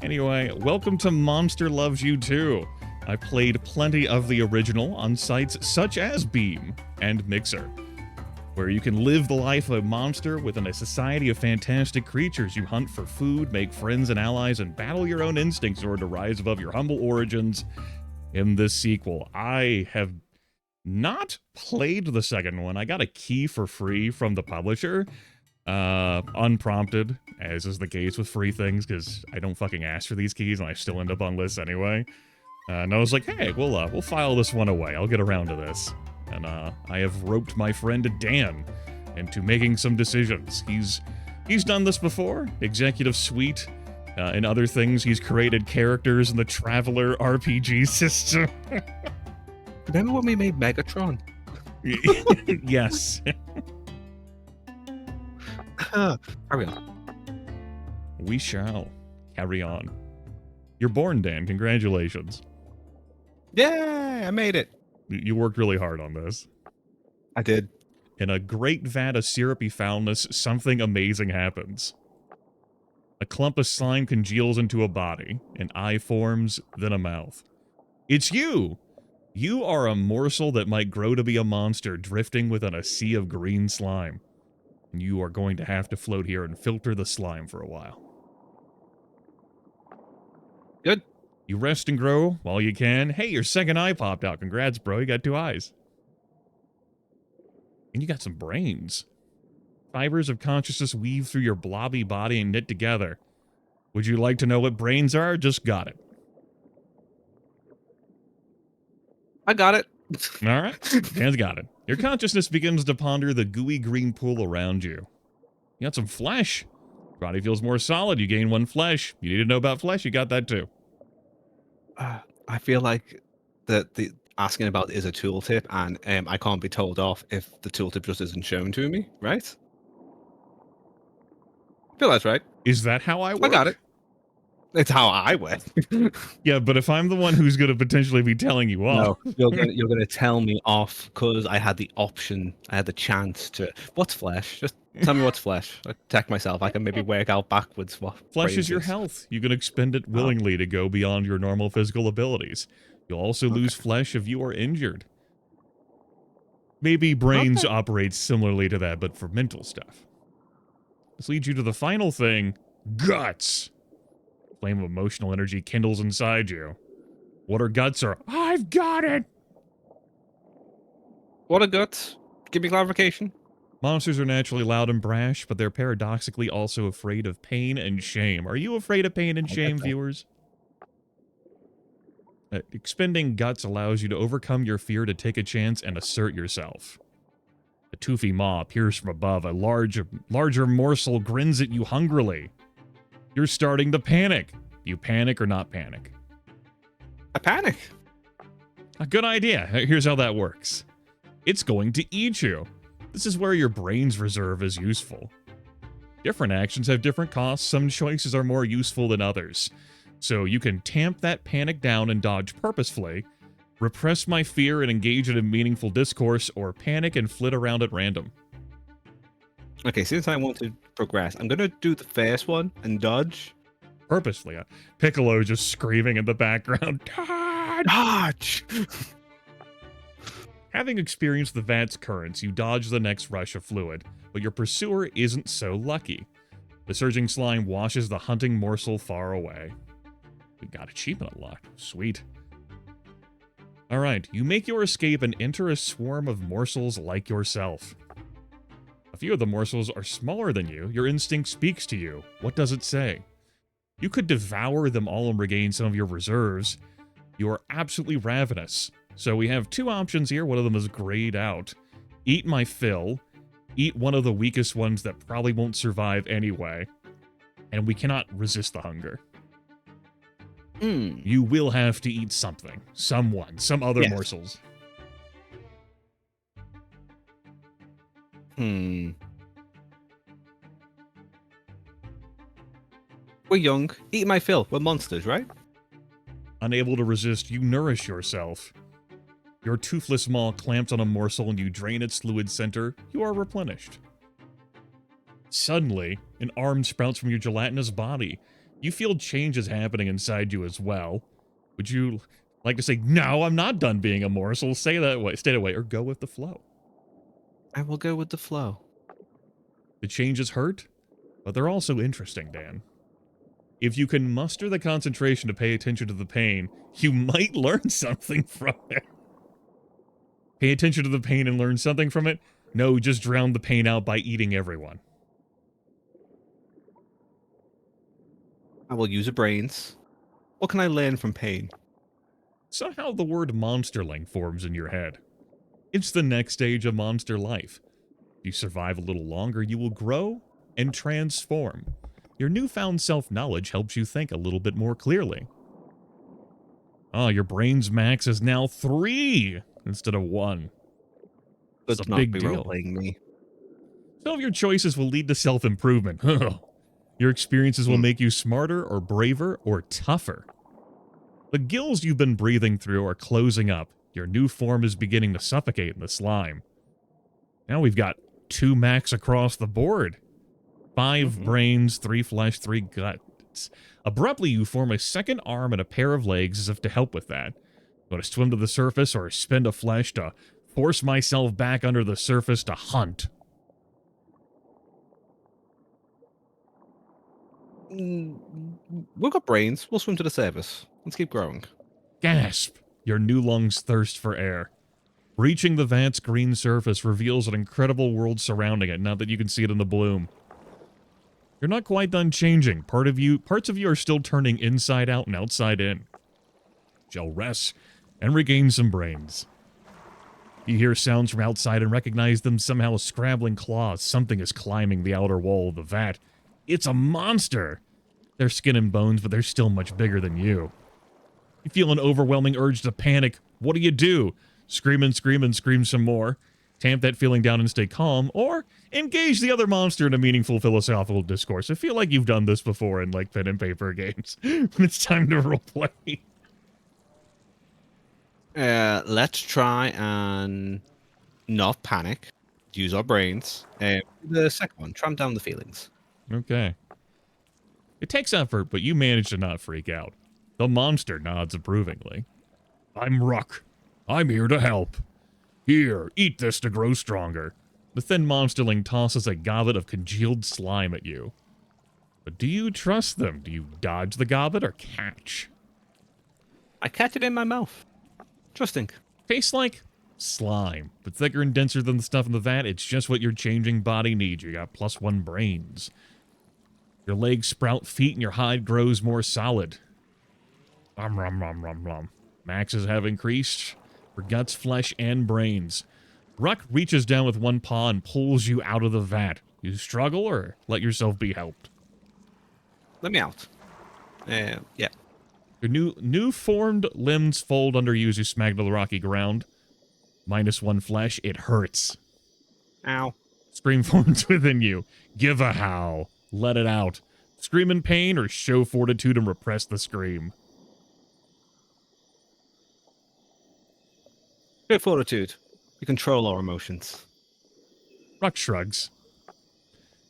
Anyway, welcome to Monster Loves You Too. I played plenty of the original on sites such as Beam and Mixer, where you can live the life of a monster within a society of fantastic creatures. You hunt for food, make friends and allies, and battle your own instincts in order to rise above your humble origins. In this sequel, I have not played the second one. I got a key for free from the publisher, unprompted, as is the case with free things, because I don't fucking ask for these keys and I still end up on lists anyway. And I was like, hey, we'll file this one away. I'll get around to this. And I have roped my friend Dan into making some decisions. He's done this before. Executive Suite and other things. He's created characters in the Traveler RPG system. Remember when we made Megatron? Yes. Carry on. We shall carry on. You're born, Dan. Congratulations. Yeah, I made it. You worked really hard on this. I did. In a great vat of syrupy foulness, something amazing happens. A clump of slime congeals into a body. An eye forms, then a mouth. It's you! You are a morsel that might grow to be a monster drifting within a sea of green slime. And you are going to have to float here and filter the slime for a while. Good. You rest and grow while you can. Hey, your second eye popped out. Congrats, bro. You got 2 eyes. And you got some brains. Fibers of consciousness weave through your blobby body and knit together. Would you like to know what brains are? Just got it. I got it. All right. Dan's got it. Your consciousness begins to ponder the gooey green pool around you. You got some flesh. Your body feels more solid. You gain 1 flesh. You need to know about flesh. You got that too. I feel like the asking about is a tooltip, and I can't be told off if the tooltip just isn't shown to me, right? I feel that's right. Is that how I work? I got it. It's how I went. Yeah, but if I'm the one who's going to potentially be telling you off. No, you're gonna tell me off because I had the option, I had the chance to. What's flesh? Just tell me what's flesh. I protect myself. I can maybe work out backwards what Flesh is your health. You can expend it willingly to go beyond your normal physical abilities. You'll also lose flesh if you are injured. Maybe brains operate similarly to that, but for mental stuff. This leads you to the final thing, guts. Flame of emotional energy kindles inside you. What are guts are? I've got it! What are guts? Give me clarification. Monsters are naturally loud and brash, but they're paradoxically also afraid of pain and shame. Are you afraid of pain and shame, viewers? Expending guts allows you to overcome your fear to take a chance and assert yourself. A toothy maw appears from above. A larger morsel grins at you hungrily. You're starting to panic. Do you panic or not panic? I panic. A good idea. Here's how that works. It's going to eat you. This is where your brain's reserve is useful. Different actions have different costs. Some choices are more useful than others. So you can tamp that panic down and dodge purposefully, repress my fear and engage in a meaningful discourse, or panic and flit around at random. Okay, since I want to progress, I'm gonna do the first one and dodge. Purposely. Piccolo just screaming in the background. Dodge! Dodge! Having experienced the vat's currents, you dodge the next rush of fluid, but your pursuer isn't so lucky. The surging slime washes the hunting morsel far away. We got achievement unlocked. Sweet. Alright, you make your escape and enter a swarm of morsels like yourself. A few of the morsels are smaller than you. Your instinct speaks to you. What does it say? You could devour them all and regain some of your reserves. You are absolutely ravenous. So we have 2 options here. One of them is grayed out. Eat my fill. Eat one of the weakest ones that probably won't survive anyway. And we cannot resist the hunger. You will have to eat something. Someone. Some other morsels. We're young. Eat my fill. We're monsters, right? Unable to resist, you nourish yourself. Your toothless maw clamps on a morsel and you drain its fluid center. You are replenished. Suddenly, an arm sprouts from your gelatinous body. You feel changes happening inside you as well. Would you like to say, no, I'm not done being a morsel? Stay that way, or go with the flow. I will go with the flow. The changes hurt, but they're also interesting, Dan. If you can muster the concentration to pay attention to the pain, you might learn something from it. Pay attention to the pain and learn something from it? No, just drown the pain out by eating everyone. I will use a brains. What can I learn from pain? Somehow the word monsterling forms in your head. It's the next stage of monster life. If you survive a little longer, you will grow and transform. Your newfound self-knowledge helps you think a little bit more clearly. Oh, your brain's max is now 3 instead of 1. It's a big deal. Role-playing me. Some of your choices will lead to self-improvement. Your experiences will make you smarter or braver or tougher. The gills you've been breathing through are closing up. Your new form is beginning to suffocate in the slime. Now we've got 2 max across the board. 5 brains, 3 flesh, 3 guts. Abruptly, you form a second arm and a pair of legs as if to help with that. You want to swim to the surface or spend a flesh to force myself back under the surface to hunt? We've got brains. We'll swim to the surface. Let's keep growing. Gasp! Your new lungs thirst for air. Reaching the vat's green surface reveals an incredible world surrounding it, now that you can see it in the bloom. You're not quite done changing. Parts of you are still turning inside out and outside in. Shall rest and regain some brains. You hear sounds from outside and recognize them somehow as scrabbling claws. Something is climbing the outer wall of the vat. It's a monster! They're skin and bones, but they're still much bigger than you. You feel an overwhelming urge to panic. What do? Scream and scream and scream some more. Tamp that feeling down and stay calm, or engage the other monster in a meaningful philosophical discourse. I feel like you've done this before in, like, pen and paper games. It's time to roleplay. Let's try and not panic. Use our brains. The second one, tramp down the feelings. Okay. It takes effort, but you manage to not freak out. The monster nods approvingly. I'm Ruck. I'm here to help. Here, eat this to grow stronger. The thin monsterling tosses a goblet of congealed slime at you. But do you trust them? Do you dodge the goblet or catch? I catch it in my mouth. Trusting. Tastes like slime, but thicker and denser than the stuff in the vat. It's just what your changing body needs. You got +1 brains. Your legs sprout feet and your hide grows more solid. Maxes have increased for guts, flesh, and brains. Ruck reaches down with one paw and pulls you out of the vat. You struggle or let yourself be helped? Let me out. Yeah. Your new formed limbs fold under you as you smack to the rocky ground. -1 flesh. It hurts. Ow. Scream forms within you. Give a howl. Let it out. Scream in pain or show fortitude and repress the scream. Good fortitude. We control our emotions. Ruck shrugs.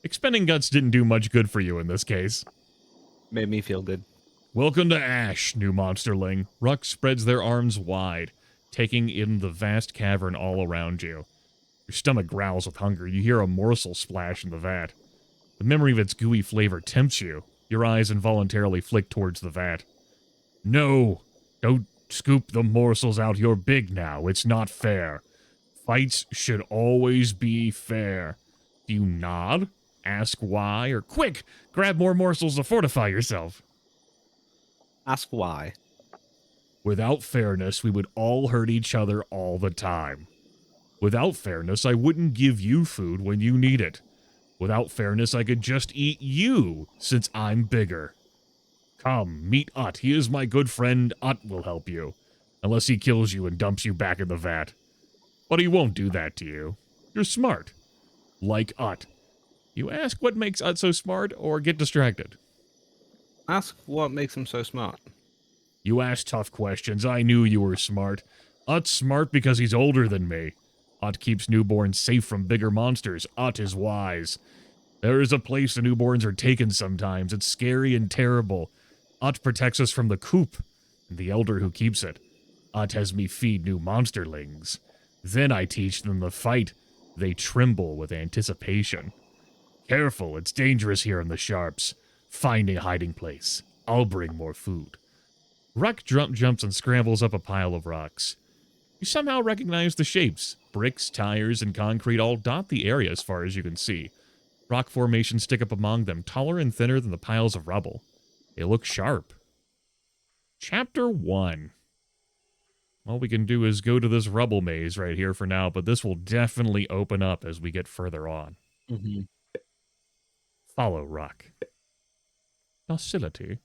Expending guts didn't do much good for you in this case. Made me feel good. Welcome to Ash, new monsterling. Ruck spreads their arms wide, taking in the vast cavern all around you. Your stomach growls with hunger. You hear a morsel splash in the vat. The memory of its gooey flavor tempts you. Your eyes involuntarily flick towards the vat. No, don't scoop the morsels out. You're big now. It's not fair. Fights should always be fair. Do you nod? Ask why? Or quick, grab more morsels to fortify yourself. Ask why. Without fairness, we would all hurt each other all the time. Without fairness, I wouldn't give you food when you need it. Without fairness, I could just eat you, since I'm bigger. Come, meet Ut. He is my good friend. Ut will help you. Unless he kills you and dumps you back in the vat. But he won't do that to you. You're smart. Like Ut. You ask what makes Ut so smart, or get distracted. Ask what makes him so smart. You ask tough questions. I knew you were smart. Ut's smart because he's older than me. Ut keeps newborns safe from bigger monsters. Ut is wise. There is a place the newborns are taken sometimes. It's scary and terrible. Ut protects us from the coop, and the elder who keeps it. Ut has me feed new monsterlings. Then I teach them the fight. They tremble with anticipation. Careful, it's dangerous here in the sharps. Find a hiding place. I'll bring more food. Ruck jumps and scrambles up a pile of rocks. You somehow recognize the shapes. Bricks, tires, and concrete all dot the area as far as you can see. Rock formations stick up among them, taller and thinner than the piles of rubble. They look sharp. Chapter 1. All we can do is go to this rubble maze right here for now, but this will definitely open up as we get further on. Mm-hmm. Follow Rock. Docility.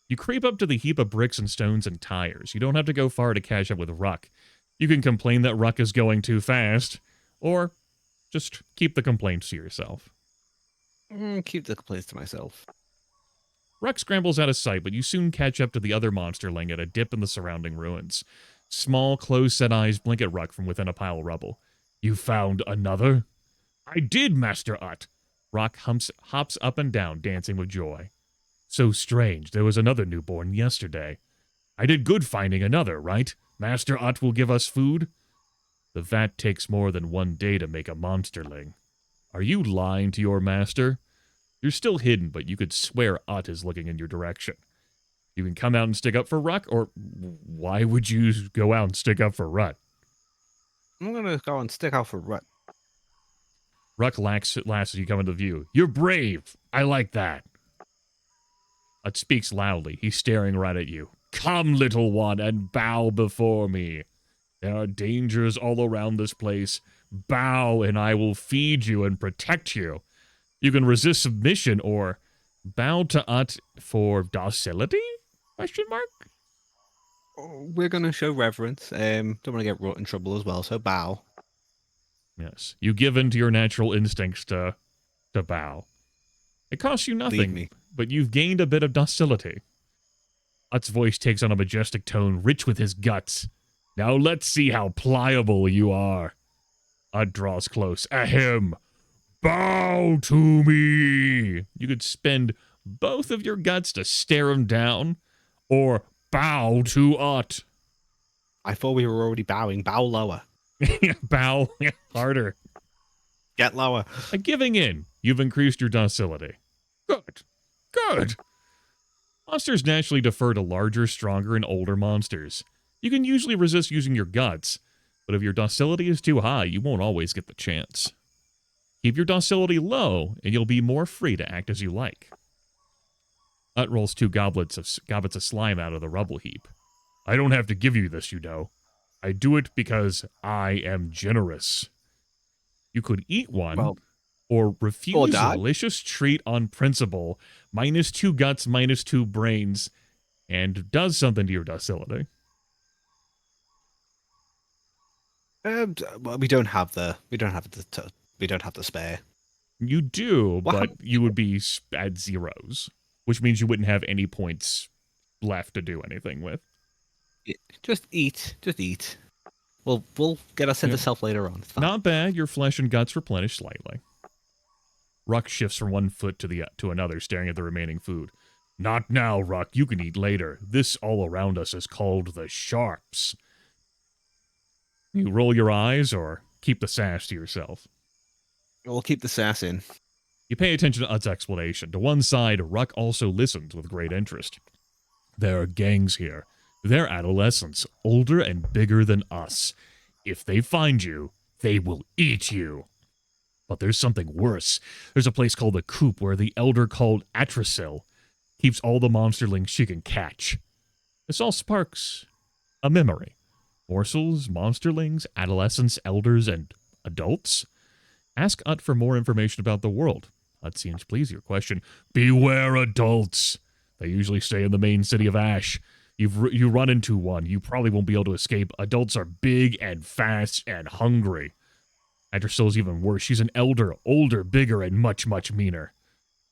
You creep up to the heap of bricks and stones and tires. You don't have to go far to catch up with Ruck. You can complain that Ruck is going too fast, or just keep the complaints to yourself. Keep the complaints to myself. Ruck scrambles out of sight, but you soon catch up to the other monsterling at a dip in the surrounding ruins. Small, close-set eyes blink at Ruck from within a pile of rubble. You found another? I did, Master Ut. Ruck hops up and down, dancing with joy. So strange, there was another newborn yesterday. I did good finding another, right? Master Ut will give us food? The vat takes more than 1 day to make a monsterling. Are you lying to your master? You're still hidden, but you could swear Ut is looking in your direction. You can come out and stick up for Ruck, or why would you go out and stick up for Rut? I'm gonna go and stick out for Rut. Ruck laughs as you come into view. You're brave. I like that. Ut speaks loudly. He's staring right at you. Come, little one, and bow before me. There are dangers all around this place. Bow, and I will feed you and protect you. You can resist submission or bow to Ut for docility? Question mark? We're gonna show reverence. Don't want to get Rut in trouble as well, so bow. Yes. You give in to your natural instincts to bow. It costs you nothing, but you've gained a bit of docility. Ut's voice takes on a majestic tone, rich with his guts. Now let's see how pliable you are. Ut draws close. Ahem. Bow to me. You could spend both of your guts to stare him down, or bow to Ut. I thought we were already bowing. Bow lower. Bow harder. Get lower. By giving in, you've increased your docility. Good. Good. Monsters naturally defer to larger, stronger, and older monsters. You can usually resist using your guts, but if your docility is too high, you won't always get the chance. Keep your docility low, and you'll be more free to act as you like. Ut rolls 2 goblets of slime out of the rubble heap. I don't have to give you this, you know. I do it because I am generous. You could eat one, or refuse a delicious treat on principle, -2 guts, -2 brains, and does something to your docility. Well, we don't have the spare. You do, but you would be at zeros, which means you wouldn't have any points left to do anything with. Just eat. We'll get our sense of self later on. Not bad. Your flesh and guts replenish slightly. Ruck shifts from one foot to another, staring at the remaining food. Not now, Ruck. You can eat later. This all around us is called the Sharps. You roll your eyes or keep the sass to yourself? We'll keep the sass in. You pay attention to Ut's explanation. To one side, Ruck also listens with great interest. There are gangs here. They're adolescents, older and bigger than us. If they find you, they will eat you. But there's something worse. There's a place called the Coop where the elder called Atrasil keeps all the monsterlings she can catch. This all sparks a memory. Morsels, monsterlings, adolescents, elders, and adults? Ask Ut for more information about the world. Ut seems pleased with your question. Beware adults. They usually stay in the main city of Ash. You run into one, you probably won't be able to escape. Adults are big and fast and hungry. Atrasil's even worse. She's an elder, older, bigger, and much, much meaner.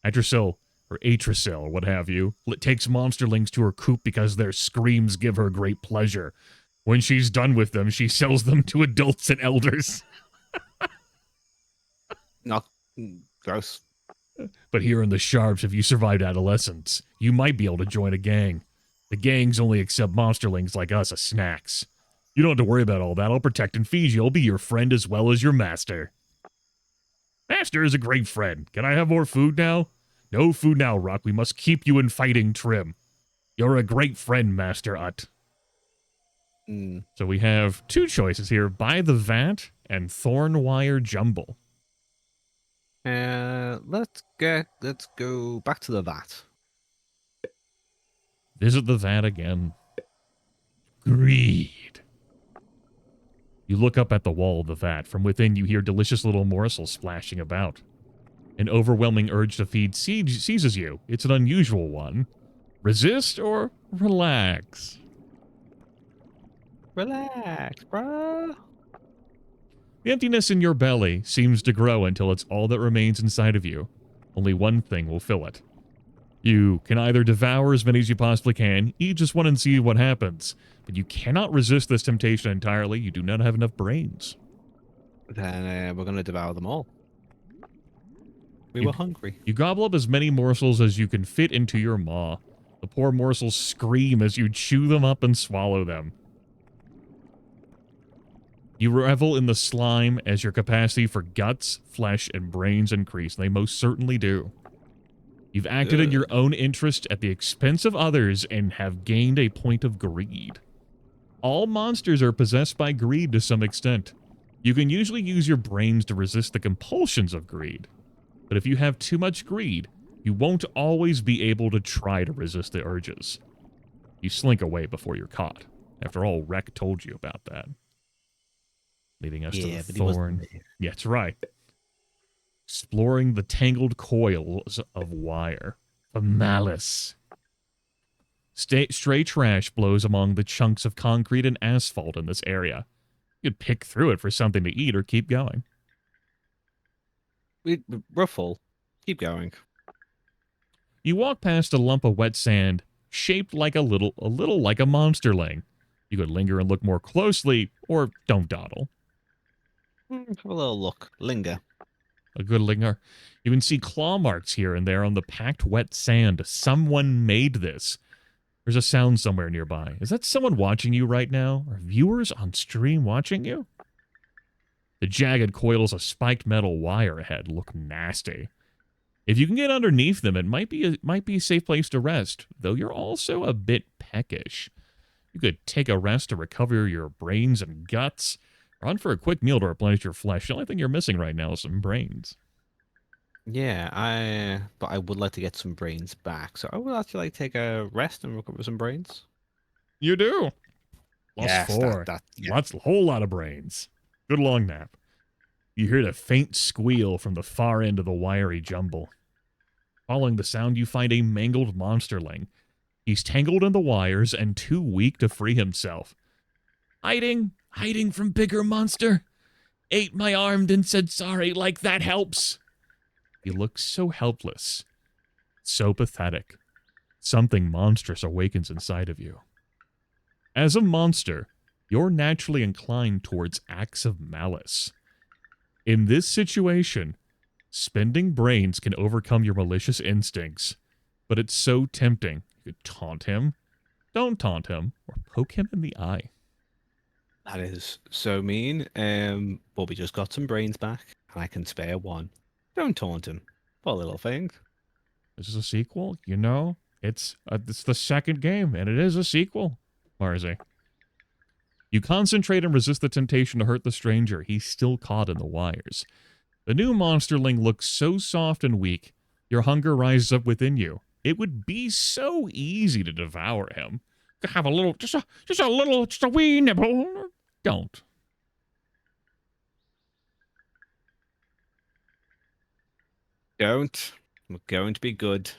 Atrasil, or Atrasil, or what have you, takes monsterlings to her coop because their screams give her great pleasure. When she's done with them, she sells them to adults and elders. Gross. But here in the Sharps, if you survived adolescence, you might be able to join a gang. The gangs only accept monsterlings like us as snacks. You don't have to worry about all that. I'll protect and feed you. I'll be your friend as well as your master. Master is a great friend. Can I have more food now? No food now, Rock. We must keep you in fighting trim. You're a great friend, Master Ut. So we have two choices here. Buy the Vat and Thornwire Jumble. Let's go back to the vat. Visit the Vat again. Greed. You look up at the wall of the vat. From within, you hear delicious little morsels splashing about. An overwhelming urge to feed seizes you. It's an unusual one. Resist or relax? Relax, bro. The emptiness in your belly seems to grow until it's all that remains inside of you. Only one thing will fill it. You can either devour as many as you possibly can, eat just one and see what happens. But you cannot resist this temptation entirely. You do not have enough brains. Then we're going to devour them all. We were hungry. You gobble up as many morsels as you can fit into your maw. The poor morsels scream as you chew them up and swallow them. You revel in the slime as your capacity for guts, flesh, and brains increase. They most certainly do. You've acted in your own interest at the expense of others and have gained a point of greed. All monsters are possessed by greed to some extent. You can usually use your brains to resist the compulsions of greed. But if you have too much greed, you won't always be able to try to resist the urges. You slink away before you're caught. After all, Rek told you about that. Leading us to the thorn. Yeah, that's right. Exploring the tangled coils of wire. The malice. Stray trash blows among the chunks of concrete and asphalt in this area. You could pick through it for something to eat or keep going. We're full. Keep going. You walk past a lump of wet sand shaped like a little like a monsterling. You could linger and look more closely, or don't dawdle. Have a little look. Linger. A good linger. You can see claw marks here and there on the packed wet sand. Someone made this. There's a sound somewhere nearby. Is that someone watching you right now? Are viewers on stream watching you? The jagged coils of spiked metal wire ahead look nasty. If you can get underneath them, it might be a safe place to rest, though you're also a bit peckish. You could take a rest to recover your brains and guts, run for a quick meal to replenish your flesh. The only thing you're missing right now is some brains. Yeah, but I would like to get some brains back, so I would actually like to take a rest and recover some brains. You do. Yes, 4. Yeah. A whole lot of brains. Good long nap. You hear the faint squeal from the far end of the wiry jumble. Following the sound, you find a mangled monsterling. He's tangled in the wires and too weak to free himself. Hiding from bigger monster. Ate my arm and said sorry, like that helps. He looks so helpless, so pathetic. Something monstrous awakens inside of you. As a monster, you're naturally inclined towards acts of malice. In this situation, spending brains can overcome your malicious instincts, but it's so tempting. You could taunt him, don't taunt him, or poke him in the eye. That is so mean. But we just got some brains back, and I can spare one. Don't taunt him. Poor little thing. This is a sequel, you know? It's the second game, and it is a sequel, Marzi. You concentrate and resist the temptation to hurt the stranger. He's still caught in the wires. The new monsterling looks so soft and weak. Your hunger rises up within you. It would be so easy to devour him. To have a little, just a wee nibble. Don't. Don't. We're going to be good.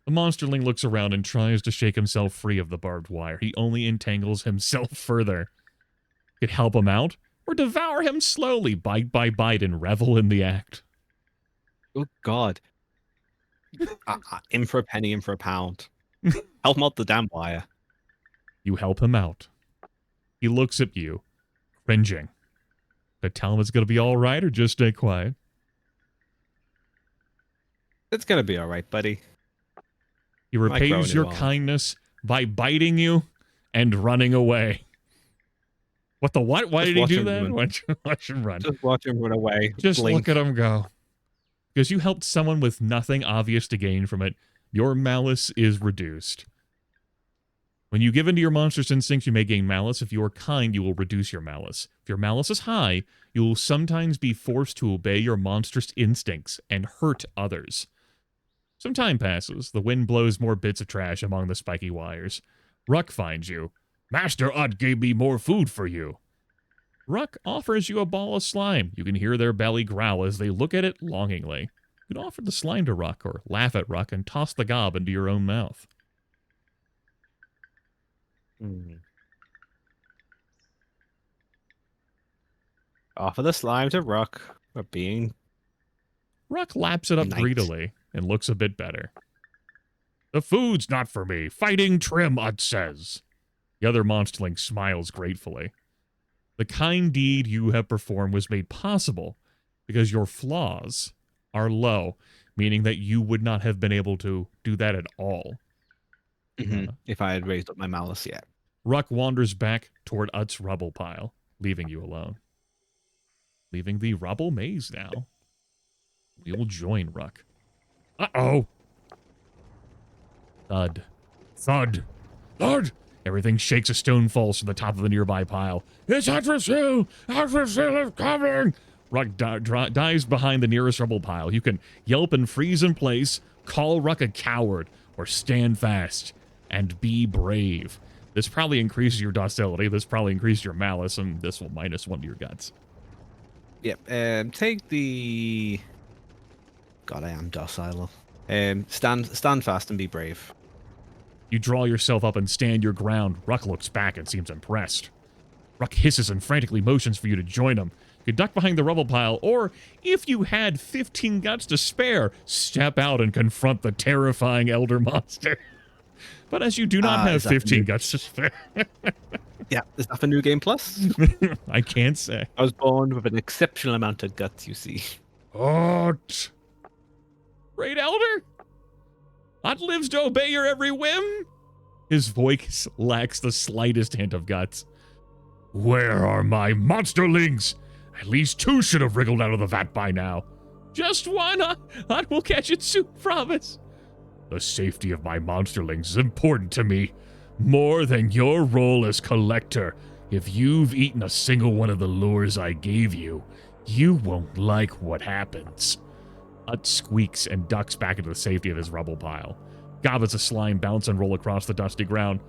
The monsterling looks around and tries to shake himself free of the barbed wire. He only entangles himself further. You could help him out, or devour him slowly, bite by bite, and revel in the act. Oh, God. In for a penny, in for a pound. Help him out the damn wire. You help him out. He looks at you, cringing. But tell him it's going to be all right, or just stay quiet. It's gonna be all right, buddy. He Might grow a repays new your arm. kindness by biting you and running away. What the what? Why Just did he watch do him that? run. Watch him run. Just watch him run away. Just blink. look at him go. Because you helped someone with nothing obvious to gain from it, your malice is reduced. When you give into your monster's instincts, you may gain malice. If you are kind, you will reduce your malice. If your malice is high, you will sometimes be forced to obey your monstrous instincts and hurt others. Some time passes. The wind blows more bits of trash among the spiky wires. Ruck finds you. Master Ut gave me more food for you. Ruck offers you a ball of slime. You can hear their belly growl as they look at it longingly. You can offer the slime to Ruck or laugh at Ruck and toss the gob into your own mouth. Offer the slime to Rock for being. Ruck laps it up Nice. greedily and looks a bit better. The food's not for me. Fighting trim, Ut says. The other monsterling smiles gratefully. The kind deed you have performed was made possible because your flaws are low, meaning that you would not have been able to do that at all. If I had raised up my malice yet. Ruck wanders back toward Ut's rubble pile, leaving you alone. Leaving the rubble maze now. We will join Ruck. Uh-oh! Thud. Thud. Thud! Everything shakes, a stone falls from the top of the nearby pile. It's Atresil! Atresil is coming! Ruck dives behind the nearest rubble pile. You can yelp and freeze in place, call Ruck a coward, or stand fast and be brave. This probably increases your docility, this probably increases your malice, and this will minus 1 to your guts. Yep. Take the. God, I am docile. Stand fast and be brave. You draw yourself up and stand your ground. Ruck looks back and seems impressed. Ruck hisses and frantically motions for you to join him. You duck behind the rubble pile, or, if you had 15 guts to spare, step out and confront the terrifying elder monster. But as you do not have 15 guts to spare... Yeah, is that for New Game Plus? I can't say. I was born with an exceptional amount of guts, you see. Ut! Great Elder? Ut lives to obey your every whim? His voice lacks the slightest hint of guts. Where are my monsterlings? At least 2 should have wriggled out of the vat by now. Just 1. Ut will catch it soon, promise. The safety of my monsterlings is important to me. More than your role as collector. If you've eaten a single one of the lures I gave you, you won't like what happens. Ut squeaks and ducks back into the safety of his rubble pile. Gobbets of slime bounce and roll across the dusty ground.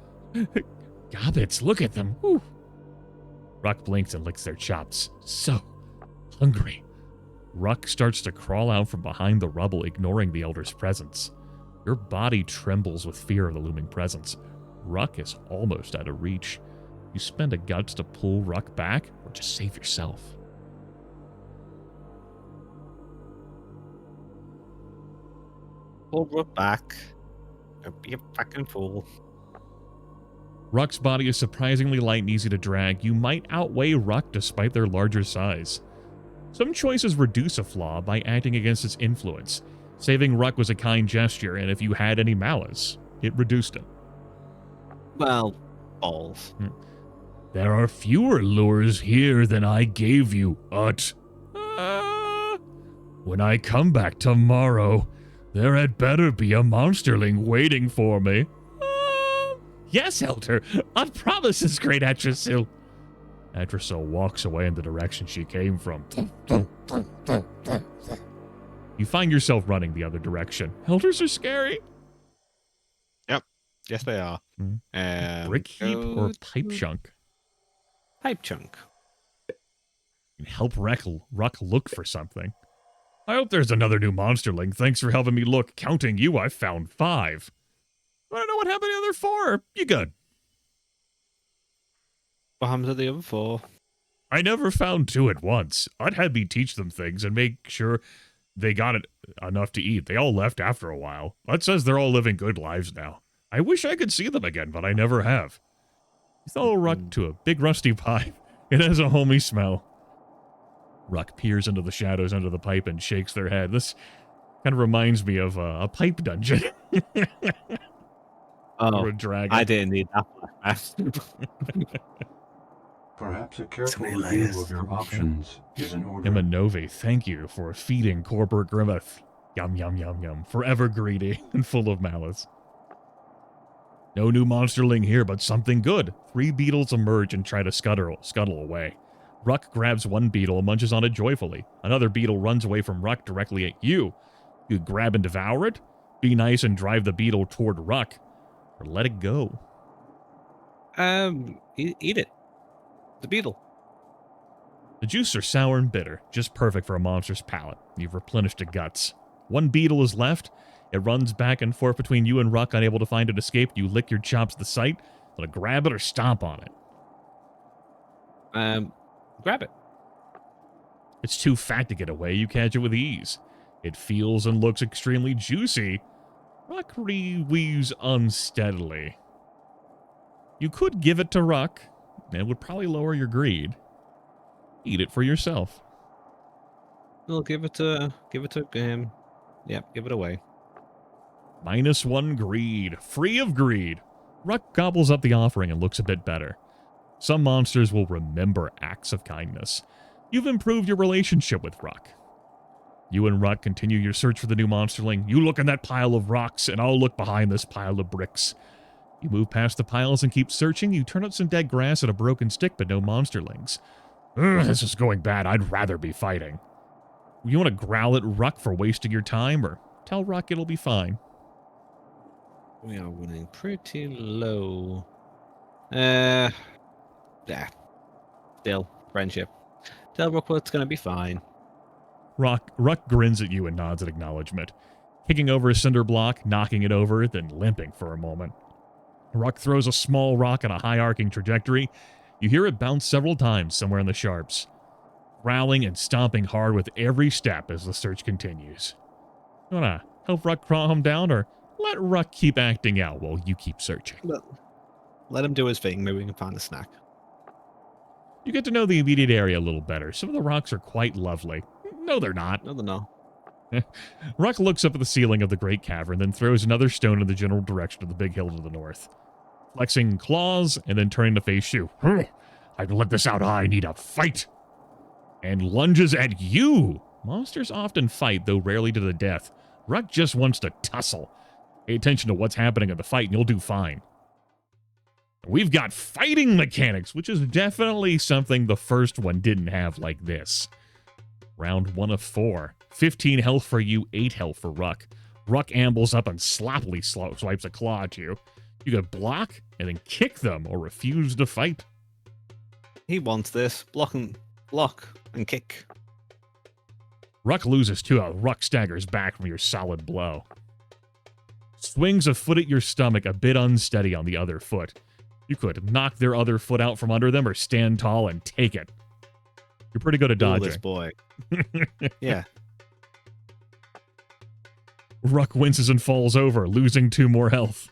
Gobbets, look at them. Whew. Ruck blinks and licks their chops. So hungry. Ruck starts to crawl out from behind the rubble, ignoring the elder's presence. Your body trembles with fear of the looming presence. Ruck is almost out of reach. You spend a guts to pull Ruck back, or just save yourself. Pull Rook back. Don't be a fucking fool. Ruck's body is surprisingly light and easy to drag. You might outweigh Ruck despite their larger size. Some choices reduce a flaw by acting against its influence. Saving Ruck was a kind gesture, and if you had any malice, it reduced it. Well, balls. There are fewer lures here than I gave you, Ut. When I come back tomorrow, there had better be a monsterling waiting for me. Yes, Elder. Ut promises, great Atresil. Atresil walks away in the direction she came from. You find yourself running the other direction. Elders are scary. Yep. Yes, they are. Brick heap or pipe chunk? Pipe chunk. Help Ruck look for something. I hope there's another new monsterling. Thanks for helping me look. Counting you, I found 5. I don't know what happened to the other 4. You good? What happened to the other 4? I never found 2 at once. I'd had me teach them things and make sure they got it enough to eat. They all left after a while. That says they're all living good lives now. I wish I could see them again, but I never have. You throw Ruck to a big rusty pipe. It has a homey smell. Ruck peers into the shadows under the pipe and shakes their head. This Kind of reminds me of a pipe dungeon. Oh, or a dragon. I didn't need that fast. Perhaps a careful Three review layers. of your options is in order. Imanove, thank you for feeding corporate Grimith. Yum, yum, yum, yum. Forever greedy and full of malice. No new monsterling here, but something good. 3 beetles emerge and try to scuttle away. Ruck grabs one beetle and munches on it joyfully. Another beetle runs away from Ruck directly at you. You grab and devour it, be nice and drive the beetle toward Ruck, or let it go. Eat it. The beetle. The juices are sour and bitter, just perfect for a monster's palate. You've replenished the guts. 1 beetle is left. It runs back and forth between you and Ruck, unable to find an escape. You lick your chops at the sight. Want to grab it or stomp on it? Grab it. It's too fat to get away. You catch it with ease. It feels and looks extremely juicy. Ruck reweaves unsteadily. You could give it to Ruck. It would probably lower your greed. Eat it for yourself. We'll give it to yeah, give it away. -1 greed. Free of greed. Ruck gobbles up the offering and looks a bit better. Some monsters will remember acts of kindness. You've improved your relationship with Ruck. You and Ruck continue your search for the new monsterling. You look in that pile of rocks, and I'll look behind this pile of bricks. You move past the piles and keep searching. You turn up some dead grass and a broken stick, but no monsterlings. This is going bad. I'd rather be fighting. You want to growl at Ruck for wasting your time, or tell Ruck it'll be fine? We are winning pretty low. Yeah. Still, friendship. Tell Ruck it's gonna be fine. Ruck grins at you and nods in acknowledgement, kicking over a cinder block, knocking it over, then limping for a moment. Ruck throws a small rock on a high-arcing trajectory. You hear it bounce several times somewhere in the sharps, growling and stomping hard with every step as the search continues. You wanna help Ruck calm down, or let Ruck keep acting out while you keep searching? Let him do his thing. Maybe we can find a snack. You get to know the immediate area a little better. Some of the rocks are quite lovely. No, they're not. No, no. Ruck looks up at the ceiling of the great cavern, then throws another stone in the general direction of the big hill to the north, flexing claws and then turning to face you. I'd let this out. I need a fight. And lunges at you. Monsters often fight, though rarely to the death. Ruck just wants to tussle. Pay attention to what's happening in the fight, and you'll do fine. We've got fighting mechanics, which is definitely something the first one didn't have like this. Round 1 of 4. 15 health for you, 8 health for Ruck. Ruck ambles up and sloppily swipes a claw at you. You can block and then kick them or refuse to fight. He wants this. Block and kick. Ruck loses 2 out. Ruck staggers back from your solid blow. Swings a foot at your stomach, a bit unsteady on the other foot. You could knock their other foot out from under them or stand tall and take it. You're pretty good at dodging. This boy. Yeah. Ruck winces and falls over, losing 2 more health.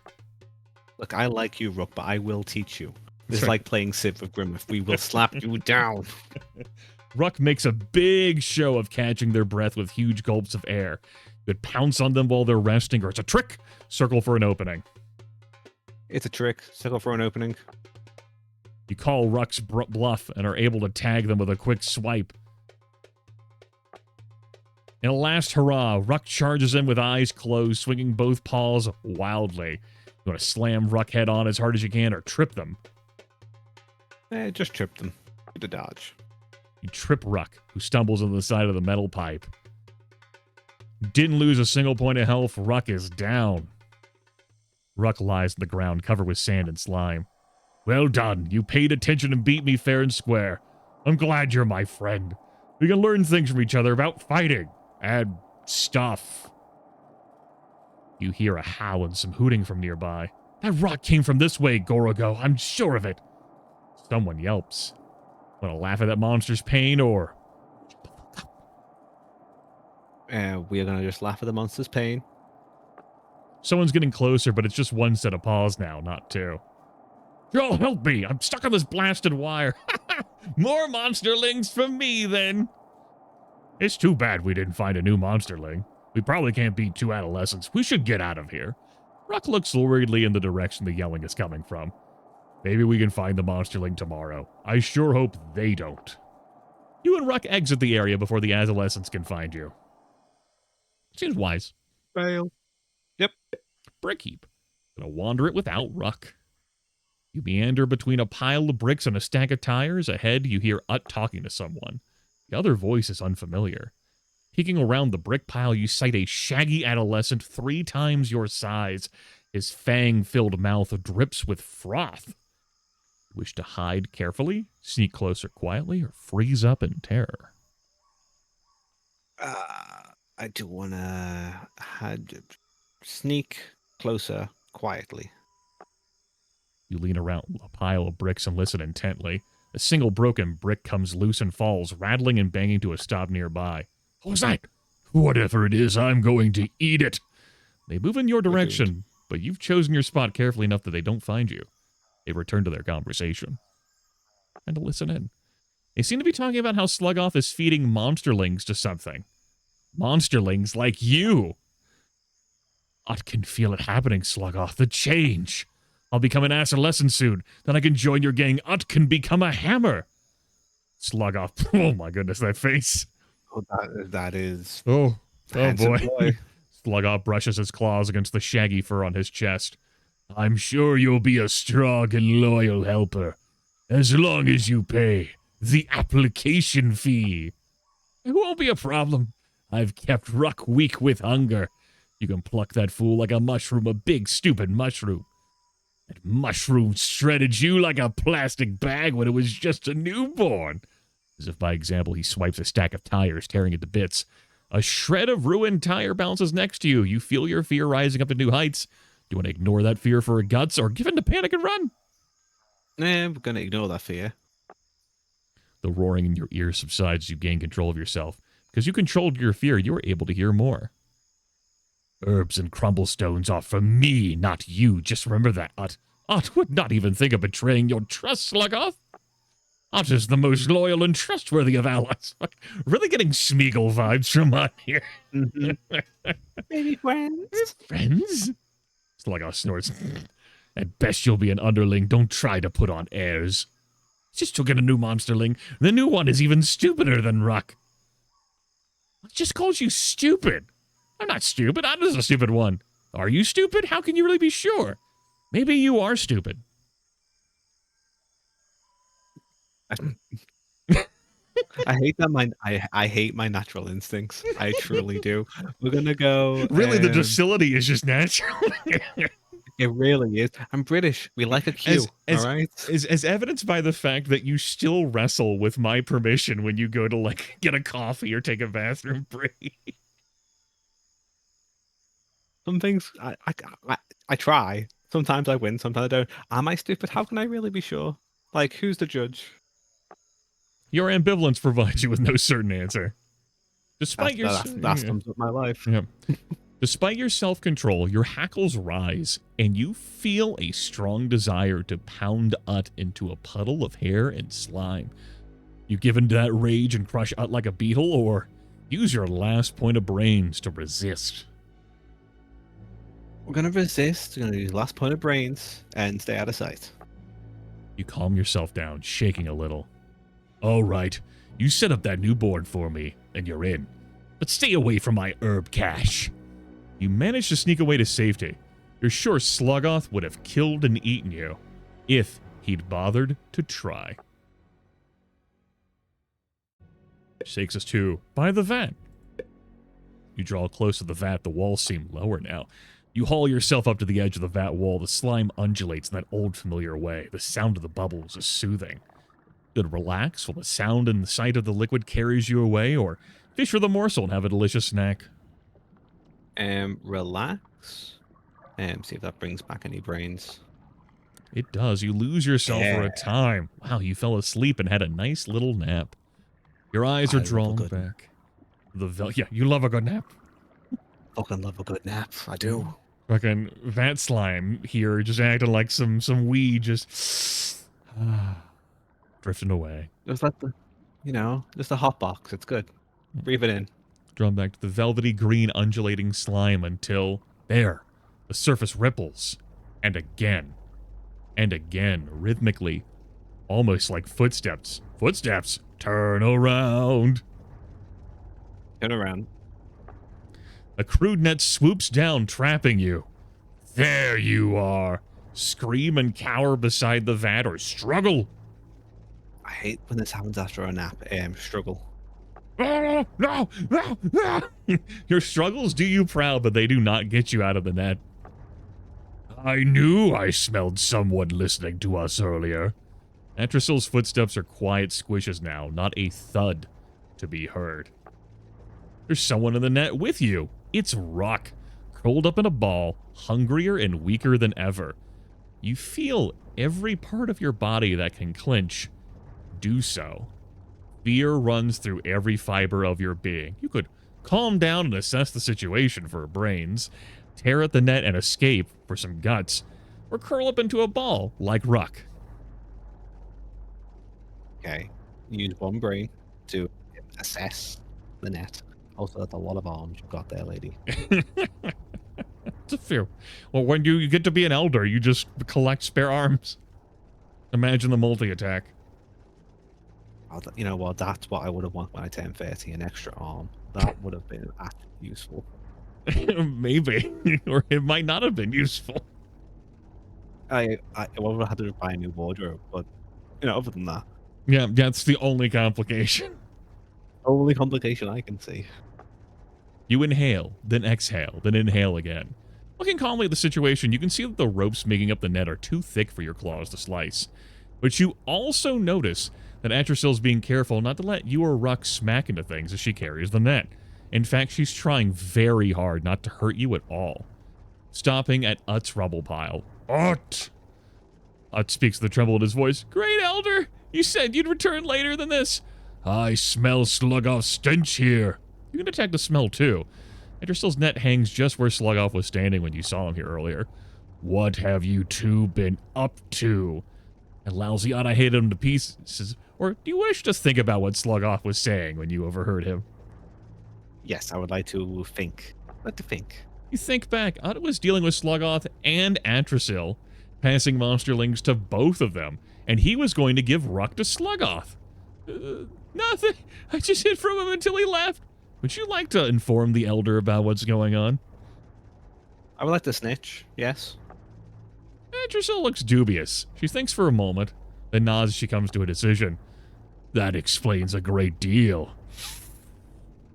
Look, I like you, Ruck, but I will teach you. This is right. like playing Civ with Grimith. We will slap you down. Ruck makes a big show of catching their breath with huge gulps of air. You could pounce on them while they're resting, or it's a trick. Circle for an opening. It's a trick. Circle for an opening. You call Ruck's bluff and are able to tag them with a quick swipe. In a last hurrah, Ruck charges in with eyes closed, swinging both paws wildly. You want to slam Ruck head on as hard as you can or trip them. Just trip them. Get a dodge. You trip Ruck, who stumbles on the side of the metal pipe. Didn't lose a single point of health. Ruck is down. Ruck lies on the ground, covered with sand and slime. Well done. You paid attention and beat me fair and square. I'm glad you're my friend. We can learn things from each other about fighting and stuff. You hear a howl and some hooting from nearby. That rock came from this way, Gorogo. I'm sure of it. Someone yelps. Want to laugh at that monster's pain, or... We are going to just laugh at the monster's pain. Someone's getting closer, but it's just 1 set of paws now, not 2. Y'all help me! I'm stuck on this blasted wire. More monsterlings for me, then. It's too bad we didn't find a new monsterling. We probably can't beat 2 adolescents. We should get out of here. Ruck looks worriedly in the direction the yelling is coming from. Maybe we can find the monsterling tomorrow. I sure hope they don't. You and Ruck exit the area before the adolescents can find you. Seems wise. Fail. Yep. Brick heap. Gonna wander it without Ruck. You meander between a pile of bricks and a stack of tires. Ahead, you hear Ut talking to someone. The other voice is unfamiliar. Peeking around the brick pile, you sight a shaggy adolescent 3 times your size. His fang-filled mouth drips with froth. You wish to hide carefully, sneak closer quietly, or freeze up in terror? I do want to sneak closer quietly. You lean around a pile of bricks and listen intently. A single broken brick comes loose and falls, rattling and banging to a stop nearby. What was that? Whatever it is, I'm going to eat it. They move in your direction, but you've chosen your spot carefully enough that they don't find you. They return to their conversation. And to listen in. They seem to be talking about how Slugoth is feeding monsterlings to something. Monsterlings like you. I can feel it happening, Slugoth. The change. I'll become an adolescent soon. Then I can join your gang. Ut can become a hammer. Slugoth. Oh my goodness, that face. Oh, that is. Oh handsome boy. Slugoth brushes his claws against the shaggy fur on his chest. I'm sure you'll be a strong and loyal helper, as long as you pay the application fee. It won't be a problem. I've kept Ruck weak with hunger. You can pluck that fool like a mushroom, a big stupid mushroom. That mushroom shredded you like a plastic bag when it was just a newborn. As if by example, he swipes a stack of tires, tearing it to bits. A shred of ruined tire bounces next to you. You feel your fear rising up to new heights. Do you want to ignore that fear for a guts or give in to panic and run? We're going to ignore that fear. The roaring in your ears subsides as you gain control of yourself. Because you controlled your fear, you were able to hear more. Herbs and crumblestones are for me, not you. Just remember that, Ut. Ut would not even think of betraying your trust, Slugoth. Ut is the most loyal and trustworthy of allies. Really getting Smeagol vibes from Ut here. Maybe friends. Friends? Slugoth snorts. At best you'll be an underling. Don't try to put on airs. Just took in a new monsterling. The new one is even stupider than Ruck. I just called you stupid. I'm not stupid. I'm just a stupid one. Are you stupid? How can you really be sure? Maybe you are stupid. I hate that. I hate my natural instincts. I truly do. We're gonna go. Really, the docility is just natural. It really is. I'm British. We like a cue. All right. As evidenced by the fact that you still wrestle with my permission when you go to like get a coffee or take a bathroom break. Some things I try. Sometimes I win. Sometimes I don't. Am I stupid? How can I really be sure? Like, who's the judge? Your ambivalence provides you with no certain answer. Despite that sums up my life. Yeah. Despite your self-control, your hackles rise, and you feel a strong desire to pound Ut into a puddle of hair and slime. You give in to that rage and crush Ut like a beetle, or use your last point of brains to resist? We're gonna resist. We're gonna use last point of brains and stay out of sight. You calm yourself down, shaking a little. All right, you set up that new board for me, and you're in. But stay away from my herb cache. You manage to sneak away to safety. You're sure Slugoth would have killed and eaten you if he'd bothered to try. Which takes us to by the vat. You draw close to the vat. The walls seem lower now. You haul yourself up to the edge of the vat wall. The slime undulates in that old familiar way. The sound of the bubbles is soothing. Good, relax while the sound and the sight of the liquid carries you away, or fish for the morsel and have a delicious snack. Relax. See if that brings back any brains. It does. You lose yourself for a time. Wow, you fell asleep and had a nice little nap. Your eyes are drawn back. Yeah, you love a good nap. Fucking love a good nap. I do. Fucking vat slime here, just acting like some weed, just drifting away. Just like just a hot box. It's good. Breathe it in. drawn back to the velvety green undulating slime until, there, the surface ripples. And again, rhythmically, almost like footsteps. Footsteps! Turn around! Turn around. A crude net swoops down, trapping you. There you are. Scream and cower beside the vat or struggle. I hate when this happens after a nap. Struggle. Oh, no, no, no. Your struggles do you proud, but they do not get you out of the net. I knew I smelled someone listening to us earlier. Atrasil's footsteps are quiet squishes now, not a thud to be heard. There's someone in the net with you. It's Ruck, curled up in a ball, hungrier and weaker than ever. You feel every part of your body that can clinch do so. Fear runs through every fiber of your being. You could calm down and assess the situation for brains, tear at the net and escape for some guts, or curl up into a ball like Ruck. Okay. Use one brain to assess the net. Also, that's a lot of arms you've got there, lady. It's a few. Well, when you get to be an elder, you just collect spare arms. Imagine the multi-attack. You know what? That's what I would have wanted when I turned 30, an extra arm. That would have been actually useful. Maybe. Or it might not have been useful. I would have had to buy a new wardrobe, but, you know, other than that. Yeah, that's the only complication. Only complication I can see. You inhale, then exhale, then inhale again. Looking calmly at the situation, you can see that the ropes making up the net are too thick for your claws to slice. But you also notice that Atrasil's being careful not to let you or Ruck smack into things as she carries the net. In fact, she's trying very hard not to hurt you at all. Stopping at Ut's rubble pile. Ut! Ut speaks with a tremble in his voice. Great Elder! You said you'd return later than this. I smell Slugoff's stench here. You can detect the smell too. Atrasil's net hangs just where Slugoff was standing when you saw him here earlier. What have you two been up to? That lousy Ut, I hated him to pieces. Or do you wish to think about what Slugoff was saying when you overheard him? Yes, I would like to think. Like to think. You think back, Ut was dealing with Slugoff and Atrasil, passing monsterlings to both of them, and he was going to give Ruck to Slugoff. Nothing. I just hid from him until he left. Would you like to inform the Elder about what's going on? I would like to snitch, yes. Atrasil looks dubious. She thinks for a moment, then nods as she comes to a decision. That explains a great deal.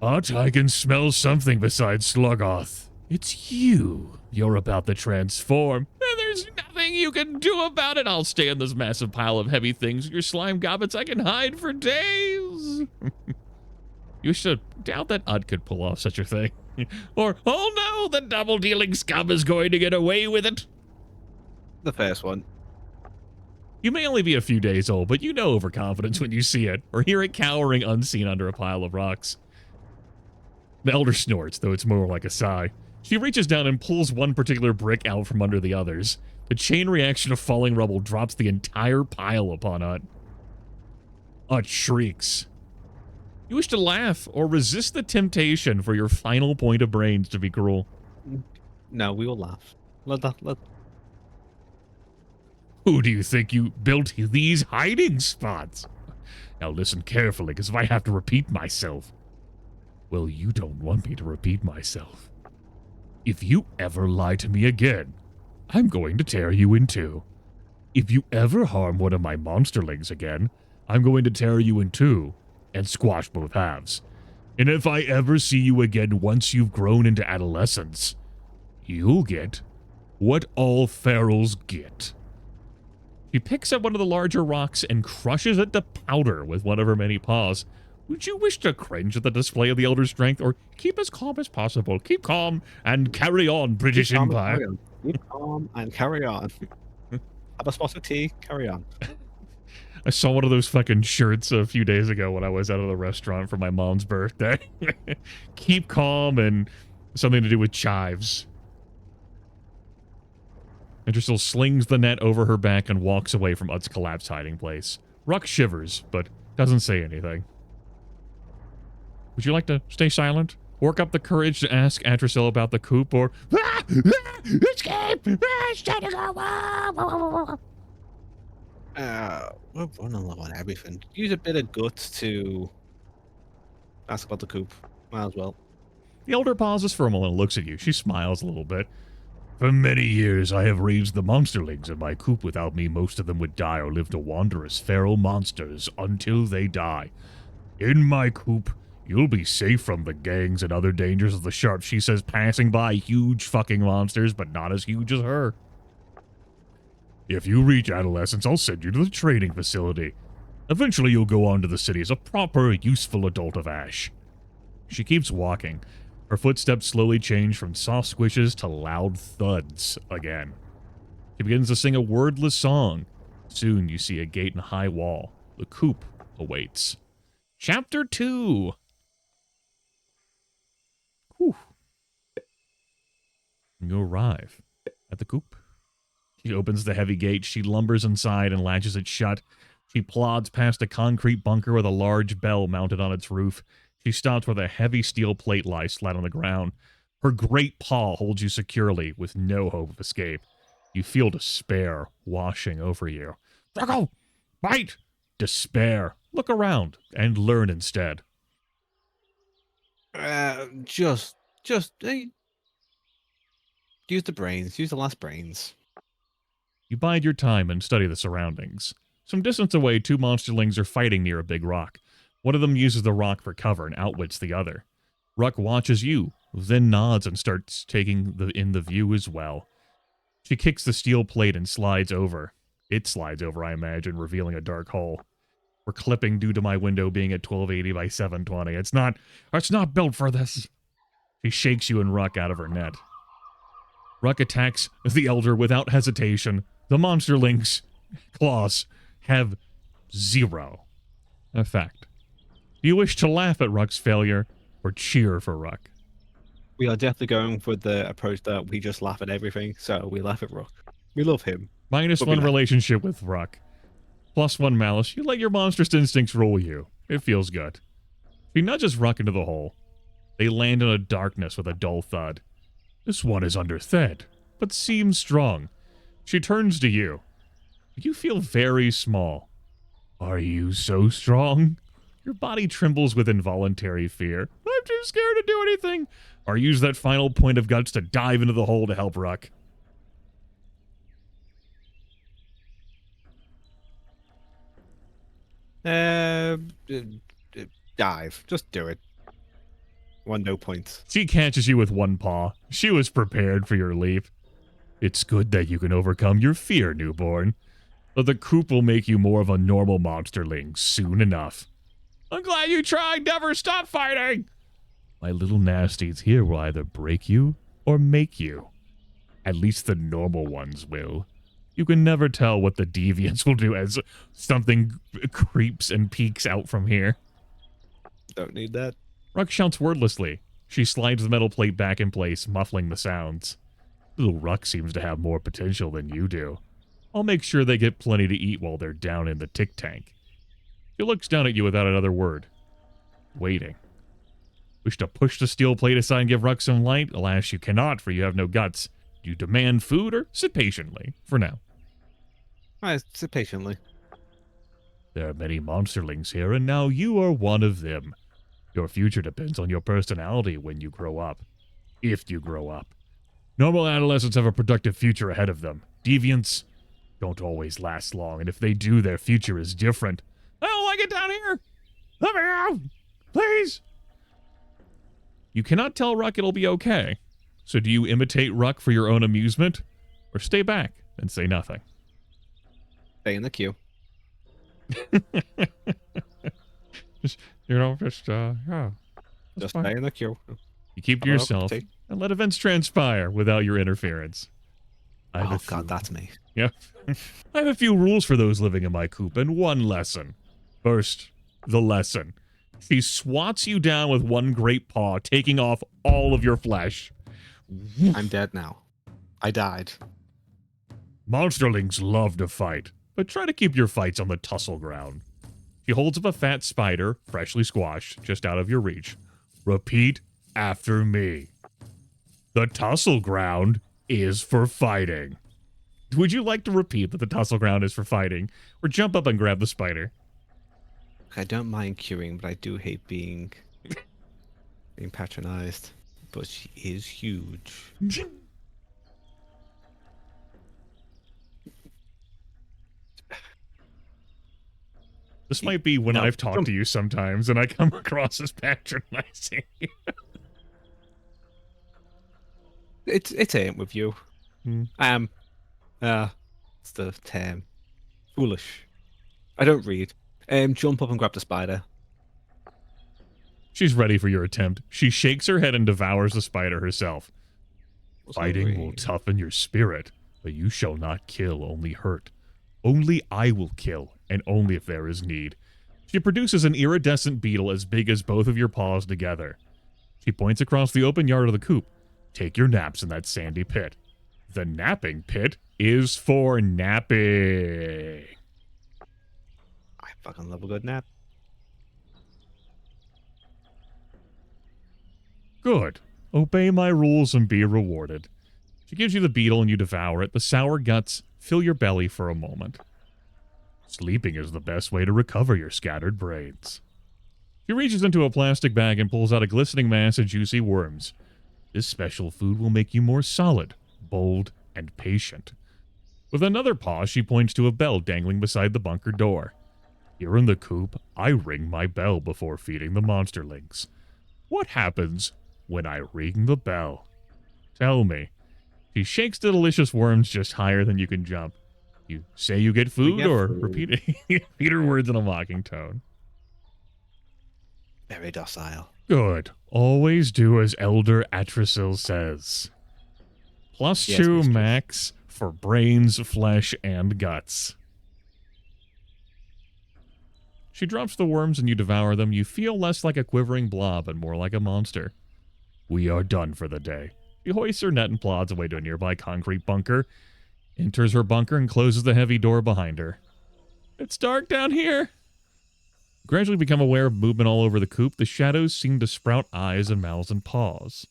But I can smell something besides Slugoff. It's you. You're about to transform. And there's nothing you can do about it. I'll stay in this massive pile of heavy things. Your slime gobbets I can hide for days. You should doubt that Ut could pull off such a thing. Or, oh no, the double-dealing scum is going to get away with it. The first one. You may only be a few days old, but you know overconfidence when you see it, or hear it cowering unseen under a pile of rocks. The Elder snorts, though it's more like a sigh. She reaches down and pulls one particular brick out from under the others. The chain reaction of falling rubble drops the entire pile upon Ut. Ut shrieks. You wish to laugh or resist the temptation for your final point of brains to be cruel. No, we will laugh. Who do you think you built these hiding spots? Now listen carefully, because if I have to repeat myself... Well, you don't want me to repeat myself. If you ever lie to me again, I'm going to tear you in two. If you ever harm one of my monsterlings again, I'm going to tear you in two and squash both halves. And if I ever see you again once you've grown into adolescence, you'll get what all ferals get. She picks up one of the larger rocks and crushes it to powder with one of her many paws. Would you wish to cringe at the display of the Elder's strength, or keep as calm as possible? Keep calm and carry on, British Empire. Keep calm and carry on. Have a spot of tea, carry on. I saw one of those fucking shirts a few days ago when I was out of the restaurant for my mom's birthday. Keep calm and something to do with chives. Atrasil slings the net over her back and walks away from Ut's collapsed hiding place. Ruck shivers, but doesn't say anything. Would you like to stay silent? Work up the courage to ask Atracil about the coop or escape! It's time to go! We're running low on everything. Use a bit of guts to ask about the coop. Might as well. The elder pauses for a moment and looks at you. She smiles a little bit. For many years, I have raised the monsterlings in my coop. Without me, most of them would die or live to wander as feral monsters until they die. In my coop, you'll be safe from the gangs and other dangers of the sharp, she says, passing by huge fucking monsters, but not as huge as her. If you reach adolescence, I'll send you to the training facility. Eventually, you'll go on to the city as a proper, useful adult of Ash. She keeps walking. Her footsteps slowly change from soft squishes to loud thuds again. She begins to sing a wordless song. Soon, you see a gate and high wall. The coop awaits. Chapter 2. Whew. You arrive at the coop. She opens the heavy gate. She lumbers inside and latches it shut. She plods past a concrete bunker with a large bell mounted on its roof. She stops where the heavy steel plate lies flat on the ground. Her great paw holds you securely with no hope of escape. You feel despair washing over you. Druckle! Bite! Despair. Look around and learn instead. Just use the brains. Use the last brains. You bide your time and study the surroundings. Some distance away, two monsterlings are fighting near a big rock. One of them uses the rock for cover and outwits the other. Ruck watches you, then nods and starts taking in the view as well. She kicks the steel plate and slides over. It slides over, I imagine, revealing a dark hole. We're clipping due to my window being at 1280 by 720. It's not built for this. She shakes you and Ruck out of her net. Ruck attacks the elder without hesitation. The monsterlings' claws have 0 effect. Do you wish to laugh at Ruck's failure or cheer for Ruck? We are definitely going for the approach that we just laugh at everything, so we laugh at Ruck. We love him. -1 relationship with Ruck. +1 malice. You let your monstrous instincts rule you. It feels good. She nudges Ruck into the hole. They land in a darkness with a dull thud. This one is underfed, but seems strong. She turns to you. You feel very small. Are you so strong? Your body trembles with involuntary fear. I'm too scared to do anything. Or use that final point of guts to dive into the hole to help Ruck. Dive. Just do it. No points. She catches you with one paw. She was prepared for your leap. It's good that you can overcome your fear, newborn. But the coop will make you more of a normal monsterling soon enough. I'm glad you tried. Never stop fighting. My little nasties here will either break you or make you. At least the normal ones will. You can never tell what the deviants will do as something creeps and peeks out from here. Don't need that. Ruck shouts wordlessly. She slides the metal plate back in place, muffling the sounds. Little Ruck seems to have more potential than you do. I'll make sure they get plenty to eat while they're down in the tick tank. She looks down at you without another word. Waiting. Wish to push the steel plate aside and give Ruck some light? Alas, you cannot, for you have no guts. Do you demand food or sit patiently? For now. I sit patiently. There are many monsterlings here, and now you are one of them. Your future depends on your personality when you grow up. If you grow up. Normal adolescents have a productive future ahead of them. Deviants don't always last long, and if they do, their future is different. I don't like it down here. Let me out, please. You cannot tell Ruck it'll be okay. So do you imitate Ruck for your own amusement, or stay back and say nothing? Stay in the queue. Just yeah. Just stay in the queue. You keep to yourself and let events transpire without your interference. Oh God, that's me. Yeah. I have a few rules for those living in my coop and one lesson. First, the lesson. She swats you down with one great paw, taking off all of your flesh. I'm dead now. I died. Monsterlings love to fight, but try to keep your fights on the tussle ground. She holds up a fat spider, freshly squashed, just out of your reach. Repeat after me. The tussle ground is for fighting. Would you like to repeat that the tussle ground is for fighting? Or jump up and grab the spider? I don't mind queuing, but I do hate being patronized. But she is huge. This might be when I've talked to you sometimes and I come across as patronizing. It ain't with you. It's the term. Foolish. I don't read. Jump up and grab the spider. She's ready for your attempt. She shakes her head and devours the spider herself. Fighting will toughen your spirit, but you shall not kill, only hurt. Only I will kill, and only if there is need. She produces an iridescent beetle as big as both of your paws together. She points across the open yard of the coop. Take your naps in that sandy pit. The napping pit is for napping. I fucking love a good nap. Good. Obey my rules and be rewarded. She gives you the beetle and you devour it. The sour guts fill your belly for a moment. Sleeping is the best way to recover your scattered brains. She reaches into a plastic bag and pulls out a glistening mass of juicy worms. This special food will make you more solid, bold, and patient. With another paw, she points to a bell dangling beside the bunker door. Here in the coop, I ring my bell before feeding the monsterlings. What happens when I ring the bell? Tell me. She shakes the delicious worms just higher than you can jump. You say you get food, or repeat her words in a mocking tone. Very docile. Good. Always do as Elder Atrasil says. Plus Yes, 2 mistress. max for brains, flesh, and guts. She drops the worms and you devour them. You feel less like a quivering blob and more like a monster. We are done for the day. She hoists her net and plods away to a nearby concrete bunker, enters her bunker, and closes the heavy door behind her. It's dark down here. Gradually become aware of movement all over the coop. The shadows seem to sprout eyes and mouths and paws.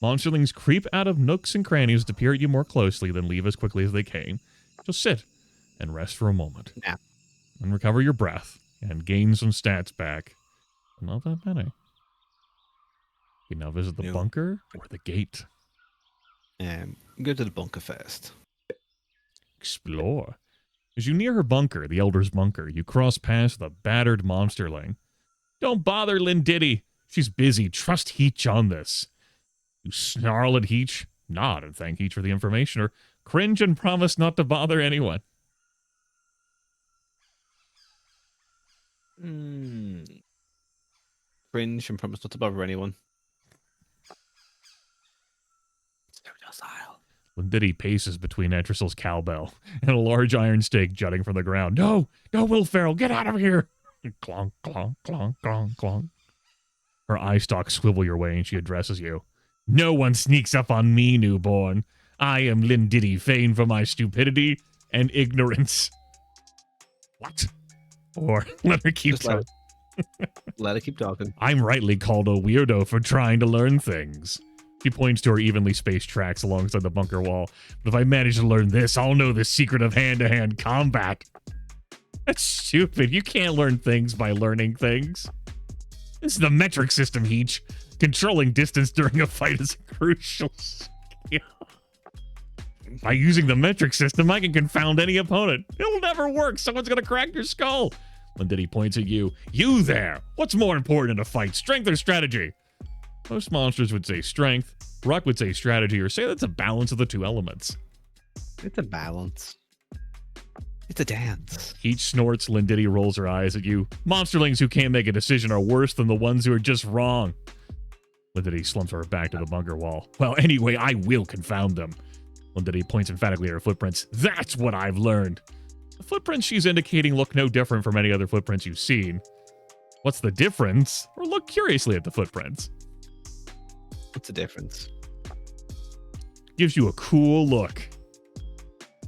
Monsterlings creep out of nooks and crannies to peer at you more closely, then leave as quickly as they came. Just sit and rest for a moment. Yeah. And recover your breath and gain some stats back. Not that many. You now visit the bunker or the gate. Go to the bunker first. Explore. As you near her bunker, the Elder's bunker, you cross past the battered monsterling. Don't bother Lindiddy. She's busy. Trust Heech on this. You snarl at Heech, nod and thank Heech for the information, or cringe and promise not to bother anyone. Cringe and promise not to bother anyone. So docile. Lindiddy paces between Etrisil's cowbell and a large iron stake jutting from the ground. No, Will Ferrell, get out of here! Clonk, clonk, clonk, clonk, clonk. Her eye stalks swivel your way and she addresses you. No one sneaks up on me, newborn. I am Lindiddy, famed for my stupidity and ignorance. What? Or let her keep talking. Let her keep talking. I'm rightly called a weirdo for trying to learn things. She points to her evenly spaced tracks alongside the bunker wall. But if I manage to learn this, I'll know the secret of hand-to-hand combat. That's stupid. You can't learn things by learning things. This is the metric system, Heech. Controlling distance during a fight is a crucial skill. By using the metric system, I can confound any opponent. It'll never work. Someone's going to crack your skull. Lindiddy points at you. You there! What's more important in a fight, strength or strategy? Most monsters would say strength. Ruck would say strategy, or say that's a balance of the two elements. It's a balance. It's a dance. Heech snorts. Lindiddy rolls her eyes at you. Monsterlings who can't make a decision are worse than the ones who are just wrong. Lindiddy slumps her back to the bunker wall. Well, anyway, I will confound them. Lindiddy points emphatically at her footprints. That's what I've learned. The footprints she's indicating look no different from any other footprints you've seen. What's the difference? Or look curiously at the footprints. What's the difference? Gives you a cool look.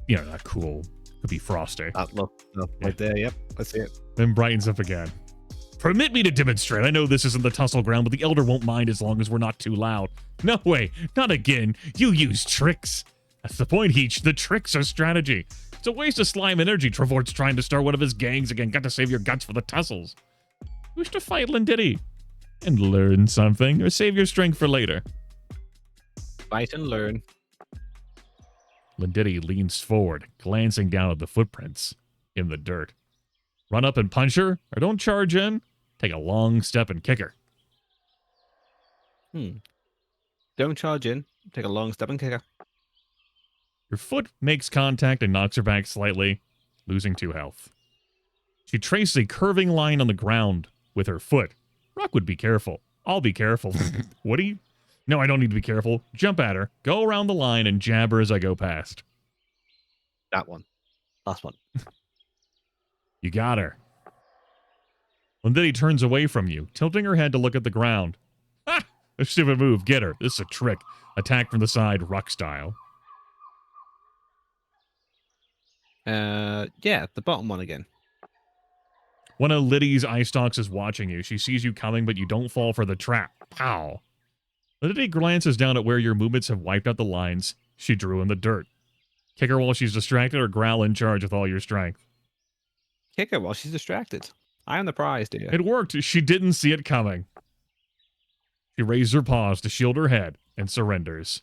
You know, not cool. Could be frosty. That look right there, yep. I see it. Then brightens up again. Permit me to demonstrate. I know this isn't the tussle ground, but the Elder won't mind as long as we're not too loud. No way, not again. You use tricks. That's the point, Heech. The tricks are strategy. It's a waste of slime energy. Trevort's trying to start one of his gangs again. Got to save your guts for the tussles. You wish to fight Linditty and learn something, or save your strength for later? Fight and learn. Linditty leans forward, glancing down at the footprints in the dirt. Run up and punch her, or don't charge in. Take a long step and kick her. Don't charge in. Take a long step and kick her. Your foot makes contact and knocks her back slightly, losing 2 health. She traces a curving line on the ground with her foot. Rockwood, be careful. I'll be careful. Woody? No, I don't need to be careful. Jump at her, go around the line, and jab her as I go past. That one. Last one. You got her. Linditty turns away from you, tilting her head to look at the ground. Ah! A stupid move. Get her. This is a trick. Attack from the side, ruck style. Yeah, the bottom one again. One of Liddy's eye stalks is watching you. She sees you coming, but you don't fall for the trap. Pow! Liddy glances down at where your movements have wiped out the lines she drew in the dirt. Kick her while she's distracted, or growl in charge with all your strength. Kick her while she's distracted. I am the prize, dear. It worked. She didn't see it coming. She raises her paws to shield her head and surrenders.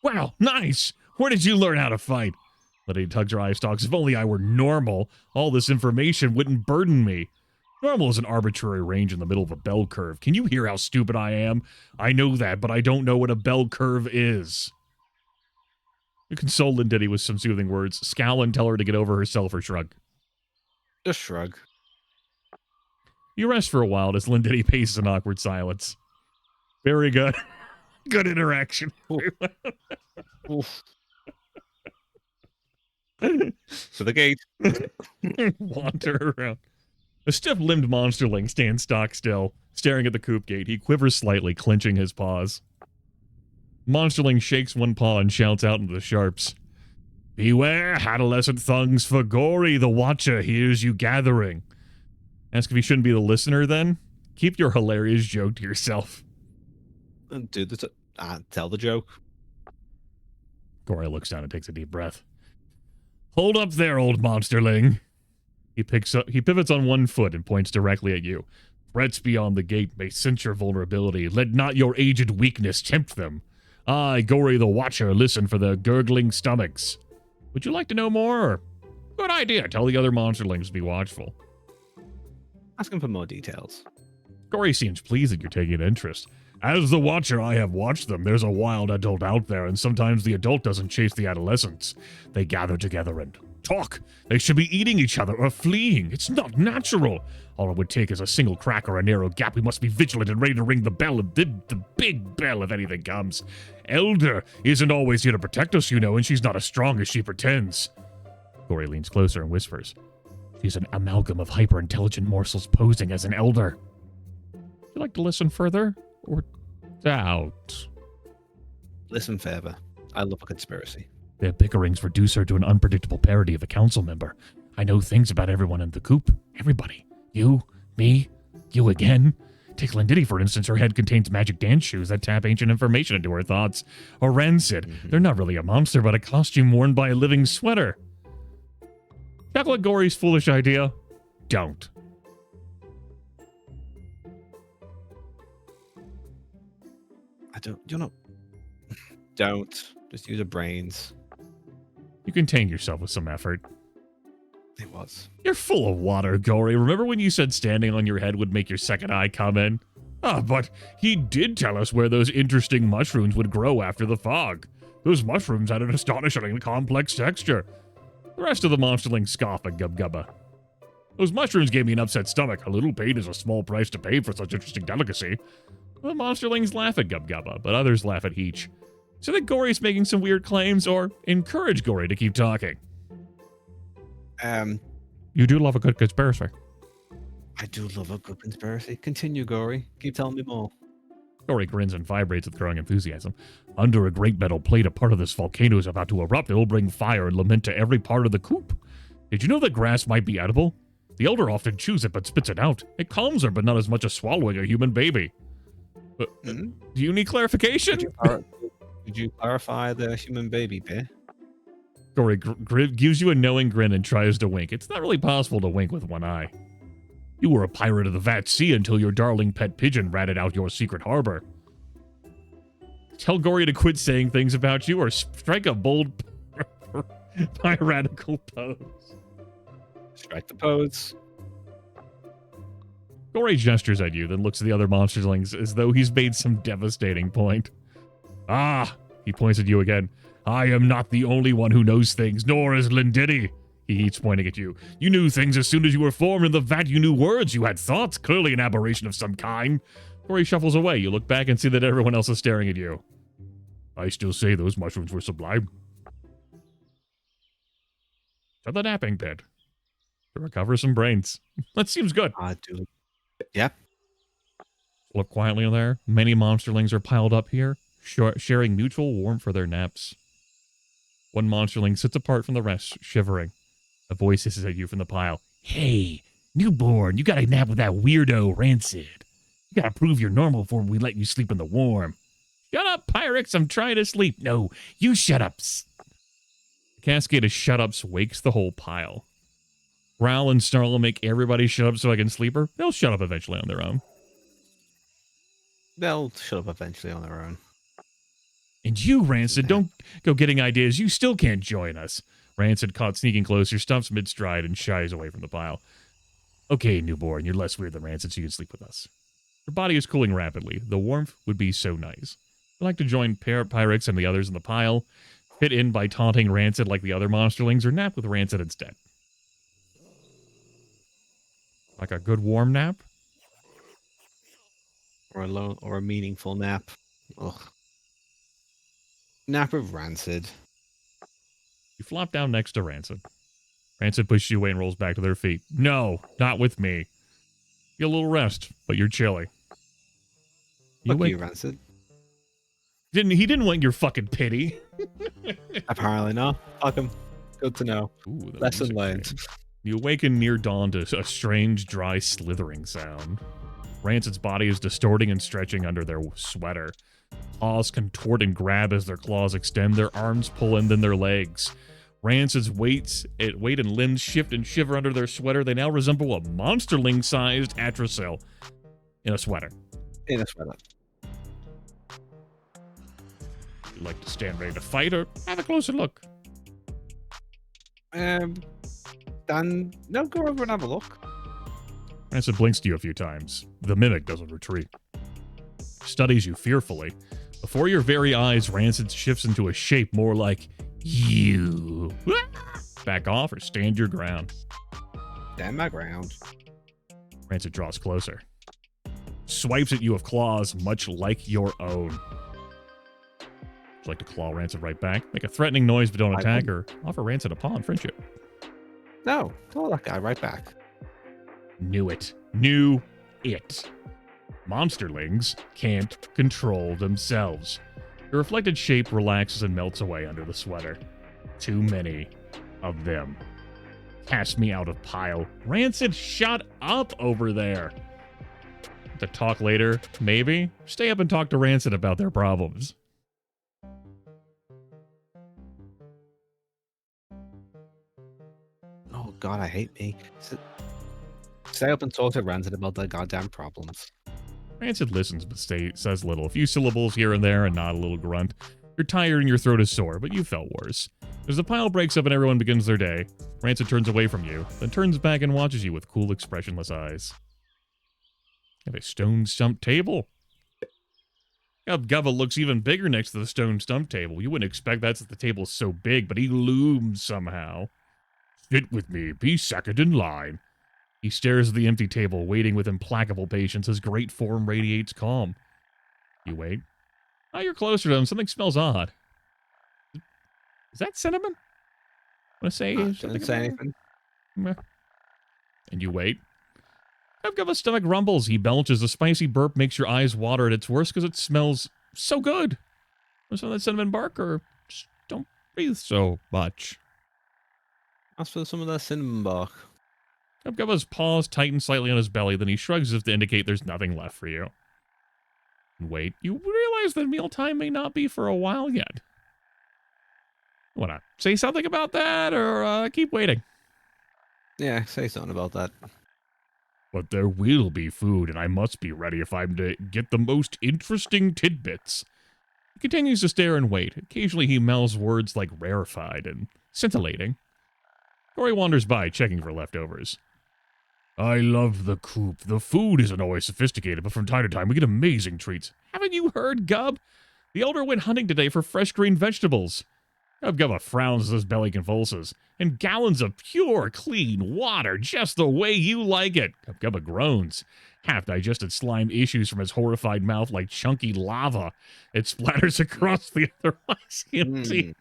Wow, nice! Where did you learn how to fight? Liddy tugs her eye stalks. If only I were normal, all this information wouldn't burden me. Normal is an arbitrary range in the middle of a bell curve. Can you hear how stupid I am? I know that, but I don't know what a bell curve is. You console Linditty with some soothing words, scowl and tell her to get over herself or shrug. Just shrug. You rest for a while as Linditty paces in awkward silence. Very good. Good interaction. Oof. To the gate. Wander around. A stiff-limbed monsterling stands stock still, staring at the coop gate. He quivers slightly, clenching his paws. Monsterling shakes one paw and shouts out into the sharps. Beware, adolescent thungs, for Gory the Watcher hears you gathering. Ask if he shouldn't be the listener, then? Keep your hilarious joke to yourself. Dude, tell the joke. Gory looks down and takes a deep breath. Hold up there, old monsterling. He pivots on one foot and points directly at you. Threats beyond the gate may sense your vulnerability. Let not your aged weakness tempt them. I, Gory the Watcher, listen for the gurgling stomachs. Would you like to know more? Good idea. Tell the other monsterlings to be watchful. Asking for more details. Gory seems pleased that you're taking an interest. As the Watcher, I have watched them. There's a wild adult out there, and sometimes the adult doesn't chase the adolescents. They gather together and talk. They should be eating each other or fleeing. It's not natural. All it would take is a single crack or a narrow gap. We must be vigilant and ready to ring the bell, the big bell if anything comes. Elder isn't always here to protect us, you know, and she's not as strong as she pretends. Gory leans closer and whispers. She's an amalgam of hyper-intelligent morsels posing as an elder. Would you like to listen further? Or doubt? Listen further. I love a conspiracy. Their bickerings reduce her to an unpredictable parody of a council member. I know things about everyone in the coop. Everybody. You, me, you again. Take Linditty, for instance. Her head contains magic dance shoes that tap ancient information into her thoughts. Or Rancid. They're not really a monster, but a costume worn by a living sweater. Chuckle at Gory's foolish idea? Don't. Don't. Just use your brains. You contain yourself with some effort. It was. You're full of water, Gory. Remember when you said standing on your head would make your second eye come in? Ah, but he did tell us where those interesting mushrooms would grow after the fog. Those mushrooms had an astonishingly complex texture. The rest of the monsterlings scoff at Gubgubba. Those mushrooms gave me an upset stomach. A little pain is a small price to pay for such interesting delicacy. The monsterlings laugh at Gubgubba, but others laugh at Heech. So that Gory's making some weird claims, or encourage Gory to keep talking. You do love a good conspiracy. I do love a good conspiracy. Continue, Gory. Keep telling me more. Gory grins and vibrates with growing enthusiasm. Under a great metal plate, a part of this volcano is about to erupt. It will bring fire and lament to every part of the coop. Did you know that grass might be edible? The elder often chews it but spits it out. It calms her, but not as much as swallowing a human baby. Do you need clarification? Did you clarify the human baby bit? Gory gives you a knowing grin and tries to wink. It's not really possible to wink with one eye. You were a pirate of the Vat Sea until your darling pet pigeon ratted out your secret harbor. Tell Gory to quit saying things about you or strike a bold piratical pose. Strike the pose. Gory gestures at you, then looks at the other monsterlings as though he's made some devastating point. Ah, he points at you again. I am not the only one who knows things, nor is Lindiddy. He keeps pointing at you. You knew things as soon as you were formed in the vat. You knew words. You had thoughts. Clearly an aberration of some kind. Gory shuffles away. You look back and see that everyone else is staring at you. I still say those mushrooms were sublime. To the napping pit. To recover some brains. That seems good. Dude. Yep. Look quietly in there. Many monsterlings are piled up here, sharing mutual warmth for their naps. One monsterling sits apart from the rest, shivering. A voice hisses at you from the pile. Hey, newborn, you gotta nap with that weirdo Rancid. You gotta prove you're normal before we let you sleep in the warm. Shut up, Pyrex, I'm trying to sleep. No, you shut up. The cascade of shut-ups wakes the whole pile. Growl and Snarl will make everybody shut up so I can sleep her. They'll shut up eventually on their own. They'll shut up eventually on their own. And you, Rancid, don't go getting ideas. You still can't join us. Rancid, caught sneaking closer, stumps mid-stride and shies away from the pile. Okay, newborn, you're less weird than Rancid, so you can sleep with us. Your body is cooling rapidly. The warmth would be so nice. I'd like to join Pyrex and the others in the pile, fit in by taunting Rancid like the other monsterlings, or nap with Rancid instead. Like a good warm nap? Or a meaningful nap. Ugh. Nap of Rancid. You flop down next to Rancid. Rancid pushes you away and rolls back to their feet. No, not with me. Get a little rest, but you're chilly. Fuck you, Rancid. He didn't want your fucking pity. Apparently not. Fuck him. Good to know. Ooh, lesson learned. You awaken near dawn to a strange, dry, slithering sound. Rancid's body is distorting and stretching under their sweater. Paws contort and grab as their claws extend. Their arms pull in, then their legs. Rancid's weight and limbs shift and shiver under their sweater. They now resemble a monsterling-sized Atrocel in a sweater. In a sweater. You'd like to stand ready to fight or have a closer look? Dan, no, go over and have a look. Rancid blinks to you a few times. The mimic doesn't retreat. Studies you fearfully. Before your very eyes, Rancid shifts into a shape more like you. Back off or stand your ground. Stand my ground. Rancid draws closer. Swipes at you with claws much like your own. Would you like to claw Rancid right back? Make a threatening noise but don't attack or offer Rancid a paw in friendship. No, claw that guy right back. Knew it. Knew it. Monsterlings can't control themselves. The reflected shape relaxes and melts away under the sweater. Too many of them. Cast me out of pile. Rancid, shut up over there. To talk later, maybe? Stay up and talk to Rancid about their problems. Oh god, I hate me. Stay up and talk to Rancid about their goddamn problems. Rancid listens but says little. A few syllables here and there and not a little grunt. You're tired and your throat is sore, but you felt worse. As the pile breaks up and everyone begins their day, Rancid turns away from you, then turns back and watches you with cool, expressionless eyes. You have a stone stump table. Gubba looks even bigger next to the stone stump table. You wouldn't expect that since the table's so big, but he looms somehow. Sit with me. Be second in line. He stares at the empty table, waiting with implacable patience. His great form radiates calm. You wait. Now you're closer to him. Something smells odd. Is that cinnamon? Want to say something? Didn't say anything. Meh. And you wait. Gubba's stomach rumbles. He belches. A spicy burp makes your eyes water, and it's worse because it smells so good. Want some of that cinnamon bark, or just don't breathe so much? Ask for some of that cinnamon bark. Gubgubba's paws tighten slightly on his belly, then he shrugs as if to indicate there's nothing left for you. Wait, you realize that mealtime may not be for a while yet. Wanna say something about that, or keep waiting? Yeah, say something about that. But there will be food, and I must be ready if I'm to get the most interesting tidbits. He continues to stare and wait. Occasionally he mouths words like rarefied and scintillating. Gory wanders by, checking for leftovers. I love the coop. The food isn't always sophisticated, but from time to time we get amazing treats. Haven't you heard, Gub? The elder went hunting today for fresh green vegetables. Gubgubba frowns as his belly convulses. And gallons of pure, clean water, just the way you like it. Gubgubba groans. Half-digested slime issues from his horrified mouth like chunky lava. It splatters across the otherwise empty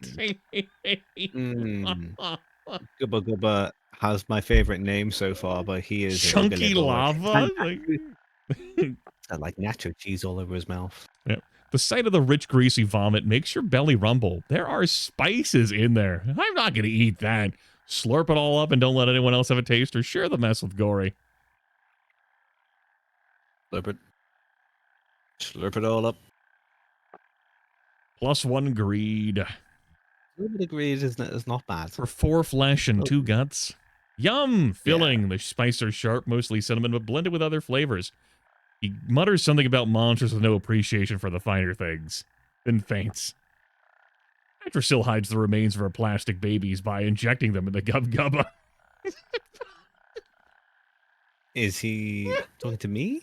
Gubba Gubba has my favorite name so far, but he is chunky lava? Like nacho cheese all over his mouth. Yeah. The sight of the rich, greasy vomit makes your belly rumble. There are spices in there. I'm not going to eat that. Slurp it all up and don't let anyone else have a taste, or share the mess with Gory. Slurp it. Slurp it all up. +1 greed. A little bit of greed is not bad. For 4 flesh and 2 guts. Yum! Filling. Yeah. The spices are sharp, mostly cinnamon, but blended with other flavors. He mutters something about monsters with no appreciation for the finer things, then faints. Yggdrasil hides the remains of her plastic babies by injecting them into Gubgubba. Is he talking to me?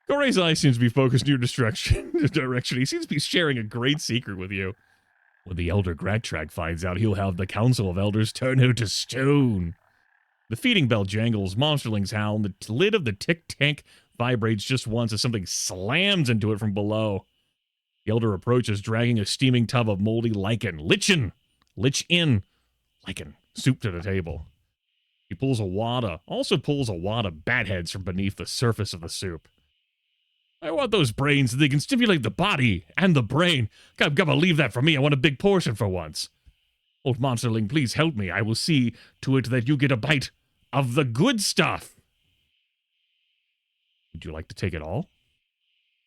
Gory's eye seems to be focused in your direction. He seems to be sharing a great secret with you. When the Elder Grattrag finds out, he'll have the Council of Elders turn her to stone. The feeding bell jangles, monsterlings howl, and the lid of the tick-tank vibrates just once as something slams into it from below. The Elder approaches, dragging a steaming tub of moldy lichen. Lichen! Lichen. Soup to the table. He pulls a wad of bat heads from beneath the surface of the soup. I want those brains so they can stimulate the body and the brain. Gubgubba, leave that for me. I want a big portion for once. Old monsterling, please help me. I will see to it that you get a bite of the good stuff. Would you like to take it all?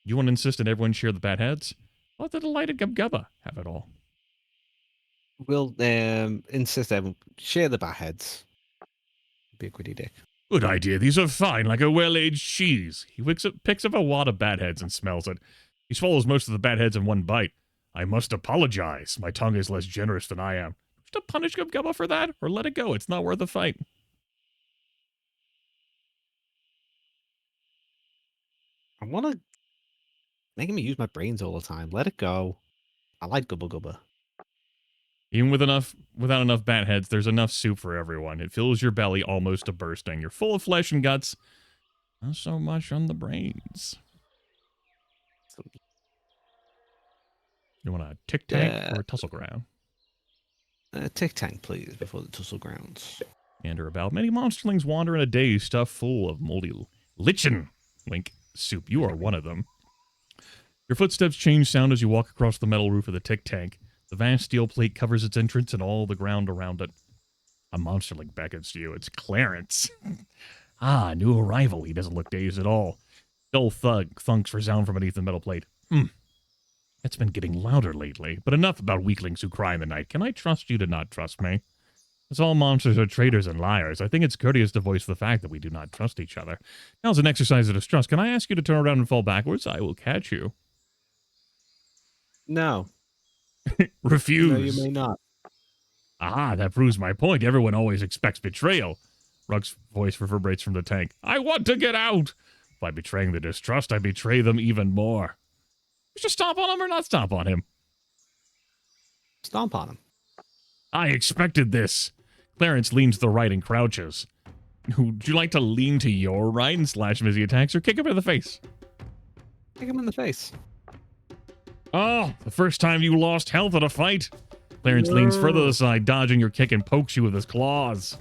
You want to insist that everyone share the bat heads? Let the delighted Gubgubba have it all. We'll insist everyone share the bat heads. Be a goody dick. Good idea. These are fine, like a well-aged cheese. He picks up a wad of bat heads and smells it. He swallows most of the bat heads in one bite. I must apologize. My tongue is less generous than I am. To punish Gubgubba for that, or let it go. It's not worth a fight. I want to make me use my brains all the time. Let it go. I like Gubba Gubba. Even without enough bat heads, there's enough soup for everyone. It fills your belly almost to bursting. You're full of flesh and guts. Not so much on the brains. You want a tic-tac or a tussle ground? Tic-tac, please, before the tussle grounds. Meander about. Many monsterlings wander in a day stuffed full of moldy lichen soup. You are one of them. Your footsteps change sound as you walk across the metal roof of the tic-tac. The vast steel plate covers its entrance and all the ground around it. A monsterling beckons to you. It's Clarence. Ah, new arrival. He doesn't look dazed at all. Dull thunks resound from beneath the metal plate. It's been getting louder lately, but enough about weaklings who cry in the night. Can I trust you to not trust me? As all monsters are traitors and liars, I think it's courteous to voice the fact that we do not trust each other. Now, as an exercise of distrust, can I ask you to turn around and fall backwards? I will catch you. No. Refuse. No, you may not. Ah, that proves my point. Everyone always expects betrayal. Ruck's voice reverberates from the tank. I want to get out. By betraying the distrust, I betray them even more. We should stomp on him or not stomp on him? Stomp on him. I expected this. Clarence leans to the right and crouches. Would you like to lean to your right and slash him as he attacks, or kick him in the face? Kick him in the face. Oh, the first time you lost health in a fight. Clarence leans further to the side, dodging your kick and pokes you with his claws.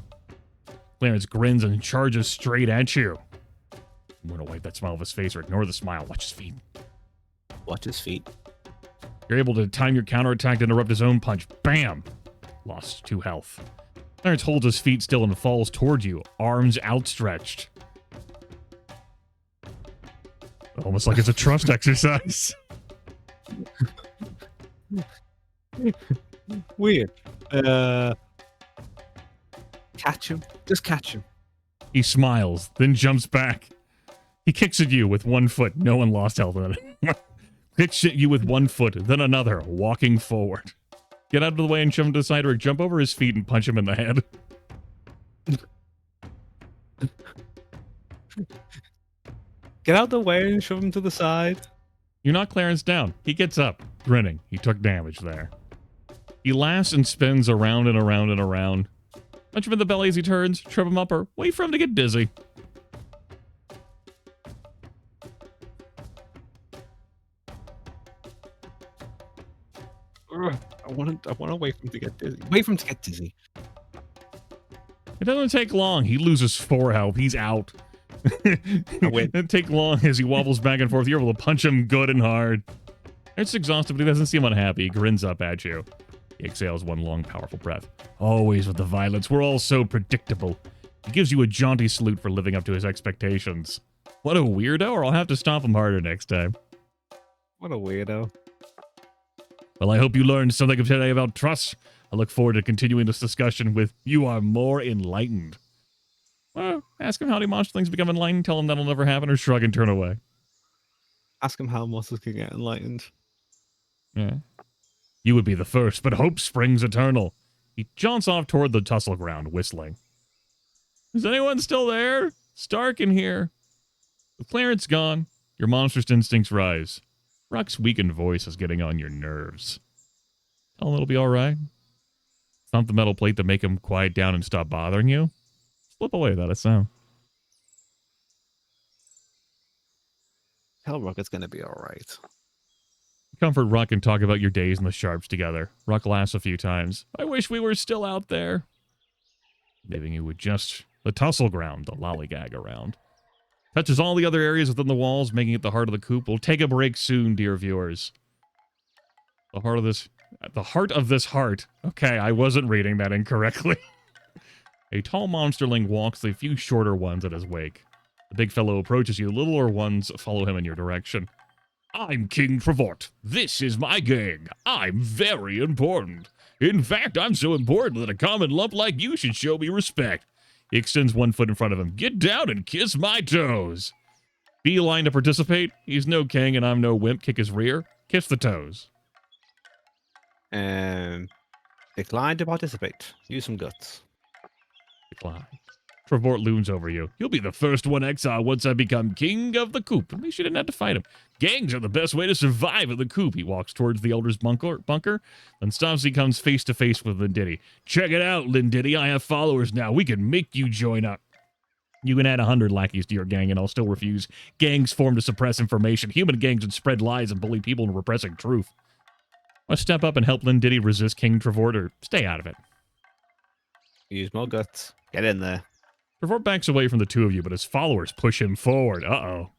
Clarence grins and charges straight at you. I'm going to wipe that smile off his face or ignore the smile. Watch his feet. Watch his feet. You're able to time your counterattack to interrupt his own punch. Bam! Lost 2 health. Clarence holds his feet still and falls toward you, arms outstretched. Almost like it's a trust exercise. Weird. Catch him. Just catch him. He smiles, then jumps back. He kicks at you with 1 foot. No one lost health on it. Kicks at you with 1 foot, then another, walking forward. Get out of the way and shove him to the side, or jump over his feet and punch him in the head. Get out the way and shove him to the side. You knock Clarence down. He gets up, grinning. He took damage there. He laughs and spins around and around and around. Punch him in the belly as he turns, trip him up, or wait for him to get dizzy. I want to wait for him to get dizzy. Wait for him to get dizzy. It doesn't take long. He loses 4 health. He's out. It doesn't take long as he wobbles back and forth. You're able to punch him good and hard. It's exhausted, but he doesn't seem unhappy. He grins up at you. He exhales 1 long, powerful breath. Always with the violence. We're all so predictable. He gives you a jaunty salute for living up to his expectations. What a weirdo, or I'll have to stop him harder next time. What a weirdo. Well, I hope you learned something today about trust. I look forward to continuing this discussion with You Are More Enlightened. Well, ask him how many monsterlings become enlightened, tell him that'll never happen, or shrug and turn away. Ask him how monsters can get enlightened. Yeah. You would be the first, but hope springs eternal. He jaunts off toward the tussle ground, whistling. Is anyone still there? It's dark in here. With Clarence gone, your monstrous instincts rise. Rock's weakened voice is getting on your nerves. Tell him it'll be all right. Thump the metal plate to make him quiet down and stop bothering you. Slip away without a sound. Tell Rock it's gonna be alright. Comfort Rock and talk about your days in the Sharps together. Rock laughs a few times. I wish we were still out there. Leaving you with just the tussle ground, the lollygag around. Touches all the other areas within the walls, making it the heart of the coop. We'll take a break soon, dear viewers. The heart of this heart. Okay, I wasn't reading that incorrectly. A tall monsterling walks the few shorter ones at his wake. The big fellow approaches you. The littler ones follow him in your direction. I'm King Trevort. This is my gang. I'm very important. In fact, I'm so important that a common lump like you should show me respect. He extends 1 foot in front of him. Get down and kiss my toes. Beeline to participate. He's no king and I'm no wimp. Kick his rear. Kiss the toes. Decline to participate. Use some guts. Decline. Trevort looms over you. You'll be the first one exiled once I become king of the coop. At least you didn't have to fight him. Gangs are the best way to survive in the coop. He walks towards the elder's bunker, then stops. He comes face to face with Linditty. Check it out, Linditty. I have followers now. We can make you join up. You can add 100 lackeys to your gang, and I'll still refuse. Gangs form to suppress information. Human gangs would spread lies and bully people into repressing truth. Want to step up and help Linditty resist King Trevort, or stay out of it? Use more guts. Get in there. Trevort backs away from the two of you, but his followers push him forward. Uh-oh.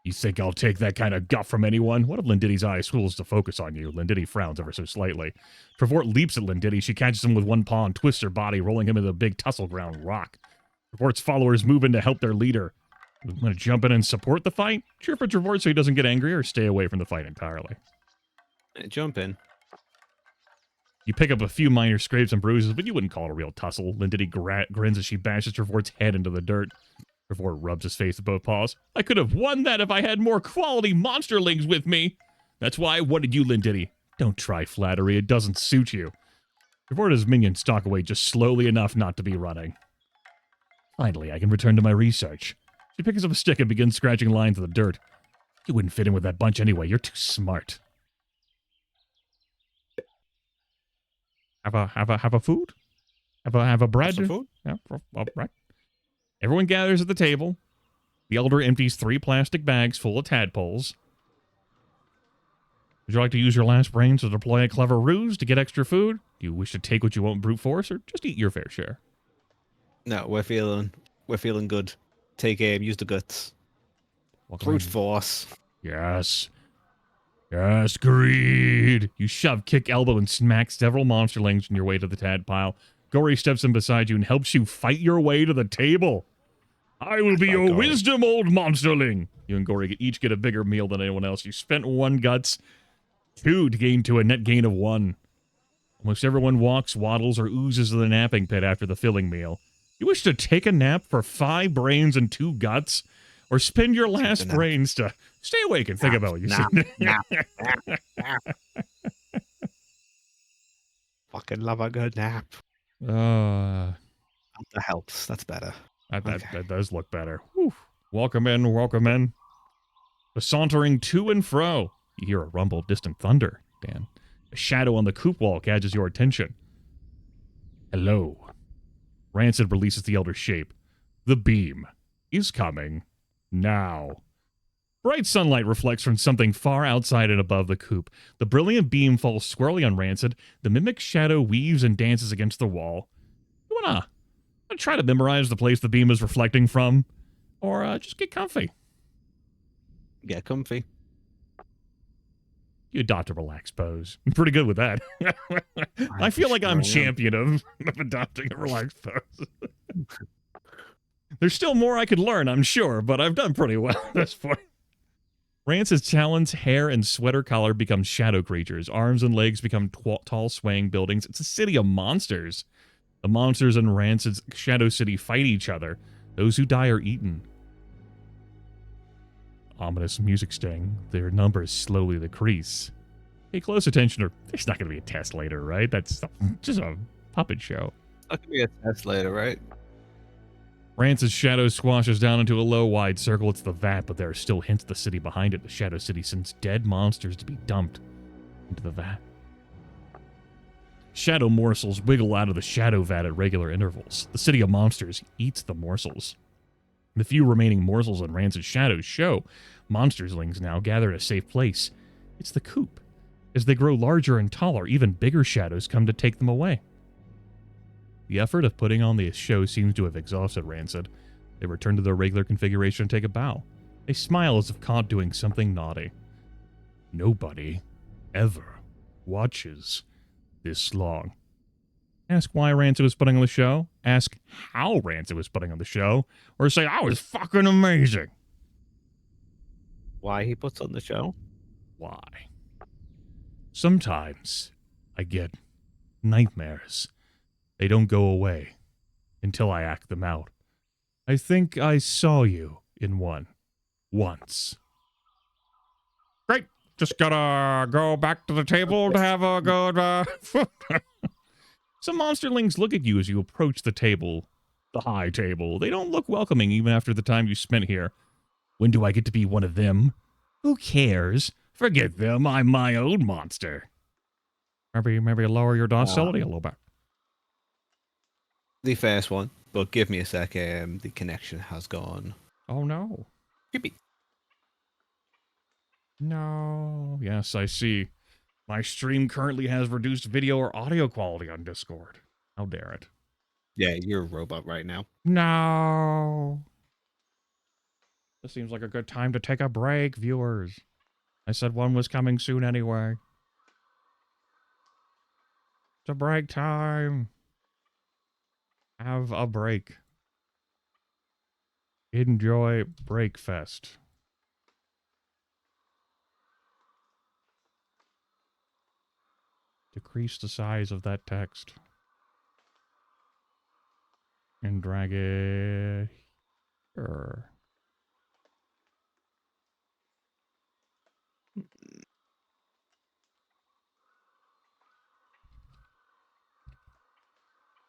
You think I'll take that kind of guff from anyone? What if Linditty's eye schools to focus on you? Linditty frowns ever so slightly. Trevort leaps at Linditty. She catches him with one paw and twists her body, rolling him into a big tussle ground rock. Trevort's followers move in to help their leader. You want to jump in and support the fight? Cheer for Trevort so he doesn't get angry, or stay away from the fight entirely. Jump in. You pick up a few minor scrapes and bruises, but you wouldn't call it a real tussle. Linditty grins as she bashes Trevort's head into the dirt. Trevort rubs his face with both paws. I could have won that if I had more quality monsterlings with me. That's why I wanted you, Linditty. Don't try flattery. It doesn't suit you. Trevort and his minions stalk away just slowly enough not to be running. Finally, I can return to my research. She picks up a stick and begins scratching lines in the dirt. You wouldn't fit in with that bunch anyway. You're too smart. Have a food? Have a bread? Some food? Yeah, right. Everyone gathers at the table. The elder empties 3 plastic bags full of tadpoles. Would you like to use your last brains to deploy a clever ruse to get extra food? Do you wish to take what you won't brute force, or just eat your fair share? No, we're feeling good. Take aim, use the guts. Welcome Brute in. force. Yes. Yes, greed. You shove, kick, elbow, and smack several monsterlings on your way to the tad pile. Gory steps in beside you and helps you fight your way to the table. I will be That's your Gory. wisdom, old monsterling. You and Gory each get a bigger meal than anyone else. You spent 1 guts, 2 to gain to a net gain of 1. Almost everyone walks, waddles, or oozes to the napping pit after the filling meal. You wish to take a nap for 5 brains and 2 guts? Or spend your last nap. brains to stay awake and think about what you said. Nap. Fucking love a good nap. Uh, That helps. That's better. that does look better. Whew. Welcome in, welcome in. The sauntering to and fro. You hear a rumble of distant thunder, Dan. A shadow on the coop wall catches your attention. Hello. Rancid releases the elder shape. The beam is coming now. Bright sunlight reflects from something far outside and above the coop. The brilliant beam falls squarely on Rancid. The mimic shadow weaves and dances against the wall. You wanna try to memorize the place the beam is reflecting from? Or just get comfy. Get comfy. You adopt a relaxed pose. I'm pretty good with that. I feel like I'm champion of adopting a relaxed pose. There's still more I could learn, I'm sure, but I've done pretty well at this point. Rancid's talons, hair, and sweater collar become shadow creatures. Arms and legs become tall, swaying buildings. It's a city of monsters. The monsters in Rancid's Shadow City fight each other. Those who die are eaten. Ominous music sting. Their numbers slowly decrease. Pay close attention, or there's not going to be a test later, right? That's just a puppet show. That could be a test later, right? Rancid's shadow squashes down into a low, wide circle. It's the vat, but there are still hints of the city behind it. The Shadow City sends dead monsters to be dumped into the vat. Shadow morsels wiggle out of the shadow vat at regular intervals. The city of monsters eats the morsels. The few remaining morsels in Rancid's shadows show monsterlings now gather at a safe place. It's the coop. As they grow larger and taller, even bigger shadows come to take them away. The effort of putting on the show seems to have exhausted Rancid. They return to their regular configuration and take a bow. They smile as if caught doing something naughty. Nobody ever watches this long. Ask why Rancid was putting on the show. Ask how Rancid was putting on the show. Or say, I was fucking amazing. Why he puts on the show? Why? Sometimes I get nightmares. They don't go away until I act them out. I think I saw you in one once. Great. Just gotta go back to the table to have a good... Some monsterlings look at you as you approach the table, the high table. They don't look welcoming even after the time you spent here. When do I get to be one of them? Who cares? Forget them. I'm my own monster. Maybe lower your docility a little bit. The first one, but give me a sec. The connection has gone. Oh, no. Creepy. No. Yes, I see. My stream currently has reduced video or audio quality on Discord. How dare it? Yeah, you're a robot right now. No. This seems like a good time to take a break, viewers. I said one was coming soon anyway. It's a break time. Have a break. Enjoy Breakfest. Decrease the size of that text. And drag it here.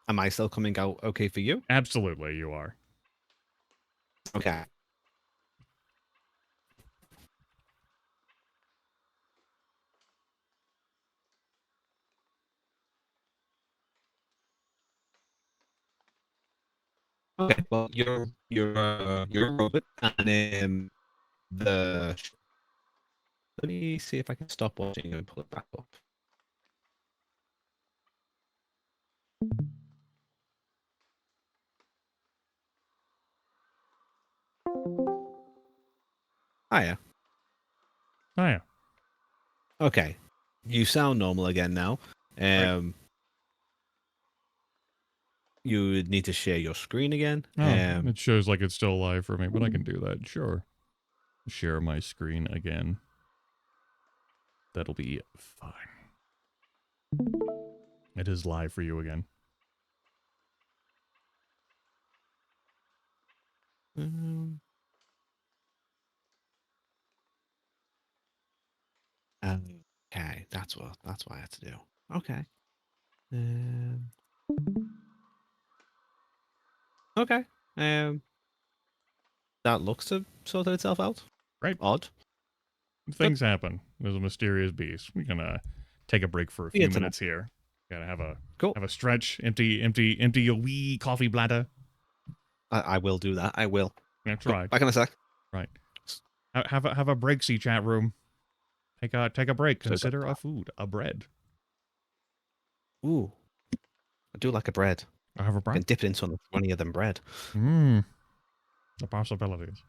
Am I still coming out okay for you? Absolutely, you are. Okay. Okay. Well, you're a robot, and the. Let me see if I can stop watching and pull it back up. Hiya. Oh, yeah. Okay. You sound normal again now. Right. You would need to share your screen again. Oh, it shows like it's still live for me, but I can do that. Sure. Share my screen again. That'll be fine. It is live for you again. Okay, that's what I had to do. Okay. Okay. That looks to sort itself out. Right. Odd. Things happen. There's a mysterious beast. We're gonna take a break for a Yeah, few it's minutes here. Gotta have a Cool. stretch. Empty your wee coffee bladder. I will do that. I will. That's Cool. right. Back in a sec. Right. Have a breaksy chat room. Take a break. So Consider a food, a bread. Ooh, I do like a bread. I have a I bread. can dip it in something funnier than bread. Mmm. The possibilities.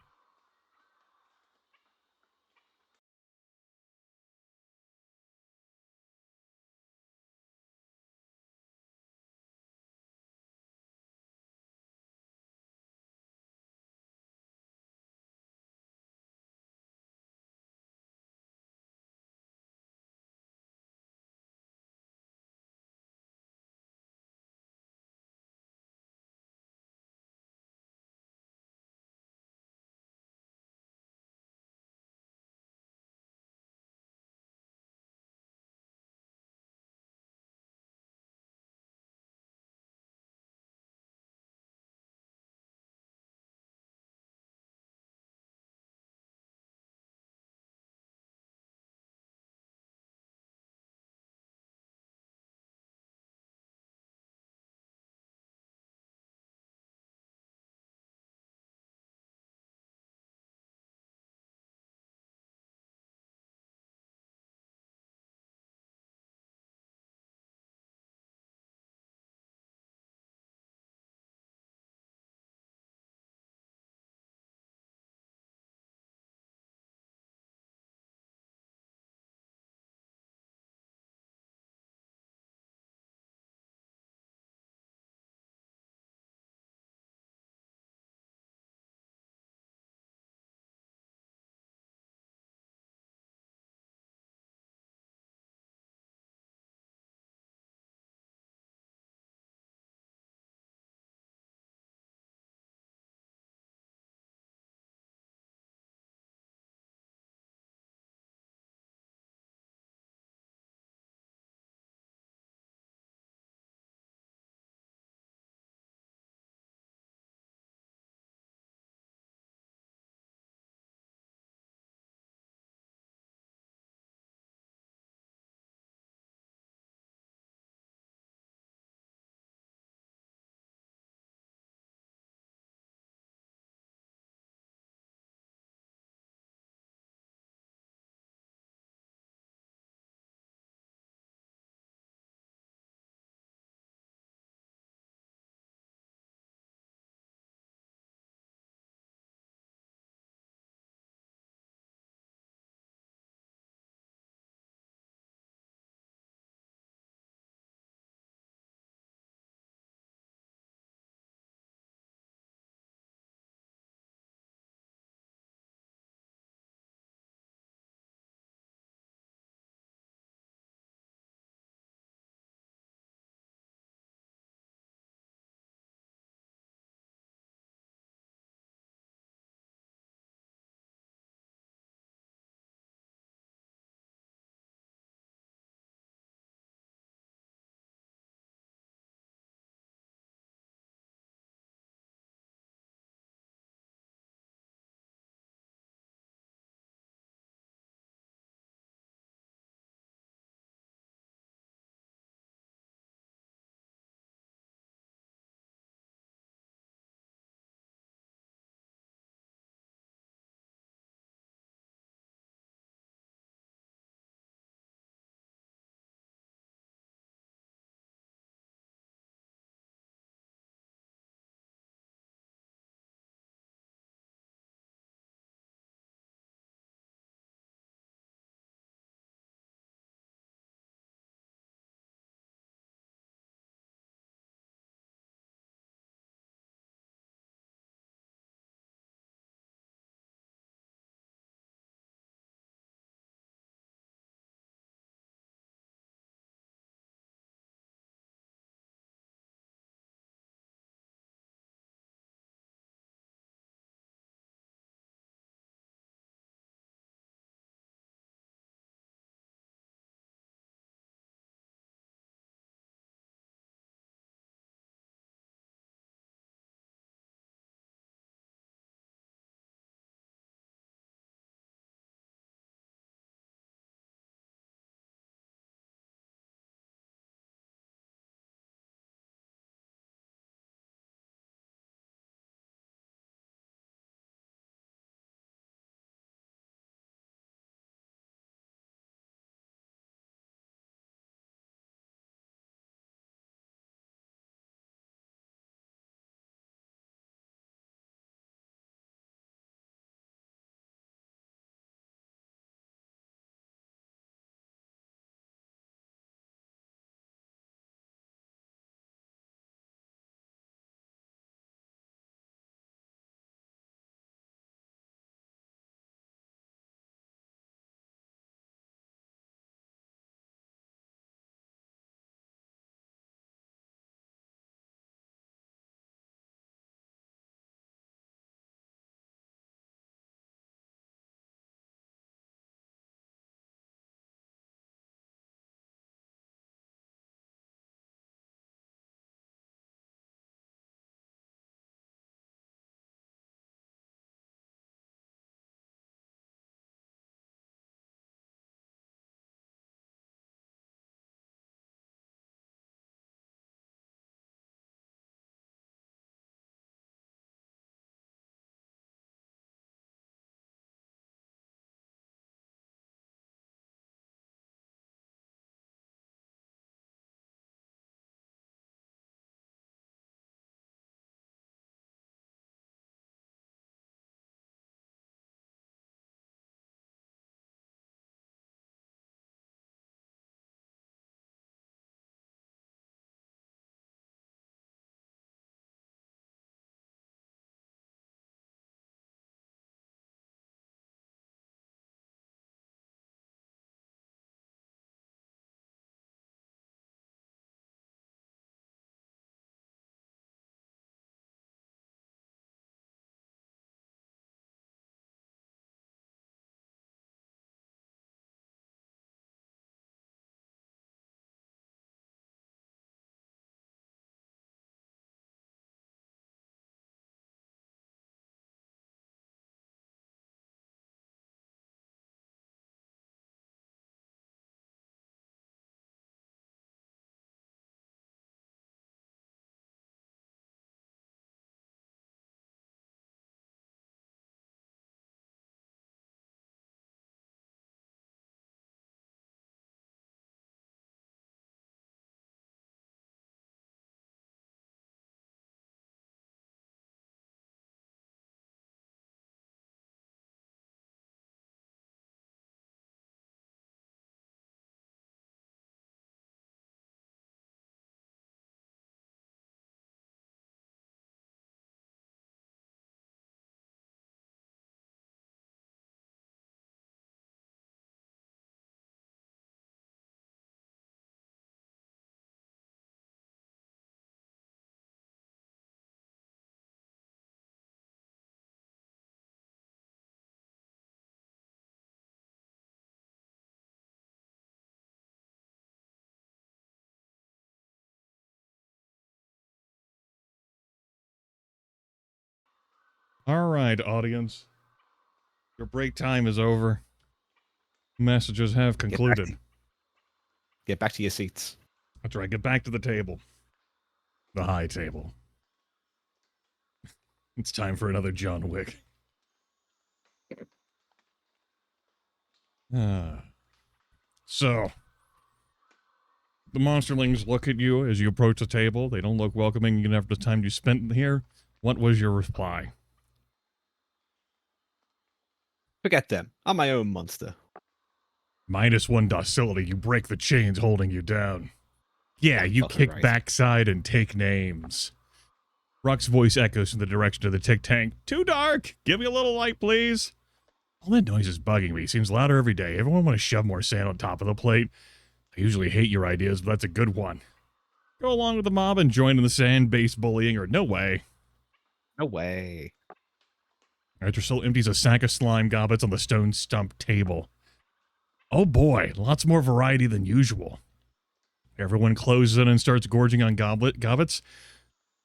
All right, audience. Your break time is over. Messages have concluded. Get back to your seats. That's right. Get back to the table. The high table. It's time for another John Wick. So, the monsterlings look at you as you approach the table. They don't look welcoming even after the time you spent here. What was your reply? Forget them. I'm my own monster. -1 docility. You break the chains holding you down. Yeah, you Fucking kick right. backside and take names. Rock's voice echoes from the direction of the tick tank. Too dark. Give me a little light, please. All that noise is bugging me. Seems louder every day. Everyone want to shove more sand on top of the plate. I usually hate your ideas, but that's a good one. Go along with the mob and join in the sand-based bullying, or no way. No way. Arthur empties a sack of slime goblets on the stone stump table. Oh boy, lots more variety than usual. Everyone closes in and starts gorging on goblets.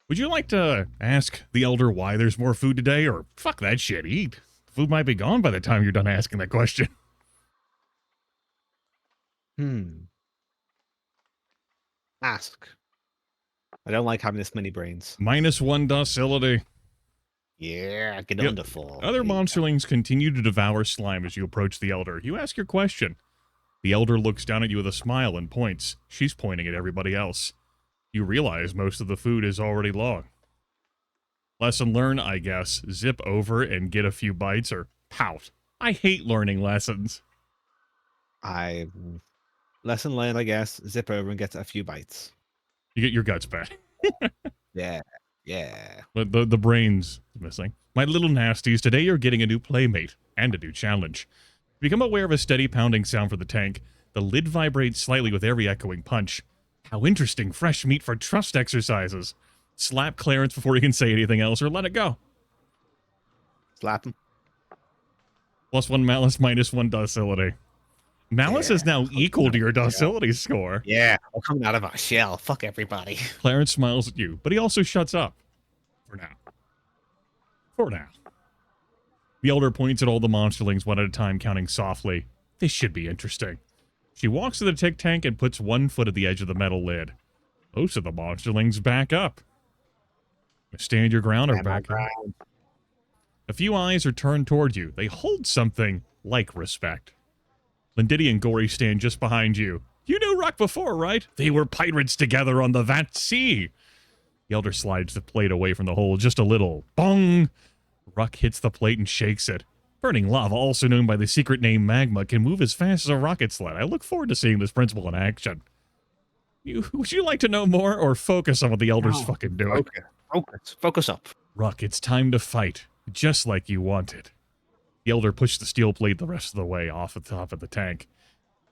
Would you like to ask the elder why there's more food today, or fuck that shit, eat? The food might be gone by the time you're done asking that question. Ask. I don't like having this many brains. -1 docility. Yeah, get Yep. under 4. Other monsterlings continue to devour slime as you approach the elder. You ask your question. The elder looks down at you with a smile and points. She's pointing at everybody else. You realize most of the food is already long. Lesson learned, I guess. Zip over and get a few bites or pout. I hate learning lessons. Lesson learned, I guess. Zip over and get a few bites. You get your guts back. Yeah. Yeah. But the brain's missing. My little nasties, today you're getting a new playmate and a new challenge. Become aware of a steady pounding sound for the tank. The lid vibrates slightly with every echoing punch. How interesting. Fresh meat for trust exercises. Slap Clarence before he can say anything else, or let it go. Slap him. +1 malice, -1 docility. Malice is now equal to your docility score. Yeah, we're coming out of our shell. Fuck everybody. Clarence smiles at you, but he also shuts up. For now. For now. The elder points at all the monsterlings one at a time, counting softly. This should be interesting. She walks to the tick tank and puts one foot at the edge of the metal lid. Most of the monsterlings back up. Stand your ground or back up. A few eyes are turned toward you. They hold something like respect. Lindidi and Gory stand just behind you. You knew Ruck before, right? They were pirates together on the Vat Sea. The elder slides the plate away from the hole just a little. Bong! Ruck hits the plate and shakes it. Burning lava, also known by the secret name Magma, can move as fast as a rocket sled. I look forward to seeing this principle in action. Would you like to know more, or focus on what the elder's fucking doing? Focus up. Ruck, it's time to fight, just like you wanted. The elder pushed the steel plate the rest of the way off the top of the tank.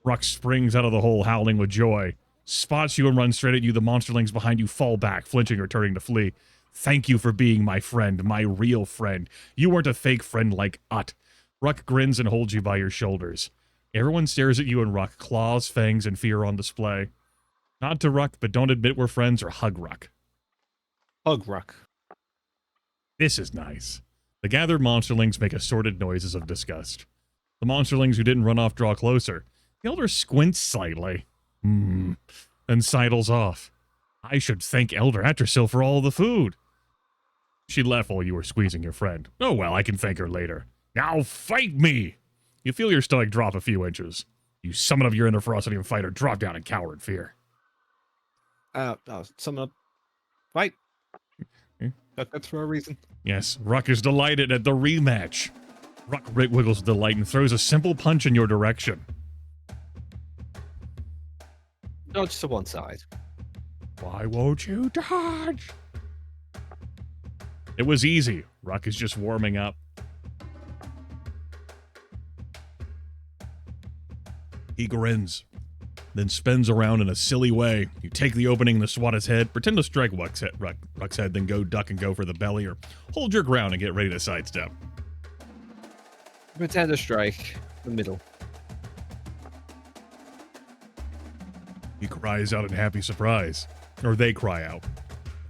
Ruck springs out of the hole, howling with joy. Spots you and runs straight at you. The monsterlings behind you fall back, flinching or turning to flee. Thank you for being my friend, my real friend. You weren't a fake friend like Ut. Ruck grins and holds you by your shoulders. Everyone stares at you and Ruck, claws, fangs, and fear on display. Nod to Ruck, but don't admit we're friends or hug Ruck. Hug Ruck. This is nice. The gathered monsterlings make assorted noises of disgust. The monsterlings who didn't run off draw closer. The elder squints slightly. Then sidles off. I should thank Elder Atrasil for all the food. She left while you were squeezing your friend. Oh well, I can thank her later. Now fight me! You feel your stomach drop a few inches. You summon up your inner ferocity and fighter, drop down and cower in fear. Summon up. Fight. That's for a reason. Yes, Ruck is delighted at the rematch. Ruck wiggles with delight and throws a simple punch in your direction. Dodge to one side. Why won't you dodge? It was easy. Ruck is just warming up. He grins, then spins around in a silly way. You take the opening and swat his head, pretend to strike Ruck's head, then go duck and go for the belly, or hold your ground and get ready to sidestep. Pretend to strike the middle. He cries out in happy surprise. Or they cry out.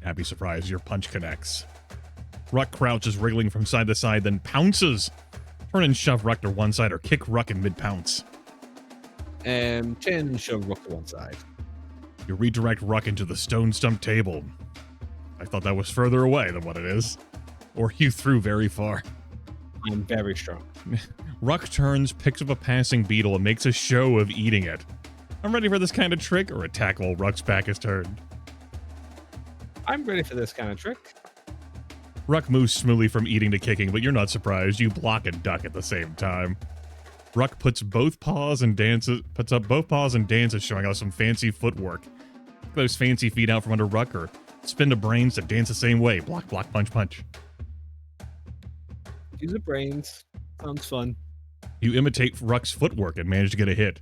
Happy surprise, your punch connects. Ruck crouches, wriggling from side to side, then pounces. Turn and shove Ruck to one side or kick Ruck in mid-pounce. Chin shove Ruck to one side. You redirect Ruck into the stone stump table. I thought that was further away than what it is. Or you threw very far. I'm very strong. Ruck turns, picks up a passing beetle, and makes a show of eating it. I'm ready for this kind of trick or attack while Ruck's back is turned. I'm ready for this kind of trick. Ruck moves smoothly from eating to kicking, but you're not surprised. You block and duck at the same time. Ruck puts up both paws and dances, showing off some fancy footwork. Kick those fancy feet out from under Ruck or spin the brains to dance the same way. Block, block, punch, punch. Use the brains. Sounds fun. You imitate Ruck's footwork and manage to get a hit.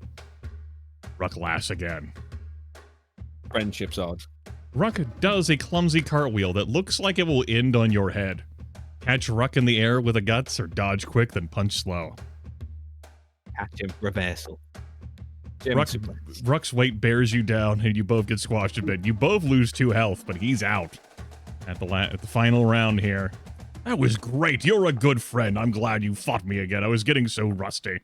Ruck laughs again. Friendship's odd. Ruck does a clumsy cartwheel that looks like it will end on your head. Catch Ruck in the air with the guts or dodge quick, then punch slow. Catch him. Reversal. Ruck's weight bears you down and you both get squashed a bit. You both lose 2 health, but he's out at the final round here. That was great. You're a good friend. I'm glad you fought me again. I was getting so rusty.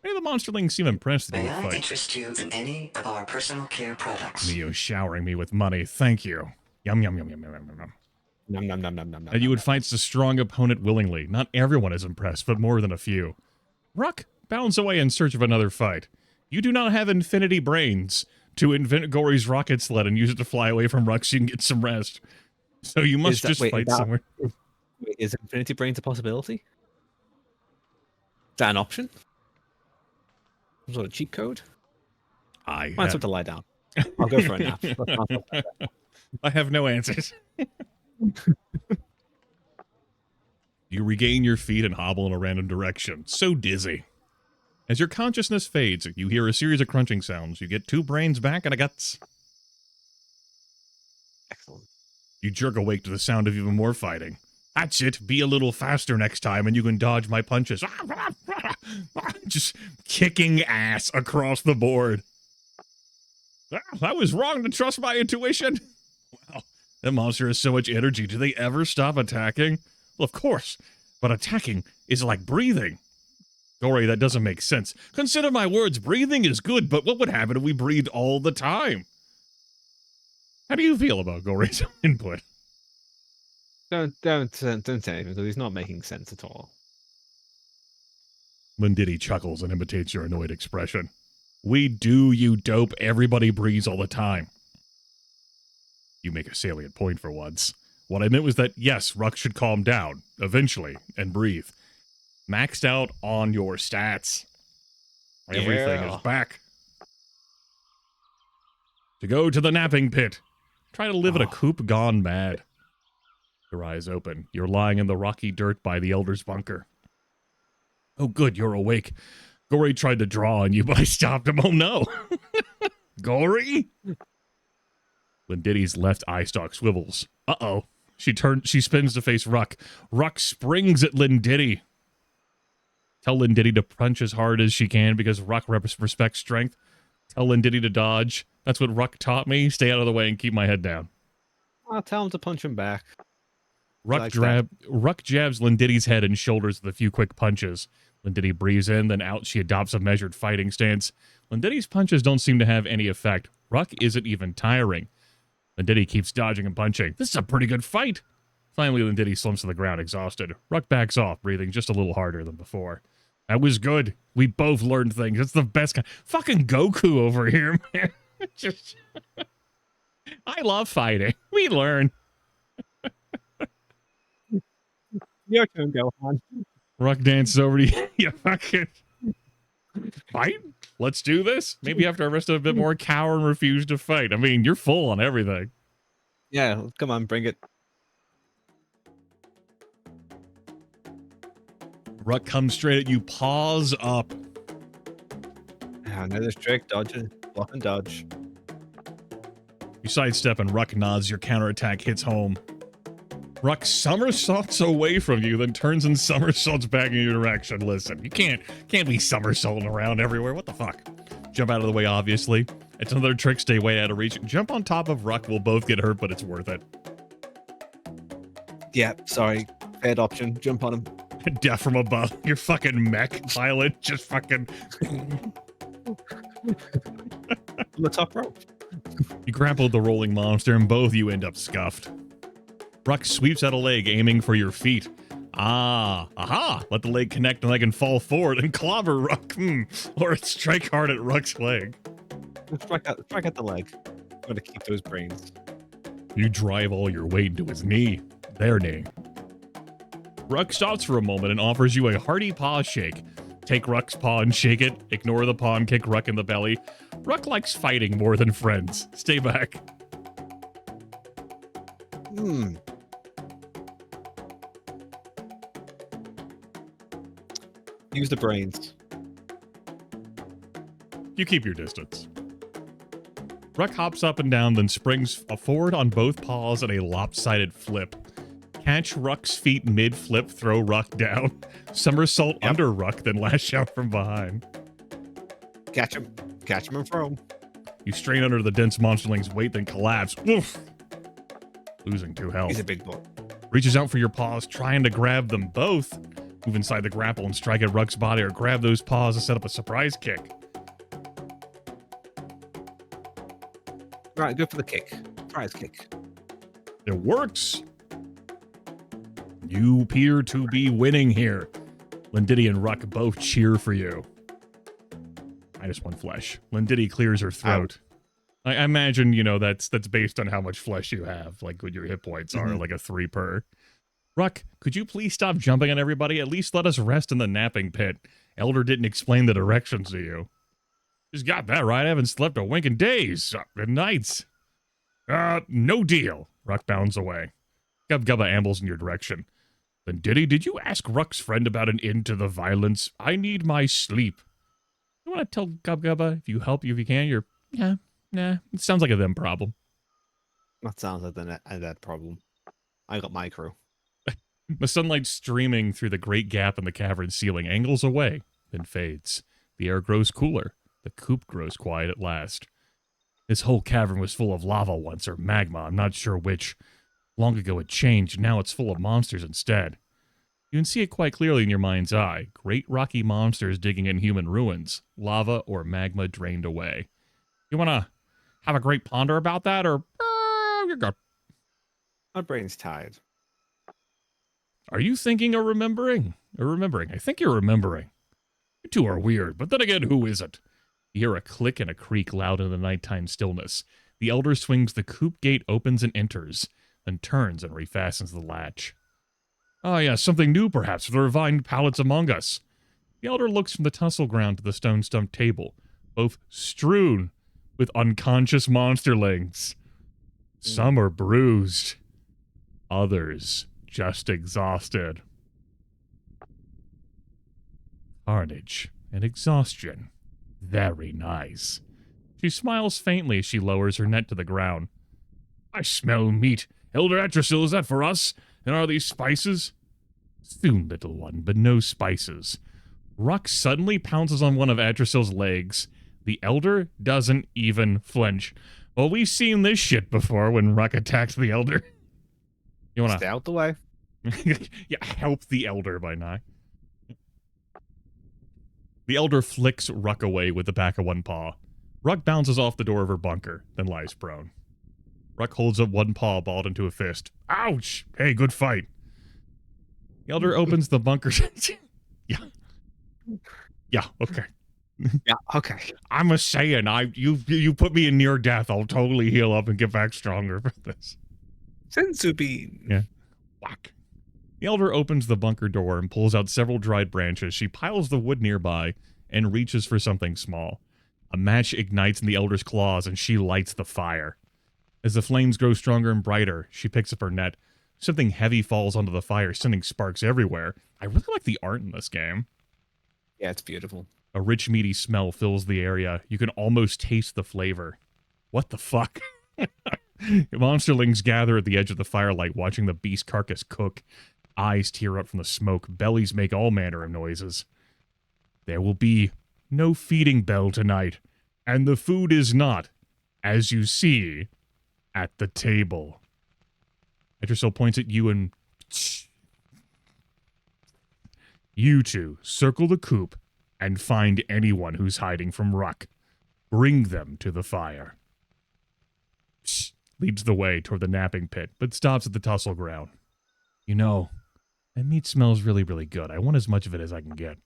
Maybe the monsterlings seem impressed that you would fight. May I interest you in any of our personal care products? Neo showering me with money. Thank you. Yum, yum, yum, yum, yum, yum, yum. Nom, nom, nom, nom, nom, nom. And you would fight a strong opponent willingly. Not everyone is impressed, but more than a few. Ruck bounds away in search of another fight. You do not have infinity brains to invent Gory's rocket sled and use it to fly away from Ruck so you can get some rest. So you must fight somewhere. Is infinity brains a possibility? Is that an option? Some sort of cheat code? Find something to lie down. I'll go for a nap. I have no answers. You regain your feet and hobble in a random direction. So dizzy. As your consciousness fades, you hear a series of crunching sounds. You get 2 brains back and a guts. Excellent. You jerk awake to the sound of even more fighting. That's it. Be a little faster next time and you can dodge my punches. Just kicking ass across the board. I was wrong to trust my intuition. Wow, that monster has so much energy. Do they ever stop attacking? Well, of course. But attacking is like breathing. Gory, that doesn't make sense. Consider my words. Breathing is good, but what would happen if we breathed all the time? How do you feel about Gory's input? Don't say anything because he's not making sense at all. Lindiddy chuckles and imitates your annoyed expression. We do, you dope. Everybody breathes all the time. You make a salient point for once. What I meant was that, yes, Ruck should calm down, eventually, and breathe. Maxed out on your stats. Everything is back. To go to the napping pit. Try to live in a coop gone mad. Your eyes open. You're lying in the rocky dirt by the Elder's bunker. Oh, good, you're awake. Gory tried to draw on you, but I stopped him. Oh, no. Gory? Lindiddy's left eye stalk swivels. Uh-oh. She spins to face Ruck. Ruck springs at Lindiddy. Tell Lindiddy to punch as hard as she can because Ruck respects strength. Tell Lindiddy to dodge. That's what Ruck taught me. Stay out of the way and keep my head down. I'll tell him to punch him back. Ruck jabs Lindiddy's head and shoulders with a few quick punches. Lindiddy breathes in, then out. She adopts a measured fighting stance. Lindiddy's punches don't seem to have any effect. Ruck isn't even tiring. Lindiddy keeps dodging and punching. This is a pretty good fight. Finally, Lindiddy slumps to the ground, exhausted. Ruck backs off, breathing just a little harder than before. That was good. We both learned things. It's the best kind. Fucking Goku over here, man. Just... I love fighting. We learn. Your turn, Gohan. Ruck dances over to you. You fucking fight? Let's do this? Maybe after I rest a bit more, cower and refuse to fight. I mean, you're full on everything. Yeah, come on, bring it. Ruck comes straight at you, paws up. Another trick, dodge it. Block and dodge. You sidestep and Ruck nods. Your counterattack hits home. Ruck somersaults away from you, then turns and somersaults back in your direction. Listen, you can't be somersaulting around everywhere. What the fuck? Jump out of the way, obviously. It's another trick. Stay way out of reach. Jump on top of Ruck. We'll both get hurt, but it's worth it. Yeah, sorry. Third option. Jump on him. Death from above. Your fucking mech pilot just fucking... On the top rope. You grappled the rolling monster and both you end up scuffed. Ruck sweeps out a leg, aiming for your feet. Aha! Let the leg connect and leg and fall forward and clobber Ruck. Or strike hard at Ruck's leg. Strike at the leg. Gotta keep those brains. You drive all your weight into his knee. Their knee. Ruck stops for a moment and offers you a hearty paw shake. Take Ruck's paw and shake it. Ignore the paw and kick Ruck in the belly. Ruck likes fighting more than friends. Stay back. Use the brains. You keep your distance. Ruck hops up and down, then springs forward on both paws in a lopsided flip. Catch Ruck's feet mid-flip, throw Ruck down. Somersault under Ruck, then lash out from behind. Catch him and throw him. You strain under the dense monsterling's weight, then collapse. Oof. Losing 2 health. He's a big boy. Reaches out for your paws, trying to grab them both. Move inside the grapple and strike at Ruck's body, or grab those paws to set up a surprise kick. Right, go for the kick. Surprise kick. It works. You appear to be winning here. Lindiddy and Ruck both cheer for you. -1 flesh. Lindiddy clears her throat. I imagine, that's based on how much flesh you have, like what your hit points are, like a 3 per. Ruck, could you please stop jumping on everybody? At least let us rest in the napping pit. Elder didn't explain the directions to you. Just got that right. I haven't slept a wink in days. Good nights. No deal. Ruck bounds away. Gubba ambles in your direction. Lindiddy, did you ask Ruck's friend about an end to the violence? I need my sleep. You want to tell Gubba if you help you if you can? Nah. It sounds like a them problem. That sounds like that problem. I got my crew. The sunlight streaming through the great gap in the cavern ceiling angles away, then fades. The air grows cooler. The coop grows quiet at last. This whole cavern was full of lava once, or magma, I'm not sure which. Long ago it changed, now it's full of monsters instead. You can see it quite clearly in your mind's eye. Great rocky monsters digging in human ruins. Lava or magma drained away. You want to have a great ponder about that, or you're good? My brain's tired. Are you thinking or remembering? I think you're remembering. You two are weird, but then again, who isn't? You hear a click and a creak loud in the nighttime stillness. The elder swings the coop gate, opens and enters, then turns and refastens the latch. Ah, yes, something new perhaps for the refined palates among us. The elder looks from the tussle ground to the stone stump table, both strewn with unconscious monsterlings. Some are bruised, others just exhausted. Carnage and exhaustion. Very nice. She smiles faintly as she lowers her net to the ground. I smell meat. Elder Atrasil, is that for us? And are these spices? Soon, little one, but no spices. Ruck suddenly pounces on one of Atrasil's legs. The elder doesn't even flinch. Well, we've seen this shit before when Ruck attacked the elder. You wanna... Stay out the way. Yeah, help the elder by now. The elder flicks Ruck away with the back of one paw. Ruck bounces off the door of her bunker, then lies prone. Ruck holds up one paw, balled into a fist. Ouch! Hey, good fight. The elder opens the bunker. Yeah, okay. Yeah, okay. I'm a Saiyan. You put me in near death. I'll totally heal up and get back stronger for this. Senzu bean. Yeah. Whack. The elder opens the bunker door and pulls out several dried branches. She piles the wood nearby and reaches for something small. A match ignites in the elder's claws and she lights the fire. As the flames grow stronger and brighter, she picks up her net. Something heavy falls onto the fire, sending sparks everywhere. I really like the art in this game. Yeah, it's beautiful. A rich, meaty smell fills the area. You can almost taste the flavor. What the fuck? Monsterlings gather at the edge of the firelight, watching the beast carcass cook. Eyes tear up from the smoke. Bellies make all manner of noises. There will be no feeding bell tonight, and the food is not, as you see, at the table. Etersil points at you and You two circle the coop and find anyone who's hiding from Ruck. Bring them to the fire. Leads the way toward the napping pit, but stops at the tussle ground. You know, that meat smells really, really good. I want as much of it as I can get.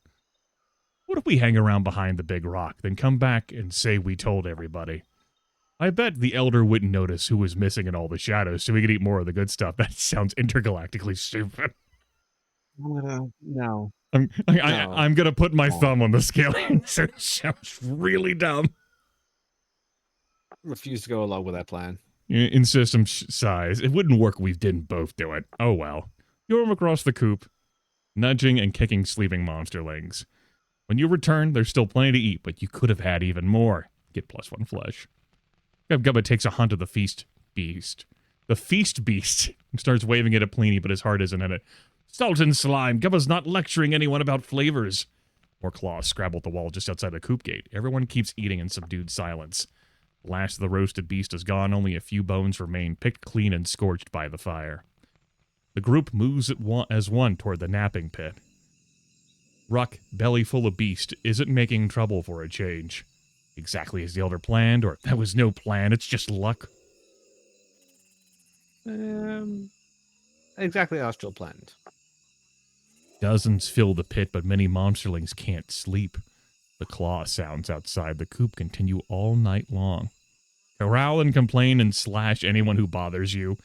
What if we hang around behind the big rock, then come back and say we told everybody? I bet the elder wouldn't notice who was missing in all the shadows, so we could eat more of the good stuff. That sounds intergalactically stupid. No. I'm going to put my thumb on the scale. It sounds really dumb. Refuse to go along with that plan. In system size, it wouldn't work if we didn't both do it. Oh well. You roam across the coop, nudging and kicking sleeping monsterlings. When you return, there's still plenty to eat, but you could have had even more. Get +1 flesh. Gubba takes a hunt of the feast beast. The feast beast starts waving it at Pliny, but his heart isn't in it. Salt and slime. Gubba's not lecturing anyone about flavors. More claws scrabble at the wall just outside the coop gate. Everyone keeps eating in subdued silence. The last of the roasted beast is gone. Only a few bones remain, picked clean and scorched by the fire. The group moves as one toward the napping pit. Ruck, belly full of beast, isn't making trouble for a change. Exactly as the elder planned, or that was no plan, it's just luck. Exactly as still planned. Dozens fill the pit, but many monsterlings can't sleep. The claw sounds outside the coop continue all night long. Corral and complain and slash anyone who bothers you.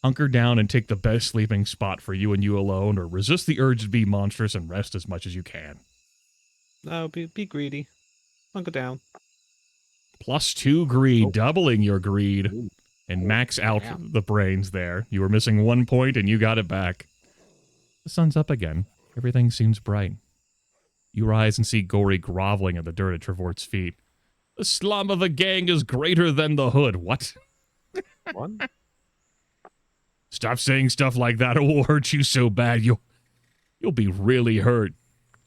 Hunker down and take the best sleeping spot for you and you alone, or resist the urge to be monstrous and rest as much as you can. No, be greedy. Hunker down. +2 greed, doubling your greed. Ooh. And max out the brains there. You were missing 1 point and you got it back. The sun's up again. Everything seems bright. You rise and see Gory groveling in the dirt at Trevort's feet. The slum of the gang is greater than the hood. What? What? Stop saying stuff like that. It will hurt you so bad. You'll be really hurt.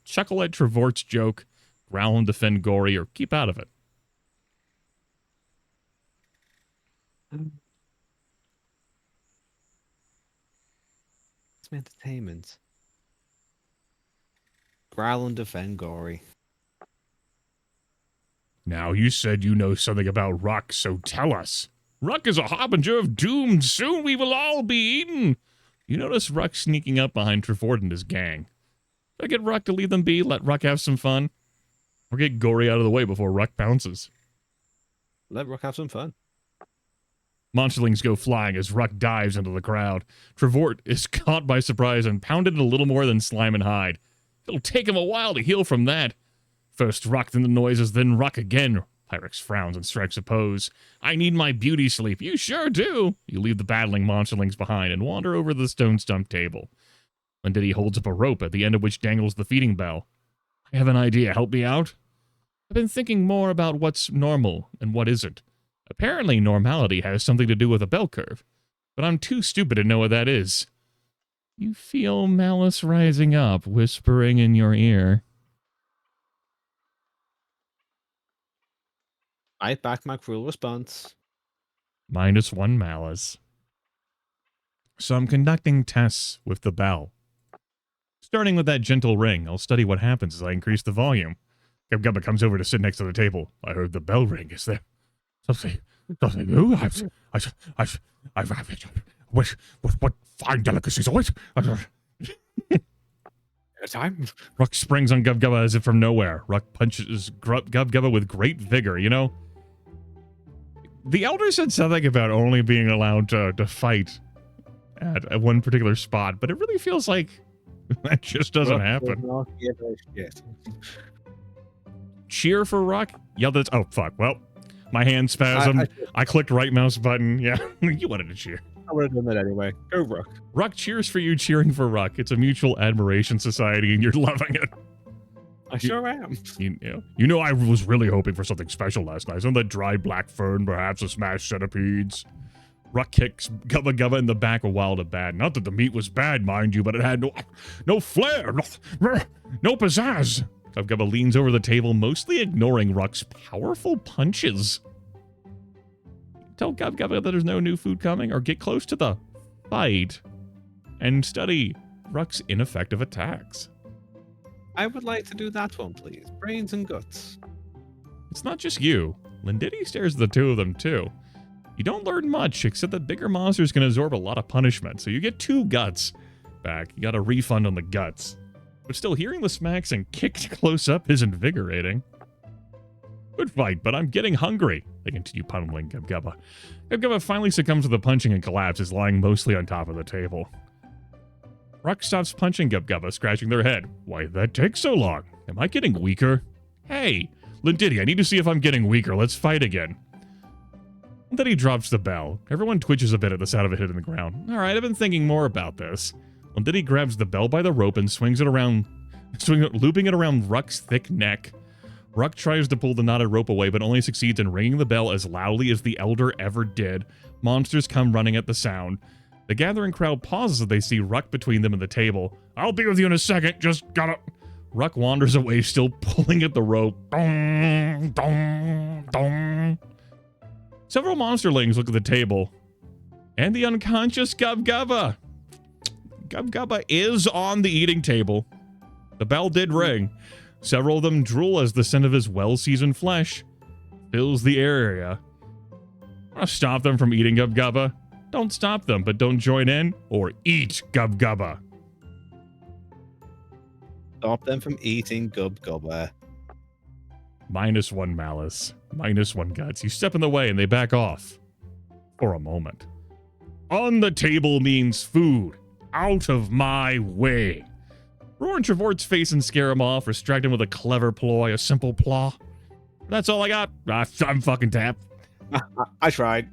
Chuckle at Trevort's joke. Growl and defend Gory, or keep out of it. Some entertainment. Growl and defend Gory. Now, you said you know something about Ruck, so tell us. Ruck is a harbinger of doom. Soon we will all be eaten. You notice Ruck sneaking up behind Trevort and his gang. Should I get Ruck to leave them be, let Ruck have some fun? Or get Gory out of the way before Ruck pounces? Let Ruck have some fun. Monsterlings go flying as Ruck dives into the crowd. Trevort is caught by surprise and pounded a little more than slime and hide. It'll take him a while to heal from that. First Ruck, then the noises, then Ruck again. Pyrex frowns and strikes a pose. I need my beauty sleep. You sure do. You leave the battling monsterlings behind and wander over to the stone stump table. Venditti holds up a rope at the end of which dangles the feeding bell. I have an idea. Help me out? I've been thinking more about what's normal and what isn't. Apparently normality has something to do with a bell curve, but I'm too stupid to know what that is. You feel malice rising up, whispering in your ear. I back my cruel response. -1 malice. So I'm conducting tests with the bell. Starting with that gentle ring, I'll study what happens as I increase the volume. Gubba comes over to sit next to the table. I heard the bell ring. Is there something new? What fine delicacies. What? Time. Ruck springs on Gubba as if from nowhere. Ruck punches Gubba with great vigor, you know? The elder said something about only being allowed to fight at one particular spot, but it really feels like that just doesn't happen. Cheer for Ruck? Yell that's... Oh, fuck. Well, my hand spasmed. I clicked right mouse button. Yeah, you wanted to cheer. I would have done that anyway. Go, Ruck. Ruck cheers for you, cheering for Ruck. It's a mutual admiration society, and you're loving it. I sure am. You know, I was really hoping for something special last night. Some of that dried black fern, perhaps a smashed centipedes. Ruck kicks Gubba in the back a while to bad. Not that the meat was bad, mind you, but it had no flair, no pizzazz. Gubba leans over the table, mostly ignoring Ruck's powerful punches. Tell Gubba that there's no new food coming, or get close to the fight. and study Ruck's ineffective attacks. I would like to do that one, please. Brains and guts. It's not just you. Lindity stares at the two of them, too. You don't learn much, except that bigger monsters can absorb a lot of punishment, so you get 2 guts back. You got a refund on the guts. But still, hearing the smacks and kicks close up is invigorating. Good fight, but I'm getting hungry. They continue pummeling Gub-Gubba. Gub-Gubba finally succumbs to the punching and collapses, lying mostly on top of the table. Ruck stops punching Gub-Gubba, scratching their head. Why did that take so long? Am I getting weaker? Hey, Lindity, I need to see if I'm getting weaker. Let's fight again. And then he drops the bell. Everyone twitches a bit at the sound of it hitting the ground. Alright, I've been thinking more about this. Lindity grabs the bell by the rope and swings it around, looping it around Ruck's thick neck. Ruck tries to pull the knotted rope away, but only succeeds in ringing the bell as loudly as the Elder ever did. Monsters come running at the sound. The gathering crowd pauses as they see Ruck between them and the table. I'll be with you in a second, just gotta... Ruck wanders away, still pulling at the rope. Dong, dong, dong. Several monsterlings look at the table. And the unconscious Gub-Gubba. Gub-Gubba is on the eating table. The bell did ring. Several of them drool as the scent of his well-seasoned flesh fills the area. I'll stop them from eating Gub-Gubba. Don't stop them, but don't join in or eat Gub-Gubba. Stop them from eating Gub-Gubba. -1 malice. -1 guts. You step in the way and they back off. For a moment. On the table means food. Out of my way. Roar and Travort's face and scare him off, distract him with a clever ploy, a simple plaw. That's all I got. I'm fucking tapped. I tried.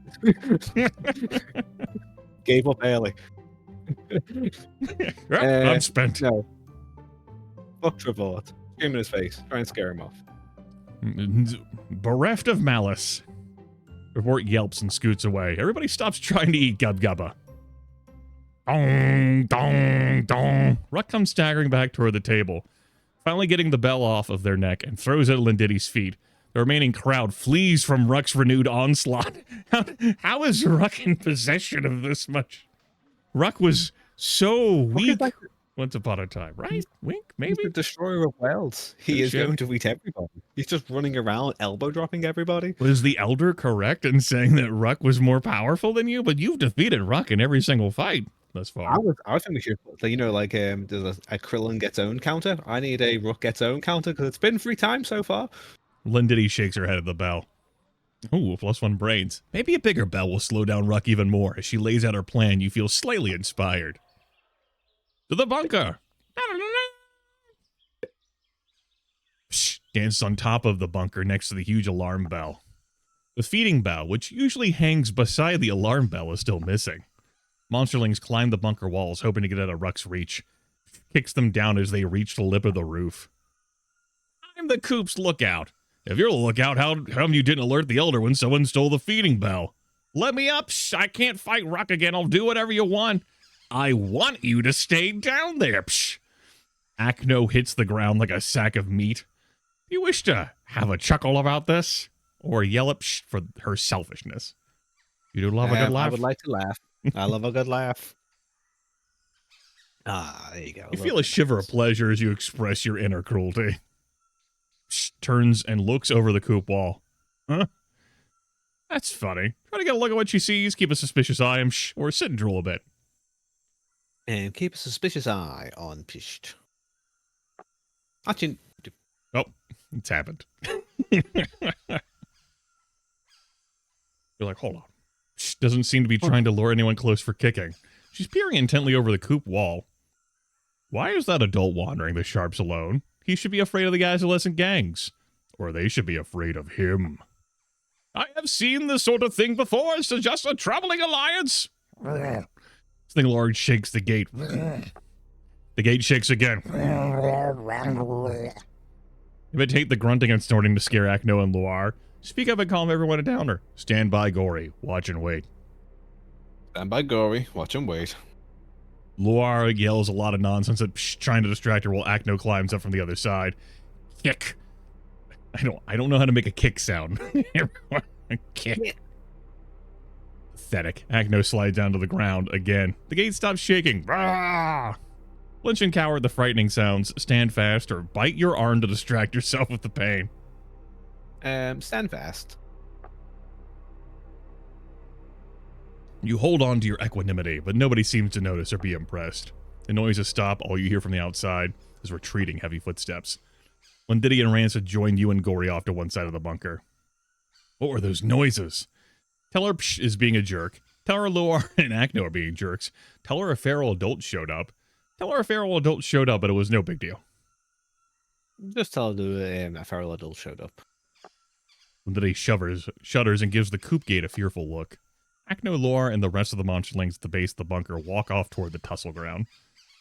Gave up early. I'm spent. No. Fuck Travort. Scream in his face. Try and scare him off. Bereft of malice. Travort yelps and scoots away. Everybody stops trying to eat Gub-Gubba. Dong, dong, dong. Ruck comes staggering back toward the table, finally getting the bell off of their neck and throws it at Lindity's feet. The remaining crowd flees from Ruck's renewed onslaught. How is Ruck in possession of this much? Ruck was so weak once upon a time, right? Wink, maybe? He's the destroyer of worlds. He is going to eat everybody. He's just running around, elbow dropping everybody. Was the Elder correct in saying that Ruck was more powerful than you? But you've defeated Ruck in every single fight thus far. I was thinking we should, there's a Krillin gets own counter. I need a Ruck gets own counter because it's been 3 times so far. Lindity shakes her head at the bell. Ooh, +1 brains. Maybe a bigger bell will slow down Ruck even more. As she lays out her plan, you feel slightly inspired. To the bunker! Psh, dances on top of the bunker next to the huge alarm bell. The feeding bell, which usually hangs beside the alarm bell, is still missing. Monsterlings climb the bunker walls, hoping to get out of Ruck's reach. Kicks them down as they reach the lip of the roof. I'm the coop's lookout. If you're the lookout, how come you didn't alert the Elder when someone stole the feeding bell? Let me up. Shh, I can't fight Ruck again. I'll do whatever you want. I want you to stay down there. Psh. Acno hits the ground like a sack of meat. You wish to have a chuckle about this? Or yell at Psh for her selfishness? You do love a good laugh? I would like to laugh. I love a good laugh. Ah, there you go. You feel a shiver of pleasure as you express your inner cruelty. Psh turns and looks over the coop wall. Huh? That's funny. Try to get a look at what she sees, keep a suspicious eye on Psh, or sit and drool a bit. And keep a suspicious eye on Pisht. Actually, oh, it's happened. You're like, hold on. She doesn't seem to be trying to lure anyone close for kicking. She's peering intently over the coop wall. Why is that adult wandering the sharps alone? He should be afraid of the guys who listen gangs. Or they should be afraid of him. I have seen this sort of thing before. It's just a troubling alliance. Something large shakes the gate. The gate shakes again. Imitate the grunting and snorting to scare Acno and Loire. Speak up and calm everyone down, or stand by, Gory. Watch and wait. Stand by, Gory. Watch and wait. Loire yells a lot of nonsense at trying to distract her while Acno climbs up from the other side. Kick. I don't know how to make a kick sound. Kick. The Pathetic. Acno slides down to the ground again. The gate stops shaking. Rah! Flinch and cower at the frightening sounds. Stand fast or bite your arm to distract yourself with the pain. Stand fast. You hold on to your equanimity, but nobody seems to notice or be impressed. The noises stop. All you hear from the outside is retreating heavy footsteps. Lindidi and Rancid join you and Gory off to one side of the bunker. What were those noises? Tell her Psh is being a jerk. Tell her Luar and Acno are being jerks. Tell her a feral adult showed up. Tell her a feral adult showed up, but it was no big deal. Just tell her a feral adult showed up. Lindidi shudders and gives the coop gate a fearful look. Acno, Luar, and the rest of the monsterlings at the base of the bunker walk off toward the tussle ground.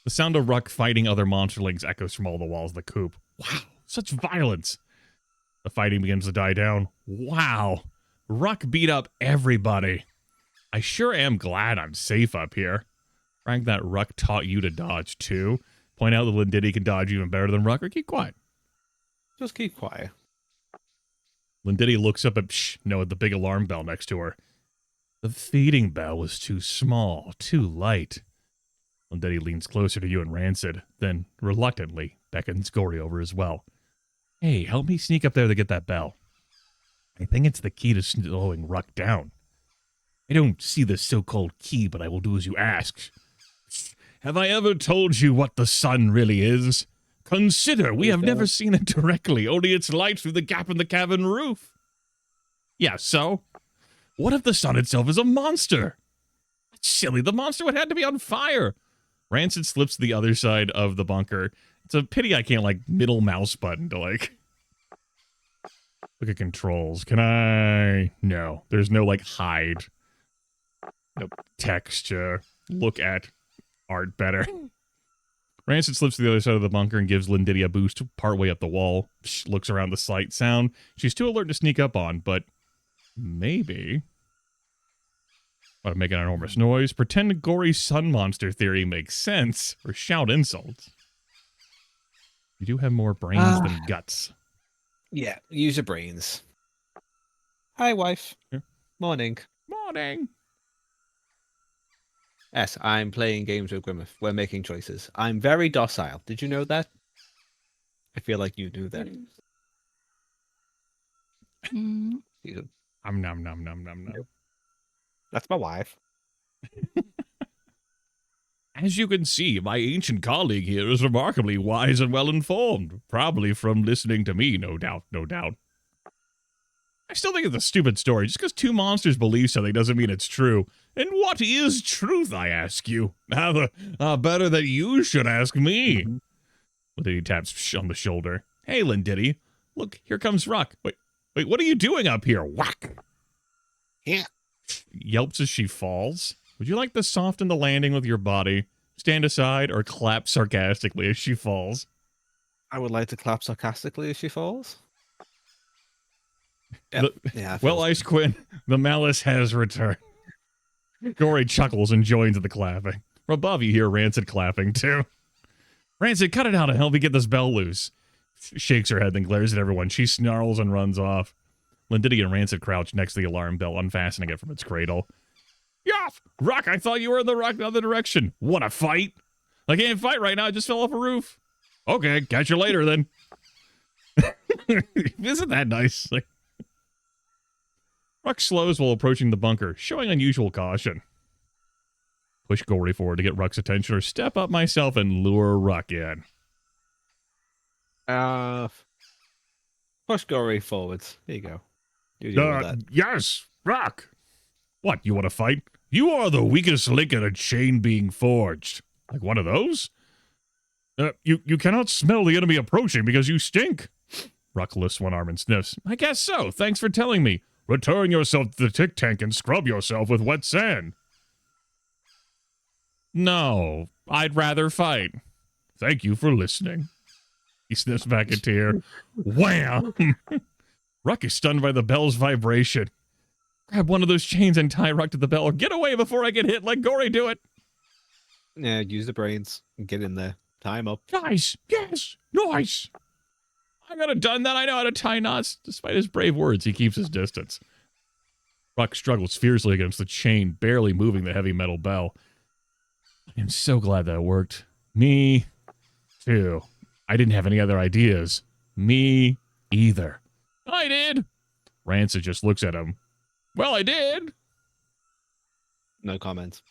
The sound of Ruck fighting other monsterlings echoes from all the walls of the coop. Wow, such violence! The fighting begins to die down. Wow, Ruck beat up everybody. I sure am glad I'm safe up here. Frank, that Ruck taught you to dodge too. Point out that Lindidi can dodge even better than Ruck, or keep quiet. Just keep quiet. Lindidi looks up at the big alarm bell next to her. The feeding bell was too small, too light. Lindidi leans closer to you and Rancid, then reluctantly beckons Gory over as well. Hey, help me sneak up there to get that bell. I think it's the key to slowing Ruck down. I don't see the so-called key, but I will do as you ask. Have I ever told you what the sun really is? Consider, we have never seen it directly, only its light through the gap in the cavern roof. Yeah, so? What if the sun itself is a monster? That's silly, the monster would have to be on fire. Rancid slips to the other side of the bunker. It's a pity I can't, middle mouse button to, look at controls. Can I? No, there's no, hide. No texture. Look at art better. Rancid slips to the other side of the bunker and gives Lindidi a boost partway up the wall. She looks around the sight sound. She's too alert to sneak up on, but maybe. Want to make an enormous noise? Pretend Gory sun monster theory makes sense, or shout insults. You do have more brains than guts. Yeah, use your brains. Hi, wife. Yeah. Morning. Morning. Yes, I'm playing games with Grimith. We're making choices. I'm very docile. Did you know that? I feel like you knew that. Nom nom nom nom nom nom. That's my wife. As you can see, my ancient colleague here is remarkably wise and well-informed. Probably from listening to me, no doubt, no doubt. I still think it's a stupid story. Just because two monsters believe something doesn't mean it's true. And what is truth, I ask you? Better that you should ask me. Lindidi taps on the shoulder. Hey, Lindidi. Look, here comes Ruck. Wait, what are you doing up here? Whack! Yeah. Yelps as she falls. Would you like to soften the landing with your body, stand aside, or clap sarcastically as she falls? I would like to clap sarcastically as she falls. Yeah, well, Ice Quinn, the malice has returned. Gory chuckles and joins in the clapping. From above, you hear Rancid clapping, too. Rancid, cut it out and help me get this bell loose. Shakes her head, then glares at everyone. She snarls and runs off. Lindidi and Rancid crouch next to the alarm bell, unfastening it from its cradle. Yoff! Ruck, I thought you were in the other direction. Wanna fight? I can't fight right now, I just fell off a roof. Okay, catch you later then. Isn't that nice? Ruck slows while approaching the bunker, showing unusual caution. Push Gory forward to get Ruck's attention, or step up myself and lure Ruck in. Push Gory forwards. There you go. You deal with that. Yes, Ruck. What, you want to fight? You are the weakest link in a chain being forged. Like one of those? You cannot smell the enemy approaching because you stink. Ruck lifts one arm and sniffs. I guess so. Thanks for telling me. Return yourself to the tick tank and scrub yourself with wet sand. No, I'd rather fight. Thank you for listening. He sniffs back a tear. Wham! Ruck is stunned by the bell's vibration. Grab one of those chains and tie Ruck to the bell, or get away before I get hit. Let Gory do it. Yeah, use the brains. Get in there. Tie him up. Nice. Yes. Nice. I could have done that. I know how to tie knots. Despite his brave words, he keeps his distance. Ruck struggles fiercely against the chain, barely moving the heavy metal bell. I am so glad that worked. Me, too. I didn't have any other ideas. Me, either. I did. Rancid just looks at him. Well, I did. No comments.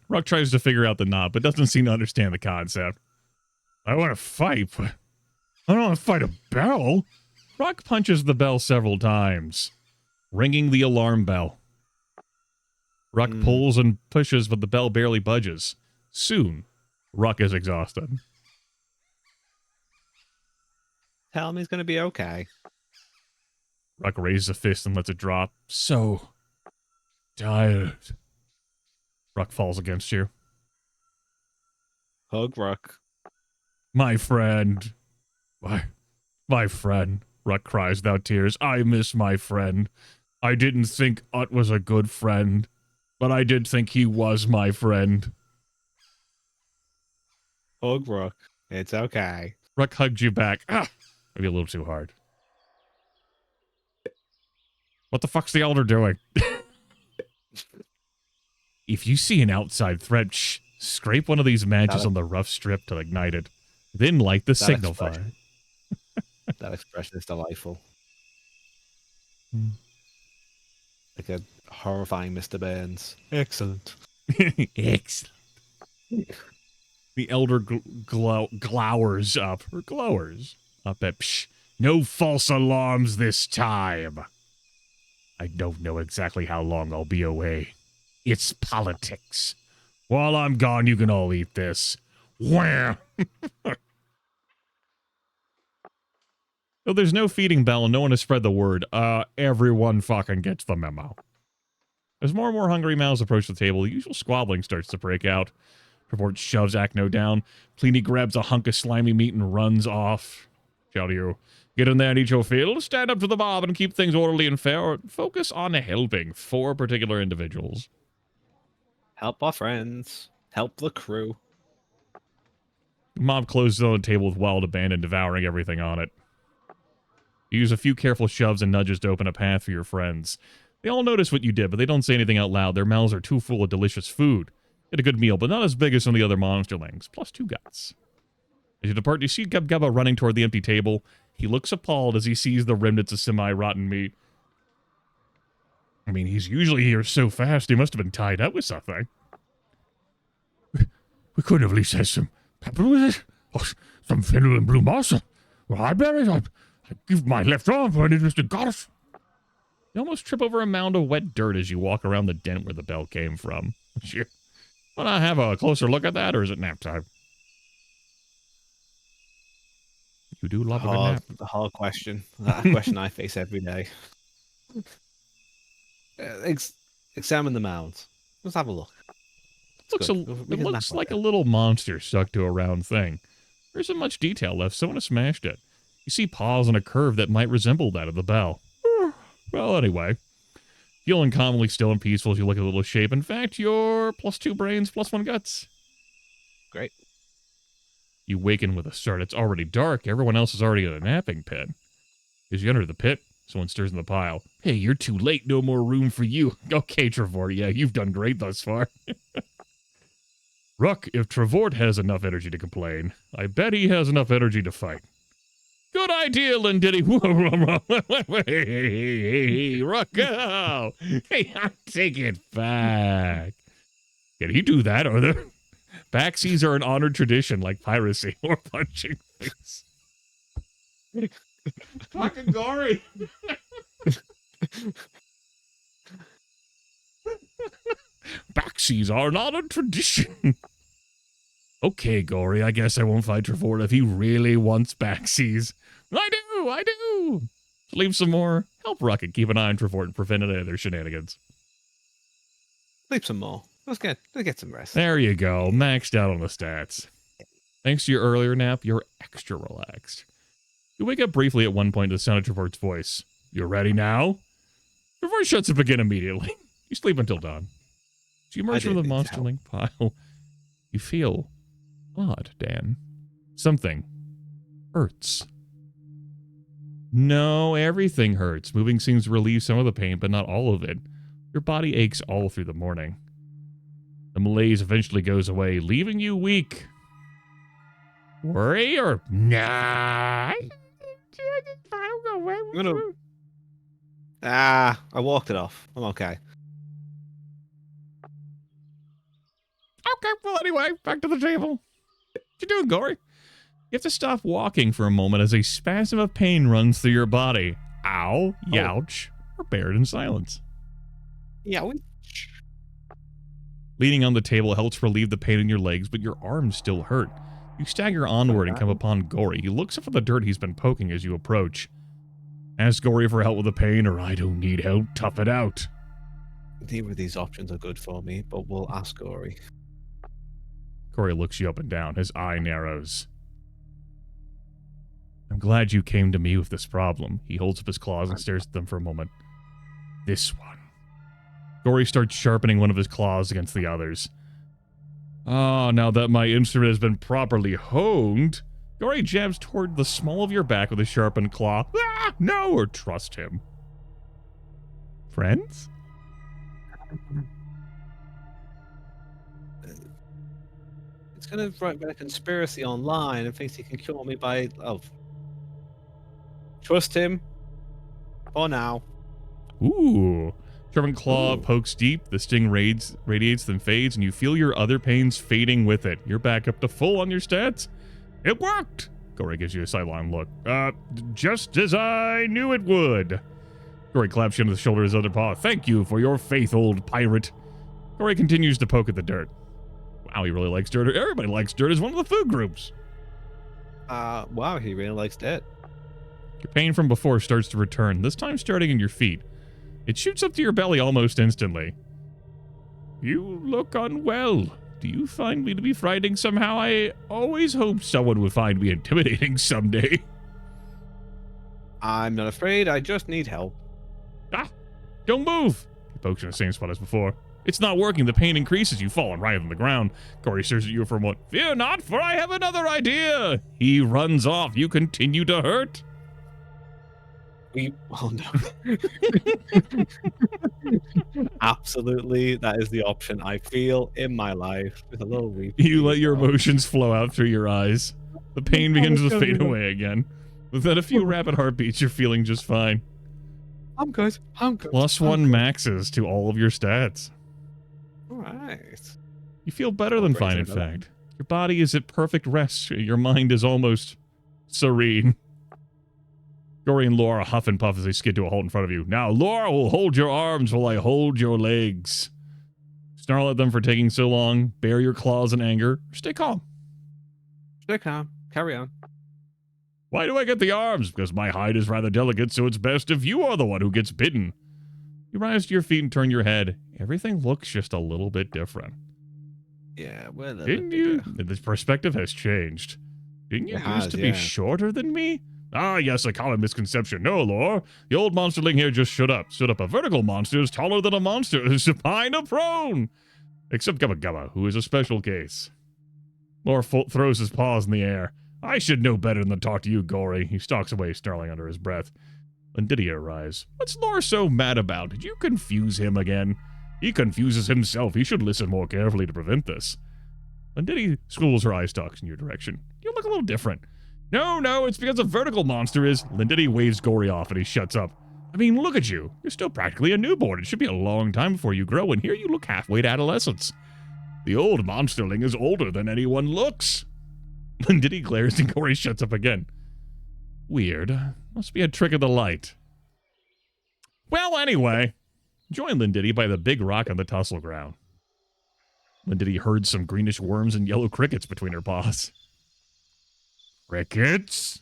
Ruck tries to figure out the knot, but doesn't seem to understand the concept. I want to fight, but I don't want to fight a bell. Ruck punches the bell several times, ringing the alarm bell. Ruck pulls and pushes, but the bell barely budges. Soon, Ruck is exhausted. Tell him he's going to be okay. Ruck raises a fist and lets it drop. So tired. Ruck falls against you. Hug Ruck. My friend. My friend. Ruck cries without tears. I miss my friend. I didn't think Ut was a good friend, but I did think he was my friend. Hug Ruck. It's okay. Ruck hugged you back. Ah, maybe a little too hard. What the fuck's the elder doing? If you see an outside threat, scrape one of these matches on the rough strip to ignite it. Then light the signal fire. That expression is delightful. Like a horrifying Mr. Burns. Excellent. Excellent. The elder glowers up at no false alarms this time. I don't know exactly how long I'll be away. It's politics. While I'm gone, you can all eat this. Wham! So there's no feeding bell and no one has spread the word. Everyone fucking gets the memo. As more and more hungry mouths approach the table, the usual squabbling starts to break out. Purport shoves Acno down. Pliny grabs a hunk of slimy meat and runs off. Shout to you. Get in there and eat your fill. Stand up to the mob and keep things orderly and fair. Focus on helping 4 particular individuals. Help our friends. Help the crew. The mob closes on the table with wild abandon, devouring everything on it. You use a few careful shoves and nudges to open a path for your friends. They all notice what you did, but they don't say anything out loud. Their mouths are too full of delicious food. Get a good meal, but not as big as some of the other monsterlings. Plus 2 guts. As you depart, you see Gub Gubba running toward the empty table. He looks appalled as he sees the remnants of semi-rotten meat. I mean, he's usually here so fast, he must have been tied up with something. We couldn't have at least had some pepper with it? Or some fennel and blue moss? Or highberries? I give my left arm for an interesting goddess. You almost trip over a mound of wet dirt as you walk around the dent where the bell came from. Shit. Want to have a closer look at that, or is it nap time? You do love a good nap. The hard question. That question I face every day. Examine the mounds. Let's have a look. It looks like a little monster stuck to a round thing. There isn't much detail left. Someone has smashed it. You see paws and a curve that might resemble that of the bell. Well, anyway. Feel uncommonly still and peaceful as you look at the little shape. In fact, you're plus 2 brains, plus 1 guts. Great. You waken with a start. It's already dark. Everyone else is already in a napping pit. As you enter the pit, someone stirs in the pile. Hey, you're too late. No more room for you. Okay, Trevor. Yeah, you've done great thus far. Ruck, if Trevort has enough energy to complain, I bet he has enough energy to fight. Good idea, Lindiddy. Hey, Ruck. Oh. Hey, I take it back. Can he do that? Are there... Backsies are an honored tradition, like piracy or punching things. Fucking gory. Backsies are an honored tradition. Okay, Gory, I guess I won't fight Trevor if he really wants backsies. I do. Leave some more. Help Rocket keep an eye on Trevor and prevent any other shenanigans. Leave some more. Let's get some rest. There you go. Maxed out on the stats. Thanks to your earlier nap, you're extra relaxed. You wake up briefly at one point to the sound of Trevor's voice. You're ready now? Trevor shuts up again immediately. You sleep until dawn. As you emerge from the monsterling pile, you feel odd, Dan. Something hurts. No, everything hurts. Moving seems to relieve some of the pain, but not all of it. Your body aches all through the morning. The malaise eventually goes away, leaving you weak. Worry or nah? I walked it off. I'm okay. Okay, well anyway, back to the table. What you doing, Gory? You have to stop walking for a moment as a spasm of pain runs through your body. Ow, youch, or bear it in silence. Yeah. Leaning on the table helps relieve the pain in your legs, but your arms still hurt. You stagger onward and come upon Gory. He looks up from the dirt he's been poking as you approach. Ask Gory for help with the pain, or I don't need help. Tough it out. Neither of these options are good for me, but we'll ask Gory. Gory looks you up and down. His eye narrows. I'm glad you came to me with this problem. He holds up his claws and stares at them for a moment. This one. Gory starts sharpening one of his claws against the others. Ah, now that my instrument has been properly honed, Gory jabs toward the small of your back with a sharpened claw. Ah, no, or trust him. Friends? It's going to write a conspiracy online and thinks he can kill me by love. Trust him. For now. Ooh. Sharpened claw pokes deep, the sting radiates, then fades, and you feel your other pains fading with it. You're back up to full on your stats. It worked! Gory gives you a sidelong look. Just as I knew it would. Gory claps you on the shoulder with his other paw. Thank you for your faith, old pirate. Gory continues to poke at the dirt. Wow, he really likes dirt. Everybody likes dirt as one of the food groups. Wow, he really likes dirt. Your pain from before starts to return, this time starting in your feet. It shoots up to your belly almost instantly. You look unwell. Do you find me to be frightening somehow? I always hoped someone would find me intimidating someday. I'm not afraid, I just need help. Ah! Don't move! He pokes in the same spot as before. It's not working. The pain increases. You fall and writhe on the ground. Gory stares at you for a moment. Fear not, for I have another idea. He runs off. You continue to hurt. Oh no. Absolutely, that is the option I feel in my life with a little weep. You let your emotions flow out through your eyes. The pain begins to fade away again. Within a few rapid heartbeats, you're feeling just fine. I'm good. +1 maxes to all of your stats. Alright. You feel better than fine, in fact. Your body is at perfect rest. Your mind is almost serene. Gory and Laura huff and puff as they skid to a halt in front of you. Now, Laura will hold your arms while I hold your legs. Snarl at them for taking so long. Bare your claws in anger. Stay calm. Stay calm. Carry on. Why do I get the arms? Because my hide is rather delicate, so it's best if you are the one who gets bitten. You rise to your feet and turn your head. Everything looks just a little bit different. Yeah, well, didn't you? The perspective has changed. Didn't you used to be shorter than me? Ah, yes, a common misconception. No, Lore. The old monsterling here just stood up. A vertical monster is taller than a monster, supine or prone. Except Gubba Gubba, who is a special case. Lore throws his paws in the air. I should know better than to talk to you, Gory. He stalks away, snarling under his breath. Lindidia arrives. What's Lore so mad about? Did you confuse him again? He confuses himself. He should listen more carefully to prevent this. Lindidia schools her eye stalks in your direction. You look a little different. No, it's because a vertical monster is... Lindidia waves Gory off and he shuts up. I mean, look at you. You're still practically a newborn. It should be a long time before you grow, and here you look halfway to adolescence. The old monsterling is older than anyone looks. Lindidia glares and Gory shuts up again. Weird. Must be a trick of the light. Well, anyway. Join Lindidia by the big rock on the tussle ground. Lindidia herds some greenish worms and yellow crickets between her paws. Crickets?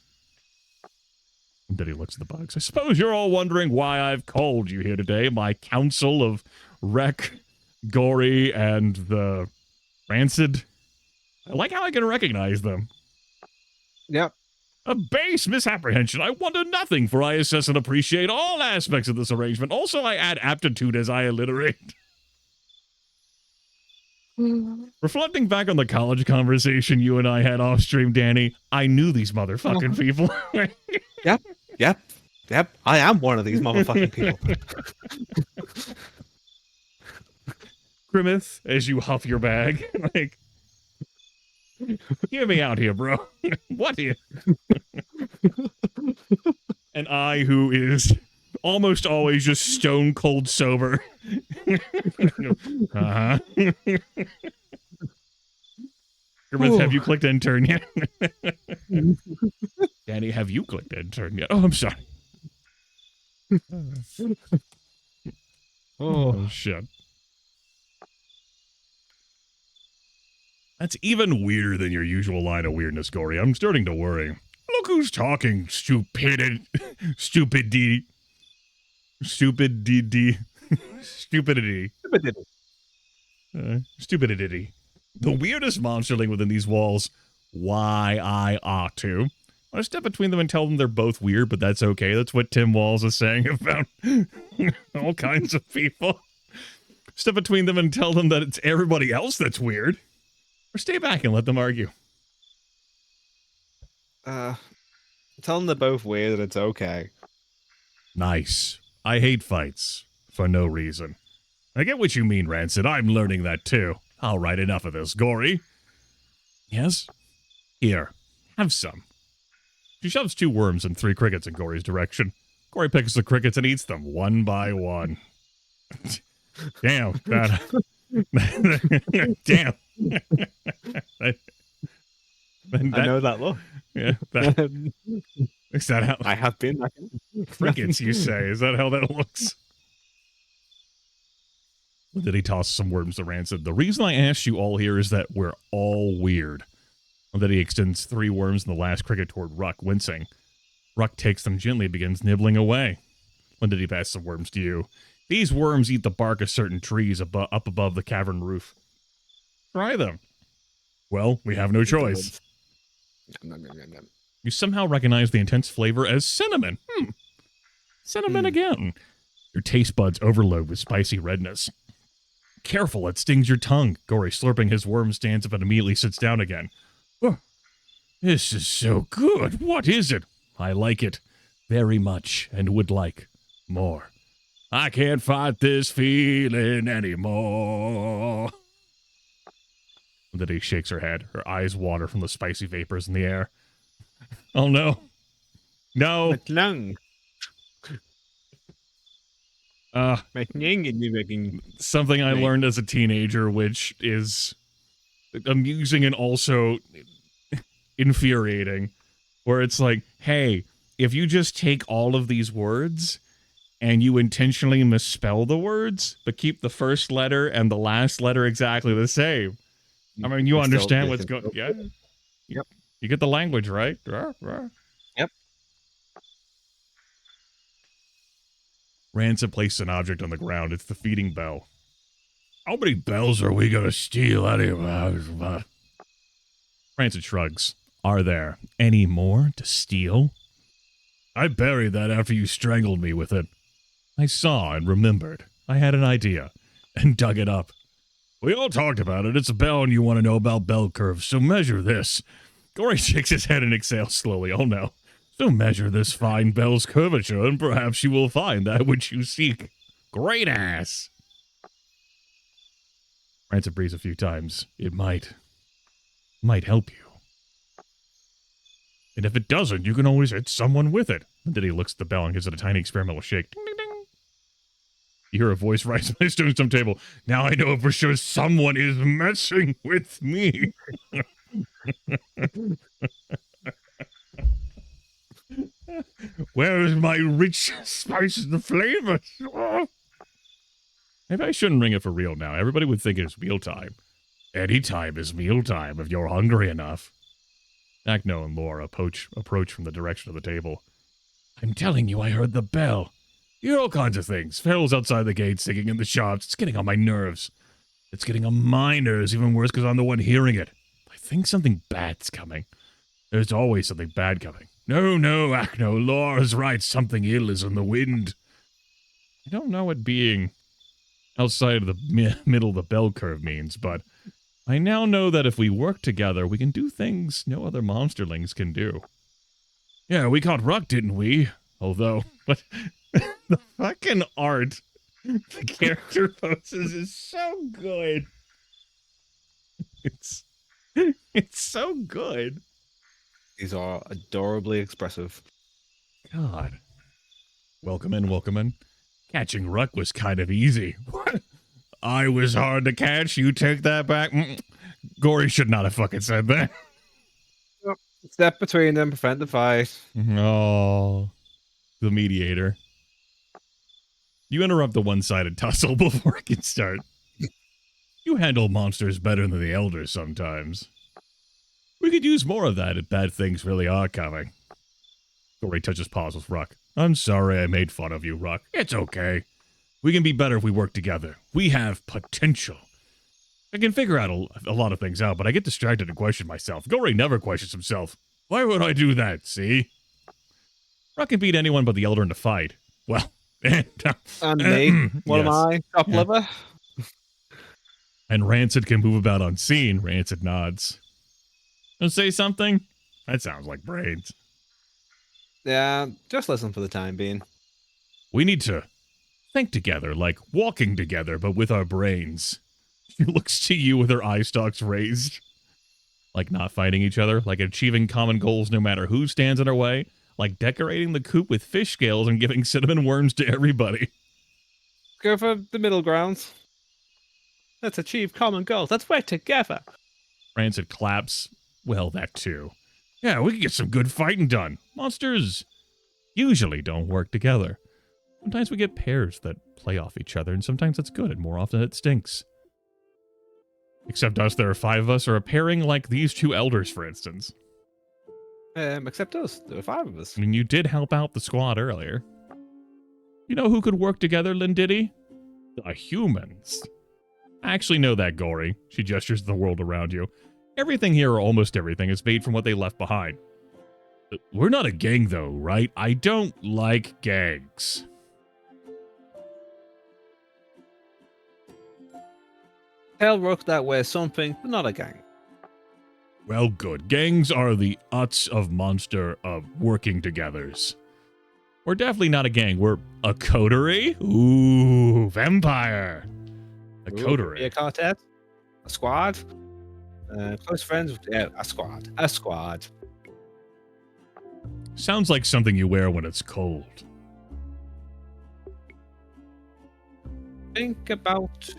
Lindidia looks at the bugs. I suppose you're all wondering why I've called you here today. My council of Wreck, Gory, and the Rancid. I like how I can recognize them. Yep. A base misapprehension. I wonder nothing, for I assess and appreciate all aspects of this arrangement. Also, I add aptitude as I alliterate. Reflecting back on the college conversation you and I had off stream, Danny, I knew these motherfucking people. Yep. Yep, I am one of these motherfucking people. Grimith, as you huff your bag, like, get me out here, bro. What here? And I, who is almost always just stone cold sober. Uh-huh. Grimith, have you clicked intern yet? Danny, have you clicked intern yet? Oh, I'm sorry. Oh, shit. That's even weirder than your usual line of weirdness, Gory. I'm starting to worry. Look who's talking, stupidity. Stupidity. Stupidity. Stupidity. The weirdest monsterling within these walls. Why I ought to. I step between them and tell them they're both weird, but that's okay. That's what Tim Walls is saying about all kinds of people. Step between them and tell them that it's everybody else that's weird. Or stay back and let them argue. Tell them they're both weird and it's okay. Nice. I hate fights. For no reason. I get what you mean, Rancid. I'm learning that too. All right, enough of this. Gory? Yes? Here. Have some. She shoves 2 worms and 3 crickets in Gory's direction. Gory picks the crickets and eats them one by one. Damn. Damn. I know that look. Yeah. Is that how? I have been. Crickets, you say? Is that how that looks? Did he toss some worms to Rancid? The reason I asked you all here is that we're all weird. And that he extends 3 worms in the last cricket toward Ruck, wincing. Ruck takes them gently and begins nibbling away. When did he pass some worms to you? These worms eat the bark of certain trees up above the cavern roof. Try them. Well, we have no choice. You somehow recognize the intense flavor as cinnamon. Cinnamon again. Your taste buds overload with spicy redness. Careful, it stings your tongue. Gory, slurping his worm, stands up and immediately sits down again. Oh, this is so good. What is it? I like it very much and would like more. I can't fight this feeling anymore. And then he shakes her head. Her eyes water from the spicy vapors in the air. Oh, no. No. My tongue. Something I learned as a teenager, which is amusing and also infuriating, where it's like, hey, if you just take all of these words and you intentionally misspell the words, but keep the first letter and the last letter exactly the same. I mean, you understand what's going on. Yeah. Yep. You get the language, right? Yep. Rancid placed an object on the ground. It's the feeding bell. How many bells are we going to steal out of here? Rancid shrugs. Are there any more to steal? I buried that after you strangled me with it. I saw and remembered. I had an idea and dug it up. We all talked about it. It's a bell and you want to know about bell curves, so measure this. Gory shakes his head and exhales slowly. Oh no. So measure this fine bell's curvature, and perhaps you will find that which you seek. Great ass! Rancid breathes a few times. It might help you. And if it doesn't, you can always hit someone with it. And then he looks at the bell and gives it a tiny experimental shake. Ding, ding, ding. You hear a voice rise from the stone table. Now I know for sure someone is messing with me. Where is my rich spices and flavors? Oh. Maybe I shouldn't ring it for real now. Everybody would think it's mealtime. Any time is mealtime if you're hungry enough. Acno and Laura approach from the direction of the table. I'm telling you, I heard the bell. You hear all kinds of things. Pharaoh's outside the gate, singing in the shops. It's getting on my nerves. It's getting on my nerves even worse because I'm the one hearing it. I think something bad's coming. There's always something bad coming. No, Acno, Laura's right. Something ill is in the wind. I don't know what being outside of the middle of the bell curve means, but I now know that if we work together, we can do things no other monsterlings can do. Yeah, we caught Ruck, didn't we? Although, but the fucking art, the character poses is so good. It's so good. These are adorably expressive. God. Welcome in, welcome in. Catching Ruck was kind of easy. What? I was hard to catch. You take that back. Gory should not have fucking said that. Step between them, prevent the fight. Oh, the mediator. You interrupt the one-sided tussle before it can start. You handle monsters better than the elders sometimes. We could use more of that if bad things really are coming. Gory touches paws with Ruck. I'm sorry I made fun of you, Ruck. It's okay. We can be better if we work together. We have potential. I can figure out a lot of things out, but I get distracted and question myself. Gory never questions himself. Why would I do that, see? Ruck can beat anyone but the Elder in a fight. Well, And me. What am I? Top liver? And Rancid can move about unseen. Rancid nods. And say something? That sounds like brains. Yeah, just listen for the time being. We need to think together, like walking together, but with our brains. She looks to you with her eye stalks raised. Like not fighting each other, like achieving common goals no matter who stands in our way, like decorating the coop with fish scales and giving cinnamon worms to everybody. Go for the middle grounds. Let's achieve common goals. Let's work together. Rancid claps. Well, that too. Yeah, we can get some good fighting done. Monsters usually don't work together. Sometimes we get pairs that play off each other, and sometimes it's good, and more often it stinks. Except us, there are 5 of us, or a pairing like these 2 elders, for instance. Except us. There are 5 of us. I mean, you did help out the squad earlier. You know who could work together, Lindiddy? The humans. I actually know that, Gory. She gestures to the world around you. Everything here, or almost everything, is made from what they left behind. We're not a gang, though, right? I don't like gangs. Tell Rook that we're something, but not a gang. Well, good. Gangs are the uts of monster of working togethers. We're definitely not a gang. We're a coterie. Ooh, vampire. A coterie. A quartet. A squad. Close friends. Yeah, a squad. A squad. Sounds like something you wear when it's cold. Think about...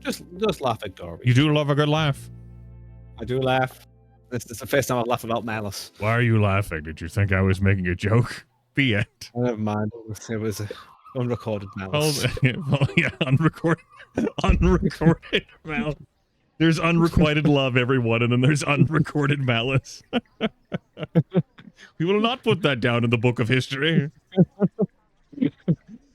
just laugh at Gory. You do love a good laugh. I do laugh. This is the first time I've laughed about Malice. Why are you laughing? Did you think I was making a joke? The end. Never mind. It was unrecorded Malice. Well, yeah, unrecorded malice. There's unrequited love, everyone, and then there's unrecorded malice. We will not put that down in the book of history.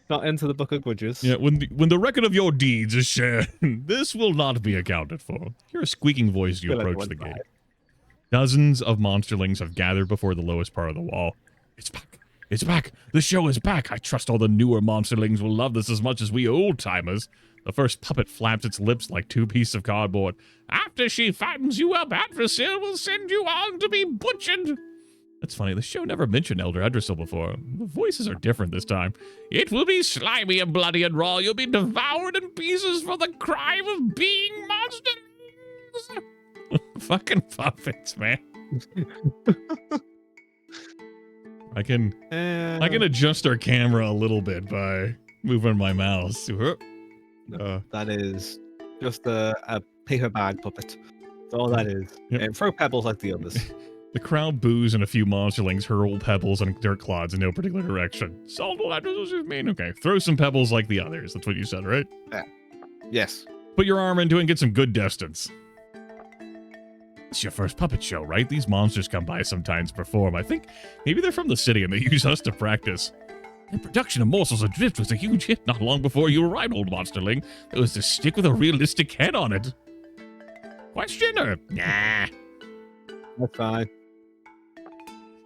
Not into the book of grudges. Yeah, when the record of your deeds is shared, this will not be accounted for. Hear a squeaking voice as you approach the gate. Dozens of monsterlings have gathered before the lowest part of the wall. It's back. It's back. The show is back. I trust all the newer monsterlings will love this as much as we old-timers. The first puppet flaps its lips like 2 pieces of cardboard. After she fattens you up, Adversil will send you on to be butchered. That's funny. The show never mentioned Elder Adversil before. The voices are different this time. It will be slimy and bloody and raw. You'll be devoured in pieces for the crime of being monsters. Fucking puppets, man. I can adjust our camera a little bit by moving my mouse. That is just a paper bag puppet. That's all that is. Yep. And throw pebbles like the others. The crowd boos and a few monsterlings hurl pebbles and dirt clods in no particular direction. Salt will just mean okay. Throw some pebbles like the others. That's what you said, right? Yeah. Yes. Put your arm into it and get some good distance. It's your first puppet show, right? These monsters come by sometimes to perform. I think maybe they're from the city and they use us to practice. The production of Morsels Adrift was a huge hit not long before you arrived, old monsterling. There was a stick with a realistic head on it. Question or nah? That's fine.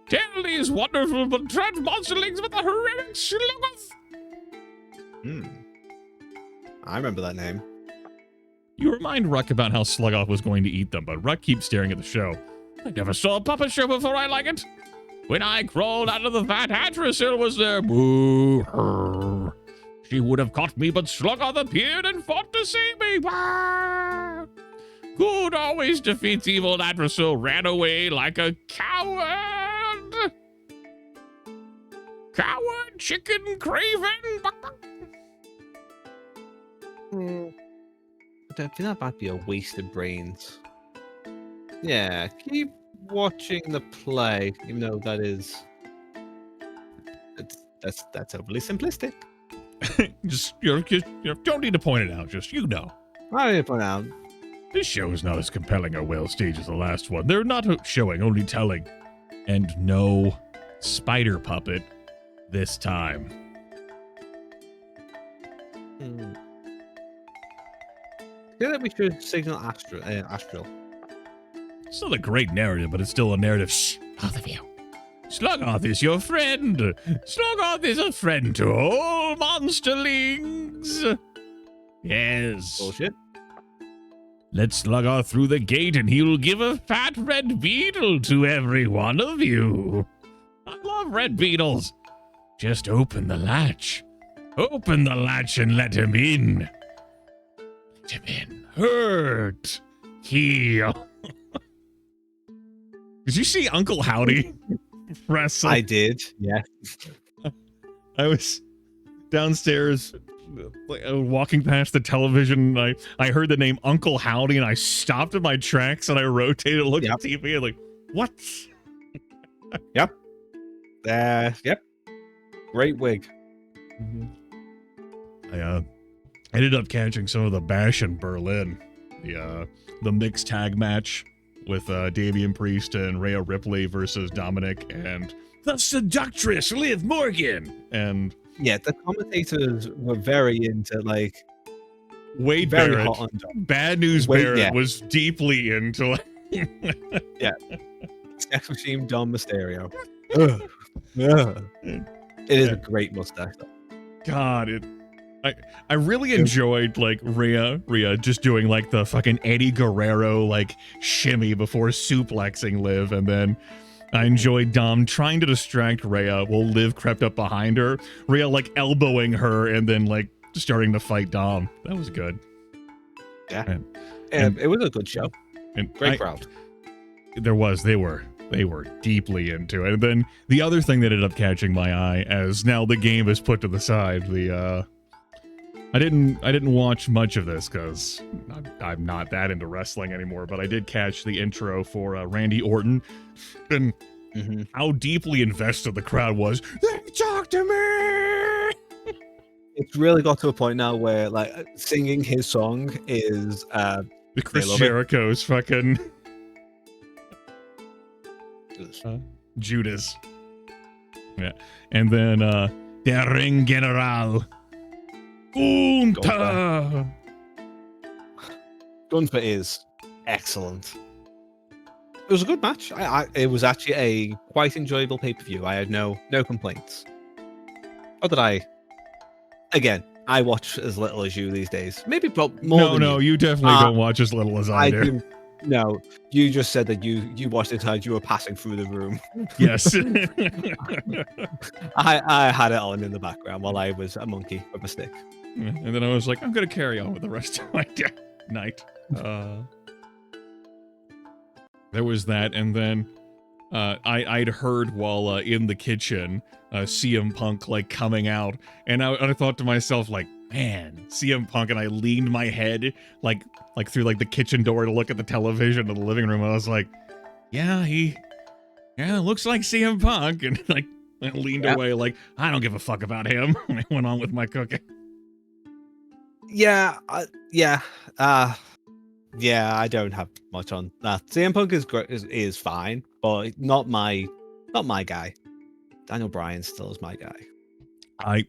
Tell these wonderful but trans monsterlings about the heroic Sluggoth. I remember that name. You remind Ruck about how Sluggoth was going to eat them, but Ruck keeps staring at the show. I never saw a puppet show before I like it. When I crawled out of the vat, Atrasil was there. Boo! Her. She would have caught me, but Sluggoth appeared and fought to save me. Bah! Good always defeats evil. Atrasil ran away like a coward. Coward, chicken, craven. I think that might be a waste of brains. Yeah, keep watching the play, even though that's overly simplistic. just you don't need to point it out. Just you know. I need to point out. This show is not as compelling or well staged as the last one. They're not showing, only telling. And no spider puppet this time. I feel like we should signal Astral. It's not a great narrative, but it's still a narrative. Shh, both of you. Sluggoth is your friend. Sluggoth is a friend to all monsterlings. Yes. Bullshit. Let Sluggoth through the gate and he'll give a fat red beetle to every one of you. I love red beetles. Just open the latch. Open the latch and let him in. Let him in. Hurt. Heal. Did you see Uncle Howdy wrestle? I did, yeah. I was downstairs walking past the television. And I heard the name Uncle Howdy and I stopped in my tracks and I rotated and looked at TV and like, what? Yep. Yep. Great wig. I ended up catching some of the bash in Berlin. The mixed tag match with Damian Priest and Rhea Ripley versus Dominic and the seductress Liv Morgan. And yeah, the commentators were very into like Wade very Barrett. hot Bad News Barrett was deeply into like yeah. Sex Machine Dom Mysterio. It is a great mustache though. God, I really enjoyed like Rhea just doing like the fucking Eddie Guerrero like shimmy before suplexing Liv, and then I enjoyed Dom trying to distract Rhea while Liv crept up behind her. Rhea like elbowing her and then like starting to fight Dom. That was good. Yeah, and it was a good show. And great crowd. They were deeply into it. And then the other thing that ended up catching my eye, as now the game is put to the side, I didn't watch much of this because I'm not that into wrestling anymore, but I did catch the intro for Randy Orton, and how deeply invested the crowd was. Let me talk to me! It's really got to a point now where like singing his song is the Chris Jericho's fucking Judas. Yeah. And then Der Ring General Gunther is excellent. It was a good match. It was actually a quite enjoyable pay-per-view. I had no complaints. Not that I watch as little as you these days. Maybe more than you definitely don't watch as little as I do. No, you just said that you watched it as you were passing through the room. Yes. I had it on in the background while I was a monkey with a stick. And then I was like, I'm going to carry on with the rest of my night. There was that, and then I'd heard while in the kitchen CM Punk like coming out, and I thought to myself like, man, CM Punk, and I leaned my head like through like the kitchen door to look at the television in the living room. And I was like, yeah, looks like CM Punk, and like I leaned away like I don't give a fuck about him. And I went on with my cooking. Yeah, I don't have much on that. CM Punk is fine, but not my guy. Daniel Bryan still is my guy. I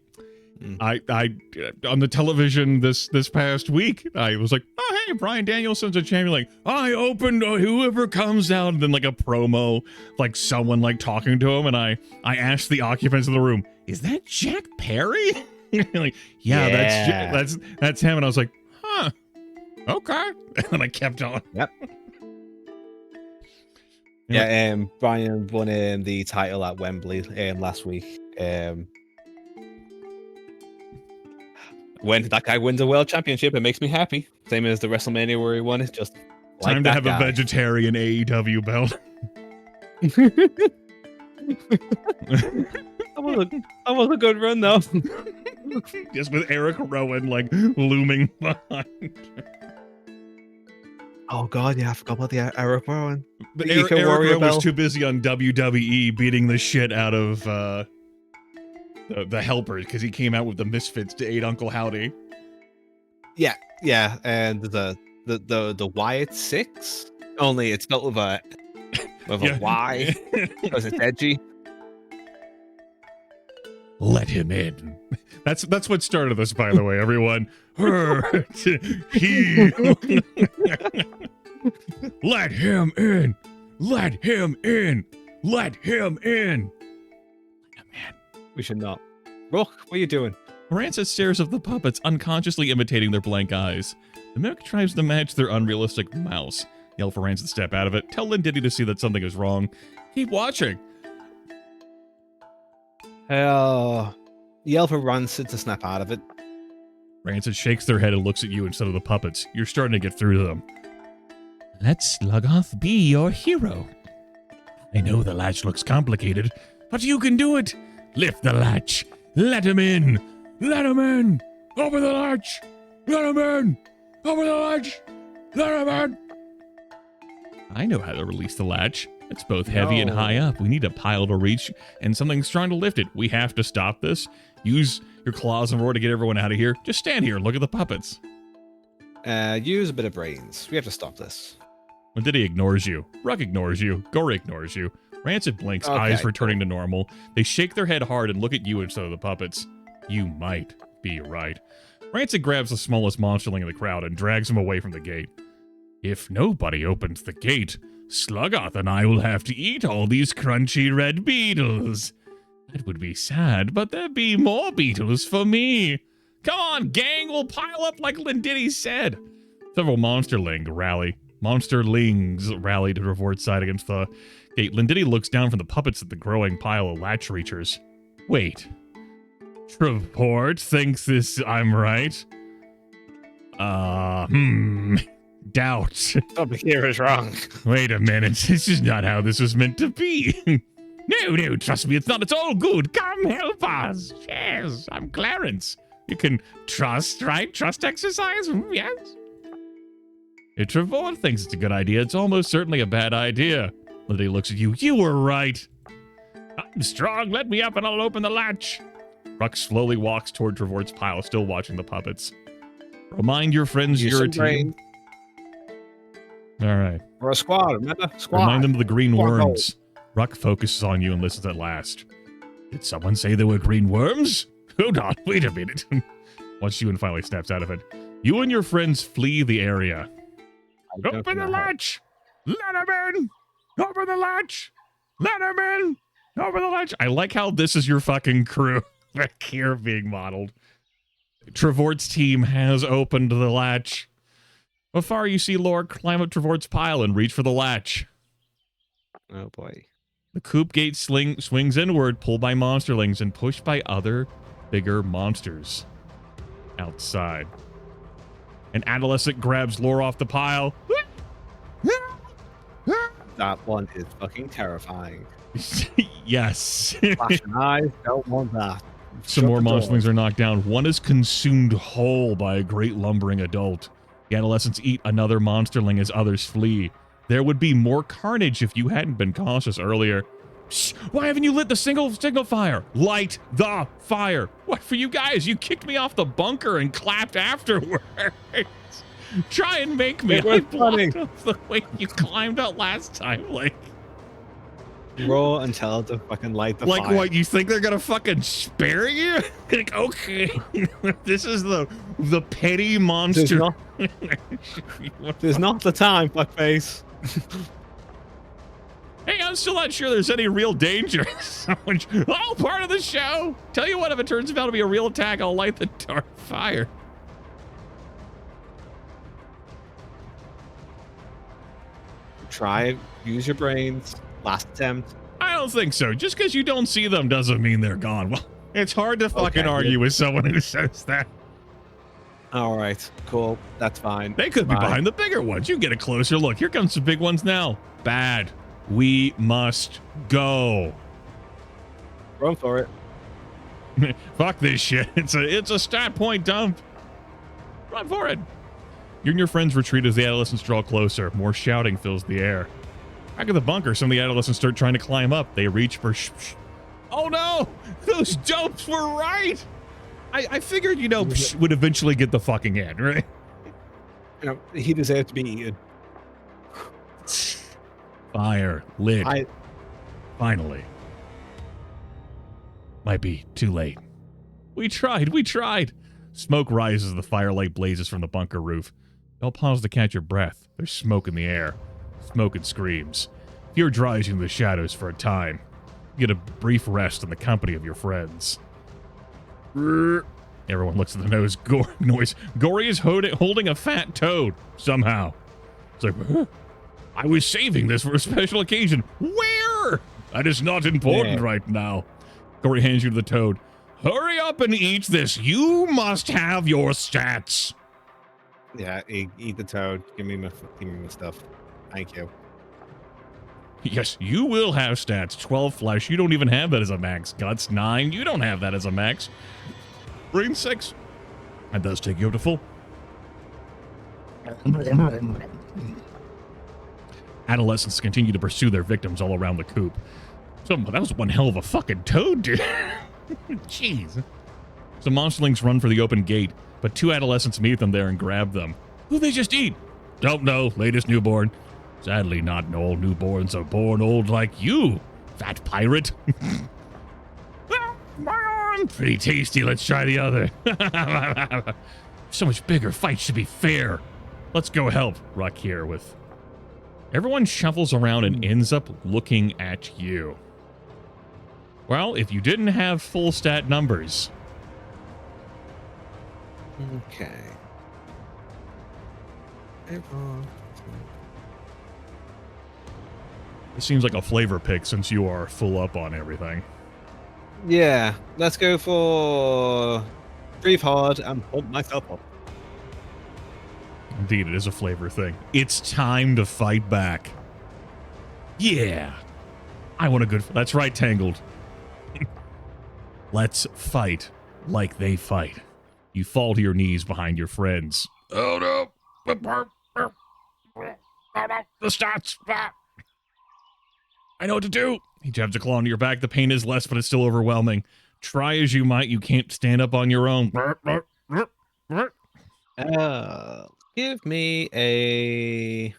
on the television this past week, I was like, oh hey, Bryan Danielson's a champion. Like, I opened whoever comes out, and then like a promo, like someone like talking to him, and I asked the occupants of the room, is that Jack Perry? Like, yeah, that's him. And I was like, huh, okay. And I kept on. Yep. Yeah, Brian won the title at Wembley last week. When that guy wins a world championship, it makes me happy. Same as the WrestleMania where he won it. Just like Time to have a vegetarian AEW belt. That was a good run, though. Just with Eric Rowan like looming behind. Oh God, yeah, I forgot about the Eric Rowan. But The Eric Eco Warrior Rowan was belt. too busy on WWE beating the shit out of the helpers because he came out with the Misfits to aid Uncle Howdy. Yeah, and the Wyatt 6. Only it's spelled with a Yeah. Y because it's edgy. Let him in. That's what started this, by the way, everyone. Her, he. Let him in. Let him in. Let him in. We should not. Rook, what are you doing? Rancid stares at the puppets, unconsciously imitating their blank eyes. The mimic tries to match their unrealistic mouths. Yell for Rancid to step out of it. Tell Lindiddy to see that something is wrong. Keep watching. Yell for Rancid to snap out of it. Rancid shakes their head and looks at you instead of the puppets. You're starting to get through to them. Let Sluggoth be your hero. I know the latch looks complicated, but you can do it. Lift the latch. Let him in. Let him in. Open the latch. Let him in. Open the latch. Let him in. I know how to release the latch. It's both heavy and high up. We need a pile to reach, and something's trying to lift it. We have to stop this. Use your claws and roar to get everyone out of here. Just stand here and look at the puppets. Use a bit of brains. We have to stop this. Lindiddy ignores you. Ruck ignores you. Gory ignores you. Rancid blinks, Okay, eyes returning to normal. They shake their head hard and look at you instead of the puppets. You might be right. Rancid grabs the smallest monsterling in the crowd and drags him away from the gate. If nobody opens the gate, Sluggoth and I will have to eat all these crunchy red beetles. That would be sad, but there'd be more beetles for me. Come on, gang, we'll pile up like Lindiddy said. Several monsterlings rally to Revort's side against the gate. Lindiddy looks down from the puppets at the growing pile of latch reachers. Wait. Trevort thinks I'm right. Doubt. Something here is wrong. Wait a minute. This is not how this was meant to be. No, trust me, it's not. It's all good. Come help us. Yes, I'm Clarence. You can trust, right? Trust exercise? Yes. If Trevor thinks it's a good idea, it's almost certainly a bad idea. Lily looks at you. You were right. I'm strong. Let me up and I'll open the latch. Ruck slowly walks toward Trevort's pile, still watching the puppets. Remind your friends you're a team. All right. We're a squad, remember? Squad. Remind them of the green Squad worms. Ruck focuses on you and listens at last. Did someone say there were green worms? Hold on, wait a minute. Once you and finally snaps out of it. You and your friends flee the area. Open the latch! Let him in! Open the latch! Let him in! Open the latch! I like how this is your fucking crew back here being modeled. Trevort's team has opened the latch. Afar, you see Lord climb up Trevort's pile and reach for the latch. Oh boy. The coop gate swings inward, pulled by monsterlings and pushed by other, bigger monsters. Outside. An adolescent grabs Lore off the pile. That one is fucking terrifying. Yes. Flashing eyes, don't want that. Some Shut more the door. monsterlings are knocked down. One is consumed whole by a great lumbering adult. The adolescents eat another monsterling as others flee. There would be more carnage if you hadn't been cautious earlier. Shh, why haven't you lit the signal fire? Light the fire. What for you guys? You kicked me off the bunker and clapped afterwards. Try and make me. It was I blocked funny. off the way you climbed out last time. Like Roar and tell it to fucking light the like fire. what? You think they're gonna fucking spare you? Like, okay. This is the petty monster. There's not the time, fuckface. Hey, I'm still not sure there's any real danger. All part of the show. Tell you what, if it turns out to be a real attack, I'll light the dark fire. Try, use your brains. Last attempt. I don't think so. Just because you don't see them doesn't mean they're gone. Well, it's hard to fucking Okay, argue with someone who says that. All right, cool. That's fine. They could be Fine. behind the bigger ones. You get a closer look. Here comes the big ones now. Bad. We must go. Run for it. Fuck this shit. It's a stat point dump. Run for it. You and your friends retreat as the adolescents draw closer. More shouting fills the air. Back at the bunker, some of the adolescents start trying to climb up. They reach for Oh no! Those dopes were right! I figured, would eventually get the fucking end, right? He deserved to be eaten. Fire lit. Finally. Might be too late. We tried. Smoke rises as the firelight blazes from the bunker roof. Y'all pause to catch your breath. There's smoke in the air. Smoke and screams. Fear drives you in the shadows for a time. You get a brief rest in the company of your friends. Everyone looks at the noise. Gory is holding a fat toad, somehow. It's like, I was saving this for a special occasion. Where? That is not important right now. Gory hands you the toad. Hurry up and eat this. You must have your stats. Yeah, eat the toad. Give me my stuff. Thank you. Yes, you will have stats. 12 flesh. You don't even have that as a max. Guts 9. You don't have that as a max. Brain 6. That does take you up to full. Adolescents continue to pursue their victims all around the coop. That was one hell of a fucking toad, dude. Jeez. Some monsterlings run for the open gate, but 2 adolescents meet them there and grab them. Who'd they just eat? Don't know. Latest newborn. Sadly, not all newborns are born old like you, fat pirate. My arm! Pretty tasty. Let's try the other. So much bigger. Fight should be fair. Let's go help. Ruck here with... Everyone shuffles around and ends up looking at you. Well, if you didn't have full stat numbers... Okay. It seems like a flavor pick since you are full up on everything. Yeah, let's go for breathe hard and pump myself up. Indeed, it is a flavor thing. It's time to fight back. Yeah. I want a good... That's right, Tangled. Let's fight like they fight. You fall to your knees behind your friends. Oh, no. The stats. I know what to do. He jabs a claw into your back. The pain is less, but it's still overwhelming. Try as you might, you can't stand up on your own. Give me a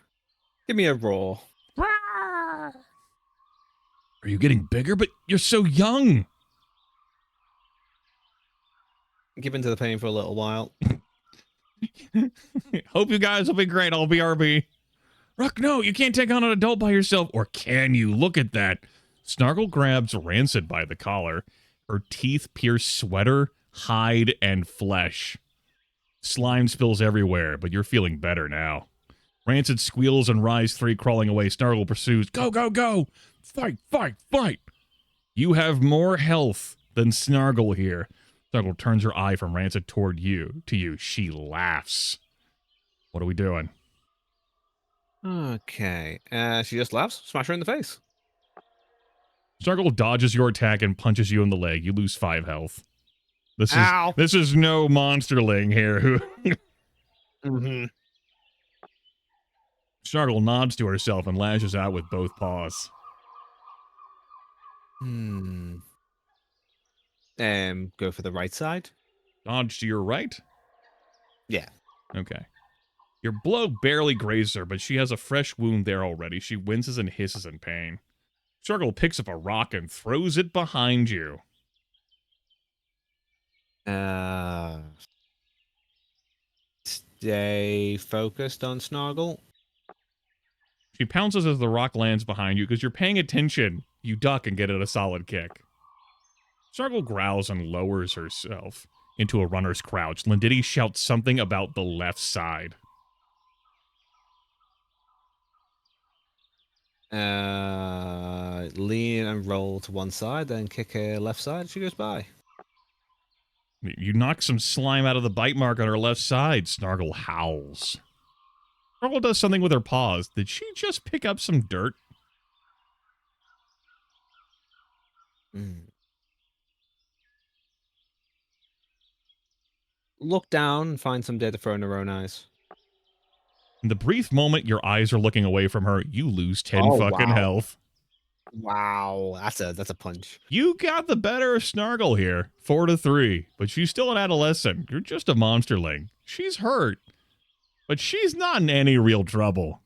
roar. Are you getting bigger? But you're so young. Give into the pain for a little while. Hope you guys will be great. I'll be RB. Ruck, no, you can't take on an adult by yourself. Or can you? Look at that. Snargle grabs Rancid by the collar. Her teeth pierce sweater, hide, and flesh. Slime spills everywhere, but you're feeling better now. Rancid squeals and Rise 3 crawling away. Snargle pursues. Go, go, go! Fight, fight, fight! You have more health than Snargle here. Snargle turns her eye from Rancid toward you. To you, she laughs. What are we doing? Okay. She just laughs. Smash her in the face. Snargle dodges your attack and punches you in the leg. You lose 5 health. Ow. This is no monsterling here. Who? Snargle nods to herself and lashes out with both paws. Go for the right side. Dodge to your right? Yeah. Okay. Your blow barely grazes her, but she has a fresh wound there already. She winces and hisses in pain. Snargle picks up a rock and throws it behind you. Stay focused on Snargle. She pounces as the rock lands behind you because you're paying attention. You duck and get it a solid kick. Snargle growls and lowers herself into a runner's crouch. Lindity shouts something about the left side. Lean and roll to one side, then kick her left side. She goes by. You knock some slime out of the bite mark on her left side. Snargle howls. Snargle does something with her paws. Did she just pick up some dirt? Look down and find some data throw in her own eyes. In the brief moment your eyes are looking away from her, you lose 10 fucking health. Wow, that's a punch. You got the better of Snargle here, 4-3. But she's still an adolescent. You're just a monsterling. She's hurt, but she's not in any real trouble.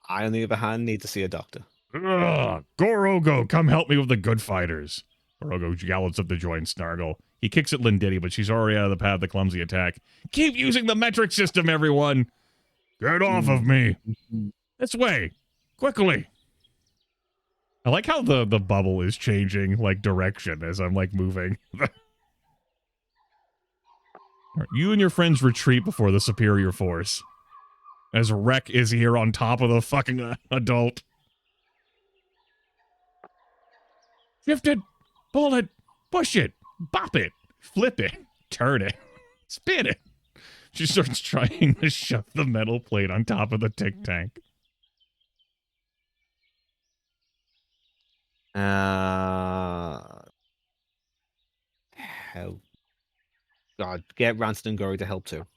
I, on the other hand, need to see a doctor. Ugh, Gorogo, come help me with the good fighters. Gorogo gallops up to join Snargle. He kicks at Linditty, but she's already out of the path of the clumsy attack. Keep using the metric system, everyone! Get off of me! This way! Quickly! I like how the bubble is changing, like, direction as I'm, like, moving. Right, you and your friends retreat before the superior force. As Wreck is here on top of the fucking adult. Shift it! Pull it! Push it! Bop it! Flip it! Turn it! Spin it! She starts trying to shove the metal plate on top of the tick tank. Oh, God, get Rancid and Gory to help too.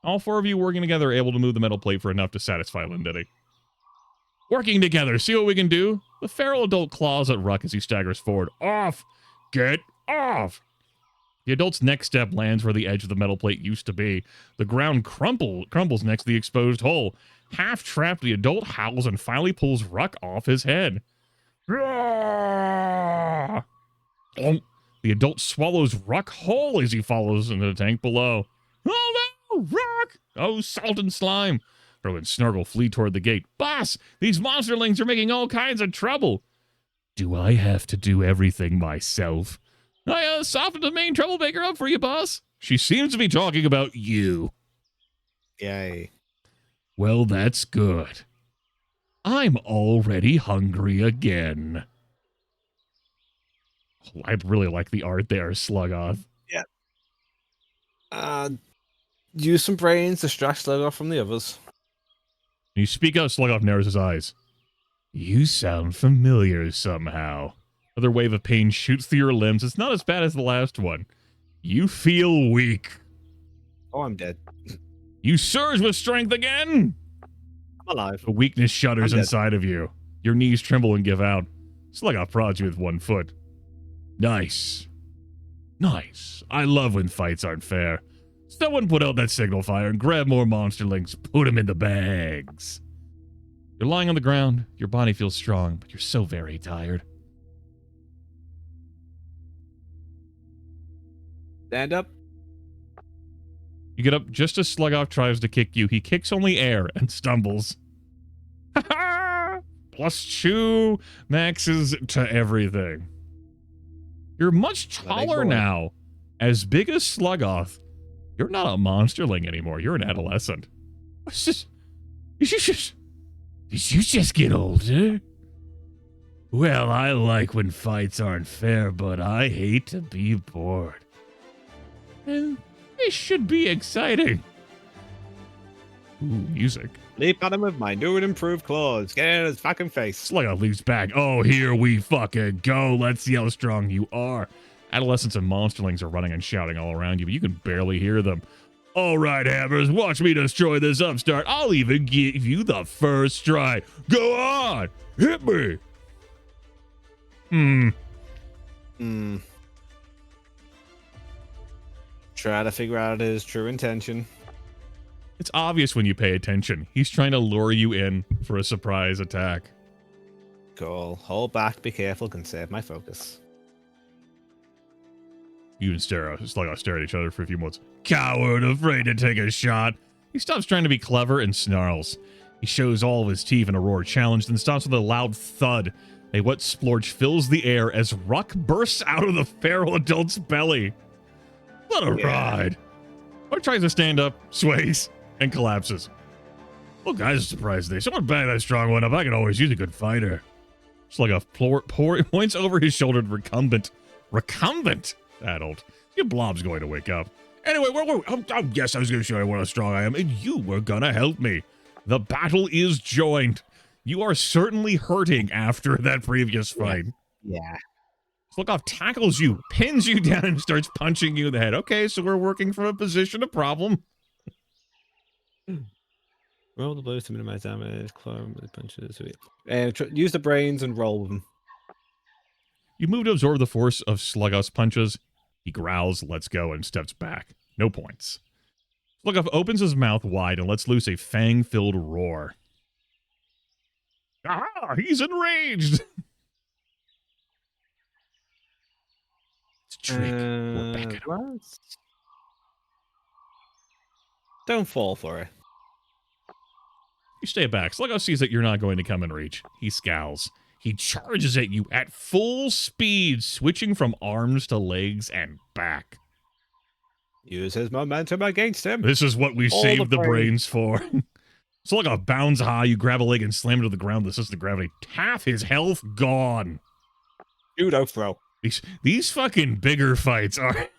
All four of you working together are able to move the metal plate for enough to satisfy Linditty. Working together, see what we can do? The feral adult claws at Ruck as he staggers forward. Off! Get off! The adult's next step lands where the edge of the metal plate used to be. The ground crumbles next to the exposed hole. Half trapped, the adult howls and finally pulls Ruck off his head. The adult swallows Ruck whole as he follows into the tank below. Oh no! Ruck! Oh, salt and slime! Fro and Snargle flee toward the gate. Boss! These monsterlings are making all kinds of trouble! Do I have to do everything myself? I softened the main troublemaker up for you, boss. She seems to be talking about you. Yay. Well, that's good. I'm already hungry again. I really like the art there, Slugoth. Yeah. Use some brains to distract Slugoth from the others. You speak up, Slugoth narrows his eyes. You sound familiar somehow. Another wave of pain shoots through your limbs. It's not as bad as the last one. You feel weak. Oh, I'm dead. You surge with strength again. I'm alive. A weakness shudders inside of you. Your knees tremble and give out. Slugoth prods you with one foot. Nice. Nice. I love when fights aren't fair. Someone put out that signal fire and grab more monsterlings. Put them in the bags. You're lying on the ground. Your body feels strong, but you're so very tired. Stand up. You get up just as Slugoth tries to kick you. He kicks only air and stumbles. +2 maxes to everything. You're much taller now. As big as Slugoth. You're not a monsterling anymore. You're an adolescent. Did you just get older? Well, I like when fights aren't fair, but I hate to be bored. And this should be exciting. Ooh, music. Leap at him with my new and improved claws. Get in his fucking face. Slugoth leaps back. Oh, here we fucking go. Let's see how strong you are. Adolescents and monsterlings are running and shouting all around you, but you can barely hear them. All right, Hammers, watch me destroy this upstart. I'll even give you the first strike. Go on, hit me. Try to figure out his true intention. It's obvious when you pay attention. He's trying to lure you in for a surprise attack. Cool. Hold back, be careful, conserve my focus. You and Slugoth stare at each other for a few moments. Coward, afraid to take a shot. He stops trying to be clever and snarls. He shows all of his teeth in a roar challenge, then stops with a loud thud. A wet splorch fills the air as Ruck bursts out of the feral adult's belly. What a ride. Ruck tries to stand up, sways, and collapses. Well, guys are surprised today. Someone bang that strong one up. I can always use a good fighter. It's like a points over his shoulder to recumbent. Recumbent? That old. Your blob's going to wake up. Anyway, yes, I was going to show you what a strong I am, and you were going to help me. The battle is joined. You are certainly hurting after that previous fight. Yeah. Sluggoth tackles you, pins you down, and starts punching you in the head. Okay, so we're working from a position of problem. Roll the blows to minimize damage. Climb the punches. Use the brains and roll with them. You move to absorb the force of Sluggoth's punches. He growls, lets go, and steps back. No points. Sluggoth opens his mouth wide and lets loose a fang-filled roar. Ah, he's enraged! It's a trick. We're back at him. Don't fall for it. You stay back. Sluggoth sees that you're not going to come in reach. He scowls. He charges at you at full speed, switching from arms to legs and back. Use his momentum against him. This is what we saved the brains for. Sluggoth bounds high. You grab a leg and slam it to the ground with assisted gravity. Half his health gone. Judo throw. These fucking bigger fights are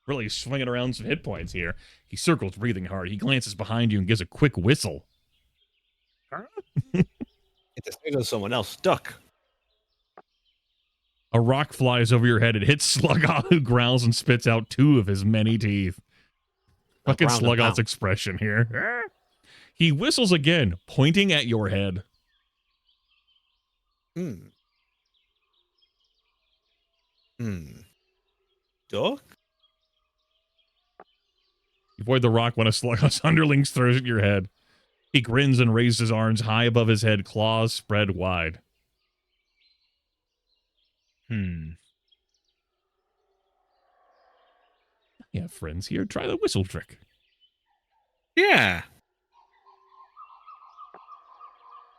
really swinging around some hit points here. He circles, breathing hard. He glances behind you and gives a quick whistle. It's a signal to someone else. Duck. A rock flies over your head. It hits Sluggoth, who growls and spits out 2 of his many teeth. Fucking Sluggoth's expression here. He whistles again, pointing at your head. Duck? You avoid the rock when a Sluggoth's underlings throws at your head. He grins and raises his arms high above his head, claws spread wide. Yeah, friends here, try the whistle trick. Yeah.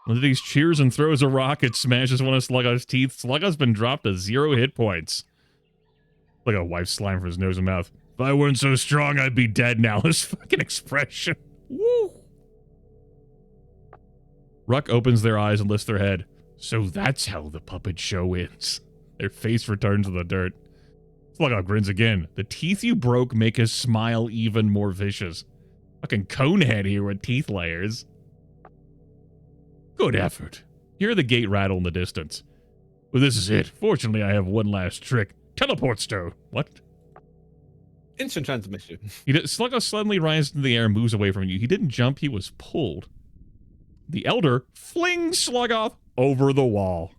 He cheers and throws a rock. It smashes one of Sluggoth's teeth. Sluggoth's been dropped to 0 hit points. Like a wipes slime from his nose and mouth. If I weren't so strong, I'd be dead now. His fucking expression. Woo! Ruck opens their eyes and lifts their head. So that's how the puppet show ends. Their face returns to the dirt. Sluggoth grins again. The teeth you broke make his smile even more vicious. Fucking conehead here with teeth layers. Good effort. You hear the gate rattle in the distance. Well, this is it. Fortunately, I have one last trick. Teleport stone. What? Instant transmission. Sluggoth suddenly rises into the air and moves away from you. He didn't jump, he was pulled. The Elder flings Sluggoth over the wall.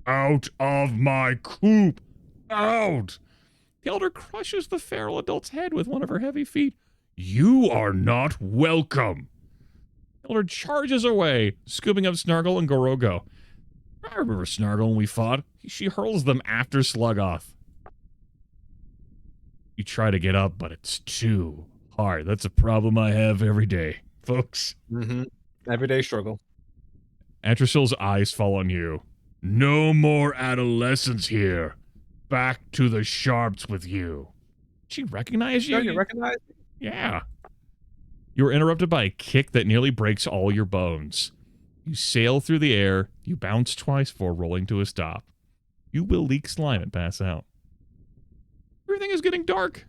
Out of my coop! Out! The Elder crushes the feral adult's head with one of her heavy feet. You are not welcome! The Elder charges away, scooping up Snargle and Gorogo. I remember Snargle when we fought. She hurls them after Sluggoth. You try to get up, but it's too hard. That's a problem I have every day, folks. Everyday struggle. Antrasil's eyes fall on you. No more adolescence here. Back to the sharps with you. She recognized you? Don't you recognize me? Yeah. You were interrupted by a kick that nearly breaks all your bones. You sail through the air. You bounce twice before rolling to a stop. You will leak slime and pass out. Everything is getting dark.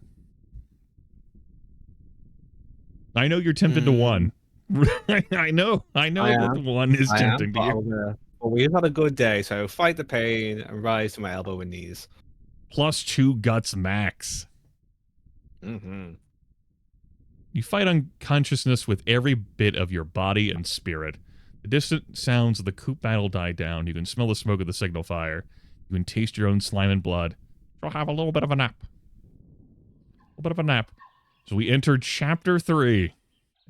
I know you're tempted to one. I know that one is tempting to you. Well, we've had a good day, so fight the pain and rise to my elbow and knees. +2 guts max. You fight unconsciousness with every bit of your body and spirit. The distant sounds of the coop battle die down. You can smell the smoke of the signal fire. You can taste your own slime and blood. So have a little bit of a nap. So we enter Chapter 3.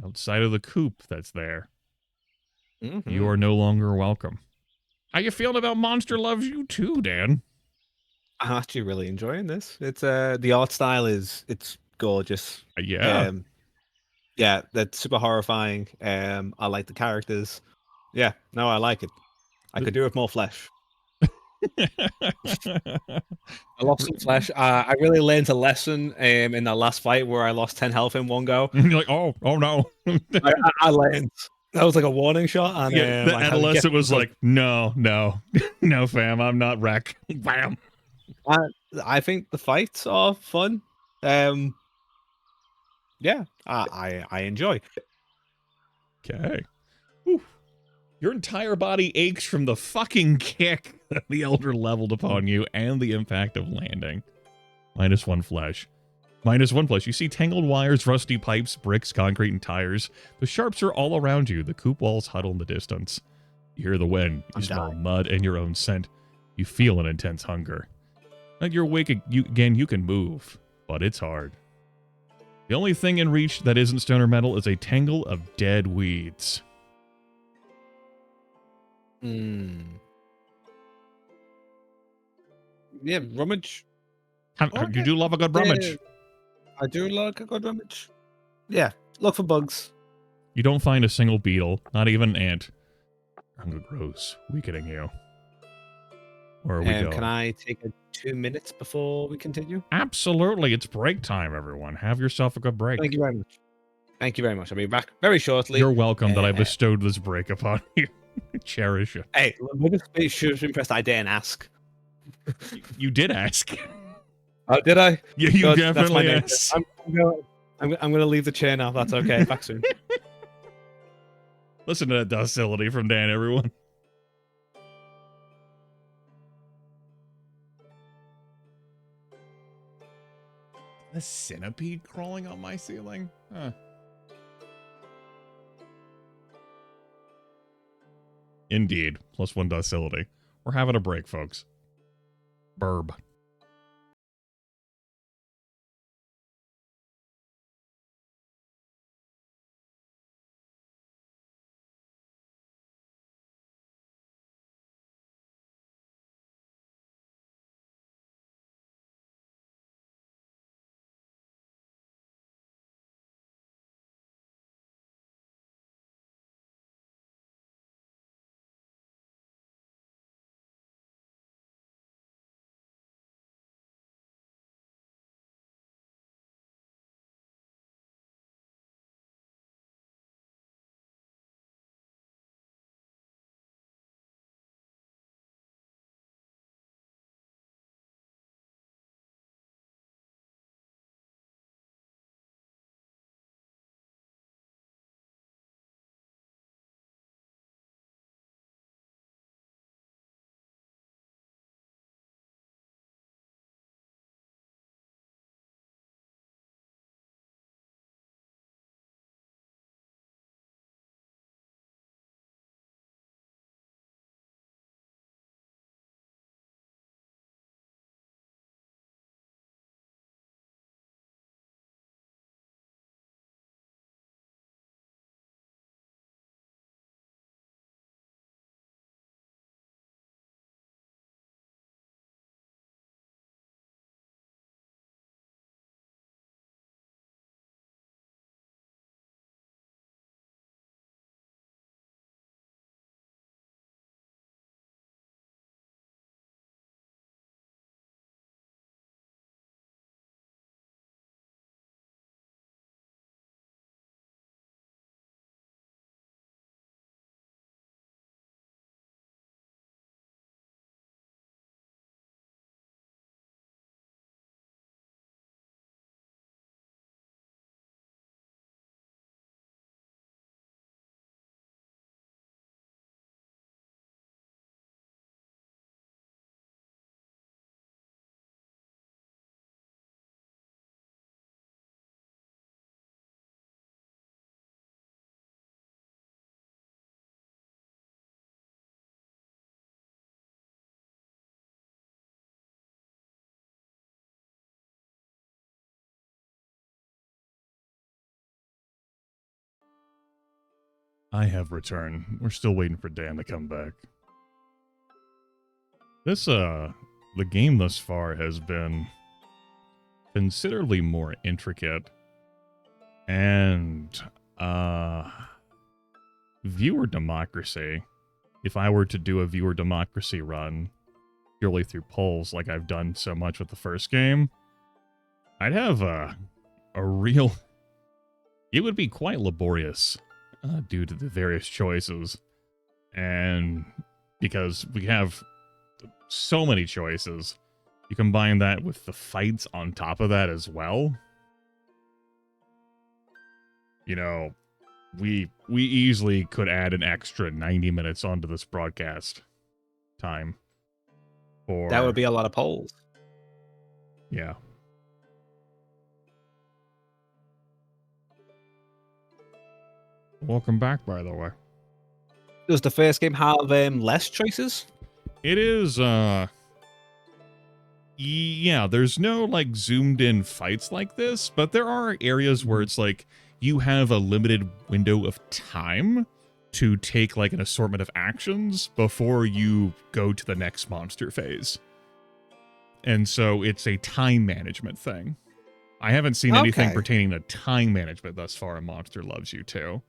Outside of the coop that's there. You are no longer welcome. How you feeling about Monster Loves You Too, Dan? I'm actually really enjoying this. It's the art style it's gorgeous. Yeah. Yeah, that's super horrifying. I like the characters. Yeah, no, I like it. I could do with more flesh. I lost some flesh. I really learned a lesson in that last fight where I lost 10 health in one go. You're like, oh no. I learned. That was like a warning shot. And Yeah, the I adolescent was like, no, no, fam, I'm not wreck. Bam. I think the fights are fun. Yeah, I enjoy. Okay. Whew. Your entire body aches from the fucking kick that the Elder leveled upon you and the impact of landing. -1 flesh. -1 flesh. You see tangled wires, rusty pipes, bricks, concrete, and tires. The sharps are all around you. The coop walls huddle in the distance. You hear the wind. You smell mud and your own scent. You feel an intense hunger. And you're awake again. You can move, but it's hard. The only thing in reach that isn't stone or metal is a tangle of dead weeds. Yeah, rummage. You do love a good rummage. Yeah, I do like a good rummage. Yeah, look for bugs. You don't find a single beetle, not even an ant. Hunger grows, weakening you. Where are we going? Can I take 2 minutes before we continue? Absolutely, it's break time, everyone. Have yourself a good break. Thank you very much. Thank you very much. I'll be back very shortly. You're welcome that I bestowed this break upon you. Cherish it. Hey, you should have been impressed I didn't ask. You did ask. Oh, did I? Yeah, you definitely asked. I'm going to leave the chair now. That's okay. Back soon. Listen to that docility from Dan, everyone. A centipede crawling on my ceiling? Huh. Indeed. +1 docility. We're having a break, folks. Burb. I have returned. We're still waiting for Dan to come back. This, the game thus far has been considerably more intricate. And, viewer democracy. If I were to do a viewer democracy run, purely through polls like I've done so much with the first game, I'd have a real... It would be quite laborious due to the various choices. And because we have so many choices, you combine that with the fights on top of that as well. You know, we easily could add an extra 90 minutes onto this broadcast time. That would be a lot of polls. Yeah. Welcome back, by the way. Does the first game have less choices? It is, yeah, there's no, like, zoomed-in fights like this, but there are areas where it's like you have a limited window of time to take, like, an assortment of actions before you go to the next monster phase. And so it's a time management thing. I haven't seen anything pertaining to time management thus far in Monster Loves You 2.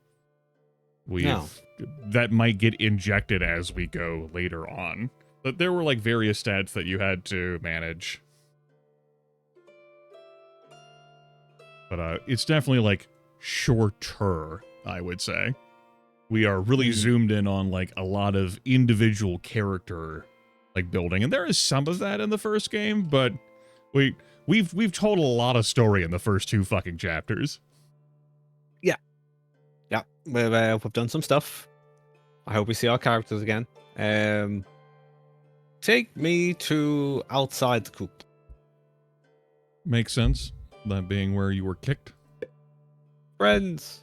That might get injected as we go later on. But there were, like, various stats that you had to manage. But it's definitely, like, shorter, I would say. We are really zoomed in on, like, a lot of individual character, like, building. And there is some of that in the first game, but we've told a lot of story in the first 2 fucking chapters. Yeah, we've done some stuff. I hope we see our characters again. Take me to outside the coop. Makes sense. That being where you were kicked. Friends,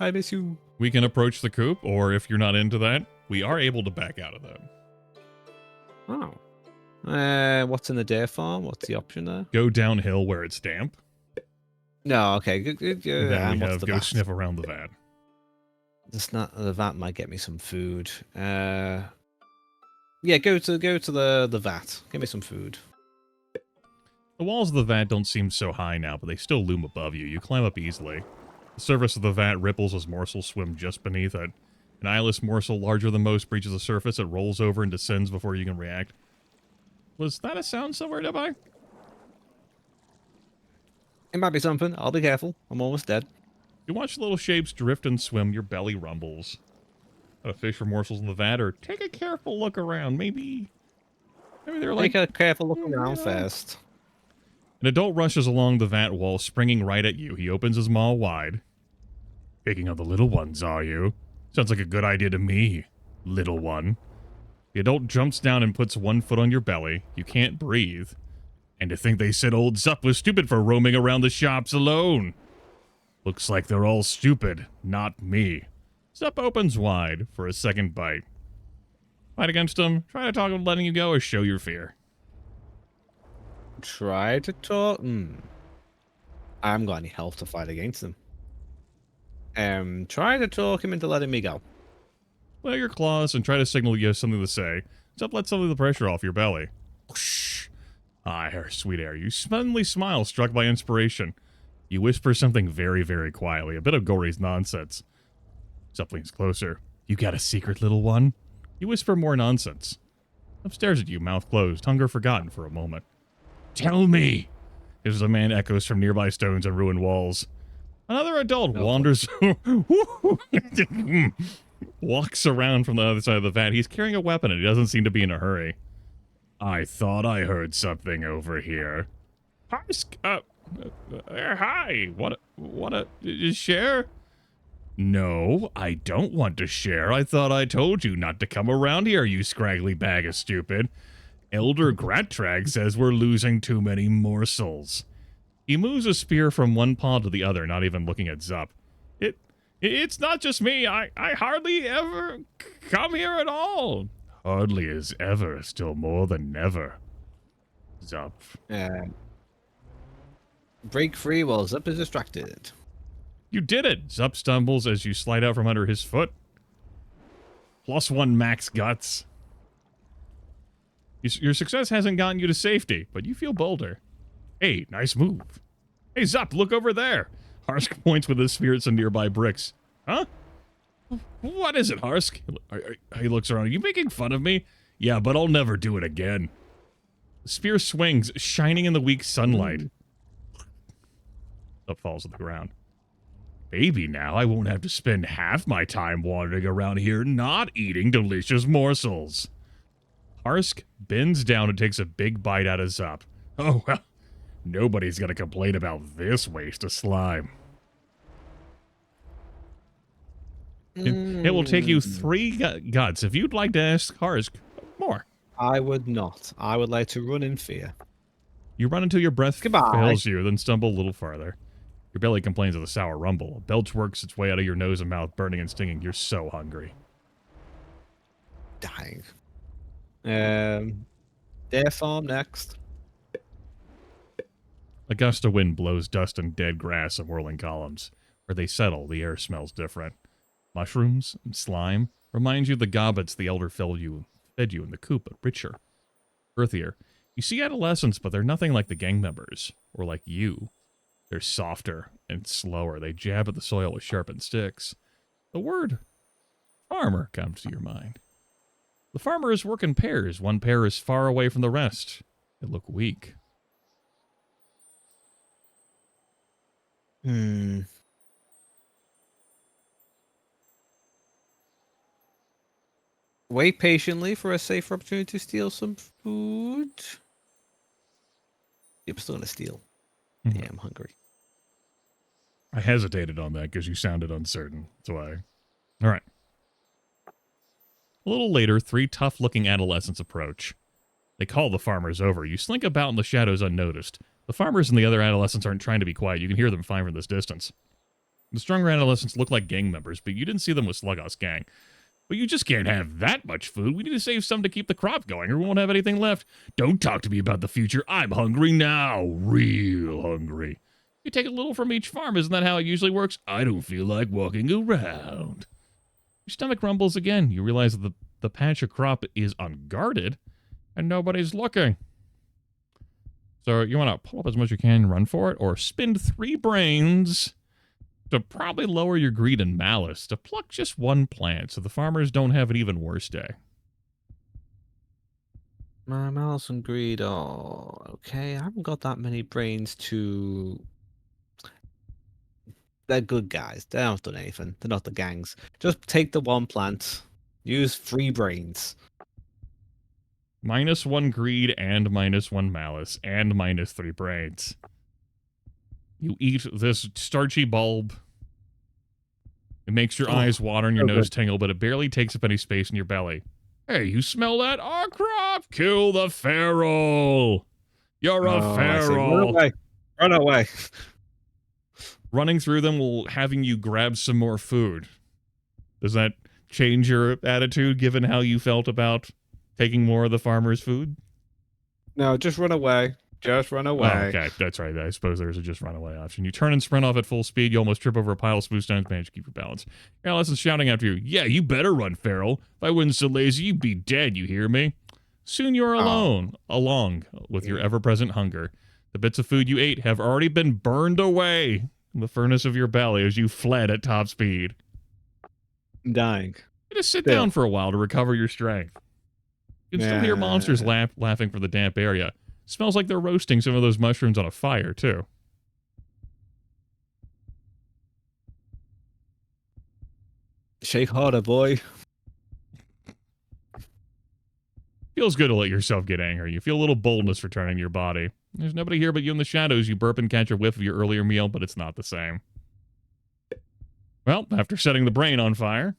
I miss you. We can approach the coop, or if you're not into that, we are able to back out of that. Oh. What's in the dairy farm? What's the option there? Go downhill where it's damp. No, okay. Then we have go sniff around the vat. The vat might get me some food. Yeah, go to the vat. Get me some food. The walls of the vat don't seem so high now, but they still loom above you. You climb up easily. The surface of the vat ripples as morsels swim just beneath it. An eyeless morsel larger than most breaches the surface. It rolls over and descends before you can react. Was that a sound somewhere nearby? It might be something. I'll be careful. I'm almost dead. You watch the little shapes drift and swim. Your belly rumbles. Got a fish for morsels in the vat, or take a careful look around. Maybe they're like... Take a careful look around first. An adult rushes along the vat wall, springing right at you. He opens his maw wide. Picking on the little ones, are you? Sounds like a good idea to me, little one. The adult jumps down and puts one foot on your belly. You can't breathe. And to think they said old Zup was stupid for roaming around the shops alone. Looks like they're all stupid, not me. Zup opens wide for a second bite. Fight against him, try to talk him letting you go, or show your fear. Try to talk. I haven't got any health to fight against them. Try to talk him into letting me go. Flare your claws and try to signal you have something to say. Zup lets some of the pressure off your belly. Whoosh. Ah, air, sweet air. You suddenly smile, struck by inspiration. You whisper something very, very quietly, a bit of Gory's nonsense. Zup leans closer. You got a secret, little one? You whisper more nonsense. Zup stares at you, mouth closed, hunger forgotten for a moment. Tell me! As a man echoes from nearby stones and ruined walls. Another adult wanders... walks around from the other side of the vat. He's carrying a weapon and he doesn't seem to be in a hurry. I thought I heard something over here. Hi. Wanna share? No, I don't want to share. I thought I told you not to come around here, you scraggly bag of stupid. Elder Gratrag says we're losing too many morsels. He moves a spear from one paw to the other, not even looking at Zup. It's not just me. I hardly ever come here at all. Hardly as ever, still more than never. Zup. Break free while Zup is distracted. You did it! Zup stumbles as you slide out from under his foot. +1 max guts. Your success hasn't gotten you to safety, but you feel bolder. Hey, nice move. Hey, Zup, look over there. Harsk points with his spear at some nearby bricks. Huh? What is it, Harsk? He looks around. Are you making fun of me? Yeah, but I'll never do it again. The spear swings, shining in the weak sunlight. Up falls to the ground. Maybe now I won't have to spend half my time wandering around here not eating delicious morsels. Harsk bends down and takes a big bite out of Zup. Oh, well, nobody's going to complain about this waste of slime. It will take you 3 guts. If you'd like to ask Harsk more. I would not. I would like to run in fear. You run until your breath Goodbye. fails you, then stumble a little farther. Your belly complains of the sour rumble. A belch works its way out of your nose and mouth, burning and stinging. You're so hungry. Dying. Dare farm next. A gust of wind blows dust and dead grass and whirling columns. Where they settle, the air smells different. Mushrooms and slime remind you of the gobbets the elder fed you in the coop, but richer, earthier. You see adolescents, but they're nothing like the gang members, or like you. They're softer and slower. They jab at the soil with sharpened sticks. The word farmer comes to your mind. The farmers work in pairs. One pair is far away from the rest. They look weak. Wait patiently for a safer opportunity to steal some food. You're still gonna steal. Yeah, I'm hungry. I hesitated on that because you sounded uncertain. That's why. All right. A little later, 3 tough-looking adolescents approach. They call the farmers over. You slink about in the shadows unnoticed. The farmers and the other adolescents aren't trying to be quiet. You can hear them fine from this distance. The stronger adolescents look like gang members, but you didn't see them with Slugos gang. But you just can't have that much food. We need to save some to keep the crop going, or we won't have anything left. Don't talk to me about the future. I'm hungry now. Real hungry. You take a little from each farm. Isn't that how it usually works? I don't feel like walking around. Your stomach rumbles again. You realize that the patch of crop is unguarded, and nobody's looking. So you want to pull up as much as you can and run for it, or spend 3 brains to probably lower your greed and malice to pluck just 1 plant so the farmers don't have an even worse day. My malice and greed. Oh, okay. I haven't got that many brains to. They're good guys. They haven't done anything. They're not the gangs. Just take the 1 plant. Use 3 brains. -1 greed and -1 malice and -3 brains. You eat this starchy bulb. It makes your eyes water and your nose tingle, but it barely takes up any space in your belly. Hey, you smell that? Our crop! Kill the feral! You're a feral! Run away! Run away! Running through them will having you grab some more food. Does that change your attitude given how you felt about taking more of the farmer's food? No, just run away. Just run away. Oh, okay, that's right. I suppose there's a just run away option. You turn and sprint off at full speed. You almost trip over a pile of smooth stones, manage to keep your balance. Your adolescent's shouting after you. Yeah, you better run, feral. If I wasn't so lazy, you'd be dead, you hear me? Soon you're alone, along with your ever-present hunger. The bits of food you ate have already been burned away in the furnace of your belly as you fled at top speed. I'm dying. You just sit down for a while to recover your strength. You can still hear monsters laughing from the damp area. Smells like they're roasting some of those mushrooms on a fire, too. Shake harder, boy. Feels good to let yourself get angry. You feel a little boldness returning to your body. There's nobody here but you in the shadows. You burp and catch a whiff of your earlier meal, but it's not the same. Well, after setting the brain on fire,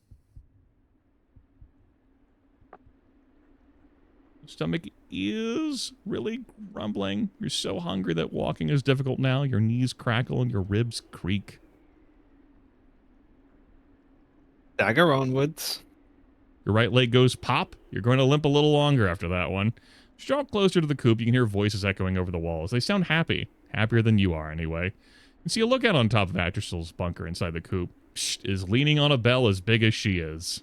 stomach is really rumbling. You're so hungry that walking is difficult now. Your knees crackle and your ribs creak. Dagger onwards. Your right leg goes pop. You're going to limp a little longer after that one. As you draw closer to the coop, you can hear voices echoing over the walls. They sound happy. Happier than you are, anyway. You see a lookout on top of Atrasil's bunker inside the coop. Psst is leaning on a bell as big as she is.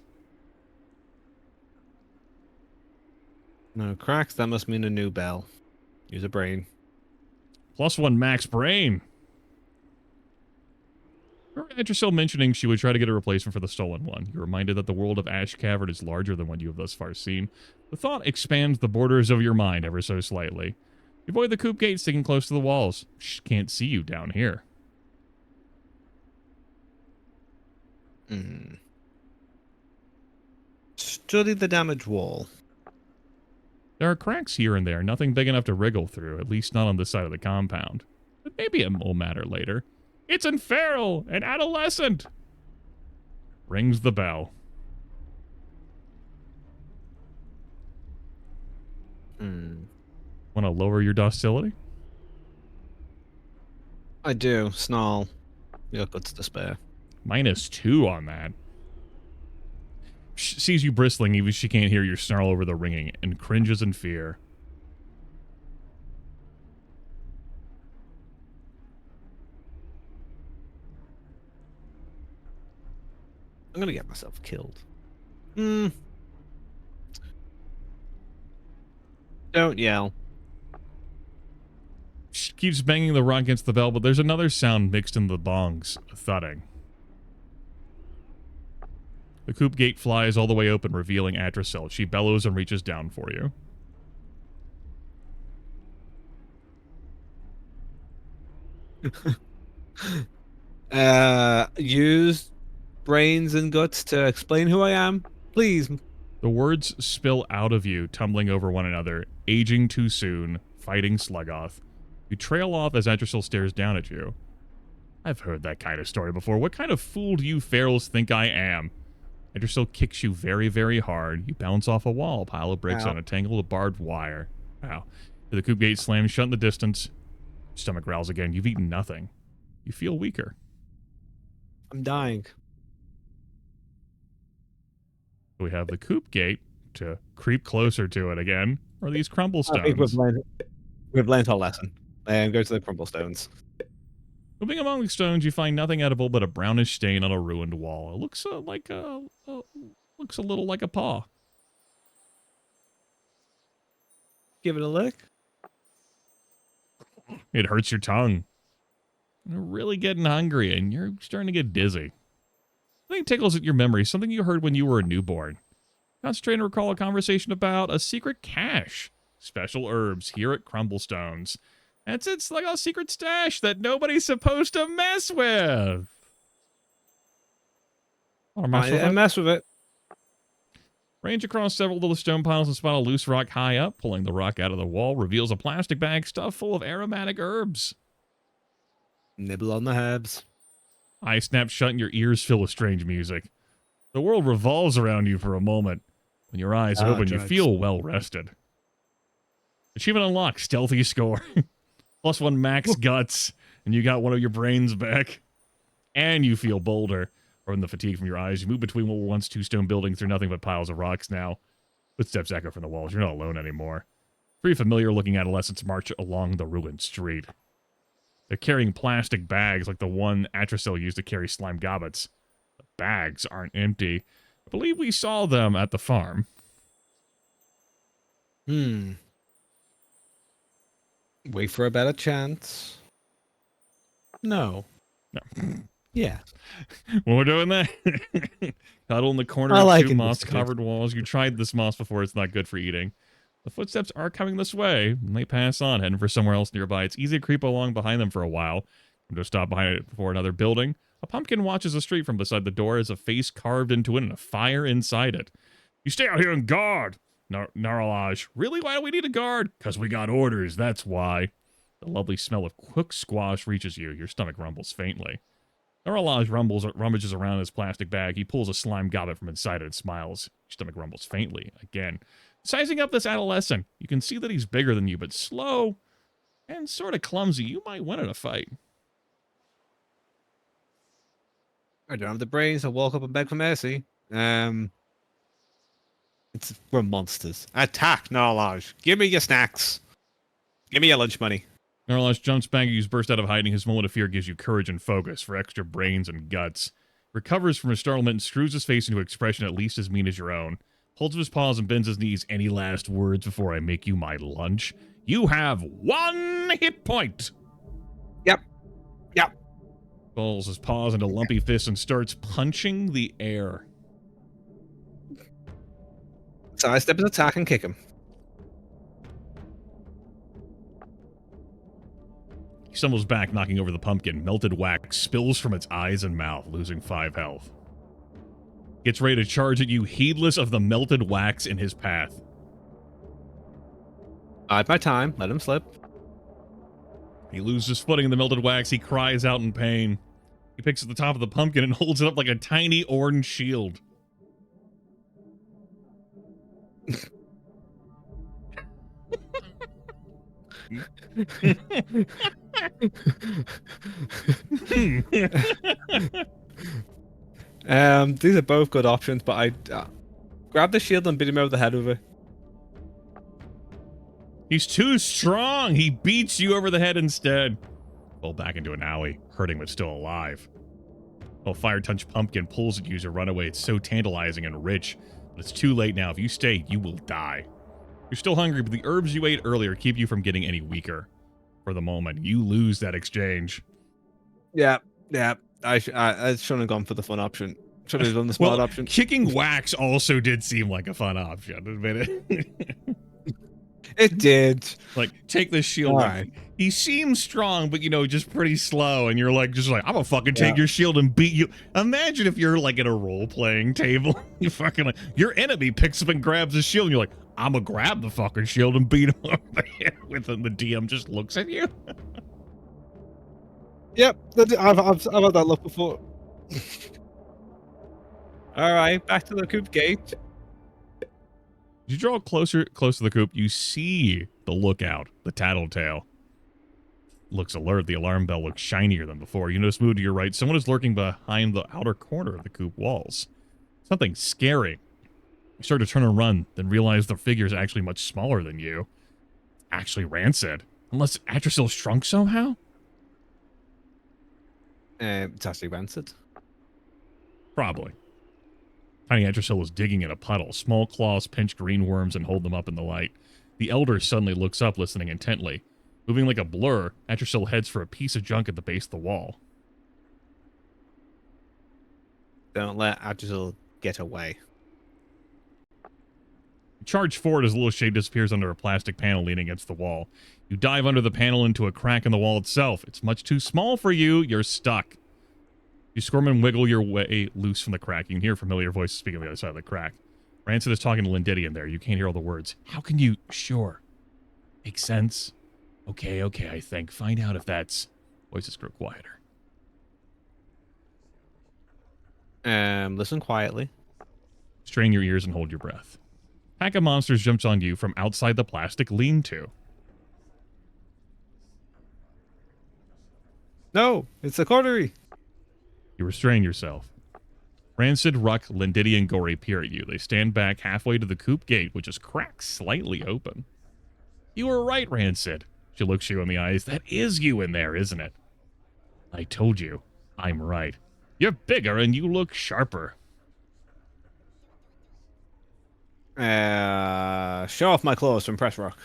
No cracks. That must mean a new bell. Use a brain. +1 max brain. After still mentioning she would try to get a replacement for the stolen one, you're reminded that the world of Ash Cavern is larger than what you have thus far seen. The thought expands the borders of your mind ever so slightly. You avoid the coop gate, sticking close to the walls. She can't see you down here. Study the damaged wall. There are cracks here and there, nothing big enough to wriggle through, at least not on this side of the compound. But maybe it will matter later. It's infernal, an adolescent! Rings the bell. Want to lower your docility? I do. Snarl. You got guts to spare. -2 on that. She sees you bristling even if she can't hear your snarl over the ringing and cringes in fear. I'm gonna get myself killed. Don't yell. She keeps banging the rock against the bell, but there's another sound mixed in the bongs, thudding. The coop gate flies all the way open, revealing Atracel. She bellows and reaches down for you. Use brains and guts to explain who I am, please. The words spill out of you, tumbling over one another, aging too soon, fighting Sluggoth. You trail off as Atracel stares down at you. I've heard that kind of story before. What kind of fool do you ferals think I am? Atracel kicks you very, very hard. You bounce off a wall, pile of bricks on a tangle of barbed wire. Wow. The coop gate slams shut in the distance. Stomach growls again. You've eaten nothing. You feel weaker. I'm dying. We have the coop gate to creep closer to it again. Or these crumble stones. I think we've learned our lesson. And go to the crumble stones. Moving among the stones, you find nothing edible but a brownish stain on a ruined wall. It looks looks a little like a paw. Give it a lick. It hurts your tongue. You're really getting hungry, and you're starting to get dizzy. Something tickles at your memory, something you heard when you were a newborn. Concentrate and recall a conversation about a secret cache. Special herbs here at Crumblestones. It's like a secret stash that nobody's supposed to mess with. Or mess with it. Range across several little stone piles and spot a loose rock high up. Pulling the rock out of the wall reveals a plastic bag stuffed full of aromatic herbs. Nibble on the herbs. Eyes snap shut and your ears fill with strange music. The world revolves around you for a moment. When your eyes open, you feel well rested. Achievement unlocked, stealthy score. +1 max guts, and you got one of your brains back. And you feel bolder. Or in the fatigue from your eyes, you move between what were once 2 stone buildings through nothing but piles of rocks now. Footsteps echo from the walls. You're not alone anymore. 3 familiar-looking adolescents march along the ruined street. They're carrying plastic bags like the one Atracel used to carry slime gobbets. The bags aren't empty. I believe we saw them at the farm. Wait for a better chance. No. Yeah. When we're doing that, cuddle in the corner of 2 moss-covered walls. You tried this moss before. It's not good for eating. The footsteps are coming this way, and they pass on, heading for somewhere else nearby. It's easy to creep along behind them for a while. Come to a stop behind it before another building. A pumpkin watches the street from beside the door as a face carved into it and a fire inside it. You stay out here and guard! Naralaj. Really? Why do we need a guard? Because we got orders, that's why. The lovely smell of cooked squash reaches you. Your stomach rumbles faintly. Naralaj rummages around his plastic bag. He pulls a slime gobbet from inside it and smiles. Your stomach rumbles faintly again. Sizing up this adolescent, you can see that he's bigger than you, but slow and sort of clumsy. You might win in a fight. I don't have the brains. I walk up and beg for mercy. We're monsters. Attack, Narlaj. Give me your snacks. Give me your lunch money. Narlash jumps back as you burst out of hiding. His moment of fear gives you courage and focus for extra brains and guts. Recovers from his startlement and screws his face into an expression at least as mean as your own. Holds up his paws and bends his knees. Any last words before I make you my lunch? You have 1 hit point. Yep. Balls his paws into lumpy fists and starts punching the air. So I step his attack and kick him. He stumbles back, knocking over the pumpkin. Melted wax spills from its eyes and mouth, losing 5 health. Gets ready to charge at you, heedless of the melted wax in his path. Bide my time. Let him slip. He loses footing in the melted wax. He cries out in pain. He picks at the top of the pumpkin and holds it up like a tiny orange shield. These are both good options, but I grab the shield and beat him over the head with it. He's too strong. He beats you over the head instead. Fall back into an alley, hurting but still alive. Oh, Fire Touch Pumpkin pulls at you as you run away. It's so tantalizing and rich, but it's too late now. If you stay, you will die. You're still hungry, but the herbs you ate earlier keep you from getting any weaker. For the moment, you lose that exchange. Yeah. I shouldn't have gone for the fun option. Should have done the smart option. Kicking wax also did seem like a fun option, admit it. It did. Like, take this shield. Right. He seems strong, but, just pretty slow. And you're like, I'm gonna fucking take your shield and beat you. Imagine if you're like at a role-playing table. You fucking your enemy picks up and grabs the shield. And you're like, I'm gonna grab the fucking shield and beat him over the head with him. The DM just looks at you. Yep. I've had that look before. All right. Back to the coop gate. As you draw close to the coop, you see the lookout, the tattletale. Looks alert. The alarm bell looks shinier than before. You notice, move to your right. Someone is lurking behind the outer corner of the coop walls. Something scary. You start to turn and run, then realize the figure is actually much smaller than you. Actually Rancid. Unless Atrasil shrunk somehow? It's actually Rancid. Probably. Tiny Atrasil is digging in a puddle. Small claws pinch green worms and hold them up in the light. The elder suddenly looks up, listening intently. Moving like a blur, Atrasil heads for a piece of junk at the base of the wall. Don't let Atrasil get away. You charge forward as the little shade disappears under a plastic panel leaning against the wall. You dive under the panel into a crack in the wall itself. It's much too small for you. You're stuck. You squirm and wiggle your way loose from the crack. You can hear familiar voices speaking on the other side of the crack. Rancid is talking to Lindidian there. You can't hear all the words. How can you... Sure. Makes sense. Okay, I think. Find out if that's... Voices grow quieter. Listen quietly. Strain your ears and hold your breath. Pack of monsters jumps on you from outside the plastic lean-to. No, it's a coterie. You restrain yourself. Rancid, Ruck, Lindidian, and Gory peer at you. They stand back halfway to the coop gate, which is cracked slightly open. You were right, Rancid. She looks you in the eyes. That is you in there, isn't it? I told you. I'm right. You're bigger and you look sharper. Show off my clothes to impress Ruck.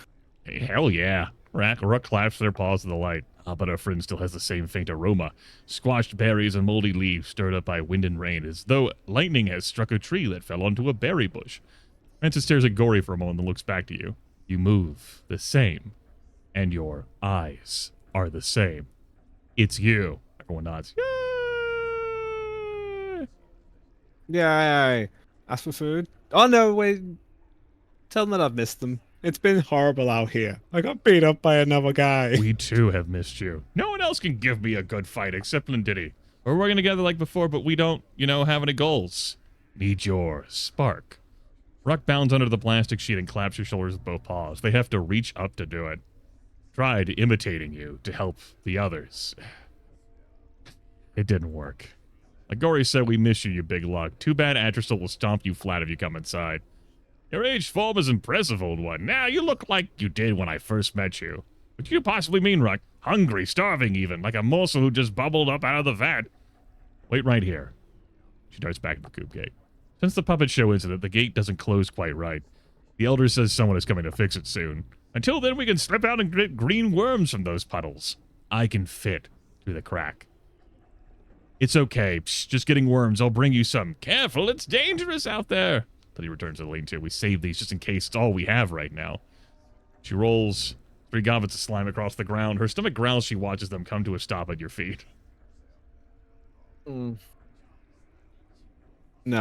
Hey, hell yeah. Ruck claps their paws to the light. But our friend still has the same faint aroma. Squashed berries and moldy leaves stirred up by wind and rain, as though lightning has struck a tree that fell onto a berry bush. Francis stares at Gory for a moment and looks back to you. You move the same. And your eyes are the same. It's you. Everyone nods. Yay! Yay! Ask for food. Oh no, wait. Tell them that I've missed them. It's been horrible out here. I got beat up by another guy. We too have missed you. No one else can give me a good fight except Lindidi. We're working together like before, but we don't, have any goals. Need your spark. Ruck bounds under the plastic sheet and claps your shoulders with both paws. They have to reach up to do it. Tried imitating you to help the others. It didn't work. Like Gory said, we miss you, you big lug. Too bad Atrasil will stomp you flat if you come inside. Your aged form is impressive, old one. Now you look like you did when I first met you. What do you possibly mean, Ruck? Hungry, starving even, like a morsel who just bubbled up out of the vat. Wait right here. She darts back at the coop gate. Since the puppet show incident, the gate doesn't close quite right. The elder says someone is coming to fix it soon. Until then, we can slip out and get green worms from those puddles. I can fit through the crack. It's okay. Psh, just getting worms. I'll bring you some. Careful, it's dangerous out there. Then he returns to the lean-to. We save these just in case it's all we have right now. She rolls 3 goblets of slime across the ground. Her stomach growls. She watches them come to a stop at your feet. No,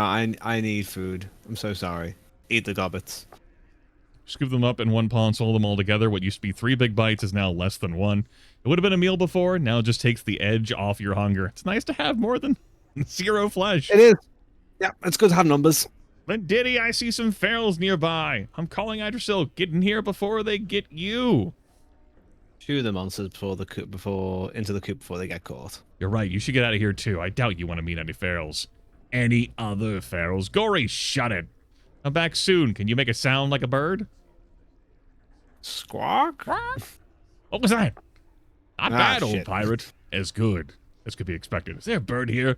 I need food. I'm so sorry. Eat the gobbets. Scoop them up in one paw and swallow them all together. What used to be 3 big bites is now less than 1. It would have been a meal before. Now it just takes the edge off your hunger. It's nice to have more than 0 flesh. It is. Yeah, it's good to have numbers. But Diddy, I see some ferals nearby. I'm calling Idrisil. Get in here before they get you. Shoo the monsters into the coop before they get caught. You're right. You should get out of here too. I doubt you want to meet any ferals. Any other ferals? Gory, shut it. I'm back soon. Can you make a sound like a bird? Squawk? What was that? Not bad, old shit. pirate. As good as could be expected. Is there a bird here?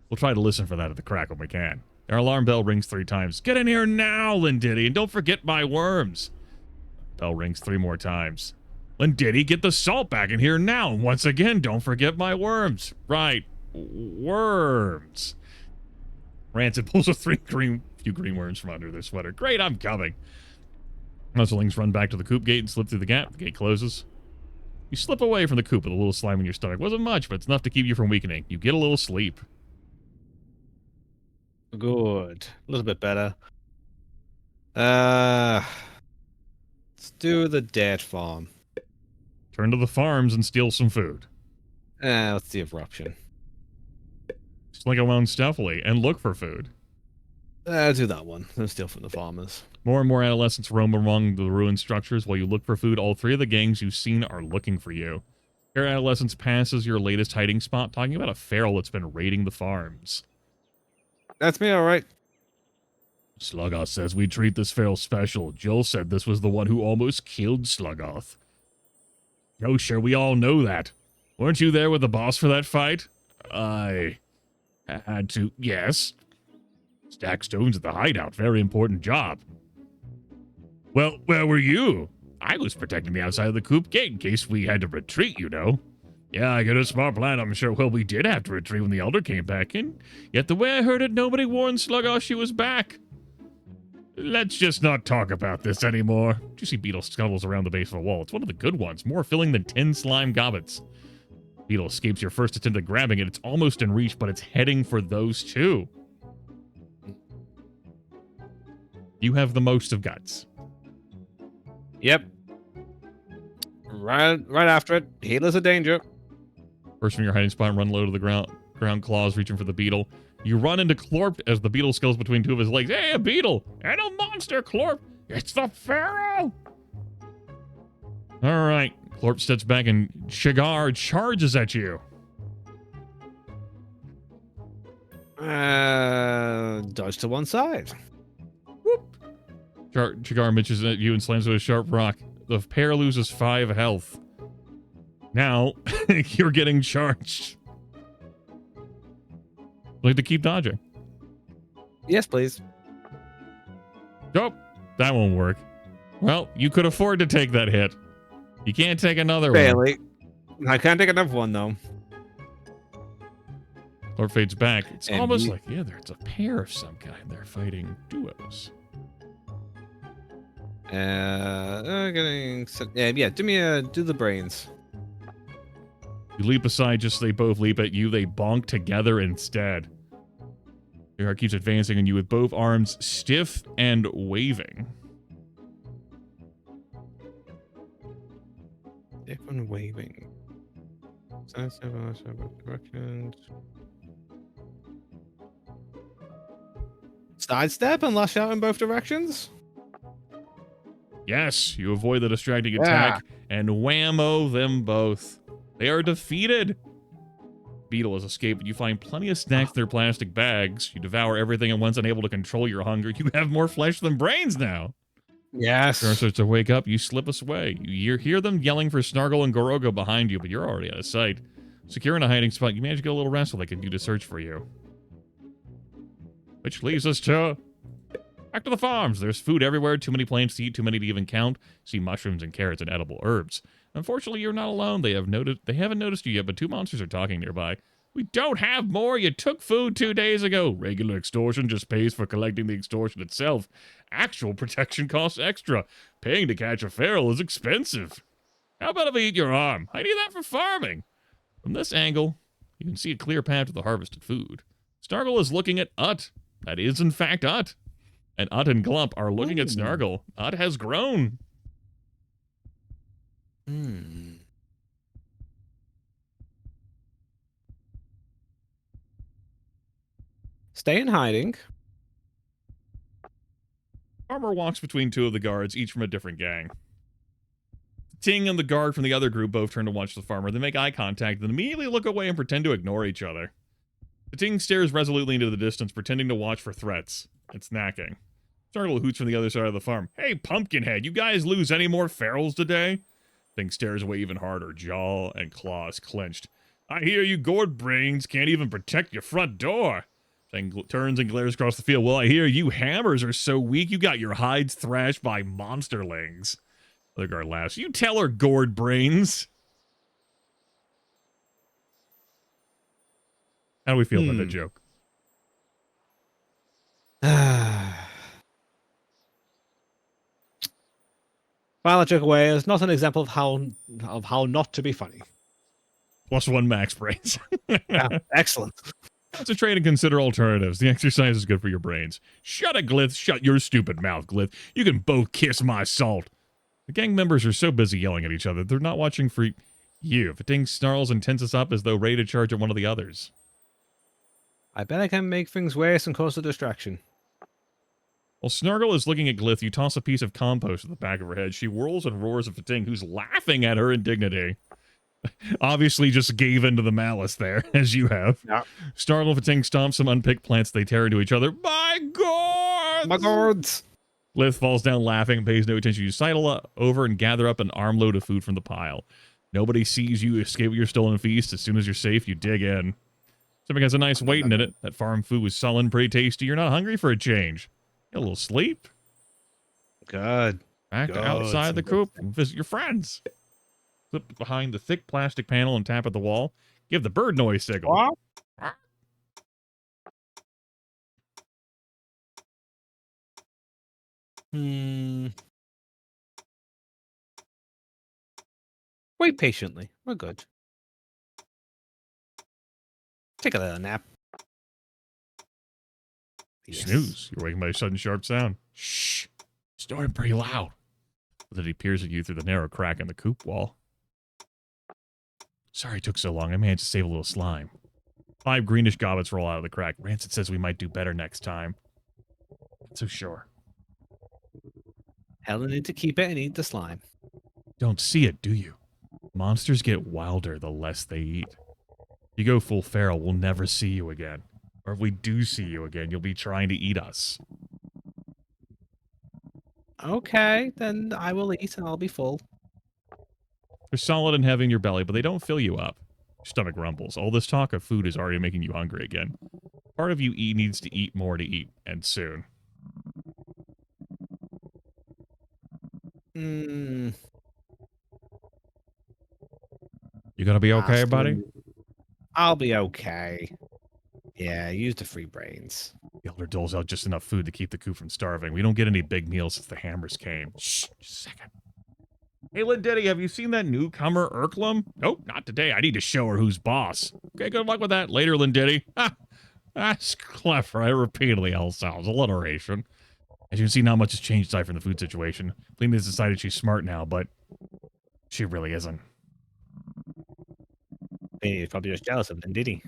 We'll try to listen for that at the crack when we can. Our alarm bell rings 3 times. Get in here now, Lindiddy, and don't forget my worms. Bell rings 3 more times. Lindiddy, get the salt back in here now. And once again, don't forget my worms. Right. Worms. Rancid pulls a few green worms from under their sweater. Great, I'm coming. Muzzlings run back to the coop gate and slip through the gap. The gate closes. You slip away from the coop with a little slime in your stomach. Wasn't much, but it's enough to keep you from weakening. You get a little sleep. Good. A little bit better. Let's do the dead farm. Turn to the farms and steal some food. Let's do eruption. Slink around stealthily and look for food. Do that one. Then steal from the farmers. More and more adolescents roam among the ruined structures while you look for food. All 3 of the gangs you've seen are looking for you. Your adolescents passes your latest hiding spot, talking about a feral that's been raiding the farms. That's me, all right. Sluggoth says we treat this feral special. Jill said this was the one who almost killed Sluggoth. Oh, sure, we all know that. Weren't you there with the boss for that fight? I had to, yes. Stack stones at the hideout. Very important job. Well, where were you? I was protecting the outside of the coop gate in case we had to retreat, you know. Yeah, I got a smart plan, I'm sure. Well, we did have to retreat when the Elder came back in. Yet the way I heard it, nobody warned Sluggoth she was back. Let's just not talk about this anymore. Juicy beetle scuttles around the base of a wall. It's one of the good ones, more filling than 10 slime gobbets. Beetle escapes your first attempt at grabbing it. It's almost in reach, but it's heading for those 2. You have the most of guts. Yep. Right after it. Healer's a danger. First from your hiding spot, run low to the ground claws, reaching for the beetle. You run into Clorp as the beetle scuttles between 2 of his legs. Hey, a beetle! And a monster, Clorp! It's the Pharaoh! All right. Clorp steps back and Shigar charges at you. Dodge to one side. Whoop. Shigar mitches at you and slams with a sharp rock. The pair loses 5 health. Now, you're getting charged. Like to keep dodging. Yes, please. Nope, that won't work. Well, you could afford to take that hit. You can't take another one. Barely. I can't take another one, though. Lord fades back. It's And almost you- like, yeah, there's a pair of some kind. They're fighting duos. Do the brains. You leap aside just as they both leap at you. They bonk together instead. Your heart keeps advancing on you with both arms stiff and waving. Different waving. Sidestep and lash out in both directions? Yes, you avoid the distracting attack and whammo them both. They are defeated. Beetle has escaped, but you find plenty of snacks in their plastic bags. You devour everything at once, unable to control your hunger. You have more flesh than brains now. Yes. Sharon starts to wake up. You slip us away. You hear them yelling for Snargle and Gorogo behind you, but you're already out of sight. Secure in a hiding spot, you manage to get a little rest so they can do the search for you. Which leaves us to... back to the farms. There's food everywhere. Too many plants to eat, too many to even count. See mushrooms and carrots and edible herbs. Unfortunately, you're not alone. They haven't noticed you yet, but 2 monsters are talking nearby. We don't have more. You took food 2 days ago. Regular extortion just pays for collecting the extortion itself. Actual protection costs extra. Paying to catch a feral is expensive. How about if I eat your arm? I need that for farming. From this angle, you can see a clear path to the harvested food. Snargle is looking at Ut. That is, in fact, Ut. And Ut and Glump are looking at Snargle. Ut has grown. Stay in hiding. Farmer walks between two of the guards, each from a different gang. Ting and the guard from the other group both turn to watch the farmer. They make eye contact, then immediately look away and pretend to ignore each other. The Ting stares resolutely into the distance, pretending to watch for threats. It's snacking. Snargle hoots from the other side of the farm. Hey, Pumpkinhead, you guys lose any more ferals today? Ting stares away even harder, jaw and claws clenched. I hear you gourd brains can't even protect your front door. Ting turns and glares across the field. Well, I hear you hammers are so weak you got your hides thrashed by monsterlings. The guard laughs. You tell her, gourd brains. How do we feel about that joke? File that joke away is not an example of how not to be funny. +1 max brains. Yeah, excellent. Concentrate and consider alternatives. The exercise is good for your brains. Shut it, Glith. Shut your stupid mouth, Glith. You can both kiss my salt. The gang members are so busy yelling at each other, they're not watching for you. Ting snarls and tenses up as though ready to charge at one of the others. I bet I can make things worse and cause a distraction. While Snargle is looking at Glith, you toss a piece of compost at the back of her head. She whirls and roars at Ting, who's laughing at her indignity. Obviously just gave into the malice there, as you have. Yeah. Snargle and Ting stomp some unpicked plants. They tear into each other. My God! My gourds! Glith falls down laughing and pays no attention. You sidle over and gather up an armload of food from the pile. Nobody sees you escape your stolen feast. As soon as you're safe, you dig in. Something has a nice weight in it. That farm food was sullen, pretty tasty. You're not hungry for a change. Get a little sleep. Good. Back outside the coop and visit your friends. Slip behind the thick plastic panel and tap at the wall. Give the bird noise signal. What? Wait patiently. We're good. Take a little nap. Yes. Snooze. You're waking by a sudden sharp sound. Shh. Snoring pretty loud. Then he peers at you through the narrow crack in the coop wall. Sorry it took so long. I managed to save a little slime. 5 greenish goblets roll out of the crack. Rancid says we might do better next time. Not so sure. Helen need to keep it and eat the slime. Don't see it, do you? Monsters get wilder the less they eat. You go full feral, we'll never see you again. Or if we do see you again, you'll be trying to eat us. Okay, then I will eat and I'll be full. They're solid and heavy in your belly, but they don't fill you up. Your stomach rumbles. All this talk of food is already making you hungry again. Part of you needs to eat more to eat, and soon. You gonna be okay, buddy? I'll be okay. Yeah, use the free brains. The elder doles out just enough food to keep the coop from starving. We don't get any big meals since the hammers came. Shh, just a second. Hey, Liddy, have you seen that newcomer, Urklum? Nope, not today. I need to show her who's boss. Okay, good luck with that. Later, Liddy. Ha! That's clever. I repeatedly sounds alliteration. As you can see, not much has changed aside from the food situation. Lena has decided she's smart now, but she really isn't. He's probably just jealous of them, did he?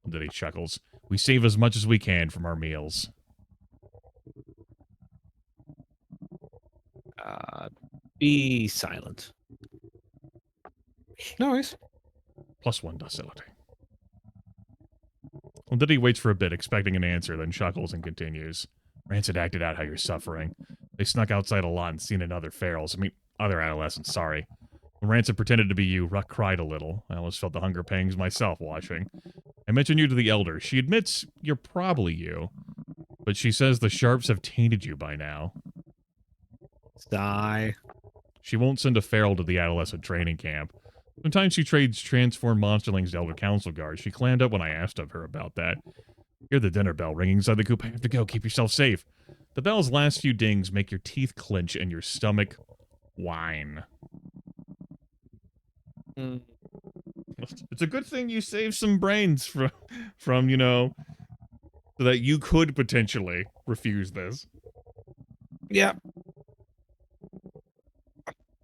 Liddy chuckles. We save as much as we can from our meals. Be silent. No worries. +1 docility. Well, Diddy waits for a bit, expecting an answer, then chuckles and continues. Rancid acted out how you're suffering. They snuck outside a lot and seen other ferals. Other adolescents, sorry. When Rancid pretended to be you, Ruck cried a little. I almost felt the hunger pangs myself watching. I mentioned you to the elder. She admits you're probably you, but she says the sharps have tainted you by now. Sigh. She won't send a feral to the adolescent training camp. Sometimes she trades transformed monsterlings to Elder Council guards. She clammed up when I asked of her about that. Hear the dinner bell ringing inside the coop. I have to go. Keep yourself safe. The bell's last few dings make your teeth clench and your stomach whine. It's a good thing you saved some brains from, you know, so that you could potentially refuse this. Yeah.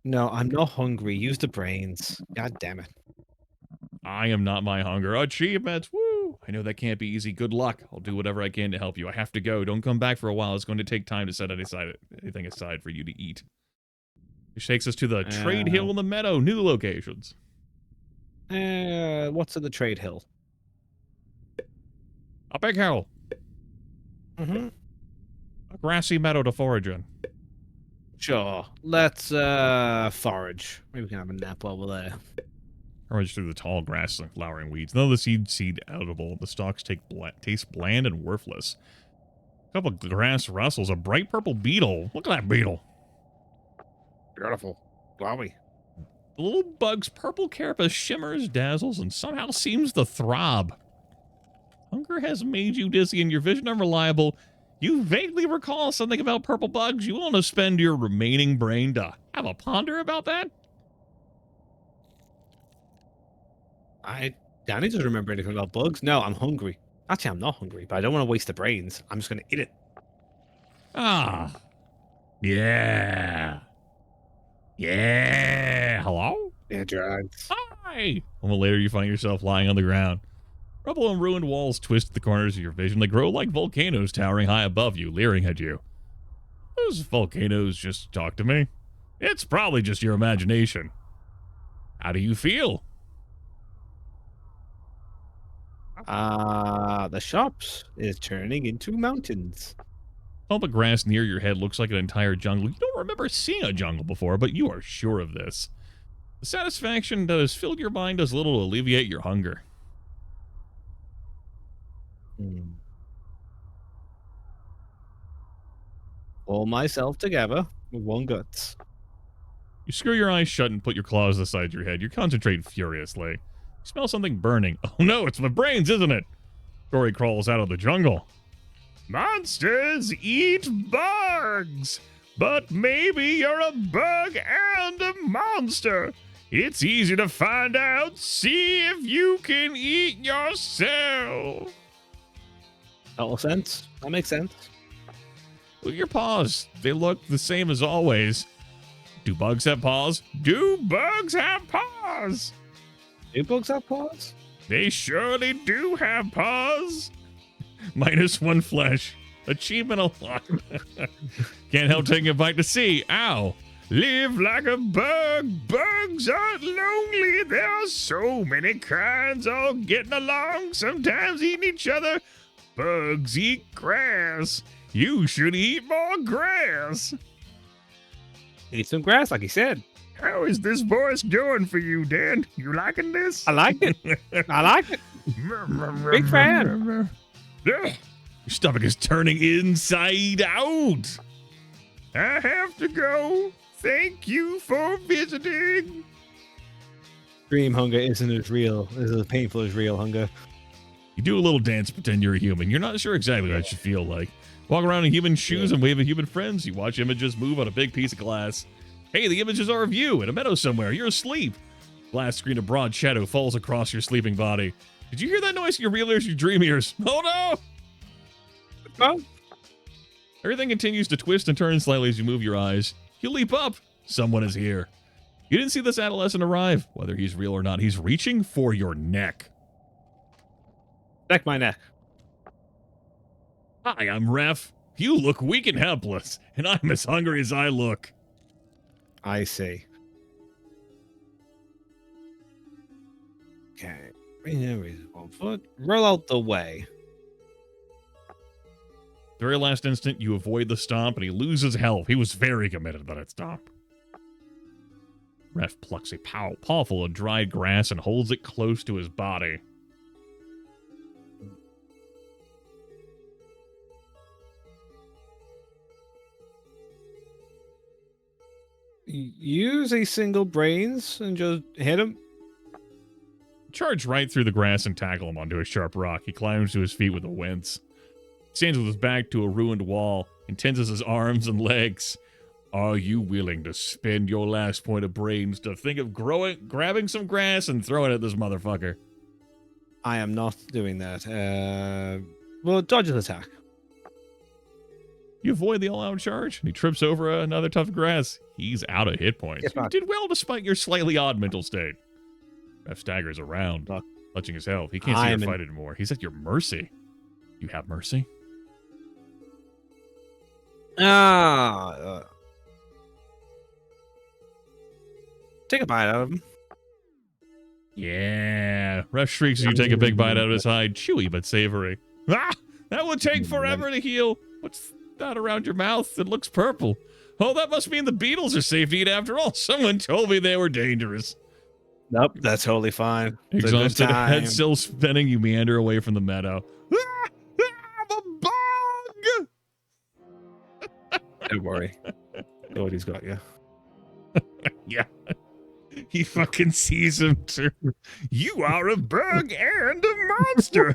No, I'm not hungry. Use the brains. God damn it. I am not my hunger. Achievements. Woo! I know that can't be easy. Good luck. I'll do whatever I can to help you. I have to go. Don't come back for a while. It's going to take time to set anything aside for you to eat. Which takes us to the Trade Hill in the Meadow. New locations. What's in the Trade Hill? A big hill. Mm-hmm. A grassy meadow to forage in. Sure. Let's forage. Maybe we can have a nap while we're there. Forage through the tall grass and flowering weeds. None of the seed edible. The stalks taste bland and worthless. A couple of grass rustles. A bright purple beetle. Look at that beetle. Beautiful. Wowie. The little bug's purple carapace shimmers, dazzles, and somehow seems to throb. Hunger has made you dizzy and your vision unreliable. You vaguely recall something about purple bugs. You want to spend your remaining brain to have a ponder about that? Danny doesn't remember anything about bugs. No, I'm hungry. Actually, I'm not hungry, but I don't want to waste the brains. I'm just going to eat it. Ah. Yeah. Yeah. Hello? Yeah, drugs. Hi. A moment later, you find yourself lying on the ground. Rubble and ruined walls twist the corners of your vision. They grow like volcanoes towering high above you, leering at you. Those volcanoes just talk to me. It's probably just your imagination. How do you feel? The shops is turning into mountains. All the grass near your head looks like an entire jungle. You don't remember seeing a jungle before, but you are sure of this. The satisfaction that has filled your mind does little to alleviate your hunger. Pull myself together with one guts. You screw your eyes shut and put your claws aside your head. You concentrate furiously. You smell something burning. Oh no, it's my brains, isn't it? Dory crawls out of the jungle. Monsters eat bugs! But maybe you're a bug and a monster. It's easy to find out. See if you can eat yourself. Total sense. That makes sense. Look at your paws. They look the same as always. Do bugs have paws? Do bugs have paws? Do bugs have paws? They surely do have paws. -1 flesh. Achievement unlocked. Can't help taking a bite to see. Ow. Live like a bug. Bugs aren't lonely. There are so many kinds all getting along, sometimes eating each other. Bugs eat grass. You should eat more grass. Eat some grass, like he said. How is this voice doing for you, Dan? You liking this? I like it. I like it. Big fan. Your stomach is turning inside out. I have to go. Thank you for visiting. Dream hunger isn't as real, as painful as real hunger. You do a little dance, pretend you're a human. You're not sure exactly what it should feel like. Walk around in human shoes and wave at human friends. You watch images move on a big piece of glass. Hey, the images are of you in a meadow somewhere. You're asleep. Glass screen, a broad shadow falls across your sleeping body. Did you hear that noise in your real ears, your dream ears? Oh no! Oh. Everything continues to twist and turn slightly as you move your eyes. You leap up. Someone is here. You didn't see this adolescent arrive. Whether he's real or not, he's reaching for your neck. Neck my neck. Hi, I'm Ref. You look weak and helpless, and I'm as hungry as I look. I see. Okay. Roll out the way. The very last instant, you avoid the stomp, and he loses health. He was very committed to that stomp. Ref plucks a paw full of dried grass and holds it close to his body. Use a single brains and just hit him. charge right through the grass and tackle him onto a sharp rock. He climbs to his feet with a wince. He stands with his back to a ruined wall and tenses his arms and legs. Are you willing to spend your last point of brains to think of grabbing some grass and throwing it at this motherfucker? I am not doing that. Well, dodge his attack. You avoid the all-out charge, and he trips over another tuft of grass. He's out of hit points. You did well despite your slightly odd mental state. Ref staggers around, clutching his health. He can't see your fight anymore. He's at your mercy. You have mercy? Take a bite out of him. Yeah. Ref shrieks as you take a big bite out of his hide. Chewy but savory. Ah! That will take forever to heal. What's that around your mouth? It looks purple. Oh, that must mean the beetles are safe to eat after all. Someone told me they were dangerous. Nope, that's totally fine. Exhausted, head still spinning, you meander away from the meadow. Ah! Ah, the bug! Don't worry. Nobody's got you. Yeah. He fucking sees him too. You are a bug and a monster.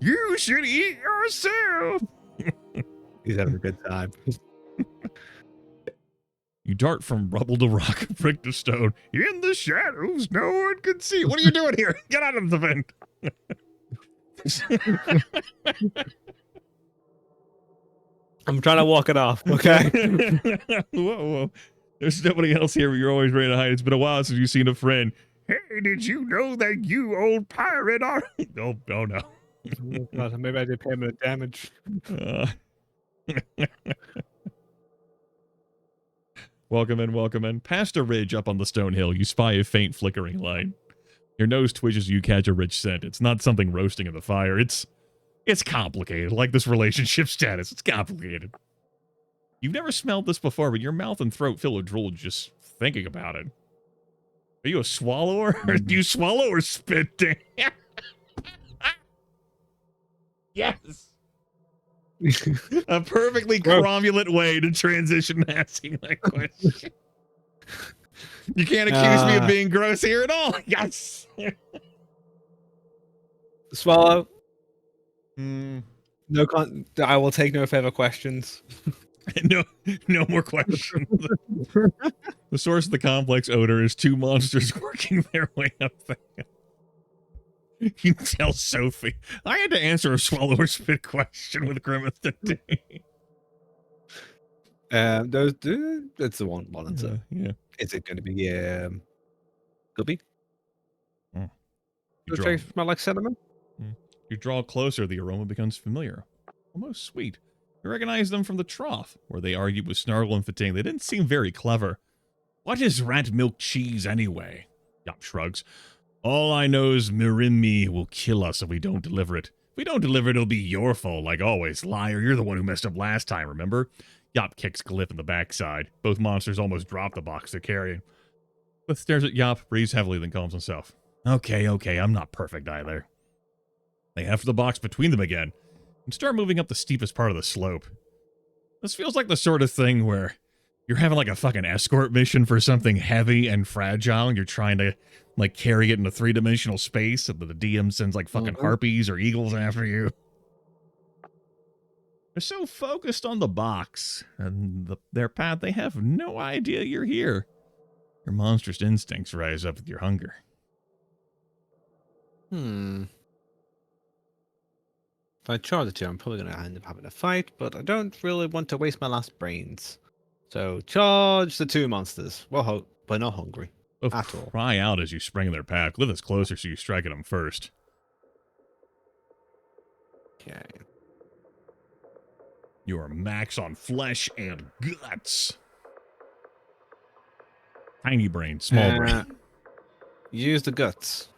You should eat yourself. He's having a good time. You dart from rubble to rock, brick to stone. In the shadows, no one can see. What are you doing here? Get out of the vent. I'm trying to walk it off, okay? Whoa. There's nobody else here, but you're always ready to hide. It's been a while since you've seen a friend. Hey, did you know that you old pirate are... Oh no. Oh, God, maybe I did pay him a damage. Welcome in. Past a ridge up on the stone hill, you spy a faint flickering light. Your nose twitches as you catch a rich scent. It's not something roasting in the fire. It's complicated, like this relationship status. It's complicated. You've never smelled this before, but your mouth and throat fill with drool just thinking about it. Are you a swallower? Or do you swallow or spit? Yes. A perfectly cromulent way to transition to asking that question. You can't accuse me of being gross here at all. Yes. Swallow. No, I will take no further questions. No more questions. The source of the complex odor is two monsters working their way up there. You tell Sophie. I had to answer a swallow or spit question with Grimith today. That's the one answer. Yeah. Is it going to be Gubby? Oh. Does it smell like cinnamon? You draw closer, the aroma becomes familiar, almost sweet. You recognize them from the trough, where they argued with Snargle and Fating. They didn't seem very clever. What is rat milk cheese anyway? Yop shrugs. All I know is Mirimmi will kill us if we don't deliver it. If we don't deliver it, it'll be your fault, like always. Liar, you're the one who messed up last time, remember? Yop kicks Glyph in the backside. Both monsters almost drop the box they're carrying. Glyph stares at Yop, breathes heavily, then calms himself. Okay, I'm not perfect either. They heft the box between them again and start moving up the steepest part of the slope. This feels like the sort of thing where you're having like a fucking escort mission for something heavy and fragile, and you're trying to like carry it in a three-dimensional space, and the DM sends like fucking harpies or eagles after you. They're so focused on the box and their path, they have no idea you're here. Your monstrous instincts rise up with your hunger. If I charge the two, I'm probably going to end up having a fight, but I don't really want to waste my last brains. So charge the two monsters. Well, but not hungry. Both at all. Cry out as you spring in their path. Glyph is closer, so you strike at them first. Okay. You are max on flesh and guts. Tiny brain, small brain. Use the guts.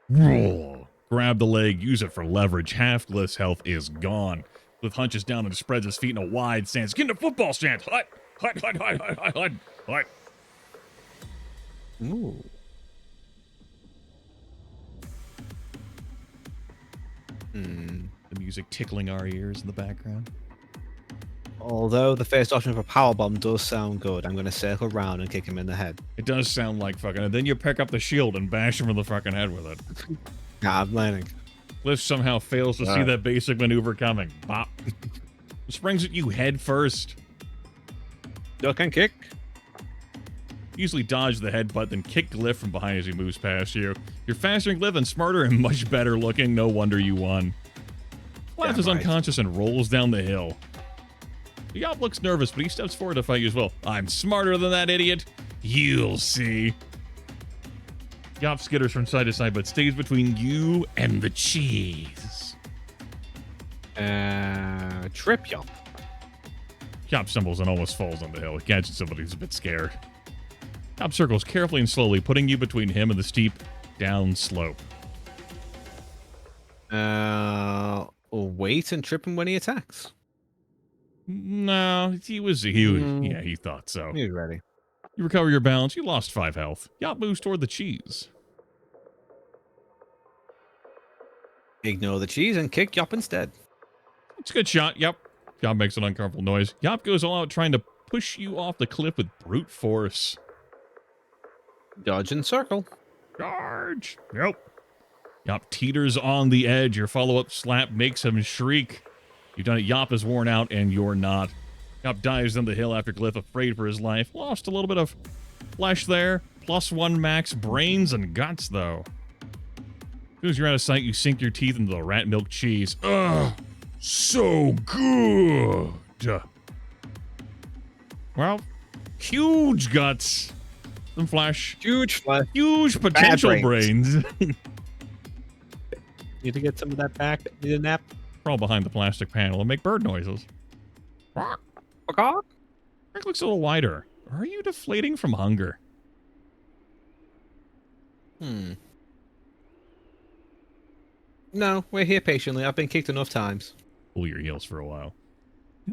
Roll. Grab the leg, use it for leverage. Half Glyph's health is gone. Glyph hunches down and spreads his feet in a wide stance. Get into football stance. Hut. Ooh. The music tickling our ears in the background. Although the first option for powerbomb does sound good, I'm going to circle around and kick him in the head. It does sound like fucking. And then you pick up the shield and bash him in the fucking head with it. Nah, I'm learning. Cliff somehow fails to see that basic maneuver coming. Bop. Springs at you head first. Duck and kick. Usually dodge the headbutt, then kick Glyph from behind as he moves past you. You're faster than Glyph and smarter and much better looking. No wonder you won. Glyph is unconscious and rolls down the hill. Yop looks nervous, but he steps forward to fight you as well. I'm smarter than that idiot. You'll see. Yop skitters from side to side, but stays between you and the cheese. Trip Yop. Yop stumbles and almost falls on the hill. He catches somebody who's a bit scared. Yop circles carefully and slowly, putting you between him and the steep down slope. Wait and trip him when he attacks. No, he thought so. He's ready. You recover your balance. You lost 5 health. Yop moves toward the cheese. Ignore the cheese and kick Yop instead. It's a good shot. Yep. Yop makes an uncomfortable noise. Yop goes all out trying to push you off the cliff with brute force. Dodge and circle. Charge. Nope. Yop teeters on the edge. Your follow-up slap makes him shriek. You've done it. Yop is worn out, and you're not. Yop dives down the hill after Glyph, afraid for his life. Lost a little bit of flesh there. +1 max brains and guts, though. As soon as you're out of sight, you sink your teeth into the rat milk cheese. Ugh, so good. Well, huge guts. Some flesh. Huge flesh. Huge potential brains. Need to get some of that back. Need a nap. Crawl behind the plastic panel and make bird noises. Rick looks a little wider. Are you deflating from hunger? No, we're here patiently. I've been kicked enough times. Pull your heels for a while.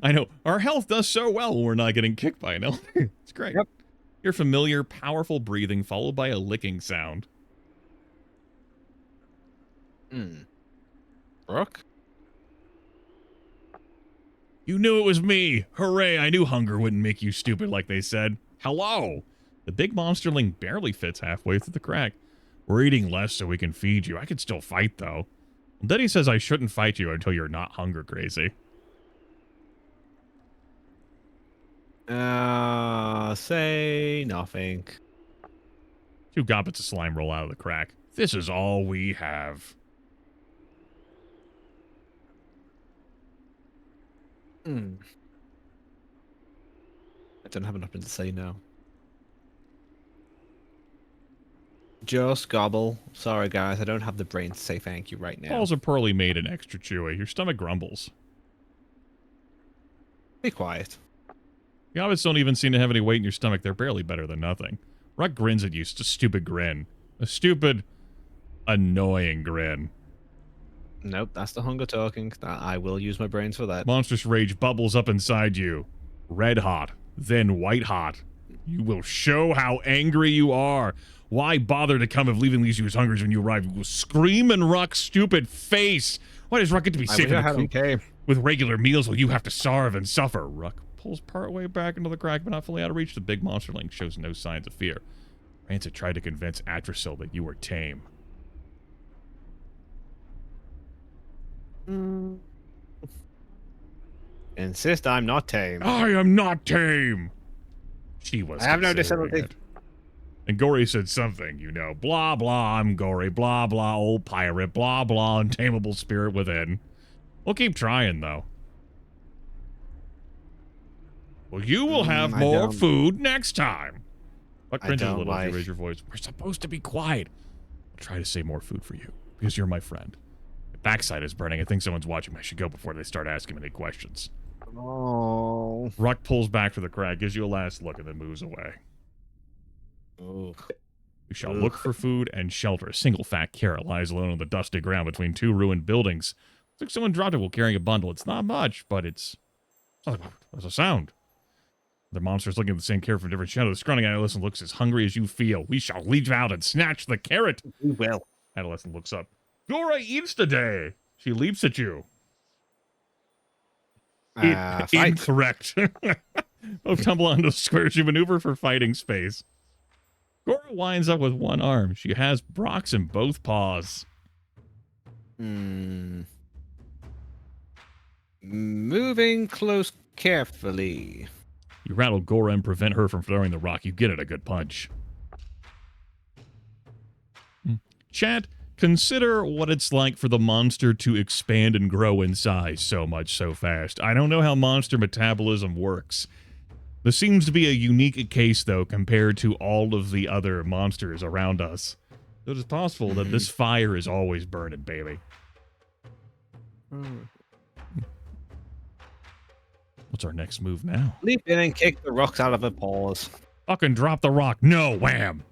I know. Our health does so well when we're not getting kicked by an elder. It's great. Yep. Your familiar, powerful breathing followed by a licking sound. Brooke? You knew it was me. Hooray, I knew hunger wouldn't make you stupid like they said. Hello. The big monsterling barely fits halfway through the crack. We're eating less so we can feed you. I could still fight, though. Daddy says I shouldn't fight you until you're not hunger crazy. Say nothing. 2 gobbets of slime roll out of the crack. This is all we have. I don't have nothing to say now. Just gobble. Sorry, guys. I don't have the brains to say thank you right now. Balls are poorly made and extra chewy. Your stomach grumbles. Be quiet. The hobbits don't even seem to have any weight in your stomach. They're barely better than nothing. Ruck grins at you. It's a stupid grin. A stupid, annoying grin. Nope, that's the hunger talking. I will use my brains for that. Monstrous rage bubbles up inside you. Red hot, then white hot. You will show how angry you are. Why bother to come if leaving leaves you as hungry when you arrive? You will scream in Ruck's stupid face. Why does Ruck get to be safe in the coop with regular meals while you have to starve and suffer? Ruck pulls partway back into the crack, but not fully out of reach. The big monsterling shows no signs of fear. Rancid tried to convince Atrasil that you were tame. Insist I'm not tame. I am not tame. She was. I have no considering disability. it. And Gory said something, you know, blah, blah, I'm Gory, blah, blah, old pirate, blah, blah, untamable spirit within. We'll keep trying, though. Well, you will have more food next time. What cringes a little as you raise your voice? We're supposed to be quiet. I'll try to say more food for you, because you're my friend. My backside is burning. I think someone's watching. I should go before they start asking me any questions. Oh. Ruck pulls back for the crack, gives you a last look, and then moves away. Oh. We shall look for food and shelter. A single fat carrot lies alone on the dusty ground between 2 ruined buildings. Looks like someone dropped it while carrying a bundle. It's not much, but it's like there's a sound. The monster's looking at the same carrot from different shadows. The scrawny adolescent looks as hungry as you feel. We shall leap out and snatch the carrot. We will. Adolescent looks up. Dora eats today. She leaps at you. Fight. Incorrect. Both tumble onto the squares. You maneuver for fighting space. Gora winds up with one arm. She has Brock's in both paws. Moving close carefully. You rattle Gora and prevent her from throwing the rock. You get it a good punch. Chat, consider what it's like for the monster to expand and grow in size so much so fast. I don't know how monster metabolism works. This seems to be a unique case, though, compared to all of the other monsters around us. So it is possible that this fire is always burning, baby. What's our next move now? Leap in and kick the rocks out of her paws. Fucking drop the rock. No, wham.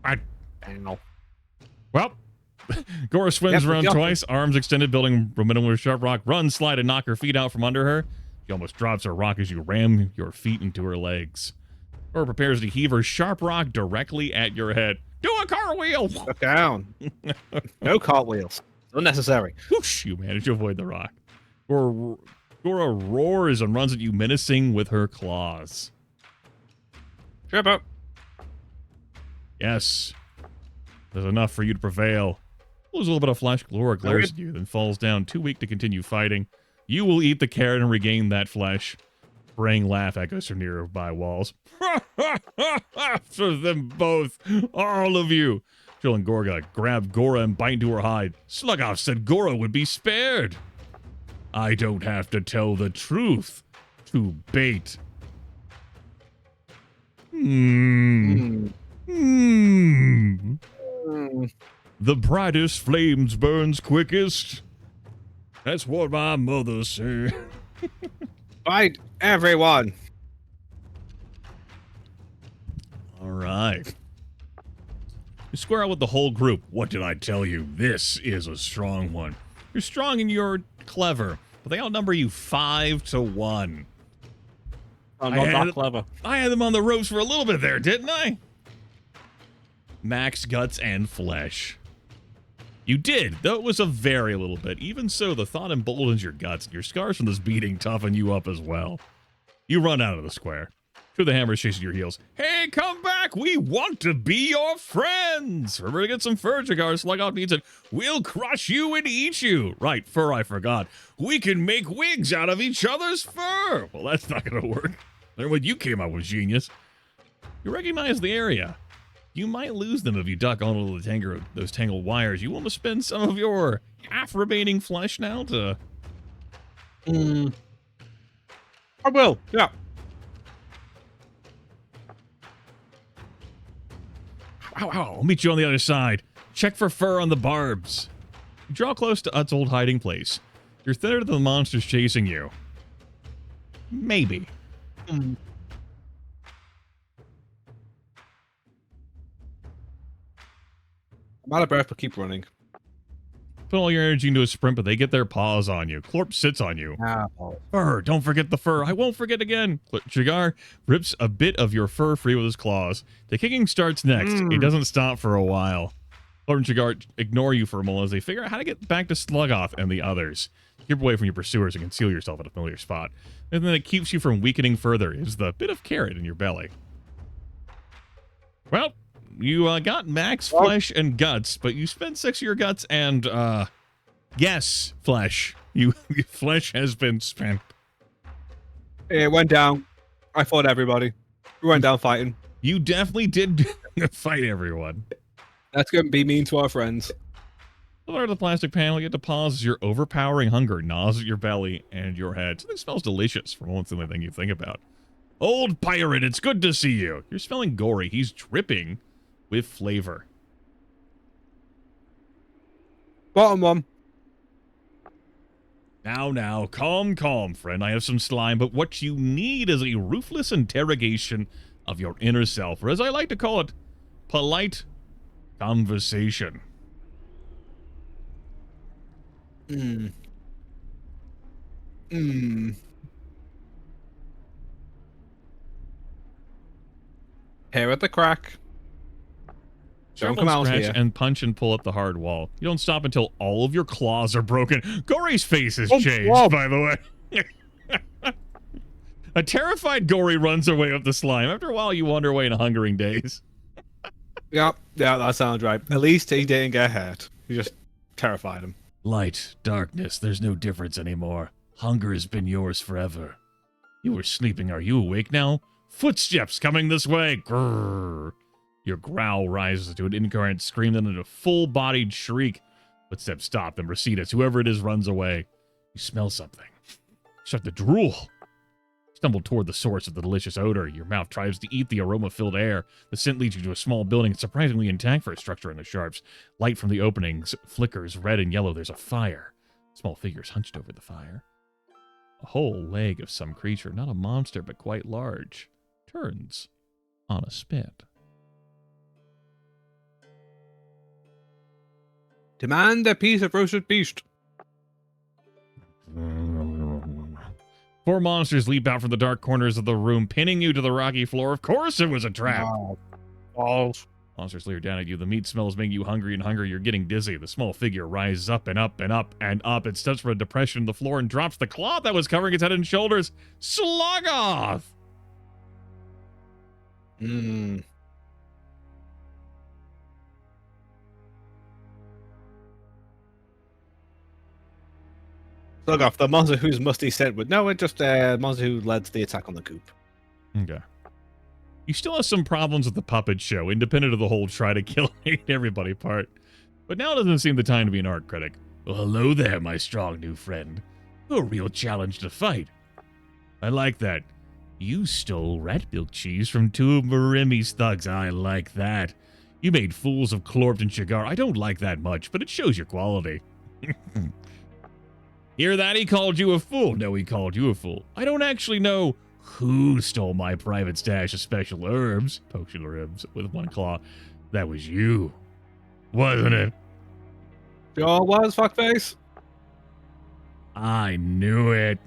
Ow. Well, Gora swims around twice, arms extended, building momentum with a sharp rock. Run, slide, and knock her feet out from under her. She almost drops her rock as you ram your feet into her legs. Gora prepares to heave her sharp rock directly at your head. Do a cartwheel! Look down. No cartwheels. Unnecessary. Whoosh! You manage to avoid the rock. Gora roars and runs at you, menacing with her claws. Trip up. Yes. There's enough for you to prevail. Lose a little bit of flesh. Gora glares at you, then falls down, too weak to continue fighting. You will eat the carrot and regain that flesh. Braying laugh echoes from nearby walls. For them both. All of you. Jill and Gorga grab Gora and bite into her hide. Slugoff said Gora would be spared. I don't have to tell the truth to bait. The brightest flames burns quickest. That's what my mother said. Fight everyone. All right. You square out with the whole group. What did I tell you? This is a strong one. You're strong and you're clever, but they outnumber you 5-1. I'm not clever. I had them on the ropes for a little bit there, didn't I? Max guts and flesh. You did, though it was a very little bit. Even so, the thought emboldens your guts, and your scars from this beating toughen you up as well. You run out of the square. Two of the hammers chasing your heels. Hey, come back! We want to be your friends! Remember to get some fur, Jagar. Slugoff needs it. We'll crush you and eat you. Right, fur, I forgot. We can make wigs out of each other's fur. Well, that's not going to work. What you came up with, genius. You recognize the area. You might lose them if you duck onto those tangled wires. You want to spend some of your half-remaining flesh now to... I will, yeah. Ow, ow, I'll meet you on the other side. Check for fur on the barbs. You draw close to Ut's old hiding place. You're thinner than the monsters chasing you. Maybe. I'm out of breath, but keep running. Put all your energy into a sprint, but they get their paws on you. Clorp sits on you. Fur, don't forget the fur. I won't forget again. Jagar rips a bit of your fur free with his claws. The kicking starts next. It doesn't stop for a while. Clorp and Jagar ignore you for a moment as they figure out how to get back to Slugoff and the others. Keep away from your pursuers and conceal yourself at a familiar spot. And then it keeps you from weakening further is the bit of carrot in your belly. Well, you got max flesh and guts, but you spent 6 of your guts and, yes, flesh. Your flesh has been spent. It went down. I fought everybody. We went down fighting. You definitely did fight everyone. That's going to be mean to our friends. Under the plastic panel, you get to pause as your overpowering hunger gnaws at your belly and your head. Something smells delicious for once in the thing you think about. Old pirate, it's good to see you. You're smelling gory. He's dripping with flavor. Bottom one. Now, calm, friend. I have some slime, but what you need is a ruthless interrogation of your inner self, or as I like to call it, polite conversation. Hair at the crack. Don't Circle, come out scratch, here. and punch and pull at the hard wall. You don't stop until all of your claws are broken. Gory's face has changed, by the way. A terrified Gory runs away up the slime. After a while, you wander away in a hungering daze. Yeah, that sounds right. At least he didn't get hurt. You just terrified him. Light, darkness, there's no difference anymore. Hunger has been yours forever. You were sleeping. Are you awake now? Footsteps coming this way. Grrr. Your growl rises to an incoherent scream, then into a full-bodied shriek. Footsteps stop and recede as whoever it is runs away. You smell something. Start to drool. Stumble toward the source of the delicious odor. Your mouth tries to eat the aroma-filled air. The scent leads you to a small building, surprisingly intact for its structure and the sharps. Light from the openings flickers red and yellow. There's a fire. Small figures hunched over the fire. A whole leg of some creature, not a monster, but quite large, turns on a spit. Demand a piece of roasted beast. Four monsters leap out from the dark corners of the room, pinning you to the rocky floor. Of course it was a trap. Balls. Monsters leer down at you. The meat smells making you hungry and hungry. You're getting dizzy. The small figure rises up and up and up and up. It steps from a depression in the floor and drops the cloth that was covering its head and shoulders. Sluggoth! Sluggoth, the monster whose musty scent would know it, just a monster who led the attack on the coop. Okay. You still have some problems with the puppet show, independent of the whole try to kill hate everybody part. But now doesn't seem the time to be an art critic. Well, hello there, my strong new friend. A real challenge to fight. I like that. You stole rat milk cheese from two of Marimi's thugs. I like that. You made fools of Clorpt and Shigar. I don't like that much, but it shows your quality. Hear that? He called you a fool. No, he called you a fool. I don't actually know who stole my private stash of special herbs. Pokes you the ribs with one claw. That was you, wasn't it? Sure was, fuckface. I knew it.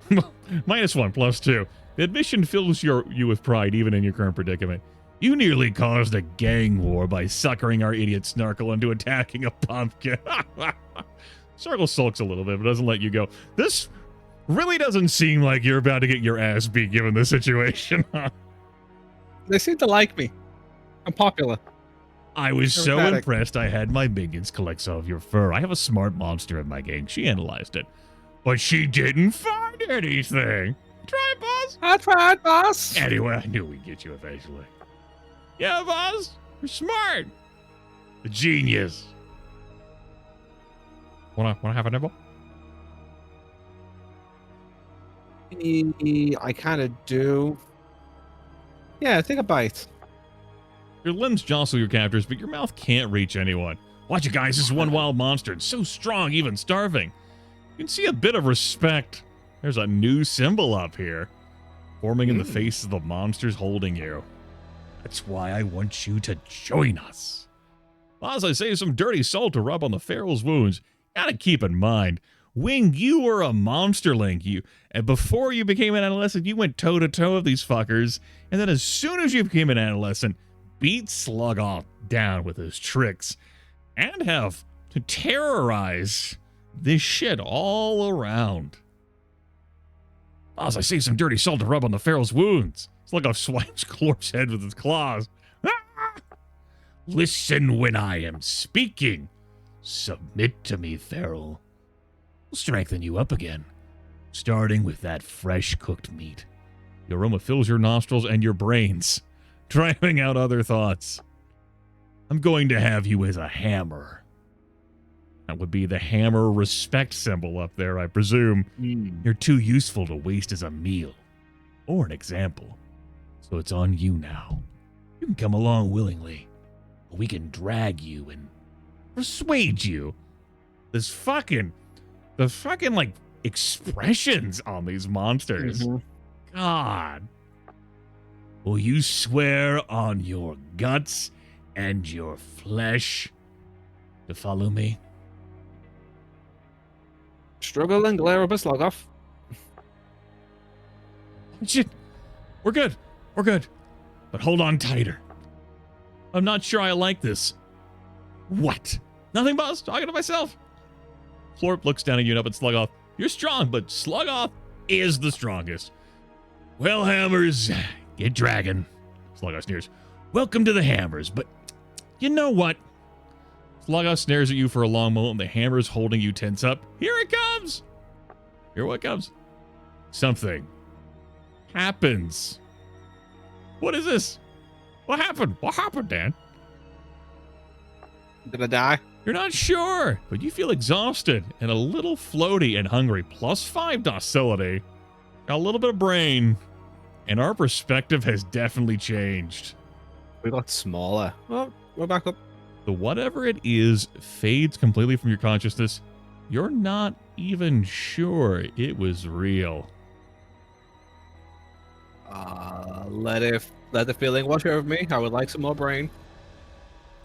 -1, +2. The admission fills you with pride, even in your current predicament. You nearly caused a gang war by suckering our idiot Snarkle into attacking a pumpkin. Snarkle sulks a little bit, but doesn't let you go. This really doesn't seem like you're about to get your ass beat given the situation. They seem to like me. I'm popular. I was so Dramatic. impressed I had my minions collect some of your fur. I have a smart monster in my gang. She analyzed it. But she didn't find anything. Try, boss. I tried, boss. Anyway, I knew we'd get you eventually. Yeah, boss. You're smart. A genius. Wanna have a nibble? I kind of do. Yeah, take a bite. Your limbs jostle your captors, but your mouth can't reach anyone. Watch it, guys. This is one wild monster. It's so strong, even starving. You can see a bit of respect. There's a new symbol up here, forming in the face of the monsters holding you. That's why I want you to join us. As I save some dirty salt to rub on the Feral's wounds, gotta keep in mind, Wing, you were a monsterling. And before you became an adolescent, you went toe-to-toe with these fuckers. And then as soon as you became an adolescent, beat Sluggoth down with his tricks. And have to terrorize this shit all around. As I see some dirty salt to rub on the Feral's wounds. Sluggoth swipes Clorp's head with his claws. Ah! Listen when I am speaking. Submit to me, Feral. We'll strengthen you up again, starting with that fresh cooked meat. The aroma fills your nostrils and your brains, driving out other thoughts. I'm going to have you as a hammer. That would be the hammer respect symbol up there, I presume. You're too useful to waste as a meal or an example. So it's on you now. You can come along willingly, but we can drag you and persuade you. The fucking like expressions on these monsters. God. Will you swear on your guts and your flesh to follow me? Struggle and glare up a Sluggoth. Shit. We're good. We're good. But hold on tighter. I'm not sure I like this. What? Nothing, boss. Talking to myself. Clorp looks down at you and up at Sluggoth. You're strong, but Sluggoth, is the strongest. Well, Hammers, get dragging. Sluggoth sneers. Welcome to the Hammers, but you know what? Sluggoth stares at you for a long moment. The Hammer's holding you tense up. Here it comes. Here what comes. Something happens. What is this? What happened? What happened, Dan? Did I die? You're not sure, but you feel exhausted and a little floaty and hungry. +5 docility. Got a little bit of brain. And our perspective has definitely changed. We got smaller. Well, we're back up. The whatever it is fades completely from your consciousness. You're not even sure it was real. Let the feeling wash over me. I would like some more brain.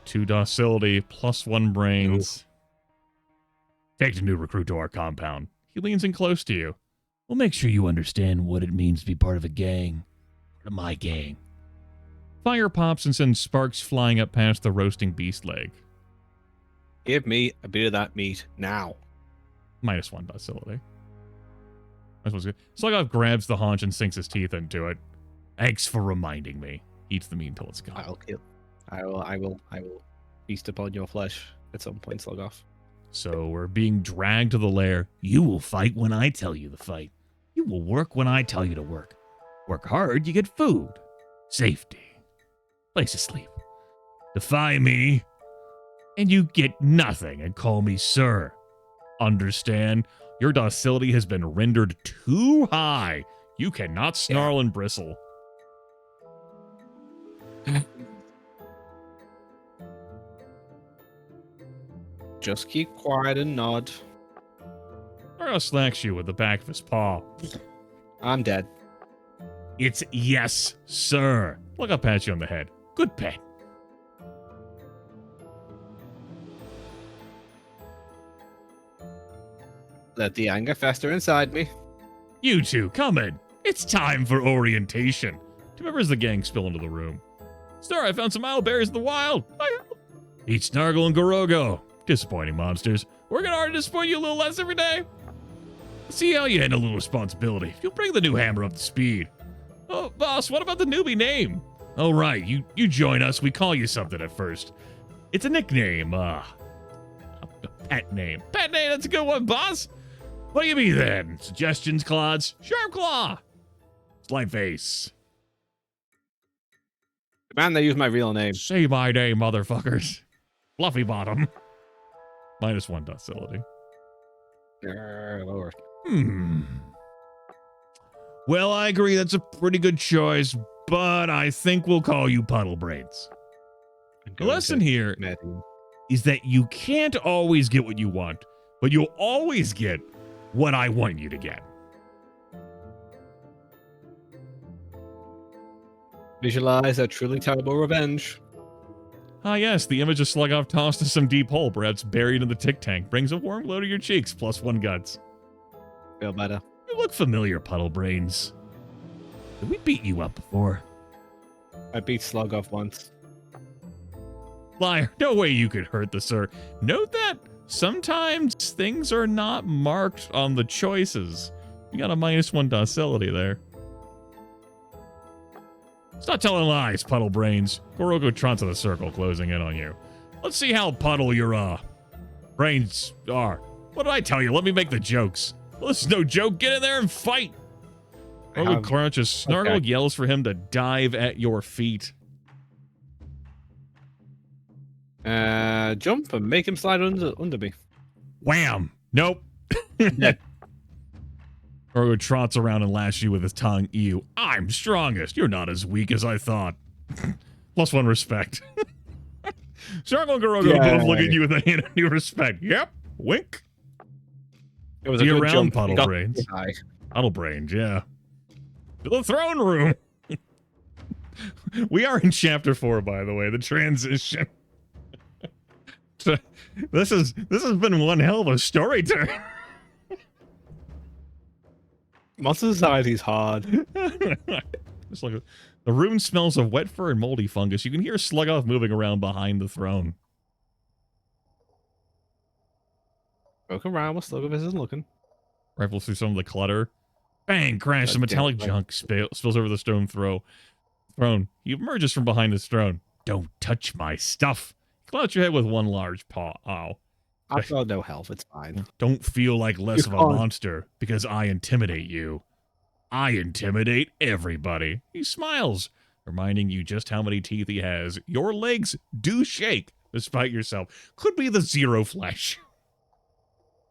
2 docility, +1 brains. Take the new recruit to our compound. He leans in close to you. We'll make sure you understand what it means to be part of a gang. Part of my gang. Fire pops and sends sparks flying up past the roasting beast leg. Give me a bit of that meat now. -1 docility. That's what's good. Sluggoth grabs the haunch and sinks his teeth into it. Thanks for reminding me. Eats the meat until it's gone. I'll kill. I will feast upon your flesh at some point, Sluggoth. So we're being dragged to the lair. You will fight when I tell you to fight. You will work when I tell you to work. Work hard, you get food, safety, place to sleep. Defy me, and you get nothing and call me sir. Understand? Your docility has been rendered too high. You cannot snarl and bristle. Just keep quiet and nod. Mario slacks you with the back of his paw. I'm dead. It's yes, sir. Look up, pat you on the head. Good pet. Let the anger fester inside me. You two, come in. It's time for orientation. 2 members of the gang spill into the room. Sir, I found some owlberries in the wild. Eat Snargle and Gorogo. Disappointing monsters. Working hard to disappoint you a little less every day. See how you handle a little responsibility. You'll bring the new hammer up to speed. Oh, boss, what about the newbie name? Oh, right, you join us. We call you something at first. It's a nickname, a pet name. Pet name, that's a good one, boss. What do you mean, then? Suggestions, Claudes? Sharp Claw. Slight Face. Man, they use my real name. Say my name, motherfuckers. Fluffy Bottom. -1 docility. Lord. Well, I agree that's a pretty good choice, but I think we'll call you Puddle Brains. The lesson here is that you can't always get what you want, but you'll always get what I want you to get. Visualize a truly terrible revenge. Ah, yes, the image of Sluggoth tossed to some deep hole, perhaps buried in the tick tank, brings a warm glow to your cheeks, +1 guts. Feel better. You look familiar, Puddle Brains. Did we beat you up before? I beat Sluggoth once. Liar, no way you could hurt the sir. Note that sometimes things are not marked on the choices. You got a -1 docility there. Stop telling lies, Puddle Brains. Gorogo trots in the circle, closing in on you. Let's see how puddle your, brains are. What did I tell you? Let me make the jokes. Well, this is no joke. Get in there and fight. Gorogo crunches. Snargle yells for him to dive at your feet. Jump and make him slide under me. Wham! Nope. Gorogo trots around and lashes you with his tongue. Ew. I'm strongest. You're not as weak as I thought. +1 respect. Snargle and Gorogo both look at you with a hint of new respect. Yep. Wink. It was See a good around, jump. Puddle Brains. Puddle Brains, yeah. To the throne room. We are in chapter 4, by the way. The transition. This has been one hell of a story turn. Monster Society's hard. It's like the room smells of wet fur and moldy fungus. You can hear Sluggoth moving around behind the throne. Look around while Sluggoth isn't looking. Rifles through some of the clutter. Bang! Crash! The metallic junk spills over the stone throne. He emerges from behind his throne. Don't touch my stuff. Clouts your head with one large paw. Ow. I've got no health. It's fine. Don't feel like less of a monster because I intimidate you. I intimidate everybody. He smiles, reminding you just how many teeth he has. Your legs do shake, despite yourself. Could be the zero flesh.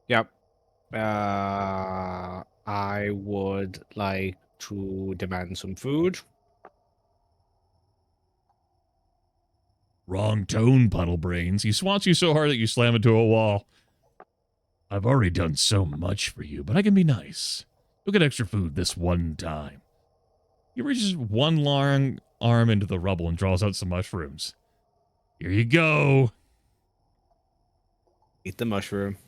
Yep. I would like to demand some food. Wrong tone, Puddle Brains. He swats you so hard that you slam into a wall. I've already done so much for you, but I can be nice. You'll get extra food this one time. He reaches one long arm into the rubble and draws out some mushrooms. Here you go. Eat the mushroom.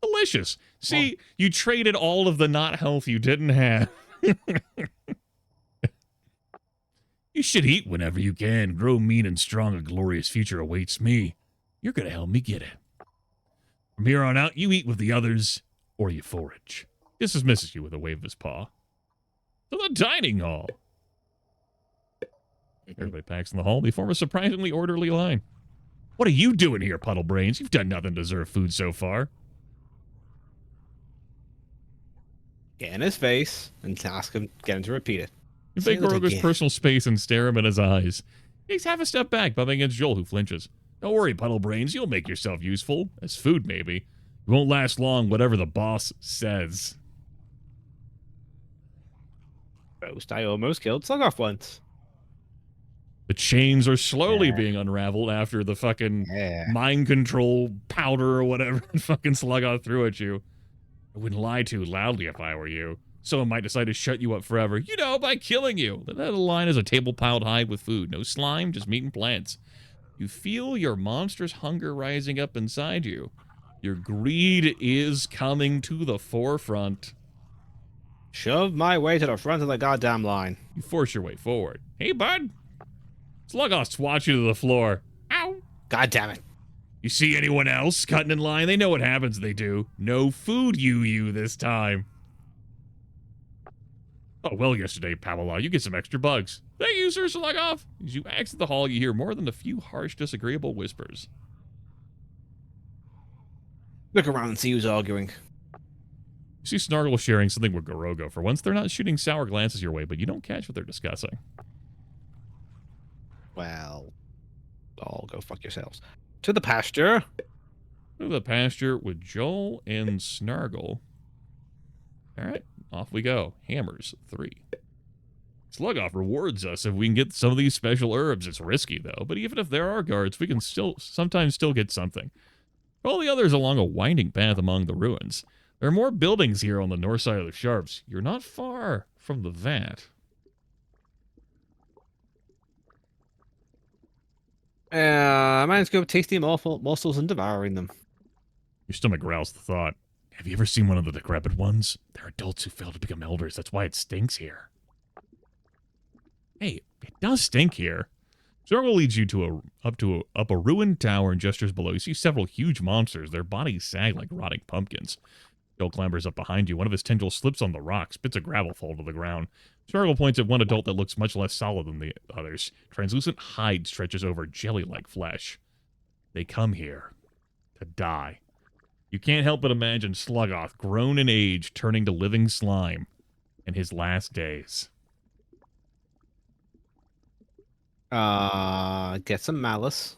Delicious. See, you traded all of the not health you didn't have. You should eat whenever you can. Grow mean and strong. A glorious future awaits me. You're going to help me get it. From here on out, you eat with the others, or you forage. Dismisses you with a wave of his paw. To the dining hall. Everybody packs in the hall. They form a surprisingly orderly line. What are you doing here, Puddle Brains? You've done nothing to deserve food so far. Get in his face and ask him, get him to repeat it. You take Orogo's personal space and stare him in his eyes. He takes half a step back, bumping against Joel, who flinches. Don't worry, Puddle Brains. You'll make yourself useful. As food, maybe. You won't last long, whatever the boss says. Ghost, I almost killed Slugoff once. The chains are slowly being unraveled after the fucking mind control powder or whatever fucking Slugoff threw at you. I wouldn't lie too loudly if I were you. Someone might decide to shut you up forever, you know, by killing you. That line is a table piled high with food. No slime, just meat and plants. You feel your monster's hunger rising up inside you. Your greed is coming to the forefront. Shove my way to the front of the goddamn line. You force your way forward. Hey, bud. Slugoff swats you to the floor. Ow. God damn it. You see anyone else cutting in line? They know what happens, they do. No food you this time. Oh, well, yesterday, Pamela, you get some extra bugs. Thank you, Sir Slugoff. As you exit the hall, you hear more than a few harsh, disagreeable whispers. Look around and see who's arguing. You see Snargle sharing something with Gorogo. For once, they're not shooting sour glances your way, but you don't catch what they're discussing. Well, all go fuck yourselves. To the pasture. To the pasture with Joel and Snargle. All right, off we go. Hammers 3. Slugoff rewards us if we can get some of these special herbs. It's risky, though, but even if there are guards, we can sometimes still get something. All the others along a winding path among the ruins. There are more buildings here on the north side of the Sharps. You're not far from the vat. I managed to go tasty morsels and devouring them. Your stomach growls the thought. Have you ever seen one of the decrepit ones? They're adults who fail to become elders. That's why it stinks here. Hey, it does stink here. Snargle leads you up a ruined tower and gestures below. You see several huge monsters. Their bodies sag like rotting pumpkins. Joel clambers up behind you. One of his tendrils slips on the rocks. Bits of gravel fall to the ground. Snargle points at one adult that looks much less solid than the others. Translucent hide stretches over jelly-like flesh. They come here to die. You can't help but imagine Slugoff, grown in age, turning to living slime in his last days. Get some malice.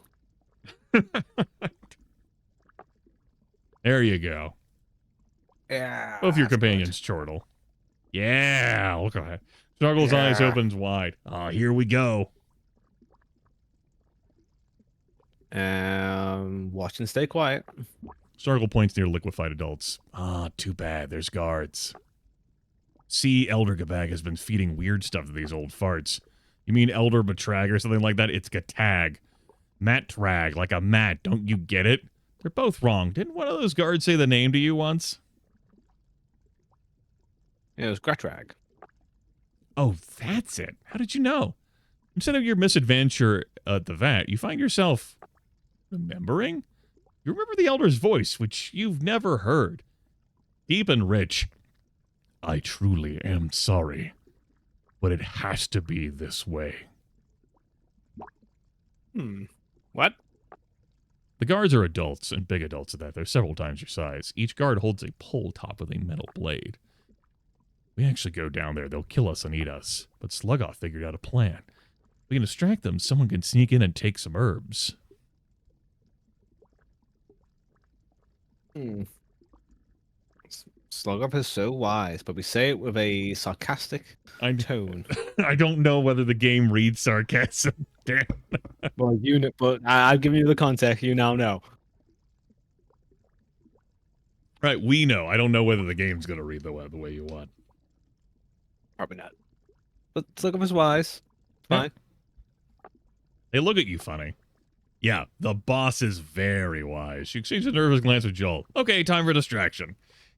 There you go. Yeah. Both your companions chortle. Yeah, look at that. Snargle's eyes opens wide. Here we go. Watch and stay quiet. Snargle points near liquefied adults. Too bad. There's guards. See, Elder Gabag has been feeding weird stuff to these old farts. You mean Elder Batrag or something like that? It's Gatag. Matrag, like a mat. Don't you get it? They're both wrong. Didn't one of those guards say the name to you once? It was Gratrag. Oh, that's it. How did you know? Instead of your misadventure at the vat, you find yourself remembering? You remember the Elder's voice, which you've never heard. Deep and rich. I truly am sorry, but it has to be this way. What? The guards are adults, and big adults at that. They're several times your size. Each guard holds a pole topped with a metal blade. We actually go down there, they'll kill us and eat us. But Sluggoth figured out a plan. We can distract them, someone can sneak in and take some herbs. Sluggoth is so wise, but we say it with a sarcastic tone. I don't know whether the game reads sarcasm. Damn. Well, but I've given you the context. You now know. Right, we know. I don't know whether the game's going to read the way you want. Probably not. But Sluggoth is wise. Fine. They look at you funny. Yeah, the boss is very wise. She exchanges a nervous glance with Joel. Okay, time for distraction.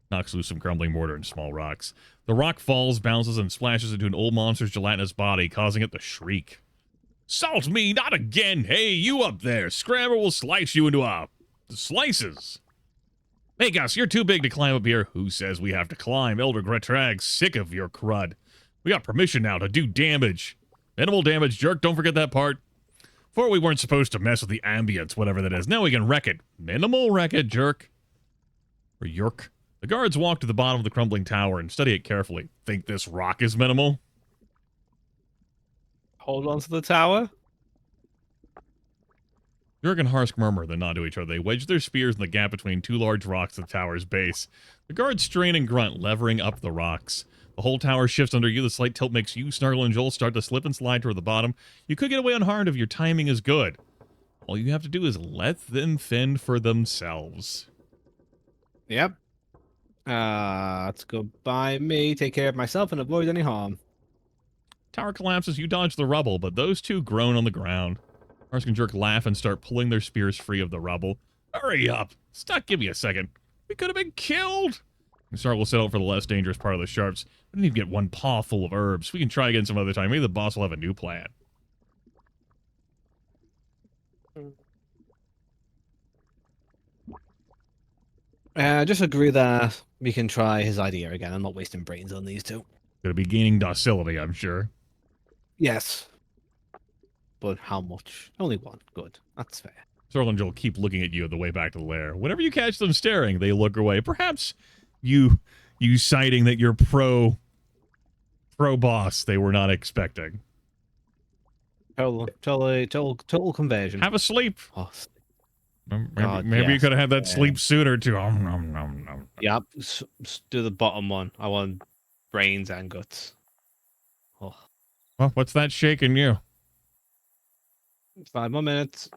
Knocks loose some crumbling mortar and small rocks. The rock falls, bounces, and splashes into an old monster's gelatinous body, causing it to shriek. Salt me, not again! Hey, you up there! Scrammer will slice you into slices! Hey, Gus, you're too big to climb up here. Who says we have to climb? Elder Gretrag's sick of your crud. We got permission now to do damage. Minimal damage, jerk, don't forget that part. Before we weren't supposed to mess with the ambience, whatever that is. Now we can wreck it. Minimal wreck it, jerk. Or yerk. The guards walk to the bottom of the crumbling tower and study it carefully. Think this rock is minimal? Hold on to the tower. Jurg and Harsk murmur, then nod to each other. They wedge their spears in the gap between two large rocks at the tower's base. The guards strain and grunt, levering up the rocks. The whole tower shifts under you. The slight tilt makes you, Snargle, and Joel start to slip and slide toward the bottom. You could get away unharmed if your timing is good. All you have to do is let them fend for themselves. Yep. Let's go by me, take care of myself, and avoid any harm. Tower collapses, you dodge the rubble, but those two groan on the ground. Harsk and Jerk laugh and start pulling their spears free of the rubble. Hurry up! Stuck, give me a second. We could have been killed! Snargle will set out for the less dangerous part of the sharps. We didn't even get one paw full of herbs. We can try again some other time. Maybe the boss will have a new plan. Just agree that we can try his idea again. I'm not wasting brains on these two. Gonna be gaining docility, I'm sure. Yes. But how much? Only one. Good. That's fair. Snargle and Joel keep looking at you on the way back to the lair. Whenever you catch them staring, they look away. Perhaps you citing that you're pro boss they were not expecting. Total conversion. Have a sleep. Oh, Maybe you could have had that Yeah. sleep sooner too. Yep. Do the bottom one. I want brains and guts. Oh. Well, what's that shaking you? 5 more minutes.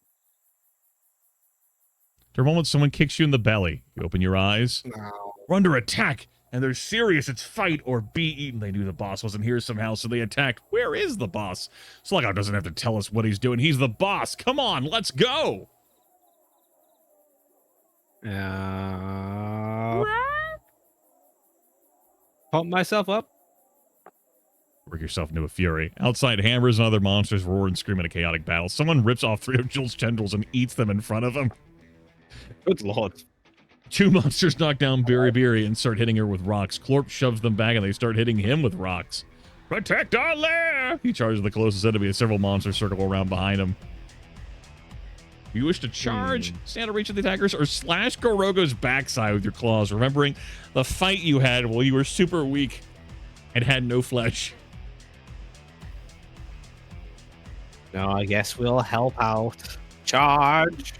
For a moment, someone kicks you in the belly. You open your eyes. No. We're under attack, and they're serious. It's fight or be eaten. They knew the boss wasn't here somehow, so they attacked. Where is the boss? Sluggout doesn't have to tell us what he's doing. He's the boss. Come on, let's go. Pump myself up. Work yourself into a fury. Outside, hammers and other monsters roar and scream in a chaotic battle. Someone rips off 3 of Jill's tendrils and eats them in front of him. Good lord. 2 monsters knock down Biri and start hitting her with rocks. Clorp shoves them back and they start hitting him with rocks. Protect our lair! He charges the closest enemy as several monsters circle around behind him. If you wish to charge, stand out of reach of the attackers, or slash Gorogo's backside with your claws, remembering the fight you had while you were super weak and had no flesh. No, I guess we'll help out. Charge!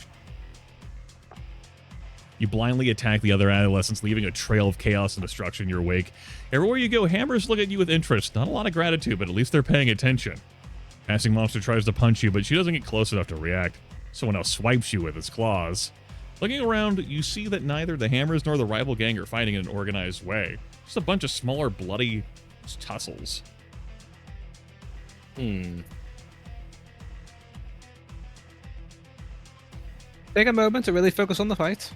You blindly attack the other adolescents, leaving a trail of chaos and destruction in your wake. Everywhere you go, hammers look at you with interest. Not a lot of gratitude, but at least they're paying attention. Passing monster tries to punch you, but she doesn't get close enough to react. Someone else swipes you with its claws. Looking around, you see that neither the hammers nor the rival gang are fighting in an organized way. Just a bunch of smaller, bloody tussles. Take a moment to really focus on the fight.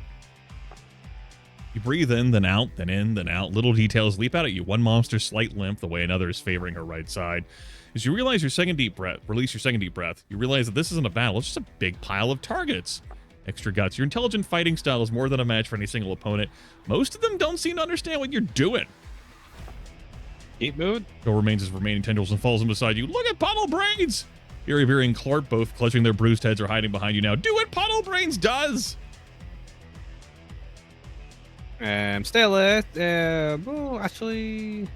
You breathe in, then out, then in, then out. Little details leap out at you. One monster's slight limp, the way another is favoring her right side. As you release your second deep breath, you realize that this isn't a battle, it's just a big pile of targets. Extra guts. Your intelligent fighting style is more than a match for any single opponent. Most of them don't seem to understand what you're doing. Keep moving. Joel remains his remaining tendrils and falls in beside you. Look at Puddle Brains! Beery and Clark, both clutching their bruised heads, are hiding behind you now. Do what Puddle Brains does! Stay alert. Well, actually,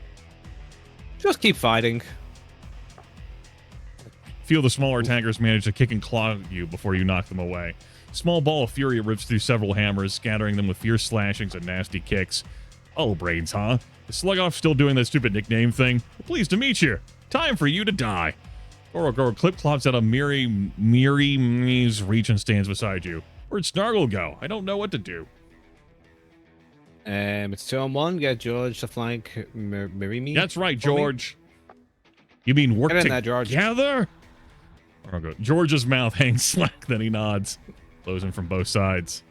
just keep fighting. Feel the smaller attackers manage to kick and claw you before you knock them away. Small ball of fury rips through several hammers, scattering them with fierce slashings and nasty kicks. Puddle Brains, huh? Is Slugoff still doing that stupid nickname thing? Well, pleased to meet you. Time for you to die. Goro clip clops out of Miri's reach and stands beside you. Where'd Snargle go? I don't know what to do. It's 2-on-1. Get George to flank Miri. That's right, George. You mean work Get in there, George. together? George's mouth hangs slack, then he nods, closing from both sides.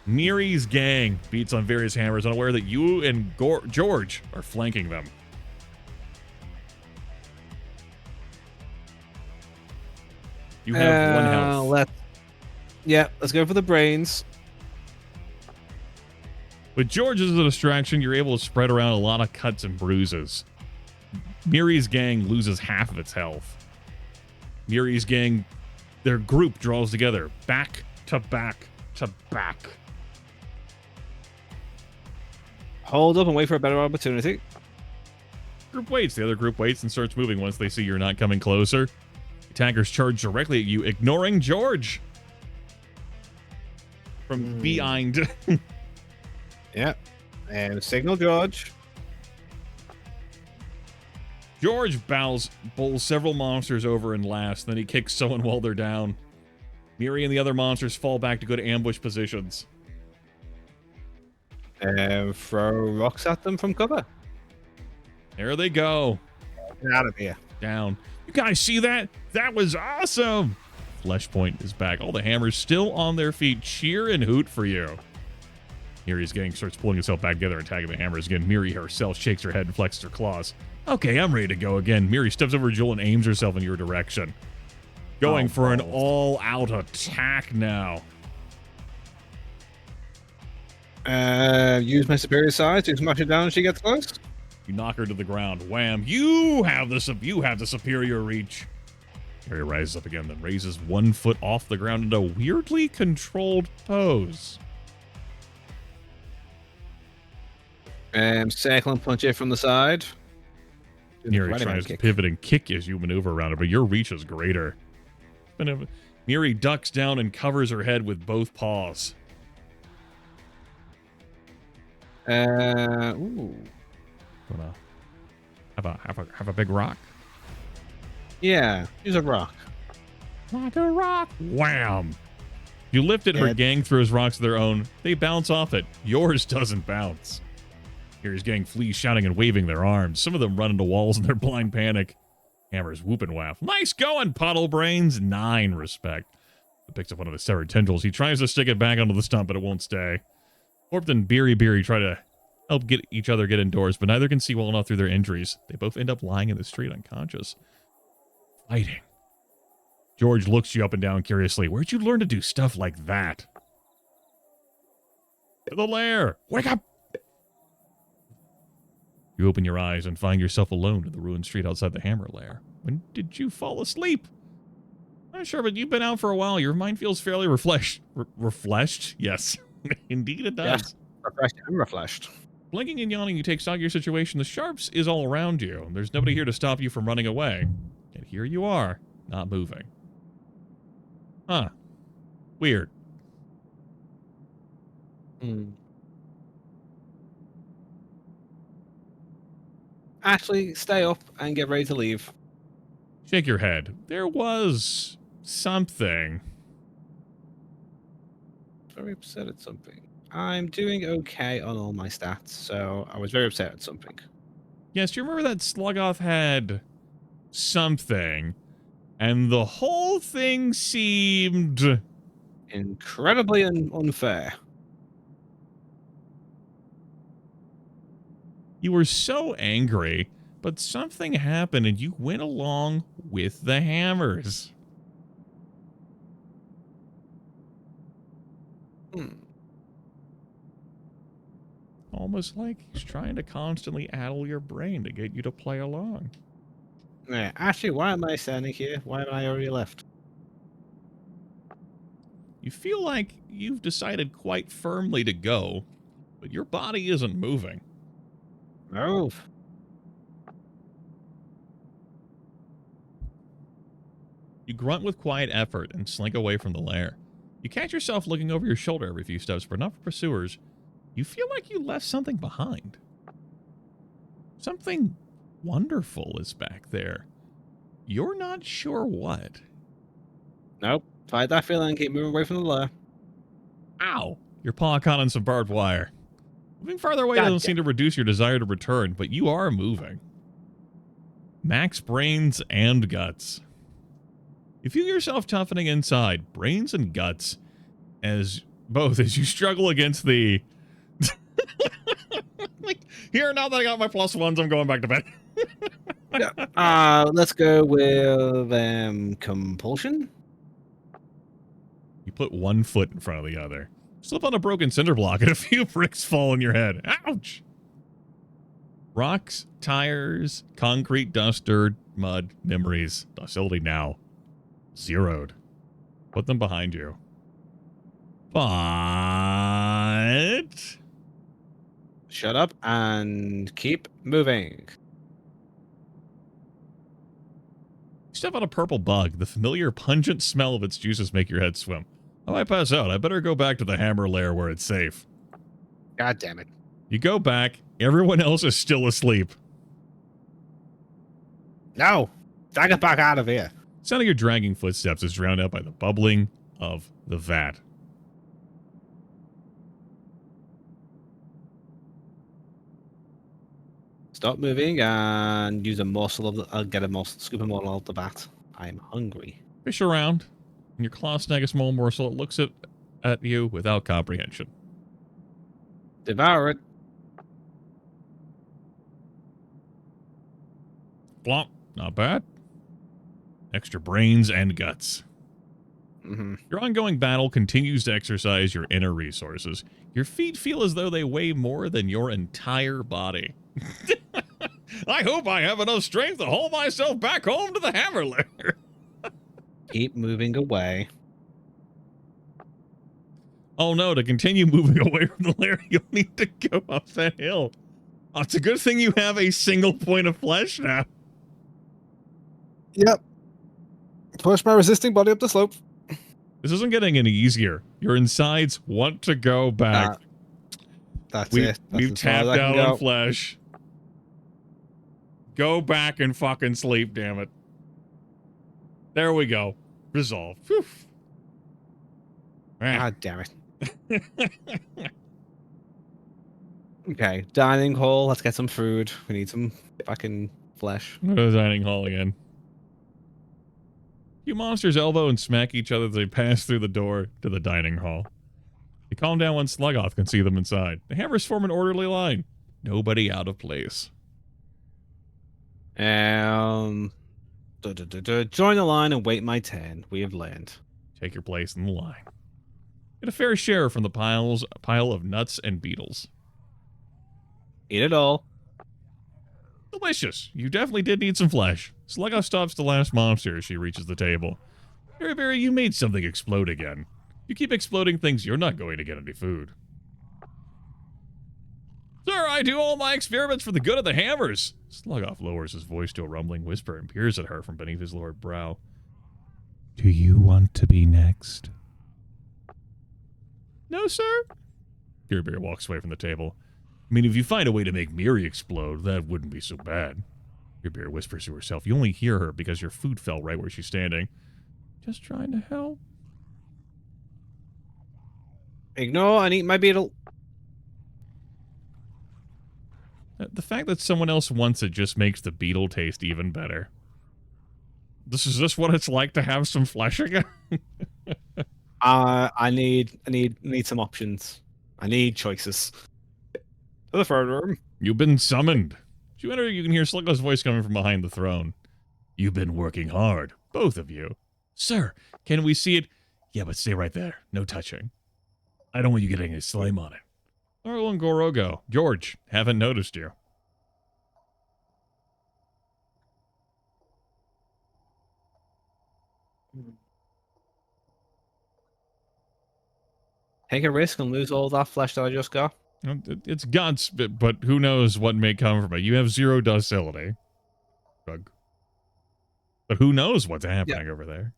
Miri's gang beats on various hammers, unaware that you and George are flanking them. You have 1 health. Let's go for the brains. With George as a distraction, you're able to spread around a lot of cuts and bruises. Miri's gang loses half of its health. Miri's gang, their group draws together, back to back to back. Hold up and wait for a better opportunity. Group waits. The other group waits and starts moving once they see you're not coming closer. Attackers charge directly at you, ignoring George from behind. Yeah. And signal George. George bowls several monsters over and laughs. Then he kicks someone while they're down. Miri and the other monsters fall back to good ambush positions. Throw rocks at them from cover. There they go. Get out of here. Down. You guys see that? That was awesome. Fleshpoint is back. All the hammers still on their feet. Cheer and hoot for you. Miri's gang starts pulling itself back together and attacking the hammers again. Miri herself shakes her head and flexes her claws. Okay, I'm ready to go again. Miri steps over to Joel and aims herself in your direction. Going for an all-out attack now. Use my superior size to smash it down as she gets close. You knock her to the ground. Wham! You have the superior reach. Miri rises up again, then raises 1 foot off the ground in a weirdly controlled pose. Circle and punch it from the side. Miri tries to pivot and kick as you maneuver around it, but your reach is greater. Miri ducks down and covers her head with both paws. Ooh. Have a big rock. Yeah, use a rock. Like a rock. Wham! You lift it, her gang throws rocks of their own. They bounce off it. Yours doesn't bounce. Miri's gang flees, shouting and waving their arms. Some of them run into walls in their blind panic. Hammers whoop and waff. Nice going, Puddle Brains. 9 respect. He picks up one of the severed tendrils. He tries to stick it back onto the stump, but it won't stay. Orpth and Beery try to help each other get indoors, but neither can see well enough through their injuries. They both end up lying in the street unconscious. Fighting. George looks you up and down curiously. Where'd you learn to do stuff like that? To the lair. Wake up! You open your eyes and find yourself alone in the ruined street outside the Hammer Lair. When did you fall asleep? Not sure, but you've been out for a while. Your mind feels fairly refreshed? Yes. Indeed it does. Yeah, refreshed and refreshed. Blinking and yawning, you take stock of your situation. The Sharps is all around you. There's nobody here to stop you from running away. And here you are, not moving. Huh. Weird. Ashley, stay up and get ready to leave. Shake your head. There was something. Very upset at something. I'm doing okay on all my stats, so I was very upset at something. Yes, do you remember that Slugoff had something, and the whole thing seemed incredibly unfair. You were so angry, but something happened and you went along with the hammers. almost like he's trying to constantly addle your brain to get you to play along. Yeah, actually, why am I standing here? Why haven't I already left? You feel like you've decided quite firmly to go, but your body isn't moving. Move. You grunt with quiet effort and slink away from the lair. You catch yourself looking over your shoulder every few steps, but not for pursuers. You feel like you left something behind. Something wonderful is back there. You're not sure what. Nope. Fight that feeling and keep moving away from the lair. Ow! Your paw caught on some barbed wire. Moving farther away God doesn't damn. seem to reduce your desire to return, but you are moving. Max brains and guts. You feel yourself toughening inside, brains and guts, as you struggle against the... like, here, now that I got my +1s, I'm going back to bed. Let's go with compulsion. You put one foot in front of the other. Slip on a broken cinder block and a few bricks fall on your head. Ouch! Rocks, tires, concrete, dust, dirt, mud, memories. Docility now. Zeroed. Put them behind you. But... Shut up and keep moving. You step on a purple bug. The familiar pungent smell of its juices make your head swim. I might pass out. I better go back to the hammer lair where it's safe. God damn it. You go back. Everyone else is still asleep. No. I get back out of here. Sound of your dragging footsteps is drowned out by the bubbling of the vat. Stop moving and use a morsel of the... I'll get a morsel, scoop a morsel of the bat. I'm hungry. Fish around. And your claw snag a small morsel. It looks at you without comprehension. Devour it. Glomp. Not bad. Extra brains and guts. Mm-hmm. Your ongoing battle continues to exercise your inner resources. Your feet feel as though they weigh more than your entire body. I hope I have enough strength to haul myself back home to the hammer lair. Keep moving away. Oh no, to continue moving away from the lair, you'll need to go up that hill. Oh, it's a good thing you have a single point of flesh now. Yep. Push my resisting body up the slope. This isn't getting any easier. Your insides want to go back. That's We've it. That's as far tapped as I can out on go. flesh. Go back and fucking sleep, damn it. There we go. Resolve. Whew. Ah. God damn it. Okay, dining hall. Let's get some food. We need some fucking flesh. Go to the dining hall again. You monsters elbow and smack each other as they pass through the door to the dining hall. They calm down when Slugoth can see them inside. The hammers form an orderly line. Nobody out of place. Join the line and wait my turn. We have learned. Take your place in the line. Get a fair share from the pile of nuts and beetles. Eat it all. Delicious. You definitely did need some flesh. Sluggoth stops the last monster as she reaches the table. Berry, you made something explode again. You keep exploding things, you're not going to get any food. Sir, I do all my experiments for the good of the hammers. Sluggoth lowers his voice to a rumbling whisper and peers at her from beneath his lowered brow. Do you want to be next? No, sir. Berry walks away from the table. I mean, if you find a way to make Miri explode, that wouldn't be so bad. Berry whispers to herself. You only hear her because your food fell right where she's standing. Just trying to help. Ignore and eat my beetle. The fact that someone else wants it just makes the beetle taste even better. This is just what it's like to have some flesh again? I need some options. I need choices. To the third room. You've been summoned. As you enter, you can hear Sluggoth's voice coming from behind the throne. You've been working hard, both of you. Sir, can we see it? Yeah, but stay right there. No touching. I don't want you getting any slime on it. Snargle and Gorogo. George, haven't noticed you. Take a risk and lose all that flesh that I just got. It's guts, but who knows what may come from it. You have 0 docility. But who knows what's happening over there?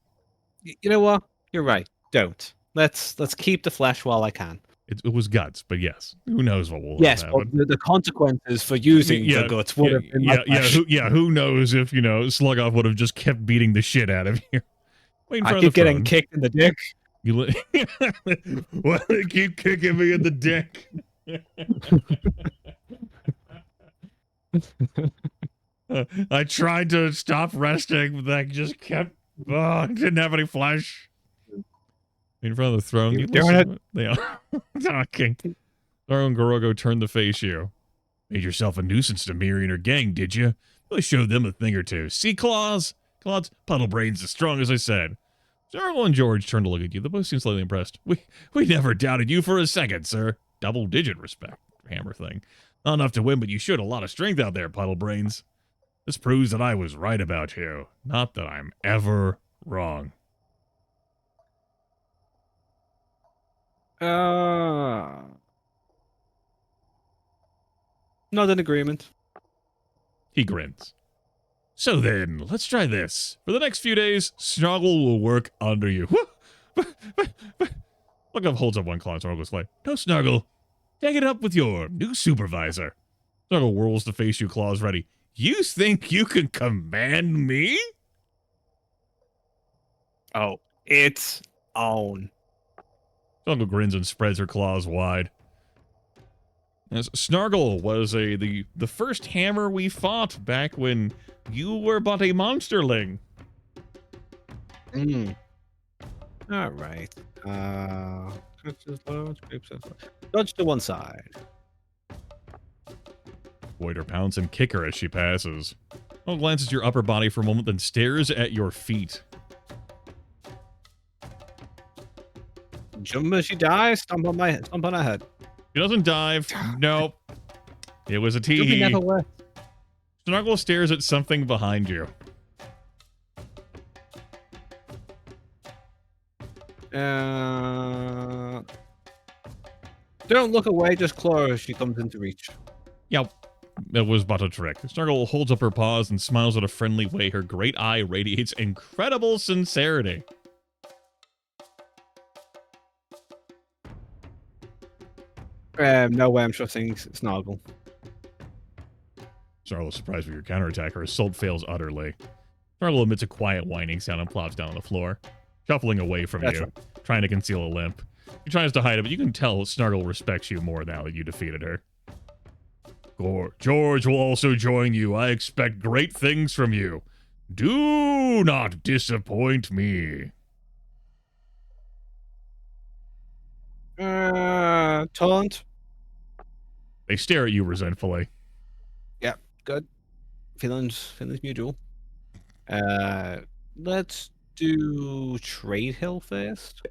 You know what? You're right. Don't. Let's keep the flesh while I can. It was guts, but yes, who knows what will Yes, happen. but the consequences for using the guts would have been my flesh. Who knows if, Slugoff would have just kept beating the shit out of you. I keep getting kicked in the dick. Well, they keep kicking me in the dick. I tried to stop resting, but I just kept. I didn't have any flesh. In front of the throne. You're doing it. They are talking. Zaro and Gorogo turned to face you. Made yourself a nuisance to Miri and her gang, did you? Really showed them a thing or two. See, Claws? Claws, Puddle Brain's as strong as I said. Zaro and George turned to look at you. They both seemed slightly impressed. We never doubted you for a second, sir. Double-digit respect. Hammer thing. Not enough to win, but you showed a lot of strength out there, Puddle Brains. This proves that I was right about you. Not that I'm ever wrong. Not an agreement. He grins. So then, let's try this. For the next few days, Snargle will work under you. Look up, holds up one claw, and Snargle goes like, no, Snargle. Take it up with your new supervisor. Snargle whirls to face you, claws ready. You think you can command me? Oh, it's on. Snargle grins and spreads her claws wide. As Snargle was the first hammer we fought back when you were but a monsterling. All right. Dodge to one side. Avoid her pounce and kick her as she passes. Snargle glances at your upper body for a moment, then stares at your feet. Jump as she dies, stomp on her head. She doesn't dive. Nope. It was a tee. Never were. Snargle stares at something behind you. Don't look away, just claw as she comes into reach. Yep. It was but a trick. Snargle holds up her paws and smiles in a friendly way. Her great eye radiates incredible sincerity. No way I'm trusting Snargle. Snargle is surprised with your counterattack. Her assault fails utterly. Snargle emits a quiet whining sound and plops down on the floor, shuffling away from you, trying to conceal a limp. She tries to hide it, but you can tell Snargle respects you more now that you defeated her. George will also join you. I expect great things from you. Do not disappoint me. Taunt. They stare at you resentfully. Yep, good. Feelings mutual. Let's do Trade Hill first.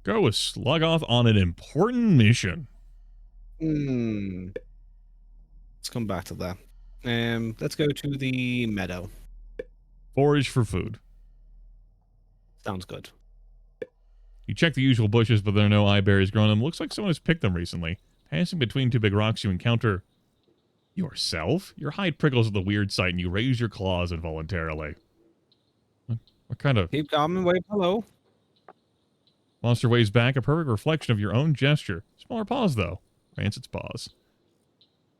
Go with Slug Off on an important mission. Let's come back to that. Let's go to the meadow. Forage for food. Sounds good. You check the usual bushes, but there are no eye berries growing them. Looks like someone has picked them recently. Passing between two big rocks, you encounter yourself. Your hide prickles at the weird sight, and you raise your claws involuntarily. What kind of... Keep calm and wait below. Monster waves back, a perfect reflection of your own gesture. Smaller paws, though. Rancet's paws.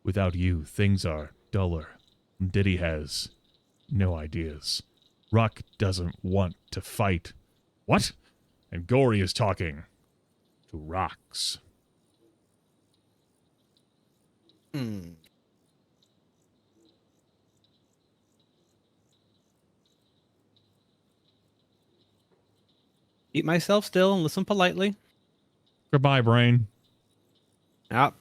Without you, things are duller. Diddy has no ideas. Ruck doesn't want to fight. What? And Gory is talking to rocks. Keep myself still and listen politely. Goodbye, brain. Yep.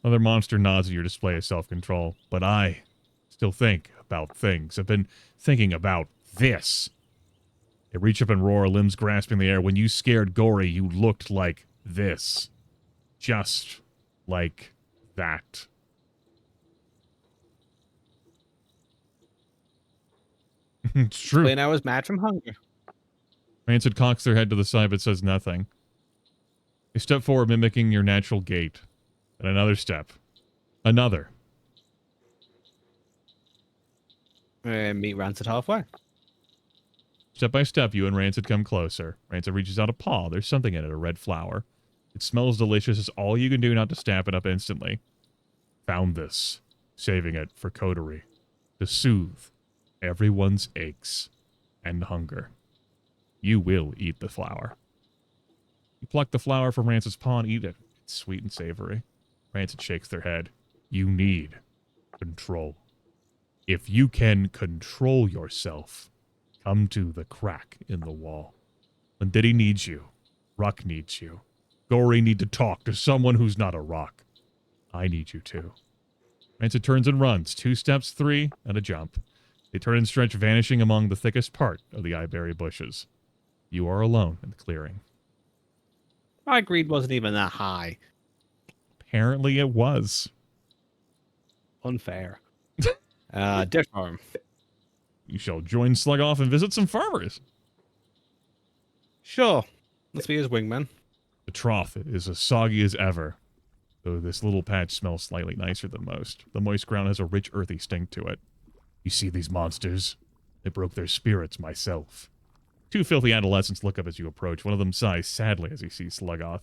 Other monster nods at your display of self-control, but I still think about things. I've been thinking about this. They reach up and roar, limbs grasping the air. When you scared Gory, you looked like this. Just like that. It's true. Explain I was mad from hunger. Rancid cocks their head to the side but says nothing. They step forward, mimicking your natural gait. And another step. Another. Meet Rancid halfway. Step by step, you and Rancid come closer. Rancid reaches out a paw. There's something in it, a red flower. It smells delicious. It's all you can do not to snap it up instantly. Found this. Saving it for coterie. To soothe everyone's aches and hunger. You will eat the flower. You pluck the flower from Rancid's paw and eat it. It's sweet and savory. Rancid shakes their head. You need control. If you can control yourself, come to the crack in the wall. When Diddy needs you, Ruck needs you. Gory need to talk to someone who's not a rock. I need you too. Rancid turns and runs. 2 steps, 3, and a jump. They turn and stretch, vanishing among the thickest part of the eyeberry bushes. You are alone in the clearing. My greed wasn't even that high. Apparently it was. Unfair. Dirt farm. You shall join Slugoff and visit some farmers. Sure. Let's be his wingman. The trough is as soggy as ever, though this little patch smells slightly nicer than most. The moist ground has a rich, earthy stink to it. You see these monsters? They broke their spirits myself. 2 filthy adolescents look up as you approach. One of them sighs sadly as he sees Slugoff.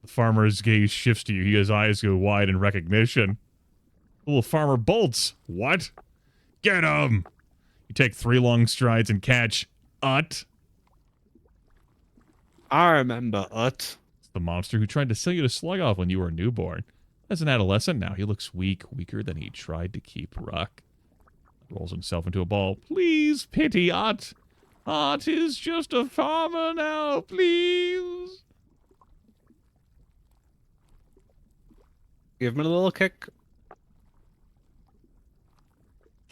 The farmer's gaze shifts to you. His eyes go wide in recognition. Little farmer bolts. What? Get him! You take 3 long strides and catch Ut. I remember Ut. It's the monster who tried to sell you to Slugoff when you were a newborn. As an adolescent now, he looks weak, weaker than he tried to keep Ruck. Rolls himself into a ball. Please pity Ut. Ut is just a farmer now, please. Give him a little kick.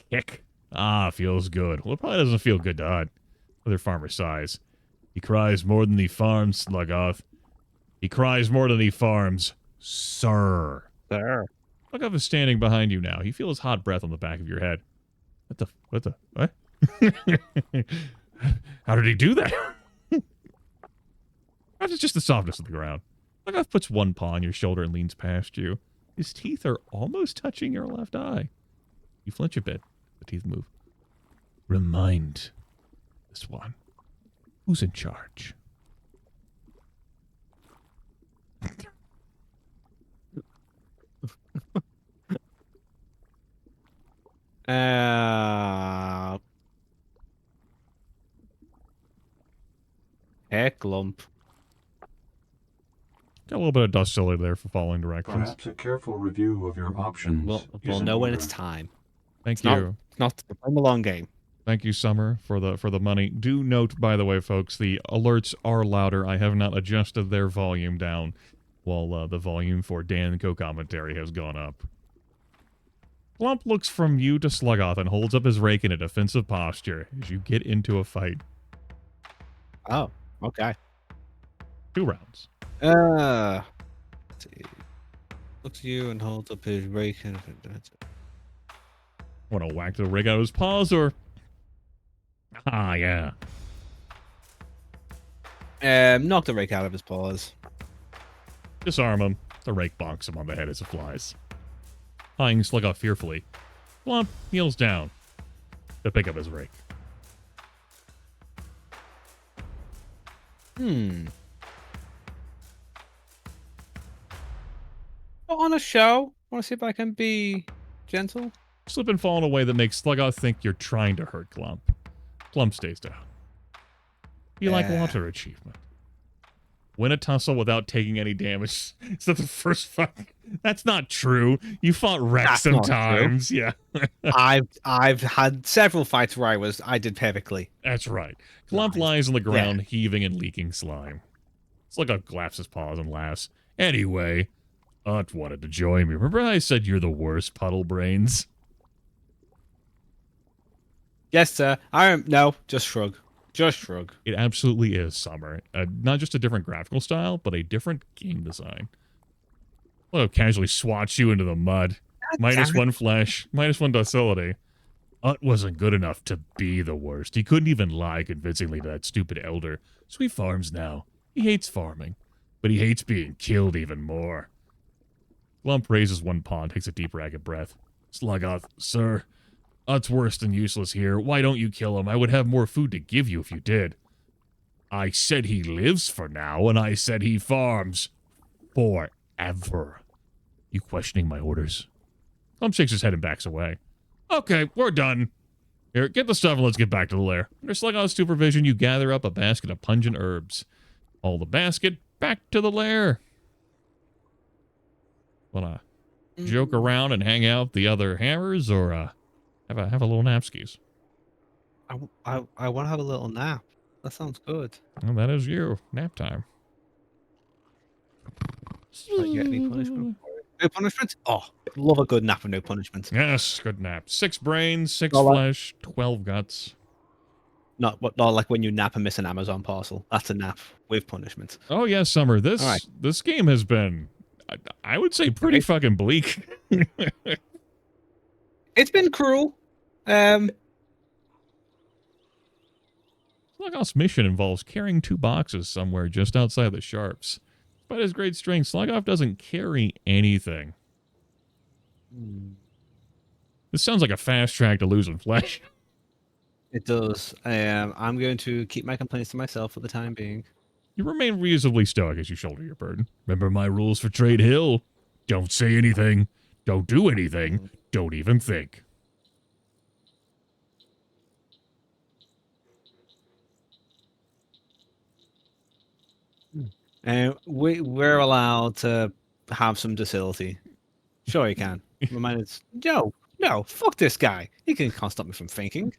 Kick. Ah, feels good. Well, it probably doesn't feel good to Ut. Other farmer sighs. He cries more than he farms, Slugoff. He cries more than he farms, sir. There. Slugoff is standing behind you now. You feel his hot breath on the back of your head. What? How did he do that? Perhaps it's just the softness of the ground. Slugoff puts one paw on your shoulder and leans past you. His teeth are almost touching your left eye. You flinch a bit. The teeth move. Remind this one. Who's in charge? Heck lump. Got a little bit of dust cellar there for following directions. Perhaps a careful review of your options. We'll is in know when order. it's time. Thank It's you. not a long game. Thank you, Summer, for the money. Do note, by the way, folks, the alerts are louder. I have not adjusted their volume down, while the volume for Dan co-commentary has gone up. Glump looks from you to Slugoff and holds up his rake in a defensive posture as you get into a fight. Oh, okay. 2 rounds. Let's see. Looks at you and holds up his rake. Want to whack the rake out of his paws, or... Ah, yeah. Knock the rake out of his paws. Disarm him. The rake bonks him on the head as it flies. Eyeing Slugoff fearfully. Glump kneels down to pick up his rake. On a show. Want to see if I can be gentle? Slip and fall in a way that makes Slugoff think you're trying to hurt Glump. Glump stays down. You like water achievement. Win a tussle without taking any damage. Is that the first fight? That's not true. You fought Rex That's not sometimes. Yeah. I've had several fights where I did perfectly. That's right. Glump lies on the ground, heaving and leaking slime. Slugoff claps his paws and laughs. Anyway, Ut wanted to join me. Remember I said you're the worst, Puddle Brains? Yes, sir. No, just shrug. Just shrug. It absolutely is summer. Not just a different graphical style, but a different game design. Well, casually swats you into the mud. -1 flesh, -1 docility. Ut wasn't good enough to be the worst. He couldn't even lie convincingly to that stupid elder. So he farms now. He hates farming, but he hates being killed even more. Glump raises one paw and takes a deep, ragged breath. Sluggoth, sir, Ut's worse than useless here. Why don't you kill him? I would have more food to give you if you did. I said he lives for now, and I said he farms forever. You questioning my orders? Glump shakes his head and backs away. Okay, we're done. Here, get the stuff and let's get back to the lair. Under Sluggoth's supervision, you gather up a basket of pungent herbs. Haul the basket back to the lair. Wanna joke around and hang out with the other hammers, or have a little napskis? I want to have a little nap. That sounds good. Well, that is you. Nap time. Like, get any punishment? No punishment? Oh, love a good nap and no punishment. Yes, good nap. 6 brains, 6 Not like- flesh, 12 guts. Not like when you nap and miss an Amazon parcel. That's a nap with punishment. Oh yes, Summer. This All right. this game has been, I would say, pretty fucking bleak. It's been cruel. Sluggoth's mission involves carrying 2 boxes somewhere just outside the Sharps. Despite his great strength, Sluggoth doesn't carry anything. This sounds like a fast track to losing flesh. It does. I'm going to keep my complaints to myself for the time being. You remain reasonably stoic as you shoulder your burden. Remember my rules for Trade Hill. Don't say anything. Don't do anything. Don't even think. We're allowed to have some docility. Sure you can. Remind us, no, fuck this guy. He can't stop me from thinking.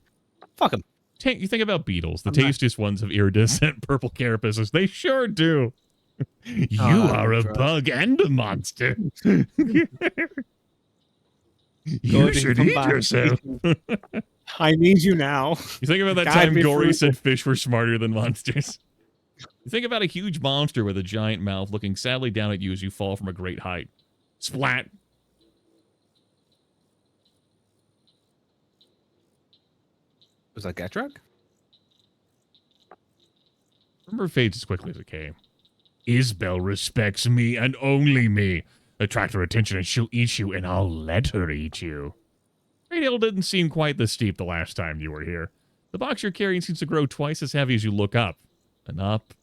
Fuck him. You think about beetles. The I'm not- tastiest ones have iridescent purple carapaces. They sure do. You Oh, are a gross. bug and a monster. Go You ahead, should come eat back. yourself. I need you now. You think about that God time be Gory fruitful. said fish were smarter than monsters. You think about a huge monster with a giant mouth looking sadly down at you as you fall from a great height. Splat. Was that Getrag? Remember fades as quickly as it came. Isbel respects me and only me. Attract her attention and she'll eat you, and I'll let her eat you. Great Hill didn't seem quite this steep the last time you were here. The box you're carrying seems to grow twice as heavy as you look up. And up,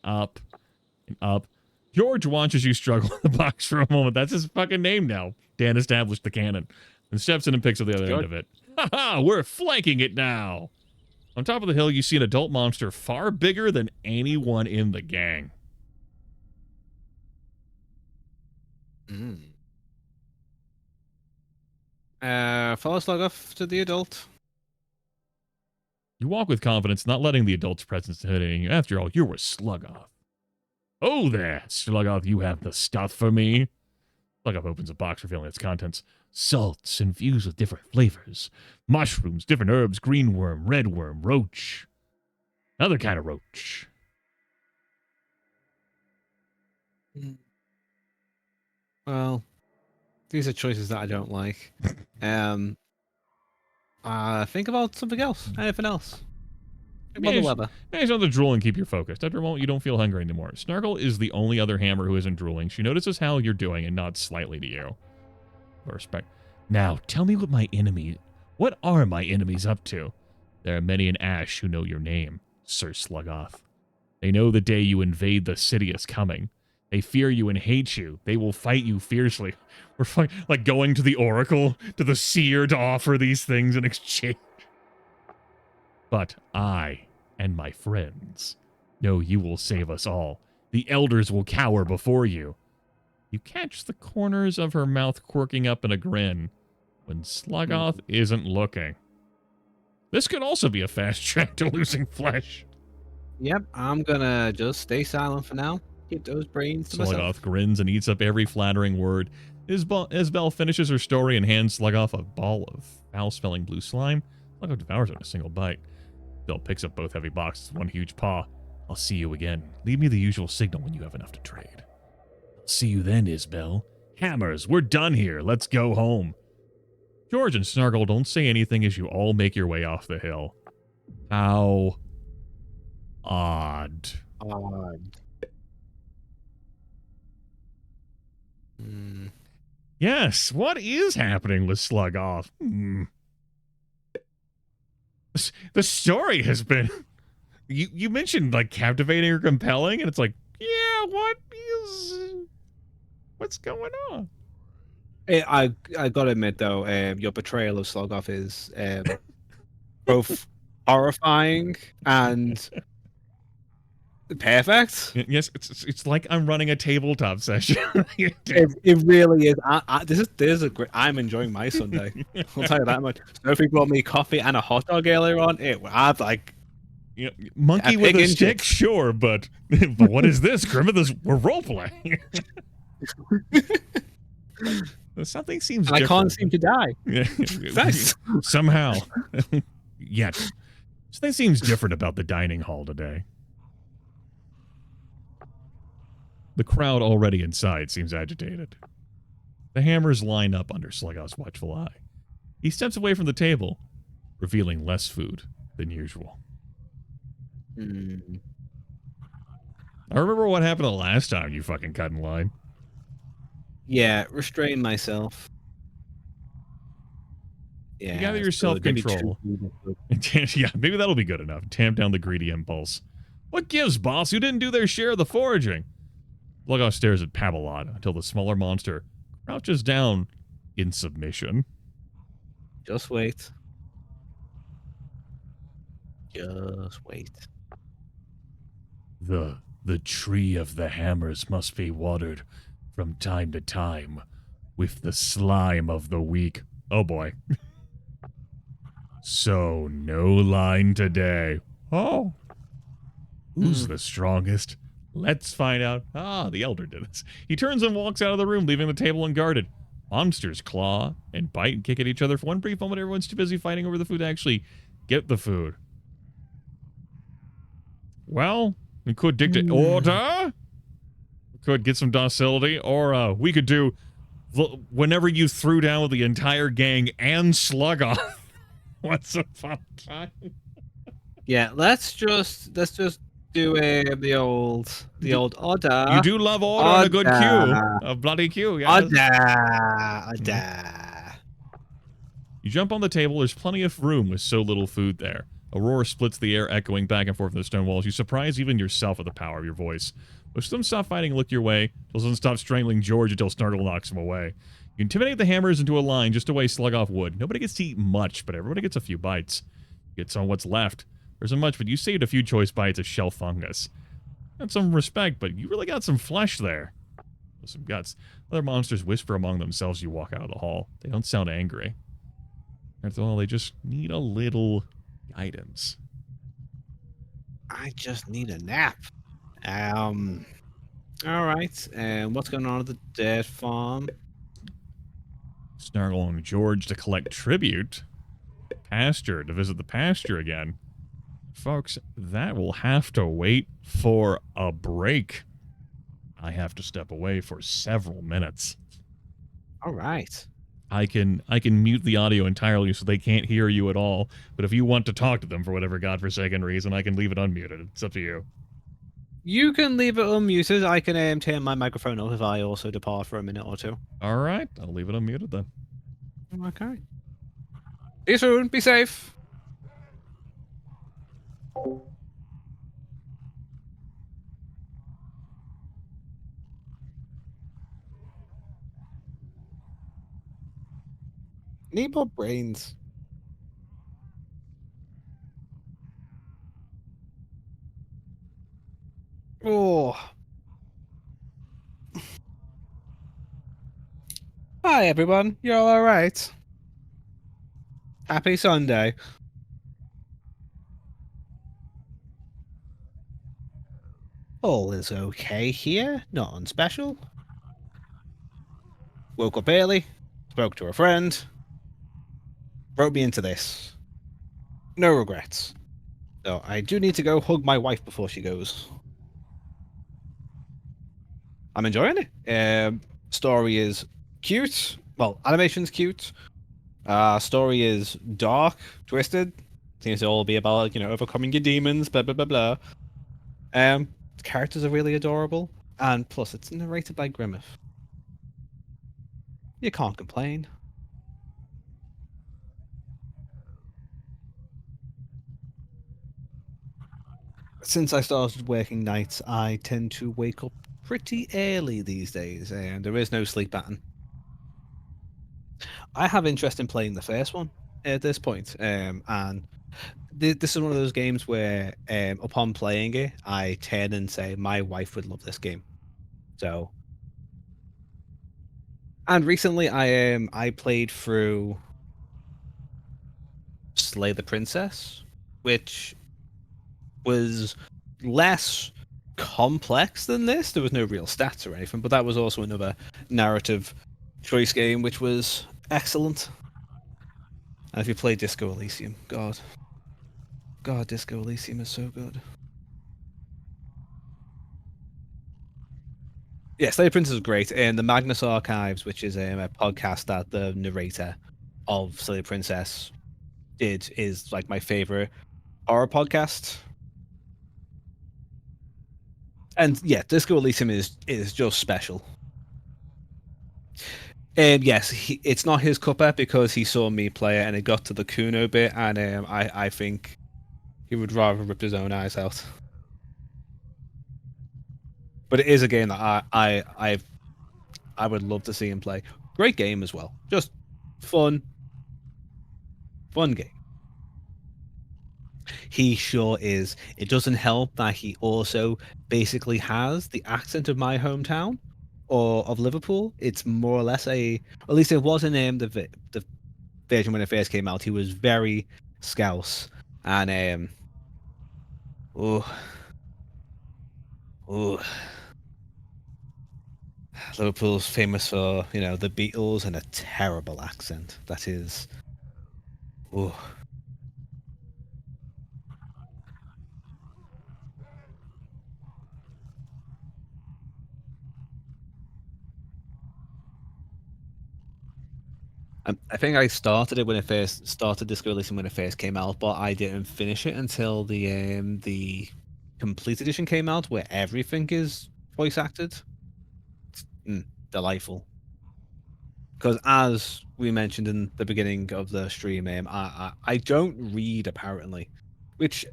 up, and up. George watches you struggle with the box for a moment. That's his fucking name now. Dan established the canon. And steps in and picks up the other end of it. Ha ha! We're flanking it now! On top of the hill, you see an adult monster far bigger than anyone in the gang. Follow Sluggoth to the adult. You walk with confidence, not letting the adult's presence intimidate you. After all, you're with Sluggoth. Oh there, Sluggoth, you have the stuff for me. Sluggoth opens a box, revealing its contents. Salts infused with different flavors. Mushrooms, different herbs, green worm, red worm, roach. Another kind of roach. Well, these are choices that I don't like. Think about something else. Anything else. Think about the weather. Manage not to drool and keep you focused. After a moment, you don't feel hungry anymore. Snargle is the only other hammer who isn't drooling. She notices how you're doing and nods slightly to you. Respect. Now, tell me what are my enemies up to? There are many in Ash who know your name, Sir Sluggoth. They know the day you invade the city is coming. They fear you and hate you. They will fight you fiercely. We're like going to the Oracle, to the Seer to offer these things in exchange. But I and my friends know you will save us all. The elders will cower before you. You catch the corners of her mouth quirking up in a grin when Sluggoth isn't looking. This could also be a fast track to losing flesh. Yep, I'm gonna just stay silent for now. Keep those brains to myself. Sluggoth grins and eats up every flattering word. Isbel finishes her story and hands Sluggoth a ball of foul-smelling blue slime. Sluggoth devours it in a single bite. Bill picks up both heavy boxes with one huge paw. I'll see you again. Leave me the usual signal when you have enough to trade. I'll see you then, Isbell. Hammers, we're done here. Let's go home. George and Snargle don't say anything as you all make your way off the hill. How odd. Yes, what is happening with Slug Off? The story has been... You mentioned, like, captivating or compelling, and it's like, yeah, what's going on? I gotta admit, though, your portrayal of Slogoff is both horrifying and perfect. Yes, it's like I'm running a tabletop session. It really is. This is a great. I'm enjoying my Sunday. I'll tell you that much. Sophie brought me coffee and a hot dog earlier on. I'd like. You know, monkey with a stick, sure, but what is this? Grimith we're role playing. Something seems. And I can't seem to die. Yeah. Thanks. Somehow, yet something seems different about the dining hall today. The crowd already inside seems agitated. The hammers line up under Slugoff's watchful eye. He steps away from the table, revealing less food than usual. I remember what happened the last time you fucking cut in line. Yeah, restrain myself. Yeah, you gather your self-control. Yeah, maybe that'll be good enough. Tamp down the greedy impulse. What gives, boss? Who didn't do their share of the foraging? Slugoff stares at Pabalot until the smaller monster crouches down in submission. Just wait. Just wait. The tree of the hammers must be watered from time to time with the slime of the weak. Oh boy. So no line today. Oh. Who's the strongest? Let's find out. Ah, the elder did this. He turns and walks out of the room, leaving the table unguarded. Monsters claw and bite and kick at each other. For one brief moment, everyone's too busy fighting over the food to actually get the food. Well, we could dictate order. We could get some docility, or we could do whenever you threw down with the entire gang and Slugoff. What's a fun time? Yeah, let's just do the old order. You do love order and a good cue. A bloody cue, yes. Order. You jump on the table. There's plenty of room with so little food there. A roar splits the air, echoing back and forth from the stone walls. You surprise even yourself with the power of your voice. Most of them stop fighting and look your way. Doesn't stop strangling George until Snargle knocks him away. You intimidate the hammers into a line just the way Slugoff would. Nobody gets to eat much, but everybody gets a few bites. You get some of what's left. There isn't much, but you saved a few choice bites of shell fungus. Got some respect, but you really got some flesh there. With some guts. Other monsters whisper among themselves as you walk out of the hall. They don't sound angry. After all, they just need a little guidance. I just need a nap. All right. And what's going on at the dead farm? Snargle and George to collect tribute. Pasture, to visit the pasture again. Folks, that will have to wait for a break. I have to step away for several minutes. All right. I can mute the audio entirely so they can't hear you at all. But if you want to talk to them for whatever godforsaken reason, I can leave it unmuted. It's up to you. You can leave it unmuted. I can turn my microphone off if I also depart for a minute or two. All right. I'll leave it unmuted then. Okay. See you soon. Be safe. Need more brains. Oh. Hi, everyone. You're all right? Happy Sunday. All is okay here. Nothing special. Woke up early. Spoke to a friend. Wrote me into this. No regrets. So I do need to go hug my wife before she goes. I'm enjoying it. Story is cute. Well, animation's cute. Story is dark, twisted. Seems to all be about, overcoming your demons, blah blah blah blah. The characters are really adorable, and plus it's narrated by Grimith. You can't complain. Since I started working nights, I tend to wake up pretty early these days, and there is no sleep pattern. I have interest in playing the first one at this point, and this is one of those games where, upon playing it, I turn and say, "My wife would love this game." So, and recently, I played through Slay the Princess, which was less complex than this. There was no real stats or anything, but that was also another narrative choice game, which was excellent. And if you play Disco Elysium, God, Disco Elysium is so good. Yeah, Slay the Princess is great, and the Magnus Archives, which is a podcast that the narrator of Slay the Princess did, is like my favorite horror podcast. And yeah, Disco Elysium is just special. And yes, it's not his cuppa because he saw me play it and it got to the Kuno bit, and I think he would rather rip his own eyes out. But it is a game that I would love to see him play. Great game as well. Just fun game. He sure is. It doesn't help that he also basically has the accent of my hometown or of Liverpool. It's more or less at least it wasn't the version when it first came out. He was very Scouse, and oh, oh, Liverpool's famous for the Beatles and a terrible accent. That is, oh. I think I started it when it first started Disco Elysium when it first came out, but I didn't finish it until the complete edition came out, where everything is voice acted. Mm, delightful. Because as we mentioned in the beginning of the stream, I don't read apparently, which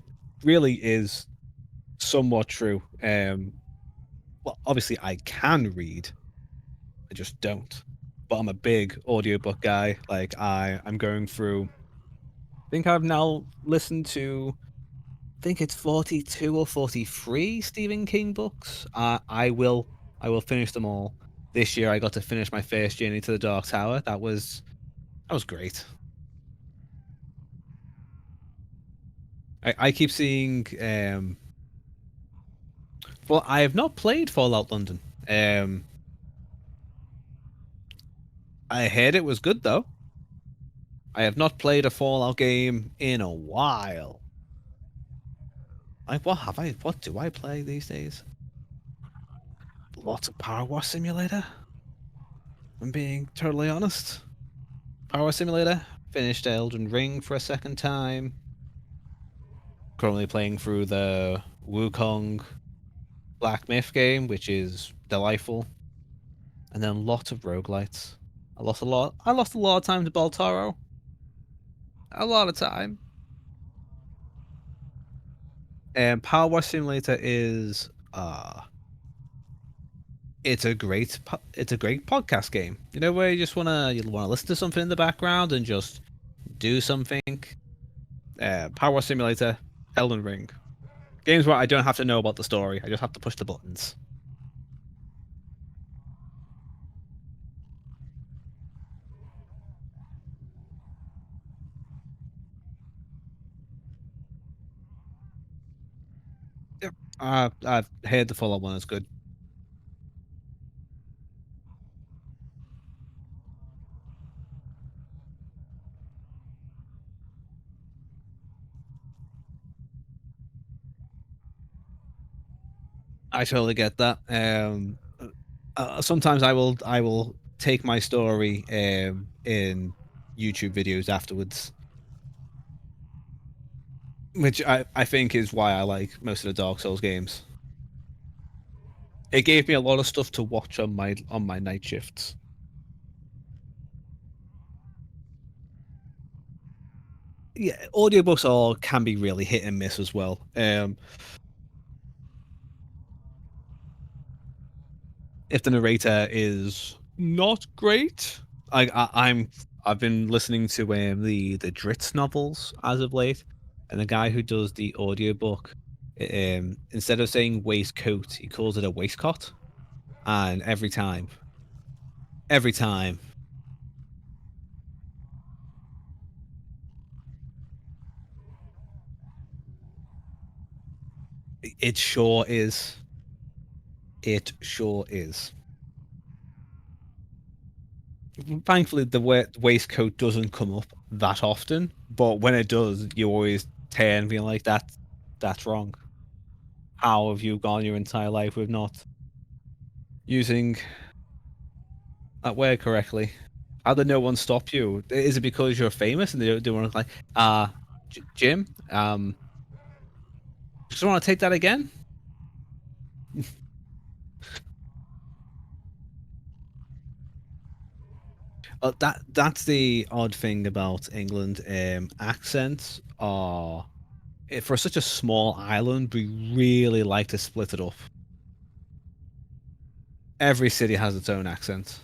really is somewhat true. Well, obviously I can read, I just don't. But I'm a big audiobook guy. Like I'm going through. I think I've now listened to. I think it's 42 or 43 Stephen King books. I will finish them all. This year I got to finish my first Journey to the Dark Tower. That was great. I keep seeing. Well, I have not played Fallout London. I heard it was good though. I have not played a Fallout game in a while. Like, what have I? What do I play these days? Lots of Power Wash Simulator. I'm being totally honest. Power Wash Simulator. Finished Elden Ring for a second time. Currently playing through the Wukong Black Myth game, which is delightful. And then lots of roguelites. I lost a lot. I lost a lot of time to Baltaro. A lot of time. And Power Wash Simulator is it's a great podcast game. Where you wanna listen to something in the background and just do something. Power Wash Simulator, Elden Ring, games where I don't have to know about the story. I just have to push the buttons. Yep. I've heard the Fallout one is good. I totally get that. Sometimes I will take my story in YouTube videos afterwards, which I think is why I like most of the Dark Souls games. It gave me a lot of stuff to watch on my night shifts. Yeah, audiobooks can be really hit and miss as well. If the narrator is not great, I've been listening to the Dritz novels as of late, and the guy who does the audiobook, instead of saying waistcoat, he calls it a waistcot, and every time, it sure is. It sure is. Thankfully, the waistcoat doesn't come up that often, but when it does, you always turn being like, that's wrong. How have you gone your entire life with not using that word correctly? How did no one stop you? Is it because you're famous and they want to like, Jim, just want to take that again? That's the odd thing about England. Accents are for such a small island, we really like to split it up. Every city has its own accent.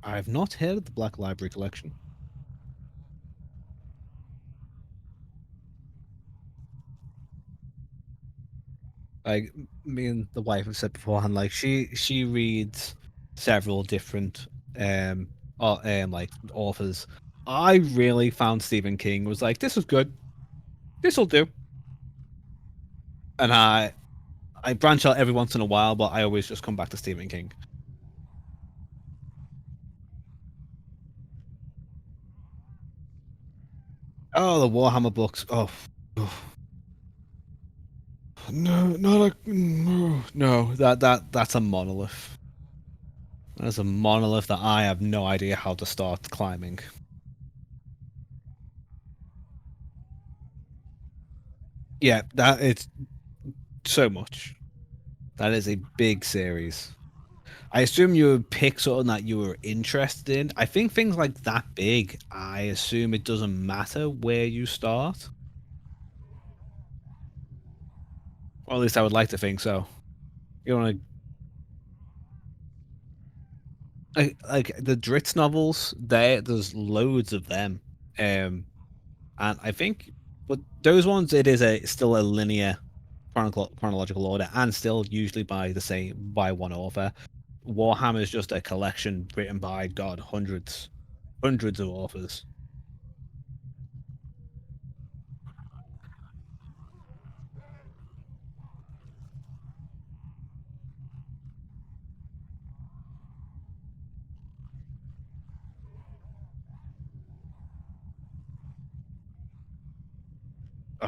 I've not heard of the Black Library Collection. Like me and the wife have said beforehand, like she reads several different like authors. I really found Stephen King was like, this was good, this will do, and I branch out every once in a while, but I always just come back to Stephen King. Oh, the Warhammer books. Oh, no, not a no. That's a monolith. That's a monolith that I have no idea how to start climbing. Yeah, that it's so much. That is a big series. I assume you would pick something that you were interested in. I think things like that big, I assume it doesn't matter where you start. Or at least I would like to think so. You want to like the Dritz novels. There's loads of them, and I think, but those ones it is a still a linear chronological order, and still usually by one author. Warhammer is just a collection written by God hundreds of authors.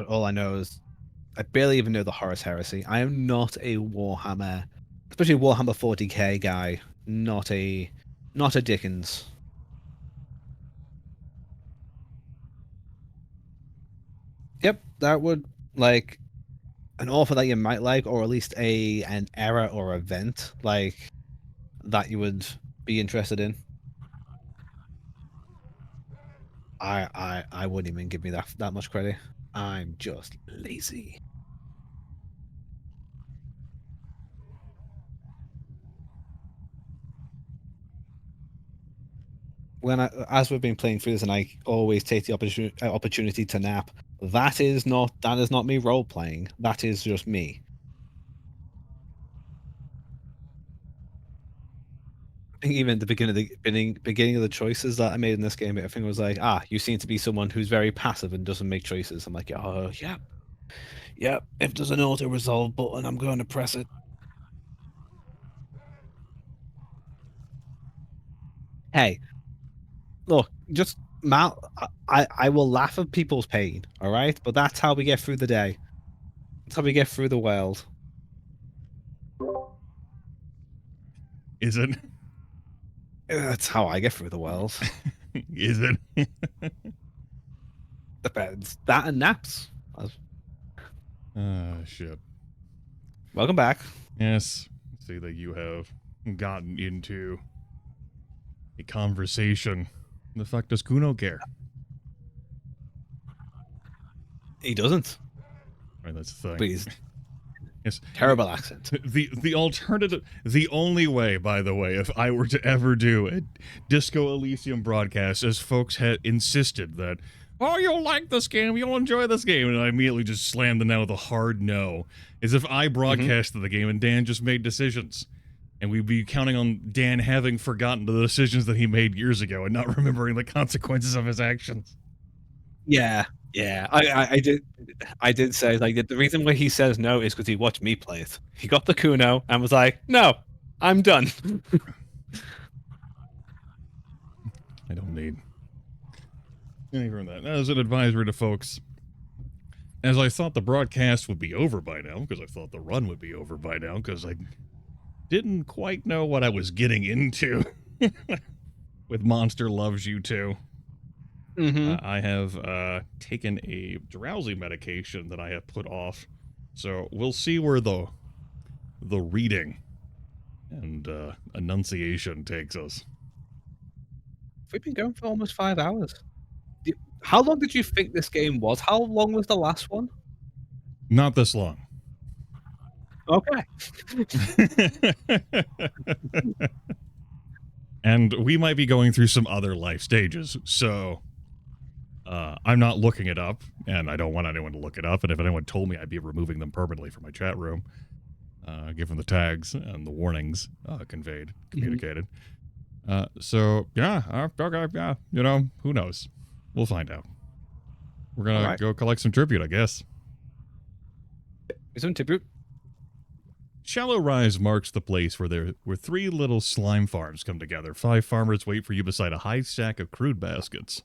All I know is I barely even know the Horus Heresy. I am not a Warhammer, especially Warhammer 40k guy. Not a Dickens. Yep, that would like an author that you might like, or at least an era or event like that you would be interested in. I wouldn't even give me that much credit. I'm just lazy. as we've been playing through this, and I always take the opportunity to nap. That is not me role playing. That is just me. I think even at the beginning of the choices that I made in this game, I think it was like, you seem to be someone who's very passive and doesn't make choices. I'm like, oh yeah. If there's an auto resolve button, I'm going to press it. Hey, look, just I will laugh at people's pain, all right? But that's how we get through the day. That's how we get through the world. Is it? That's how I get through the world. Is it? Depends. That and naps. Shit. Welcome back. Yes. See that you have gotten into a conversation. The fuck does Kuno care? He doesn't. Right, that's the thing. Please. Yes. Terrible accent. The alternative, the only way, by the way, if I were to ever do a Disco Elysium broadcast, as folks had insisted that, oh, you'll like this game, you'll enjoy this game, and I immediately just slammed the now with a hard no, is if I broadcasted the game and Dan just made decisions. And we'd be counting on Dan having forgotten the decisions that he made years ago and not remembering the consequences of his actions. Yeah. I did say, like, the reason why he says no is because he watched me play it. He got the Kuno and was like, no, I'm done. I don't need any from that. As an advisory to folks, as I thought the broadcast would be over by now, because I thought the run would be over by now, because I didn't quite know what I was getting into with Monster Loves You Too. I have taken a drowsy medication that I have put off, so we'll see where the reading and enunciation takes us. We've been going for almost 5 hours. How long did you think this game was? How long was the last one? Not this long. Okay. And we might be going through some other life stages, so I'm not looking it up, and I don't want anyone to look it up, and if anyone told me, I'd be removing them permanently from my chat room, given the tags and the warnings communicated. So, yeah, okay, yeah, you know, who knows? We'll find out. We're gonna go collect some tribute, I guess. Some tribute. Shallow Rise marks the place where 3 little slime farms come together. 5 farmers wait for you beside a high stack of crude baskets.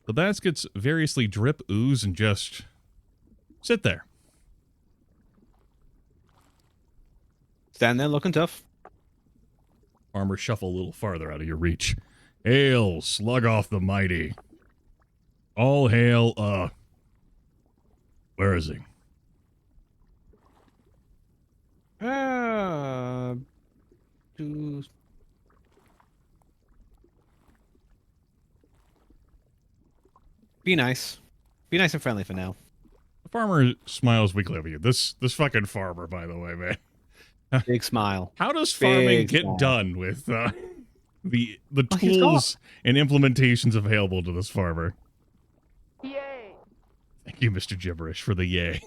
The baskets variously drip, ooze, and just sit there. Stand there looking tough. Farmers shuffle a little farther out of your reach. Hail, slug off the mighty. All hail, where is he? Be nice. Be nice and friendly for now. The farmer smiles weakly over you. This fucking farmer, by the way, man. Big smile. How does farming get done with the tools and implementations available to this farmer? Yay! Thank you, Mr. Gibberish, for the yay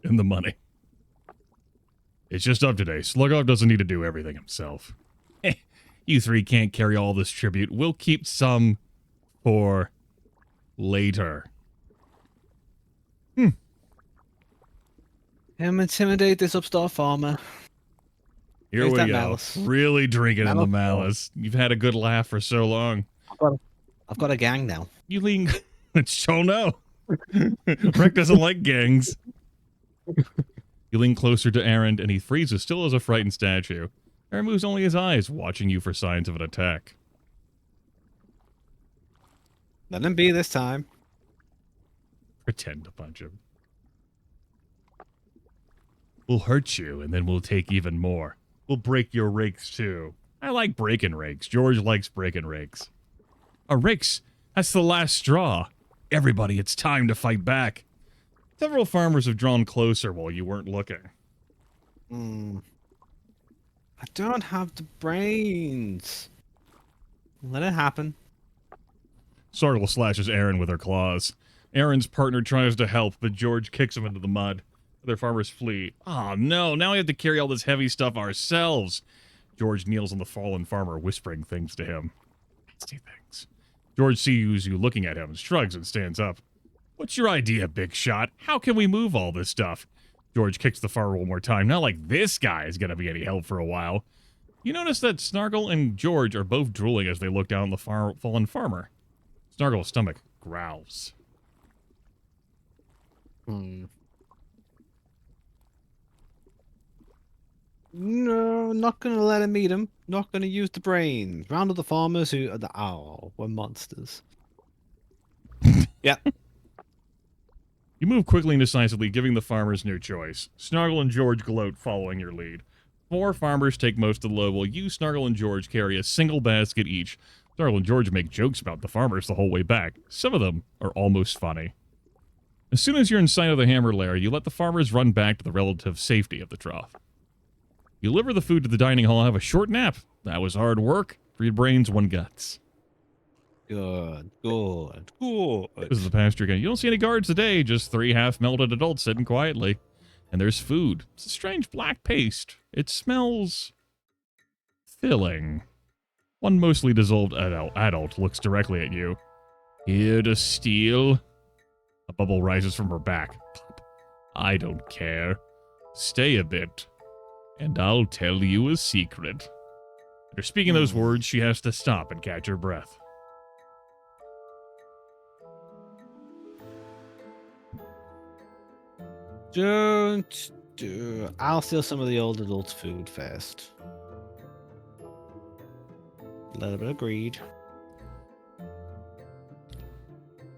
and the money. It's just up today. Slugov doesn't need to do everything himself. You 3 can't carry all this tribute. We'll keep some for later. Intimidate this upstart farmer. Here Where's we that go. malice? Really drinking in the malice. You've had a good laugh for so long. I've got a gang now. You lean... So no. Rick doesn't like gangs. You lean closer to Aaron, and he freezes, still as a frightened statue. Aaron moves only his eyes, watching you for signs of an attack. Let him be this time. Pretend to punch him. We'll hurt you, and then we'll take even more. We'll break your rakes, too. I like breaking rakes. George likes breaking rakes. Rakes? That's the last straw. Everybody, it's time to fight back. Several farmers have drawn closer while you weren't looking. I don't have the brains. Let it happen. Sargle slashes Aaron with her claws. Aaron's partner tries to help, but George kicks him into the mud. Other farmers flee. Oh no, now we have to carry all this heavy stuff ourselves. George kneels on the fallen farmer, whispering things to him. Nasty things. George sees you looking at him, shrugs and stands up. What's your idea, big shot? How can we move all this stuff? George kicks the farmer one more time. Not like this guy is going to be any help for a while. You notice that Snargle and George are both drooling as they look down the fallen farmer. Snargle's stomach growls. No, not gonna let him eat him. Not gonna use the brains. Round of the farmers who are we're monsters. Yeah. You move quickly and decisively, giving the farmers no choice. Snargle and George gloat, following your lead. 4 farmers take most of the load, while you, Snargle, and George carry a single basket each. Snargle and George make jokes about the farmers the whole way back. Some of them are almost funny. As soon as you're in sight of the hammer lair, you let the farmers run back to the relative safety of the trough. You deliver the food to the dining hall and have a short nap. That was hard work. 3 brains, 1 guts. Good. This is the pasture again. You don't see any guards today, just 3 half-melted adults sitting quietly. And there's food. It's a strange black paste. It smells filling. One mostly dissolved adult looks directly at you. Here to steal? A bubble rises from her back. I don't care. Stay a bit, and I'll tell you a secret. After speaking those words, she has to stop and catch her breath. Don't do. I'll steal some of the old adults' food first. A little bit of greed.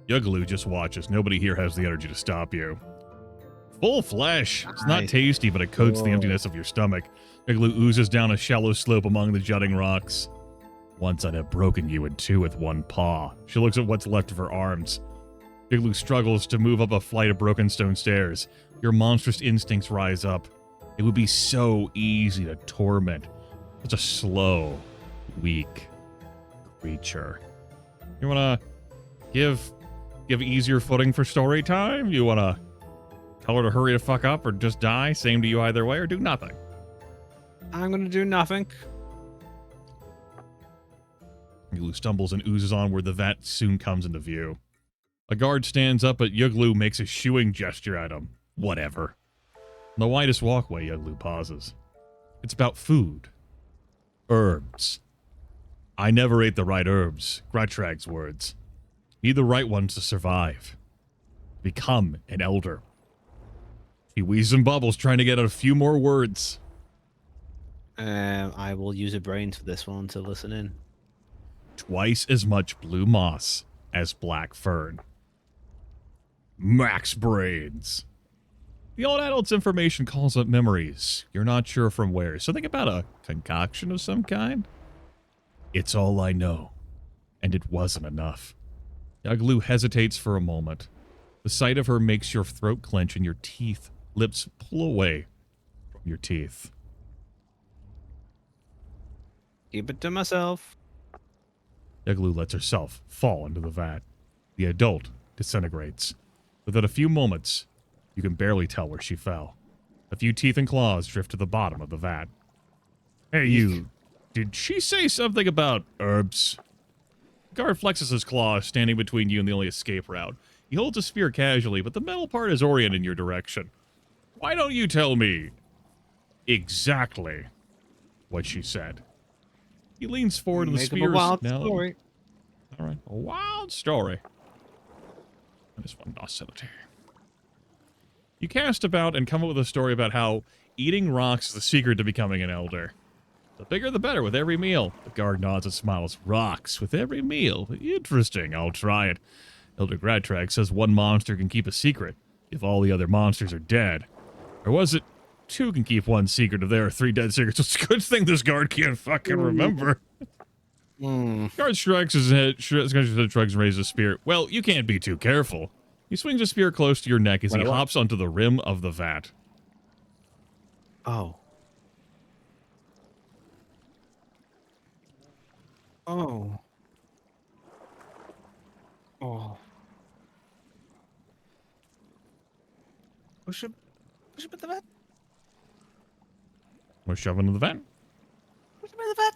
Yugglu just watches. Nobody here has the energy to stop you. Full flesh. It's not tasty, but it coats the emptiness of your stomach. Yugglu oozes down a shallow slope among the jutting rocks. Once I'd have broken you in 2 with 1 paw. She looks at what's left of her arms. Yugglu struggles to move up a flight of broken stone stairs. Your monstrous instincts rise up. It would be so easy to torment such a slow, weak creature. You wanna give easier footing for story time? You wanna tell her to hurry the fuck up or just die? Same to you either way, or do nothing? I'm gonna do nothing. Yugglu stumbles and oozes on where the vat soon comes into view. A guard stands up, but Yugglu makes a shooing gesture at him. Whatever. On the widest walkway, Yugglu pauses. It's about food. Herbs. I never ate the right herbs. Gratrag's words. Need the right ones to survive. Become an elder. He wheezes and bubbles, trying to get out a few more words. I will use a brain for this one to listen in. Twice as much blue moss as black fern. Max brains. The old adult's information calls up memories. You're not sure from where, so think about a concoction of some kind. It's all I know, and it wasn't enough. Yugglu hesitates for a moment. The sight of her makes your throat clench and your lips pull away from your teeth. Keep it to myself. Yugglu lets herself fall into the vat. The adult disintegrates. Within a few moments, you can barely tell where she fell. A few teeth and claws drift to the bottom of the vat. Hey, you. Did she say something about herbs? Guard flexes his claws, standing between you and the only escape route. He holds a spear casually, but the metal part is oriented in your direction. Why don't you tell me exactly what she said? He leans forward and the spear is now... Story. All right, a wild story. I just want docility. You cast about and come up with a story about how eating rocks is the secret to becoming an elder. The bigger the better with every meal. The guard nods and smiles. Rocks with every meal. Interesting. I'll try it. Elder Gratrag says 1 monster can keep a secret if all the other monsters are dead. Or was it 2 can keep 1 secret if there are 3 dead secrets? It's a good thing this guard can't fucking remember. Guard shrugs his head, shrugs and raises his spear. Well, you can't be too careful. He swings a spear close to your neck as he hops onto the rim of the vat. Oh. Oh. Oh. Push him at the vet. We're shoving to the vent. Push him at the vet.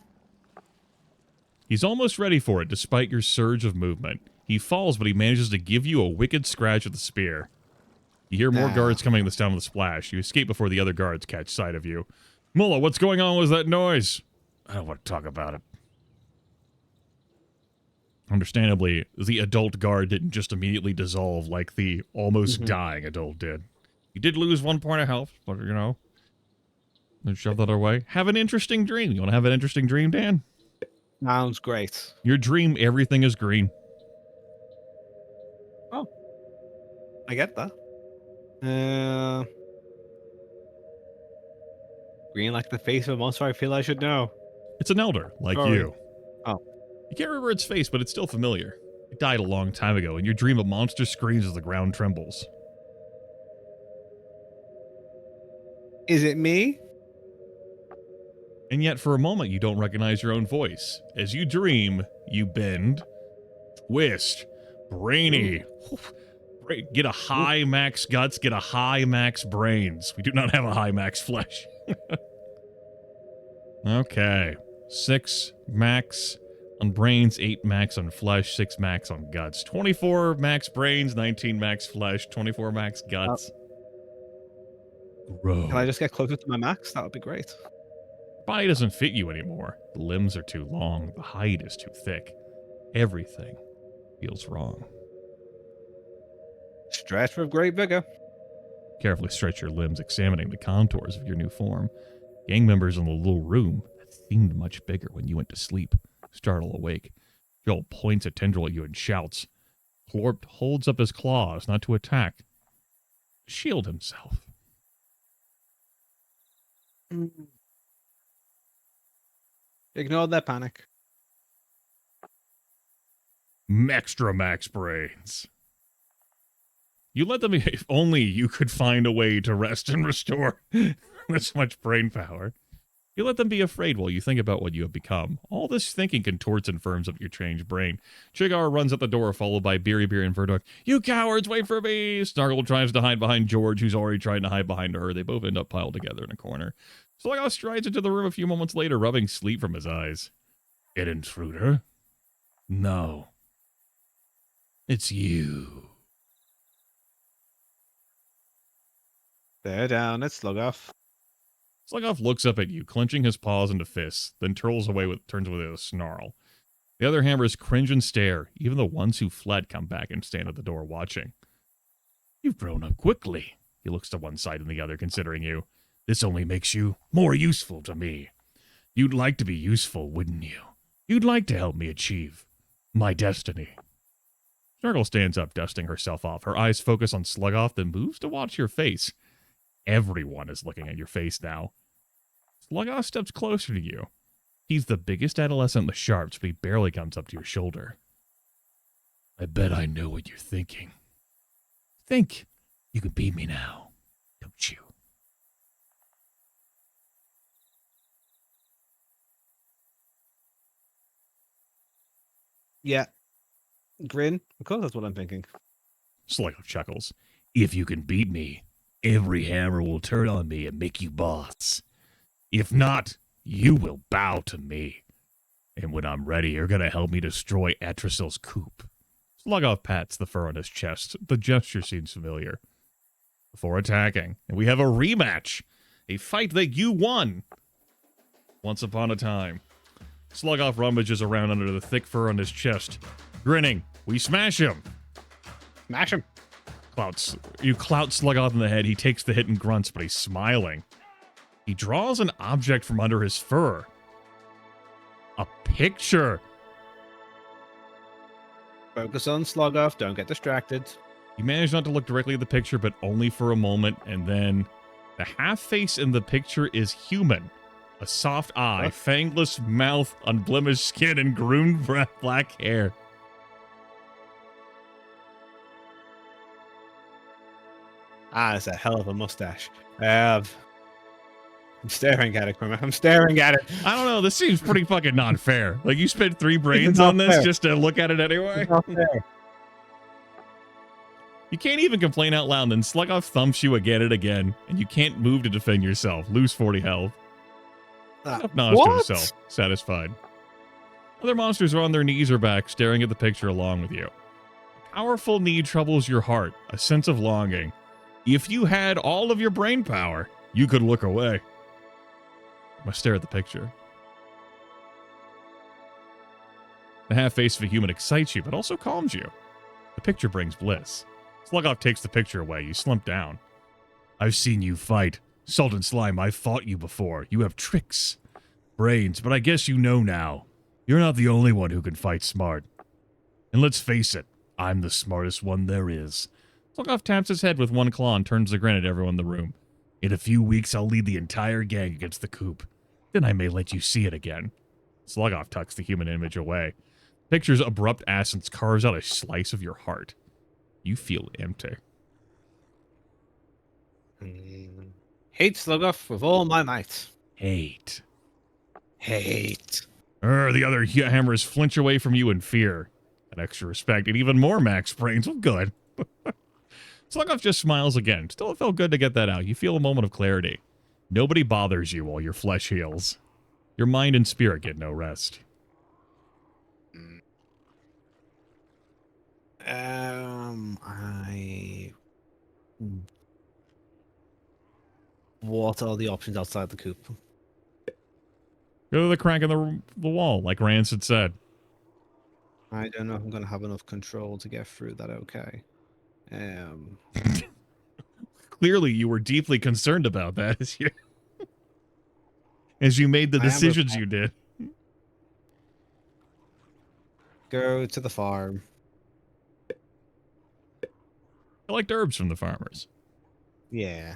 He's almost ready for it, despite your surge of movement. He falls, but he manages to give you a wicked scratch with the spear. You hear more guards coming this down with the splash. You escape before the other guards catch sight of you. Mullah, what's going on with that noise? I don't want to talk about it. Understandably, the adult guard didn't just immediately dissolve like the almost dying adult did. You did lose 1 point of health, but, you know, let's shove that our way. Have an interesting dream. You want to have an interesting dream, Dan? Sounds great. Your dream, everything is green. Oh. I get that. Green like the face of a monster I feel I should know. It's an elder, like Sorry. you. Oh. You can't remember its face, but it's still familiar. It died a long time ago, and your dream a monster screams as the ground trembles. Is it me? And yet, for a moment, you don't recognize your own voice. As you dream, you bend, twist, brainy. Get a high max guts, get a high max brains. We do not have a high max flesh. Okay. 6 max on brains, 8 max on flesh, 6 max on guts. 24 max brains, 19 max flesh, 24 max guts. Grow. Can I just get closer to my max? That would be great. Body doesn't fit you anymore. The limbs are too long. The hide is too thick. Everything feels wrong. Stretch with great vigor. Carefully stretch your limbs, examining the contours of your new form. Gang members in the little room that seemed much bigger when you went to sleep startle awake. Joel points a tendril at you and shouts. Plorp holds up his claws, not to attack. Shield himself. Ignore their panic. Extra max brains. You let them, if only you could find a way to rest and restore this much brain power. You let them be afraid while you think about what you have become. All this thinking contorts and firms up your changed brain. Chigar runs out the door, followed by Beery Beer and Verdok. You cowards, wait for me! Snargle tries to hide behind George, who's already trying to hide behind her. They both end up piled together in a corner. Sluggoff strides into the room a few moments later, rubbing sleep from his eyes. An intruder? No. It's you. They're down. Let's slug off. Sluggoff looks up at you, clenching his paws into fists, then turns away with a snarl. The other hammers cringe and stare. Even the ones who fled come back and stand at the door watching. You've grown up quickly. He looks to one side and the other, considering you. This only makes you more useful to me. You'd like to be useful, wouldn't you? You'd like to help me achieve my destiny. Snargle stands up, dusting herself off. Her eyes focus on Sluggoff, then moves to watch your face. Everyone is looking at your face now. Sluggoff steps closer to you. He's the biggest adolescent in the Sharps, but he barely comes up to your shoulder. I bet I know what you're thinking. Think you can beat me now, don't you? Yeah. Grin. Of course, that's what I'm thinking. Sluggoff chuckles. If you can beat me, every hammer will turn on me and make you boss. If not, you will bow to me. And when I'm ready, you're going to help me destroy Atrasil's coop. Sluggoff pats the fur on his chest. The gesture seems familiar. Before attacking, and we have a rematch. A fight that you won once upon a time. Sluggoff rummages around under the thick fur on his chest. Grinning, we smash him. Smash him. You clout Sluggoff in the head. He takes the hit and grunts, but he's smiling. He draws an object from under his fur. A picture. Focus on Sluggoff. Don't get distracted. You manage not to look directly at the picture, but only for a moment, and then the half face in the picture is human. A soft eye, fangless mouth, unblemished skin, and groomed black hair. Ah, it's a hell of a mustache. I'm staring at it, Grimith. I'm staring at it. I don't know. This seems pretty fucking not fair. Like, you spent 3 brains on this just to look at it anyway? It's not fair. You can't even complain out loud, then Slugoff thumps you again and again, and you can't move to defend yourself. Lose 40 health. Slugoff nods to himself, satisfied. Other monsters are on their knees or back, staring at the picture along with you. A powerful need troubles your heart, a sense of longing. If you had all of your brain power, you could look away. You must stare at the picture. The half-face of a human excites you, but also calms you. The picture brings bliss. Slugoff takes the picture away. You slump down. I've seen you fight. Salt and Slime, I've fought you before. You have tricks, brains, but I guess you know now. You're not the only one who can fight smart. And let's face it, I'm the smartest one there is. Slugoff taps his head with one claw and turns to grin at everyone in the room. In a few weeks, I'll lead the entire gang against the Coop. Then I may let you see it again. Slugoff tucks the human image away. Picture's abrupt accents carves out a slice of your heart. You feel empty. Hate Slugoff with all my might. Hate. The other hammers flinch away from you in fear. And extra respect and even more max brains. Well, good. Slugoff just smiles again. Still, it felt good to get that out. You feel a moment of clarity. Nobody bothers you while your flesh heals. Your mind and spirit get no rest. What are the options outside the coop? Go to the crack in the wall, like Rancid said. I don't know if I'm going to have enough control to get through that okay. Clearly, you were deeply concerned about that as you made the decisions you did. Go to the farm. Collect herbs from the farmers. Yeah.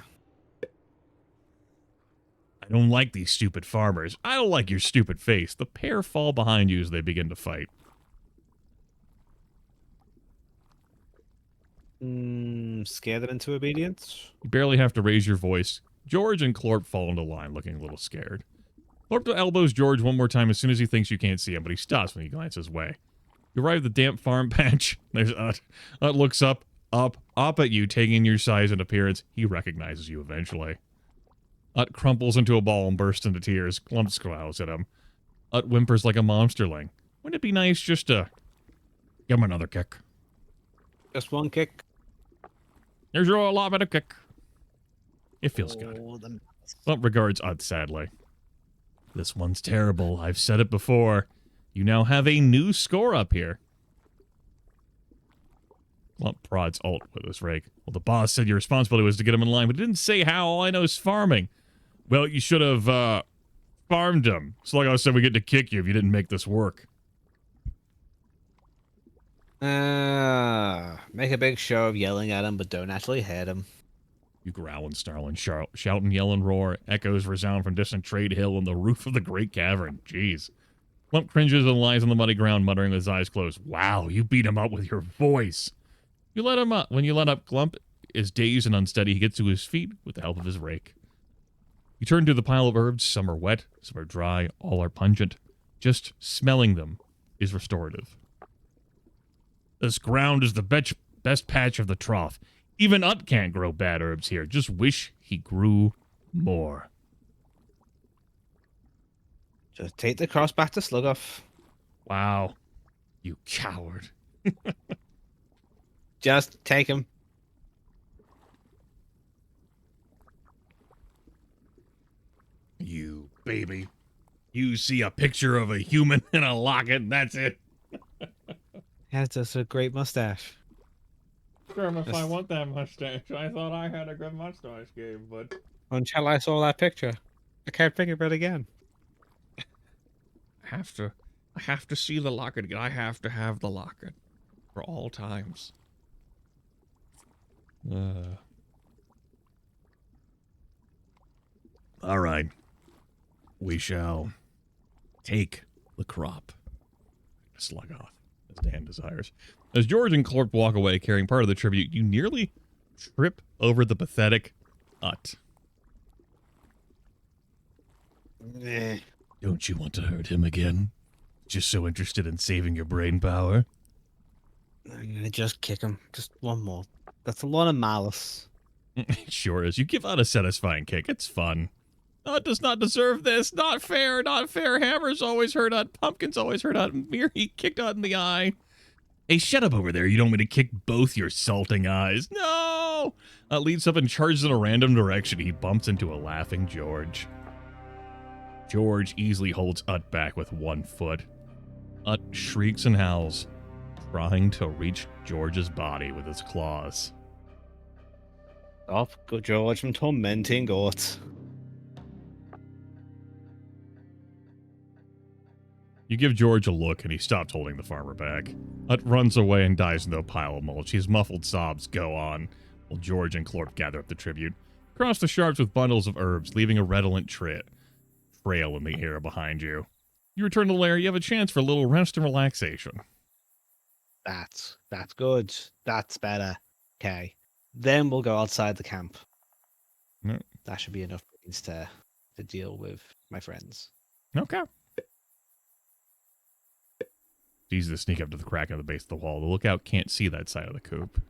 I don't like these stupid farmers. I don't like your stupid face. The pair fall behind you as they begin to fight. Scare them into obedience? You barely have to raise your voice. George and Clorp fall into line, looking a little scared. Clorp elbows George one more time as soon as he thinks you can't see him, but he stops when he glances away. You arrive at the damp farm patch. There's Ut. Ut looks up at you, taking your size and appearance. He recognizes you eventually. Ut crumples into a ball and bursts into tears. Clump growls at him. Ut whimpers like a monsterling. Wouldn't it be nice just to give him another kick? Just one kick. There's your allotment of kick. It feels good. Clump regards Ut sadly. This one's terrible. I've said it before. You now have a new score up here. Clump prods Alt with his rake. Well, the boss said your responsibility was to get him in line, but it didn't say how. All I know is farming. Well, you should have farmed him. So like I said, we get to kick you if you didn't make this work. Make a big show of yelling at him, but don't actually hit him. You growl and snarl and shout and yell and roar. Echoes resound from distant Trade Hill and the roof of the Great Cavern. Jeez. Clump cringes and lies on the muddy ground, muttering with his eyes closed. Wow, you beat him up with your voice. You let him up. When you let up, Clump is dazed and unsteady. He gets to his feet with the help of his rake. You turn to the pile of herbs. Some are wet, some are dry, all are pungent. Just smelling them is restorative. This ground is the best patch of the trough. Even Ut can't grow bad herbs here. Just wish he grew more. Just take the cross back to Slugoff. Wow. You coward. Just take him. You baby. You see a picture of a human in a locket, and that's it. Yeah, it's just a great mustache. If I want that mustache. I thought I had a good mustache game, but... Until I saw that picture. I can't think of it again. I have to see the locket again. I have to have the locket. For all times. All right. We shall take the crop. Slug off, as Dan desires. As George and Clorp walk away carrying part of the tribute, you nearly trip over the pathetic Ut. Don't you want to hurt him again? Just so interested in saving your brain power? I'm gonna just kick him. Just one more. That's a lot of malice. Sure is. You give out a satisfying kick. It's fun. It does not deserve this. Not fair. Not fair. Hammer's always hurt on. Pumpkin's always hurt on. Miri kicked out in the eye. Hey, shut up over there. You don't want me to kick both your salting eyes. No! Leads up and charges in a random direction. He bumps into a laughing George. George easily holds Ut back with one foot. Ut shrieks and howls, trying to reach George's body with his claws. Stop George from tormenting goats. You give George a look, and he stops holding the farmer back. Ut runs away and dies into a pile of mulch. His muffled sobs go on, while George and Clorp gather up the tribute. Cross the sharps with bundles of herbs, leaving a redolent trail in the air behind you. You return to the lair. You have a chance for a little rest and relaxation. That's good. That's better. Okay. Then we'll go outside the camp. Yep. That should be enough brains to deal with my friends. Okay. It's easy to sneak up to the crack in the base of the wall. The lookout can't see that side of the coop.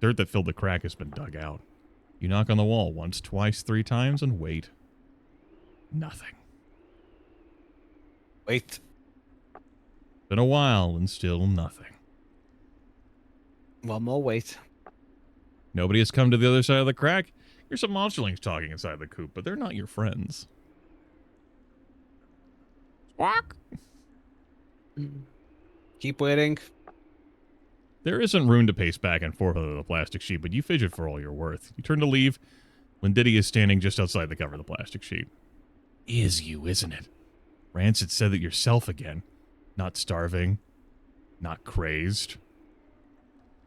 Dirt that filled the crack has been dug out. You knock on the wall once, twice, 3 times, and wait. Nothing. Wait. Been a while, and still nothing. One more wait. Nobody has come to the other side of the crack. Here's some monsterlings talking inside the coop, but they're not your friends. Squawk! Keep waiting. There isn't room to pace back and forth under the plastic sheet, but you fidget for all you're worth. You turn to leave when Diddy is standing just outside the cover of the plastic sheet. Is you, isn't it? Rancid said that yourself again. Not starving. Not crazed.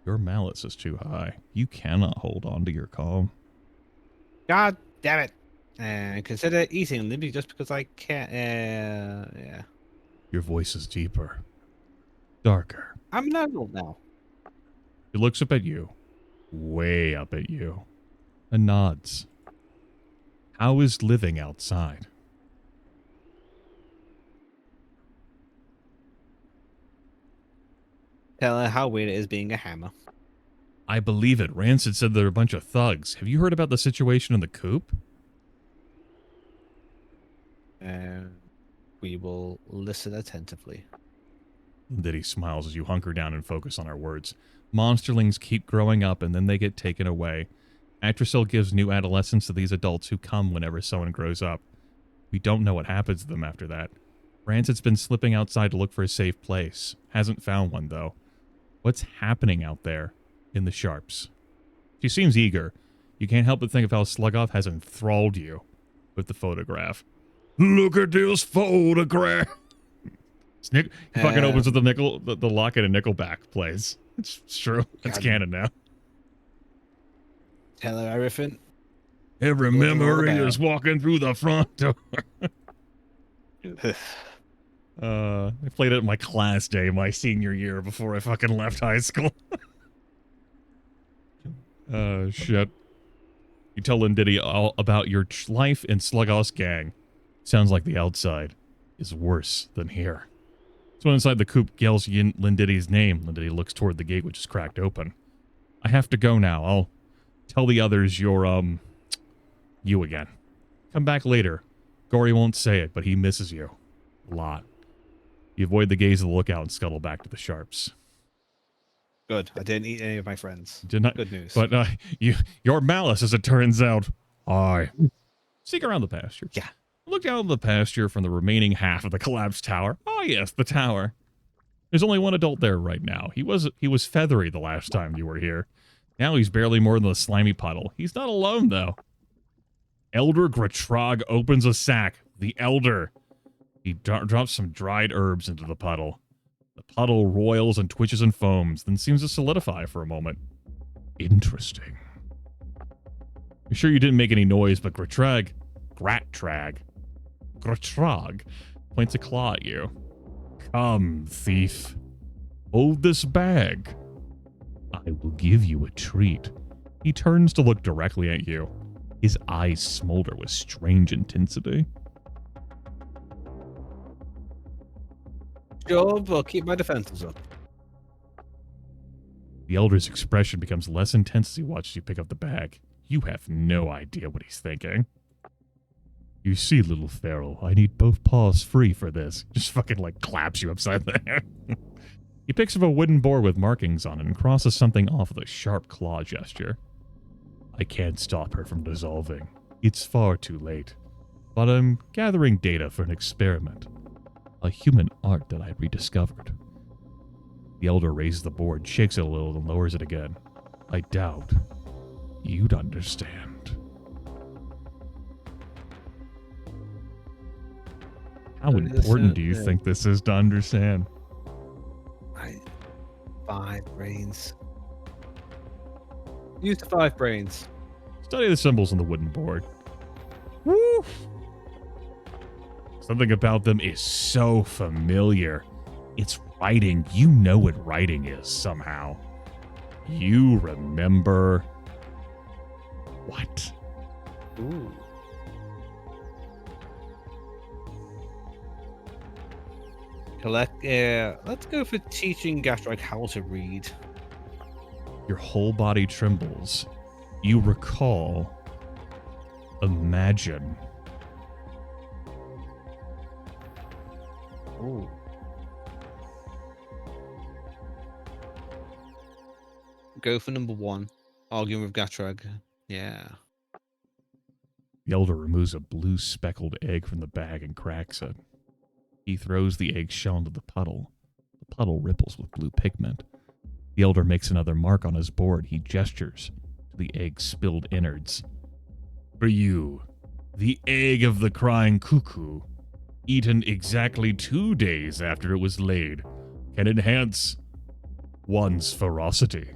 Your malice is too high. You cannot hold on to your calm. God damn it. And consider eating Libby just because I can't. Yeah. Your voice is deeper. Darker. I'm an adult now. He looks up at you. Way up at you. And nods. How is living outside? Tell her how weird it is being a hammer. I believe it. Rancid said they're a bunch of thugs. Have you heard about the situation in the coop? We will listen attentively. Diddy smiles as you hunker down and focus on our words. Monsterlings keep growing up and then they get taken away. Atracil gives new adolescence to these adults who come whenever someone grows up. We don't know what happens to them after that. Rancid's been slipping outside to look for a safe place. Hasn't found one, though. What's happening out there in the Sharps? She seems eager. You can't help but think of how Slugoff has enthralled you with the photograph. Look at this photograph! He fucking opens with the locket and Nickelback plays. It's true. It's canon now. Tell her everything. Every memory is walking through the front door. I played it at my class day, my senior year, before I fucking left high school. Shit. You tell Lindiddy all about your life in Slugoff's gang. Sounds like the outside is worse than here. Someone inside the coop yells Lindiddy's name. Lindiddy looks toward the gate, which is cracked open. I have to go now. I'll tell the others you're, you again. Come back later. Gory won't say it, but he misses you. A lot. You avoid the gaze of the lookout and scuttle back to the Sharps. Good. I didn't eat any of my friends. Did not. Good news. But your malice, as it turns out. Aye. Sneak around the pasture. Yeah. Look down the pasture from the remaining half of the collapsed tower. Oh yes, the tower. There's only one adult there right now. He was feathery the last time you were here. Now he's barely more than a slimy puddle. He's not alone though. Elder Gratrog opens a sack. The Elder. He drops some dried herbs into the puddle. The puddle roils and twitches and foams, then seems to solidify for a moment. Interesting. You're sure you didn't make any noise, but Gratrog points a claw at you. Come, thief. Hold this bag. I will give you a treat. He turns to look directly at you. His eyes smolder with strange intensity. Sure, but keep my defenses up. The elder's expression becomes less intense as he watches you pick up the bag. You have no idea what he's thinking. You see, little feral, I need both paws free for this. Just fucking, like, claps you upside the head. He picks up a wooden board with markings on it and crosses something off with a sharp claw gesture. I can't stop her from dissolving. It's far too late. But I'm gathering data for an experiment. A human art that I rediscovered. The elder raises the board, shakes it a little, and lowers it again. I doubt you'd understand. How important do you think this is to understand? 5 brains. Use the 5 brains. Study the symbols on the wooden board. Woo! Something about them is so familiar. It's writing. You know what writing is somehow. You remember... What? Ooh. Let's go for teaching Gastrag how to read. Your whole body trembles. You recall... Imagine. Ooh. Go for number 1. Arguing with Gatrag. Yeah. The elder removes a blue speckled egg from the bag and cracks it. He throws the egg shell into the puddle. The puddle ripples with blue pigment. The elder makes another mark on his board. He gestures to the egg's spilled innards. For you, the egg of the crying cuckoo, eaten exactly 2 days after it was laid, can enhance one's ferocity.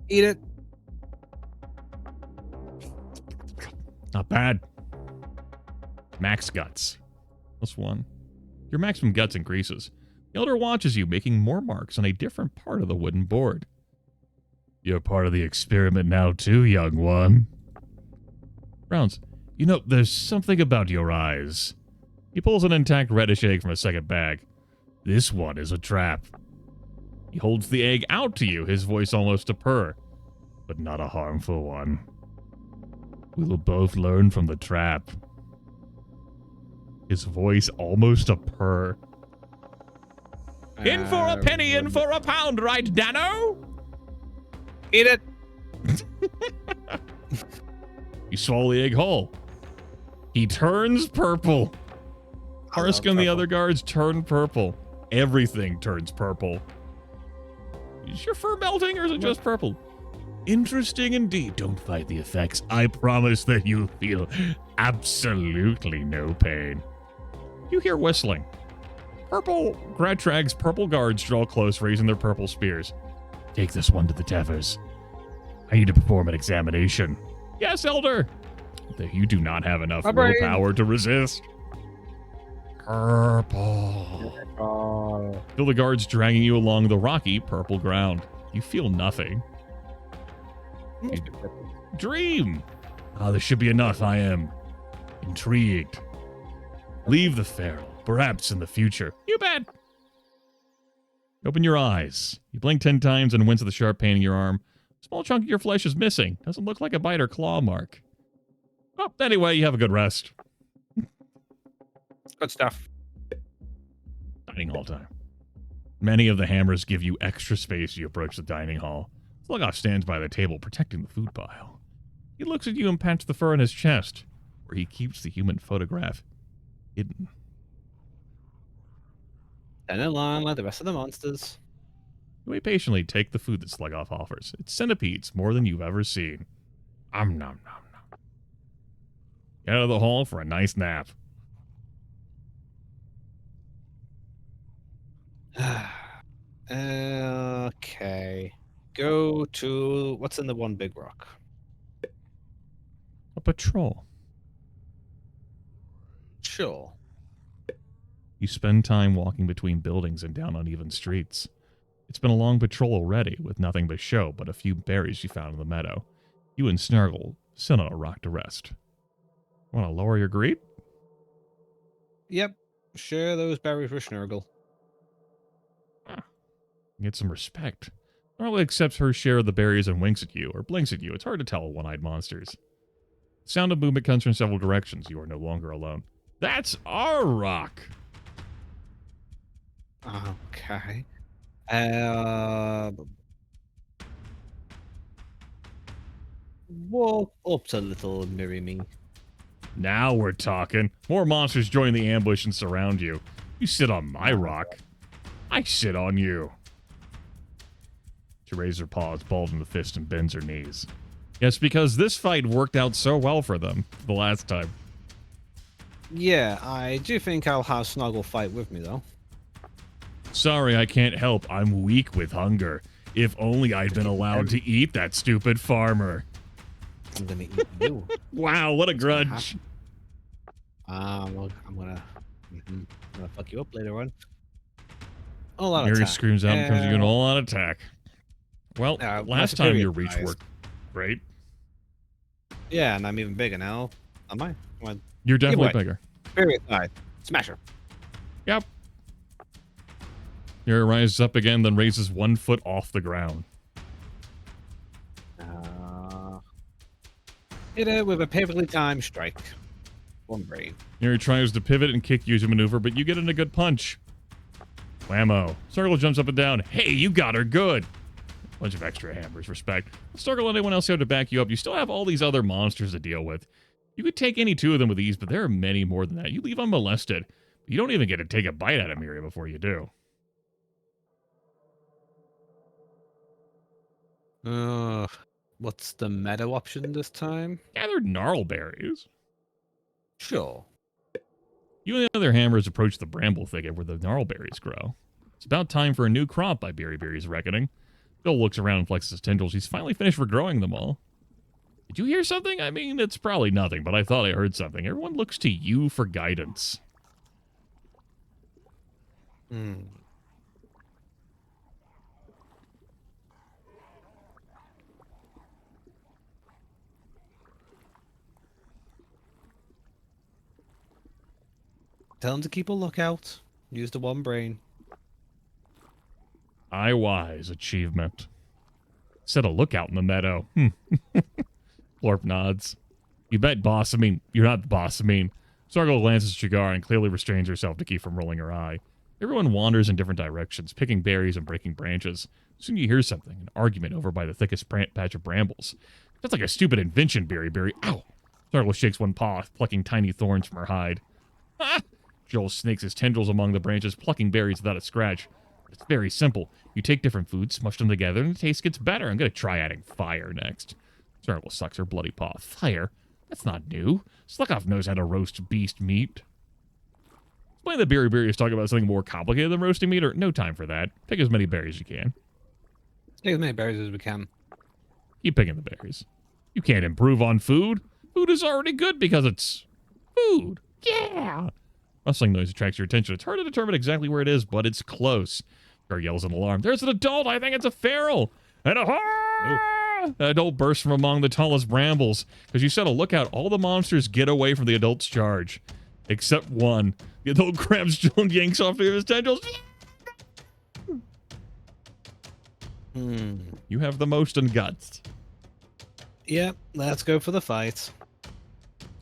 Eat it. Not bad. Max guts. +1. Your maximum guts increases. The elder watches you, making more marks on a different part of the wooden board. You're part of the experiment now too, young one. Browns, you know, there's something about your eyes. He pulls an intact reddish egg from a second bag. This one is a trap. He holds the egg out to you, his voice almost a purr, but not a harmful one. We will both learn from the trap. His voice almost a purr. In for a penny, in for a pound, right, Dano? Eat it. You swallow the egg whole. He turns purple. Harsk and the other guards turn purple. Everything turns purple. Is your fur melting or is it just purple? Interesting indeed. Don't fight the effects. I promise that you feel absolutely no pain. You hear whistling. Purple Gratrag's purple guards draw close, raising their purple spears. Take this one to the tavers. I need to perform an examination. Yes, Elder. You do not have enough willpower to resist. Purple. Feel the guards dragging you along the rocky purple ground. You feel nothing. You dream. This should be enough. I am intrigued. Leave the feral. Perhaps in the future. You bet. Open your eyes. You blink 10 times and wince at the sharp pain in your arm. A small chunk of your flesh is missing. Doesn't look like a bite or claw mark. Oh, anyway, you have a good rest. Good stuff. Dining hall time. Many of the hammers give you extra space as you approach the dining hall. Sluggoff stands by the table, protecting the food pile. He looks at you and pats the fur on his chest, where he keeps the human photograph hidden. And in line like the rest of the monsters. You wait patiently, take the food that Sluggoff offers. It's centipedes, more than you've ever seen. Nom nom nom. Get out of the hall for a nice nap. Okay. Go to... What's in the one big rock? A patrol. Sure. You spend time walking between buildings and down uneven streets. It's been a long patrol already, with nothing but show but a few berries you found in the meadow. You and Snargle sit on a rock to rest. Want to lower your greed? Yep. Share those berries with Snurgle. Get some respect. Normally accepts her share of the berries and winks at you, or blinks at you. It's hard to tell with one-eyed monsters. The sound of movement comes from several directions. You are no longer alone. That's our rock! Okay. Walk up to little Mirry Me. Now we're talking. More monsters join the ambush and surround you. You sit on my rock. I sit on you. She raises her paws, balls in the fist, and bends her knees. Yes, because this fight worked out so well for them the last time. Yeah, I do think I'll have Snuggle fight with me, though. Sorry, I can't help. I'm weak with hunger. If only I'd been allowed to eat that stupid farmer. I'm gonna eat you. Wow, what a grudge. Well, I'm gonna fuck you up later on. All out Mary attack. screams out and comes to you an all-out attack. Well, last time your reach worked great. Yeah, and I'm even bigger now. Am I? You're definitely Anyway. bigger. Spirit side. Smasher. Yep. Mary rises up again, then raises 1 foot off the ground. Hit it with a perfectly timed strike. One brain. Mary tries to pivot and kick you to maneuver, but you get in a good punch. Whammo. Circle jumps up and down. Hey, you got her good. Bunch of extra hammers. Respect. Circle and anyone else here to back you up. You still have all these other monsters to deal with. You could take any 2 of them with ease, but there are many more than that. You leave unmolested. You don't even get to take a bite out of Miri before you do. What's the meta option this time? Gather gnarl berries. Sure. You and the other hammers approach the bramble thicket where the gnarl berries grow. It's about time for a new crop by Berry's reckoning. Bill looks around and flexes his tendrils. He's finally finished regrowing them all. Did you hear something? I mean, it's probably nothing, but I thought I heard something. Everyone looks to you for guidance. Tell him to keep a lookout. Use the one brain. Eye-wise achievement. Set a lookout in the meadow. Glorp nods. You bet, boss. I mean, you're not the boss. I mean, Sargo glances at Shigar and clearly restrains herself to keep from rolling her eye. Everyone wanders in different directions, picking berries and breaking branches. Soon you hear something, an argument over by the thickest patch of brambles. That's like a stupid invention, Berry. Ow! Sargo shakes one paw, plucking tiny thorns from her hide. Ha! Joel snakes his tendrils among the branches, plucking berries without a scratch. It's very simple. You take different foods, smush them together, and the taste gets better. I'm going to try adding fire next. Snargle sucks her bloody paw. Fire? That's not new. Sluckoff knows how to roast beast meat. Explain that Berry is talking about something more complicated than roasting meat, or no time for that. Pick as many berries as you can. Take as many berries as we can. Keep picking the berries. You can't improve on food. Food is already good because it's food. Yeah! Rustling noise attracts your attention. It's hard to determine exactly where it is, but it's close. Gar yells in alarm. There's an adult! I think it's a feral! And an adult bursts from among the tallest brambles. Because you set a lookout, all the monsters get away from the adult's charge. Except one. The adult grabs Joel and yanks off his tendrils. You have the most in guts. Yep, let's go for the fight.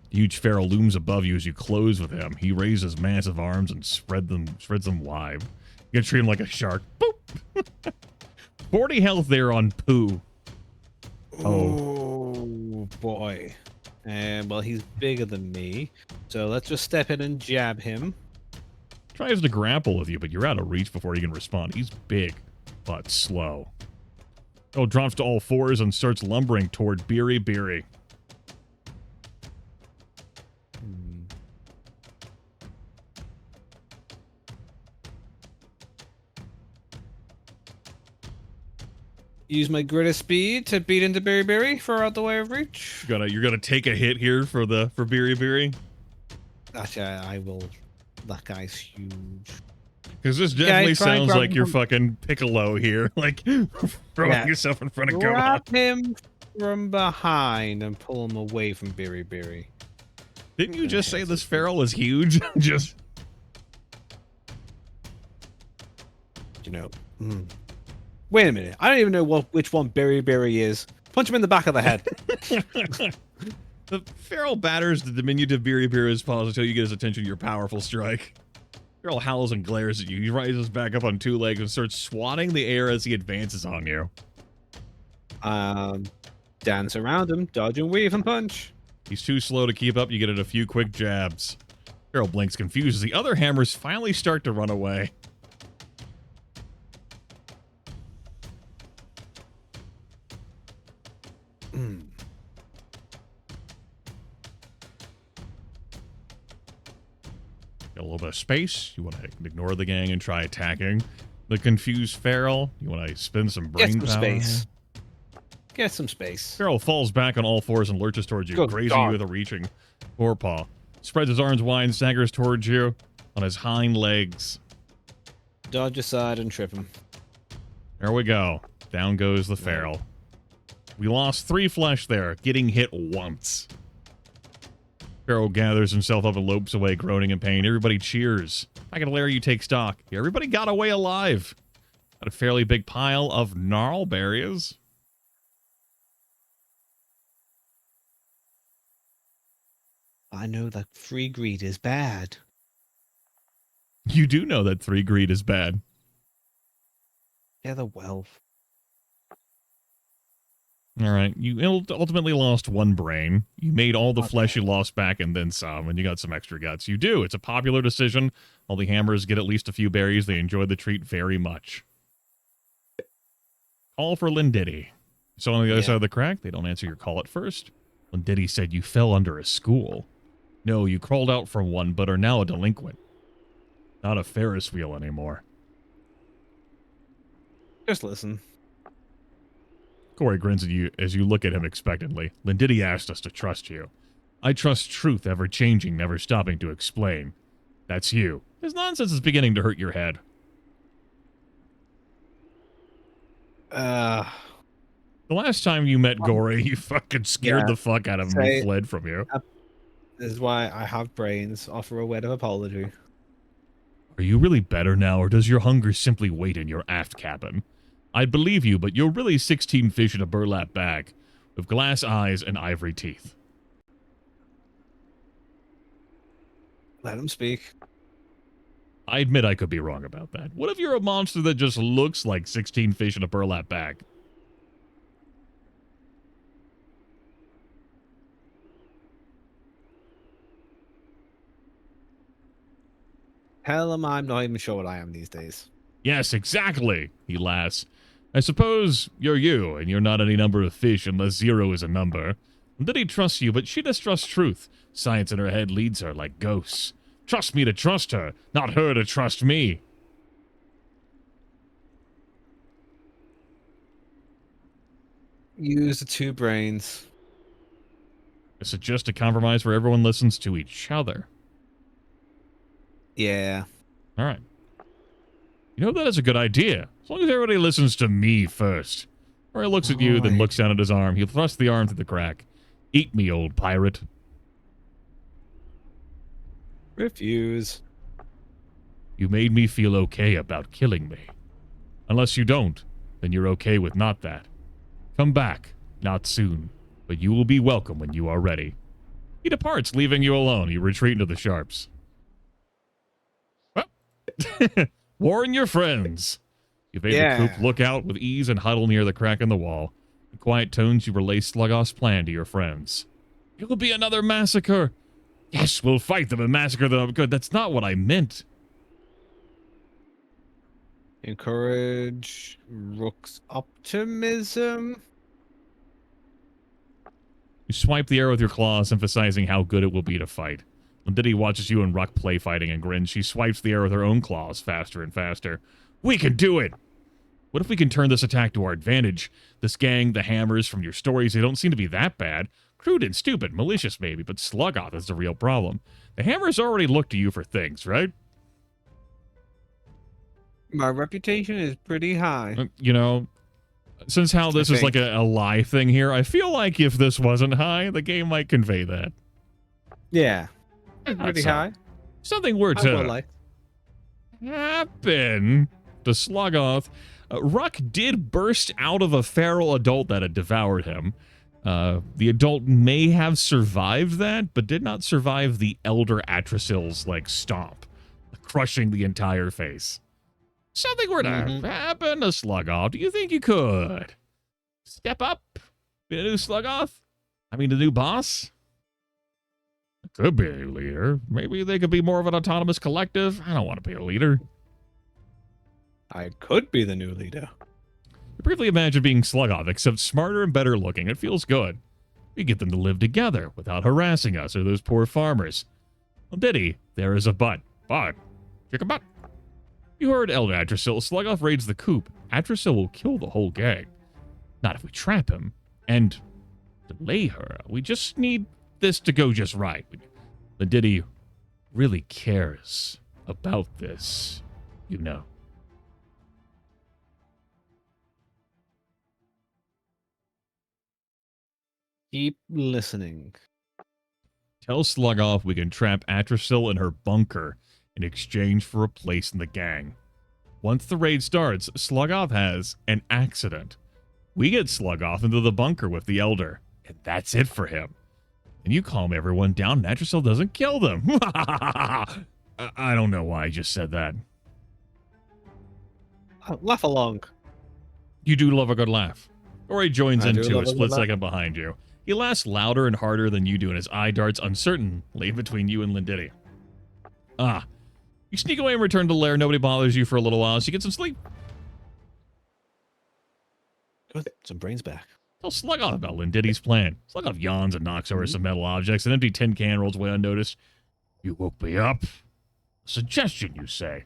Huge feral looms above you as you close with him. He raises massive arms and spreads them wide. You can treat him like a shark. Boop! 40 health there on Pooh. Oh boy. Well, he's bigger than me, so let's just step in and jab him. Tries to grapple with you, but you're out of reach before he can respond. He's big, but slow. Oh, drops to all fours and starts lumbering toward Berry. Use my greatest speed to beat into Berry for out the way of reach. You're gonna take a hit here for Berry. Actually, I will. That guy's huge. Because this definitely try and sounds grab like him you're from- fucking Piccolo here, like throwing yourself in front of Gohan. Grab him from behind and pull him away from Berry. Didn't you just say this feral is huge? Just You know. Wait a minute. I don't even know which one Berry is. Punch him in the back of the head. The feral batters the diminutive Biribiri's paws until you get his attention, your powerful strike. Feral howls and glares at you. He rises back up on 2 legs and starts swatting the air as he advances on you. Dance around him, dodge and weave and punch. He's too slow to keep up. You get in a few quick jabs. Feral blinks confused as the other hammers finally start to run away. Got a little bit of space. You want to ignore the gang and try attacking the confused feral. You want to spend some brain power. Space. Get some space. Feral falls back on all fours and lurches towards you, grazing you with a reaching forepaw. Spreads his arms wide and staggers towards you on his hind legs. Dodge aside and trip him. There we go. Down goes the feral. We lost 3 flesh there, getting hit once. Feral gathers himself up and lopes away, groaning in pain. Everybody cheers. Back at the lair, you take stock. Everybody got away alive. Got a fairly big pile of gnarl berries. I know that 3 greed is bad. You do know that 3 greed is bad. Yeah, the wealth. All right. You ultimately lost 1 brain. You made all the flesh you lost back and then some, and you got some extra guts. You do. It's a popular decision. All the hammers get at least a few berries. They enjoy the treat very much. Call for Lindiddy. So on the other side of the crack, they don't answer your call at first. Lindiddy said you fell under a school. No, you crawled out from one, but are now a delinquent. Not a Ferris wheel anymore. Just listen. Corey grins at you as you look at him expectantly. Lindiddy asked us to trust you. I trust truth, ever changing, never stopping to explain. That's you. His nonsense is beginning to hurt your head. The last time you met Gory, you fucking scared the fuck out of him and fled from you. This is why I have brains. Offer a word of apology. Are you really better now, or does your hunger simply wait in your aft cabin? I'd believe you, but you're really 16 fish in a burlap bag, with glass eyes and ivory teeth. Let him speak. I admit I could be wrong about that. What if you're a monster that just looks like 16 fish in a burlap bag? Hell am I'm not even sure what I am these days. Yes, exactly, he laughs. I suppose you're you, and you're not any number of fish unless 0 is a number. Lindiddy trusts you, but she distrusts truth. Science in her head leads her like ghosts. Trust me to trust her, not her to trust me. Use the 2 brains. I suggest a compromise where everyone listens to each other. Yeah. All right. You know, that is a good idea. As long as everybody listens to me first. Or he looks at you, then looks down at his arm. He'll thrust the arm through the crack. Eat me, old pirate. Refuse. You made me feel okay about killing me. Unless you don't, then you're okay with not that. Come back. Not soon. But you will be welcome when you are ready. He departs, leaving you alone. You retreat into the sharps. Well, warn your friends. You made the coop look out with ease and huddle near the crack in the wall. In quiet tones, you relay Sluggoth's plan to your friends. It will be another massacre. Yes, we'll fight them and massacre them. Good, that's not what I meant. Encourage Rook's optimism. You swipe the air with your claws, emphasizing how good it will be to fight. Lindiddy watches you and Ruck play fighting and grins. She swipes the air with her own claws faster and faster. We can do it! What if we can turn this attack to our advantage? This gang, the hammers, from your stories, they don't seem to be that bad. Crude and stupid, malicious maybe, but Sluggoth is the real problem. The hammers already look to you for things, right? My reputation is pretty high. You know, since how this is like a lie thing here, I feel like if this wasn't high, the game might convey that. Yeah. It's pretty high. Something were to happen. to Slugoth. Ruck did burst out of a feral adult that had devoured him. The adult may have survived that, but did not survive the Elder Atrasil's, stomp, crushing the entire face. Something were to happen to Slugoth. Do you think you could step up? Be a new Slugoth? I mean, a new boss? Could be a new leader. Maybe they could be more of an autonomous collective. I don't want to be a leader. I could be the new leader. Briefly imagine being Slugoth, except smarter and better looking. It feels good. We get them to live together without harassing us or those poor farmers. Well, Diddy, there is a but. But, chicken butt. You heard Elder Atrasil. Slugoth raids the coop. Atrasil will kill the whole gang. Not if we trap him and delay her. We just need this to go just right. The Diddy really cares about this, you know. Keep listening. Tell Slugoth we can trap Atrasil in her bunker in exchange for a place in the gang. Once the raid starts, Slugoth has an accident. We get Slugoth into the bunker with the Elder, and that's it for him. And you calm everyone down, and Atrasil doesn't kill them. I don't know why I just said that. Laugh along. You do love a good laugh. Ori joins I in do too, love a a split good laugh. second behind you. He laughs louder and harder than you do, and his eye darts uncertainly between you and Lindidi. You sneak away and return to the lair. Nobody bothers you for a little while, so you get some sleep. Good. Some brains back. Tell Slugoth about Lindidi's plan. Slugoth yawns and knocks over some metal objects. An empty tin can rolls away unnoticed. You woke me up. A suggestion, you say?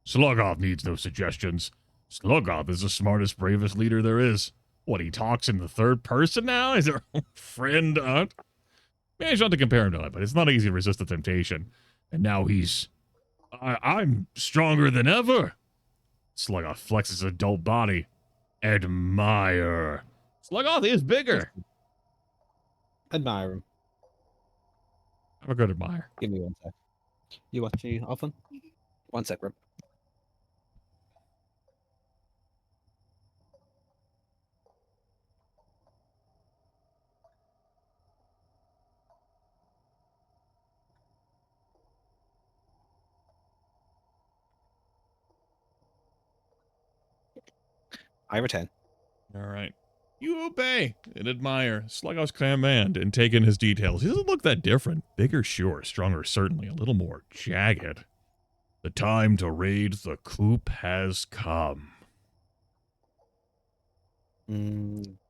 Slugoth needs no suggestions. Slugoth is the smartest, bravest leader there is. What, he talks in the third person now? Is our friend aunt? Managed not to compare him to it, but it's not easy to resist the temptation. And now he's... I'm stronger than ever. Slugoth flexes his adult body. Admire. Slugoth is bigger. Admire him. Have a good admire. Give me 1 sec. You watch me often? 1 sec, Rip. I return. All right. You obey and admire Slugoth's command and take in his details. He doesn't look that different. Bigger, sure. Stronger, certainly. A little more jagged. The time to raid the coop has come.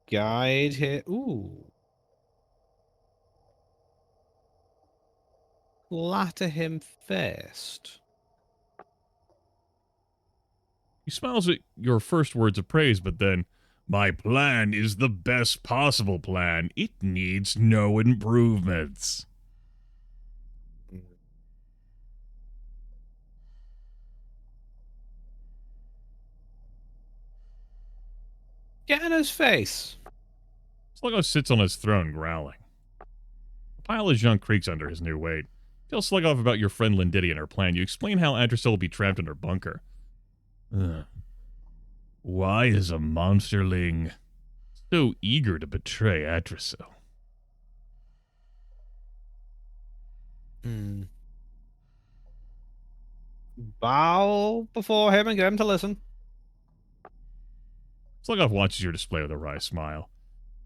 Guide here. Ooh. Flatter him first. He smiles at your first words of praise, but then, my plan is the best possible plan. It needs no improvements. Get in his face. Slugoth sits on his throne, growling. A pile of junk creaks under his new weight. Tell Slugoth about your friend Lindidi and her plan. You explain how Atrasil will be trapped in her bunker. Why is a monsterling so eager to betray Atrasil? Bow before him and get him to listen. Slugoth watches your display with a wry smile.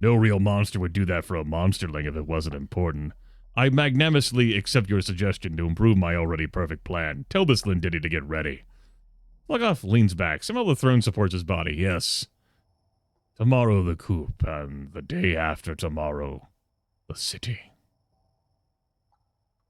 No real monster would do that for a monsterling if it wasn't important. I magnanimously accept your suggestion to improve my already perfect plan. Tell this Lindidi to get ready. Slugoth leans back. Somehow the throne supports his body. Yes. Tomorrow the coop, and the day after tomorrow, the city.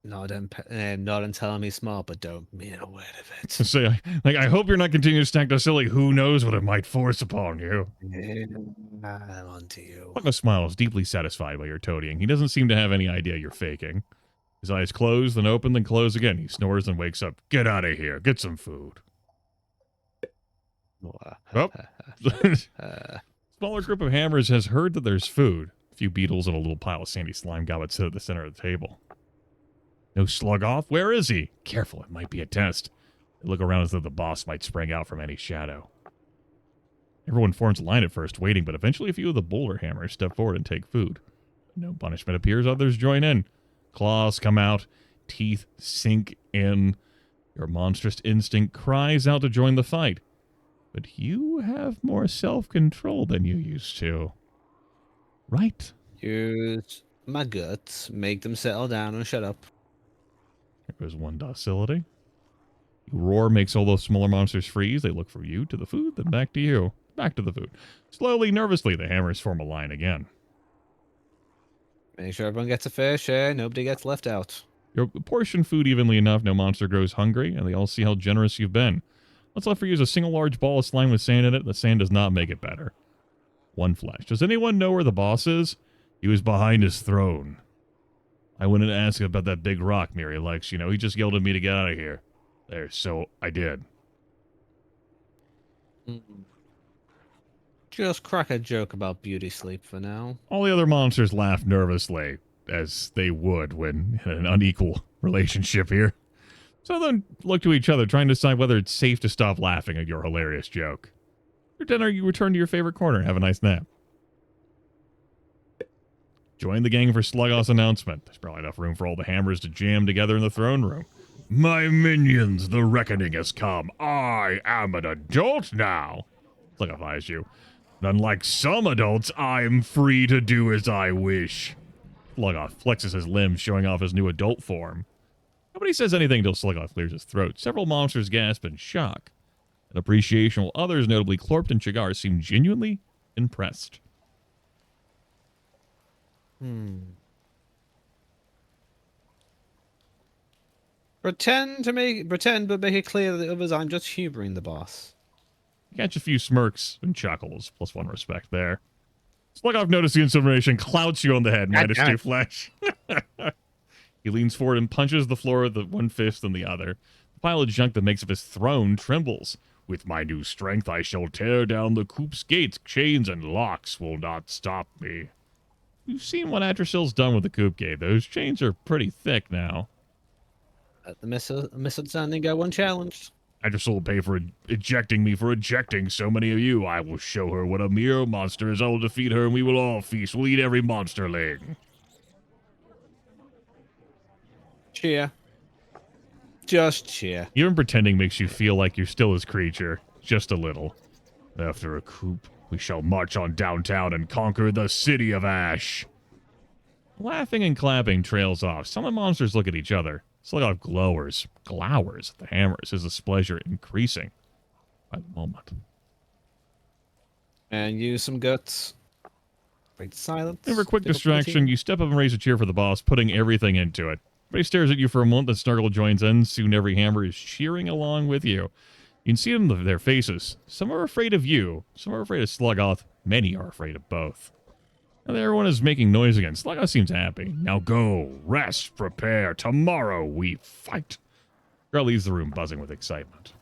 Not and telling me smart, but don't mean a word of it. Say, I hope you're not continuing to stack the silly. Who knows what it might force upon you. I'm onto you. Slugoth smiles, deeply satisfied by your toadying. He doesn't seem to have any idea you're faking. His eyes close, then open, then close again. He snores and wakes up. Get out of here. Get some food. Oh. Smaller group of hammers has heard that there's food. A few beetles and a little pile of sandy slime goblets sit at the center of the table. No Slugoth? Where is he? Careful, it might be a test. They look around as though the boss might spring out from any shadow. Everyone forms a line at first, waiting, but eventually a few of the boulder hammers step forward and take food. No punishment appears, others join in. Claws come out, teeth sink in. Your monstrous instinct cries out to join the fight. But you have more self-control than you used to. Right? Use my guts, make them settle down and shut up. There goes one docility. You roar, makes all those smaller monsters freeze. They look from you to the food, then back to you. Back to the food. Slowly, nervously, the hammers form a line again. Make sure everyone gets a fair share, nobody gets left out. You portion food evenly enough, no monster grows hungry, and they all see how generous you've been. Let's offer you a single large ball of slime with sand in it. The sand does not make it better. One flesh. Does anyone know where the boss is? He was behind his throne. I went in to ask about that big rock Miri likes, you know. He just yelled at me to get out of here. There, so I did. Just crack a joke about beauty sleep for now. All the other monsters laugh nervously, as they would when in an unequal relationship here. So then look to each other, trying to decide whether it's safe to stop laughing at your hilarious joke. After dinner, you return to your favorite corner and have a nice nap. Join the gang for Sluggoth's announcement. There's probably enough room for all the hammers to jam together in the throne room. My minions, the reckoning has come. I am an adult now. Sluggoth eyes you. Unlike some adults, I am free to do as I wish. Sluggoth flexes his limbs, showing off his new adult form. Nobody says anything until Sluggoth clears his throat. Several monsters gasp in shock and appreciation, while others, notably Clorpt and Chigar, seem genuinely impressed. Pretend, but make it clear to the others I'm just humoring the boss. You catch a few smirks and chuckles, plus one respect there. Sluggoth noticed the information, clouts you on the head, -2 flesh. He leans forward and punches the floor with one fist and the other. The pile of junk that makes up his throne trembles. With my new strength, I shall tear down the coop's gates. Chains and locks will not stop me. You've seen what Atrasil's done with the coop gate. Those chains are pretty thick now. Let the misunderstanding go unchallenged. Atrasil will pay for ejecting me for ejecting so many of you. I will show her what a mere monster is. I will defeat her and we will all feast. We'll eat every monsterling. Cheer. Just cheer. Even pretending makes you feel like you're still his creature. Just a little. After a coup, we shall march on downtown and conquer the city of Ash. Laughing and clapping trails off. Some of the monsters look at each other. Sluggoth glowers at the hammers, his displeasure increasing by the moment. And use some guts. Break the silence. And for a quick Pick up the distraction, team. you step up and raise a cheer for the boss, putting everything into it. Everybody stares at you for a moment, then Snargle joins in. Soon every hammer is cheering along with you. You can see them in their faces. Some are afraid of you. Some are afraid of Sluggoth. Many are afraid of both. Now that everyone is making noise again, Sluggoth seems happy. Now go, rest, prepare. Tomorrow we fight. Girl leaves the room buzzing with excitement.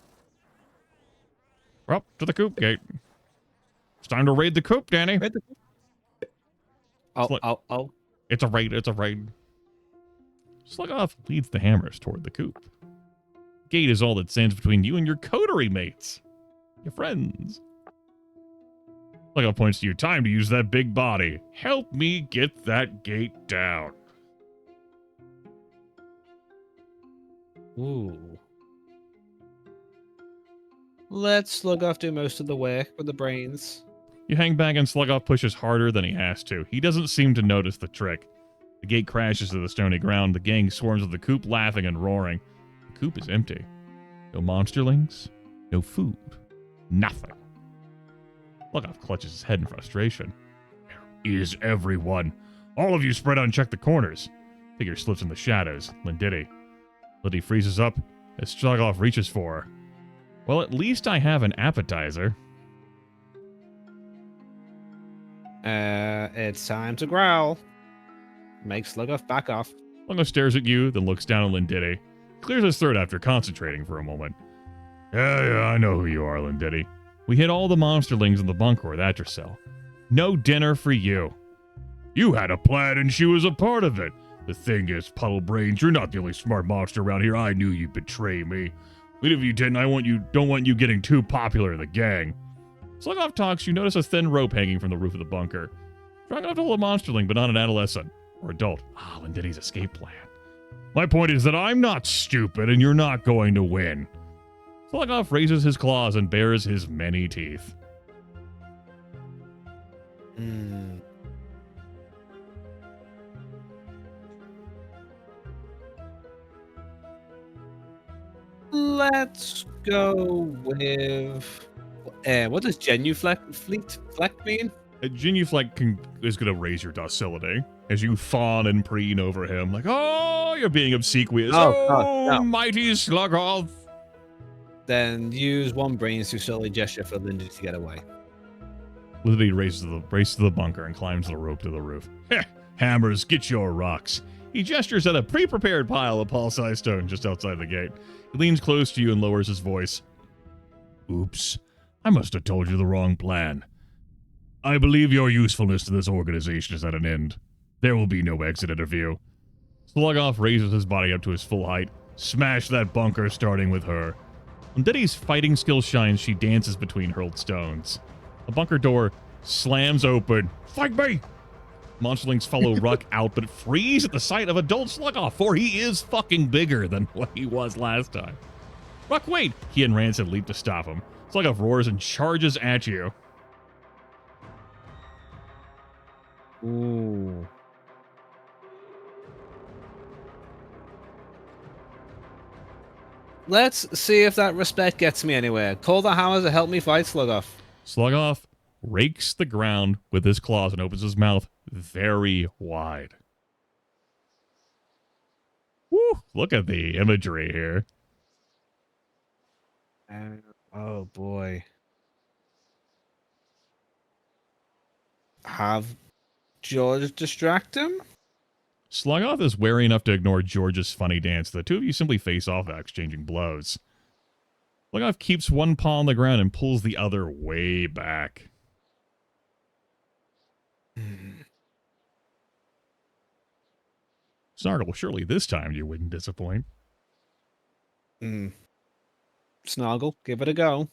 We're up to the coop gate. It's time to raid the coop, Danny. Oh. It's a raid, it's a raid. Sluggoth leads the hammers toward the coop. Gate is all that stands between you and your coterie mates. Your friends. Sluggoth points to you. Time to use that big body. Help me get that gate down. Ooh. Let Sluggoth do most of the work with the brains. You hang back and Sluggoth pushes harder than he has to. He doesn't seem to notice the trick. The gate crashes to the stony ground. The gang swarms of the coop, laughing and roaring. The coop is empty. No monsterlings, no food, nothing. Sluggoth clutches his head in frustration. Where is everyone? All of you spread out and check the corners. Figure slips in the shadows. Linditty. Liddy freezes up as Sluggoth reaches for her. Well, at least I have an appetizer. It's time to growl. Make Sluggoth back off. Sluggoth stares at you, then looks down at Linditty. Clears his throat after concentrating for a moment. Yeah, I know who you are, Linditty. We hit all the monsterlings in the bunker with Atrasil. No dinner for you. You had a plan and she was a part of it. The thing is, Puddle Brains, you're not the only smart monster around here. I knew you'd betray me. What if you didn't? Don't want you getting too popular in the gang. Slugoff talks, you notice a thin rope hanging from the roof of the bunker. Strong enough to hold a monsterling, but not an adolescent. Or adult. Linditti's escape plan. My point is that I'm not stupid, and you're not going to win. Slugoff raises his claws and bares his many teeth. Let's go with... what does genuflect mean? A genuflect is going to raise your docility as you fawn and preen over him. Like, oh, you're being obsequious. No. Mighty Slugoff. Then use one brains to slowly gesture for Linda to get away. Lindy races to the bunker and climbs the rope to the roof. Heh, hammers, get your rocks. He gestures at a pre-prepared pile of pulse-sized stone just outside the gate. He leans close to you and lowers his voice. Oops, I must have told you the wrong plan. I believe your usefulness to this organization is at an end. There will be no exit interview. Slugoff raises his body up to his full height. Smash that bunker, starting with her. When Diddy's fighting skill shines, she dances between hurled stones. A bunker door slams open. Fight me! Monsterlings follow Ruck out, but freeze at the sight of adult Slugoff, for he is fucking bigger than what he was last time. Ruck, wait! He and Rancid leap to stop him. Slugoff roars and charges at you. Ooh. Let's see if that respect gets me anywhere. Call the hammers to help me fight Slugoff. Slugoff rakes the ground with his claws and opens his mouth very wide. Woo! Look at the imagery here. Oh boy. Have George distract him? Slugoff is wary enough to ignore George's funny dance. The two of you simply face off, exchanging blows. Slugoff keeps one paw on the ground and pulls the other way back. Snargle, surely this time you wouldn't disappoint. Snargle, give it a go.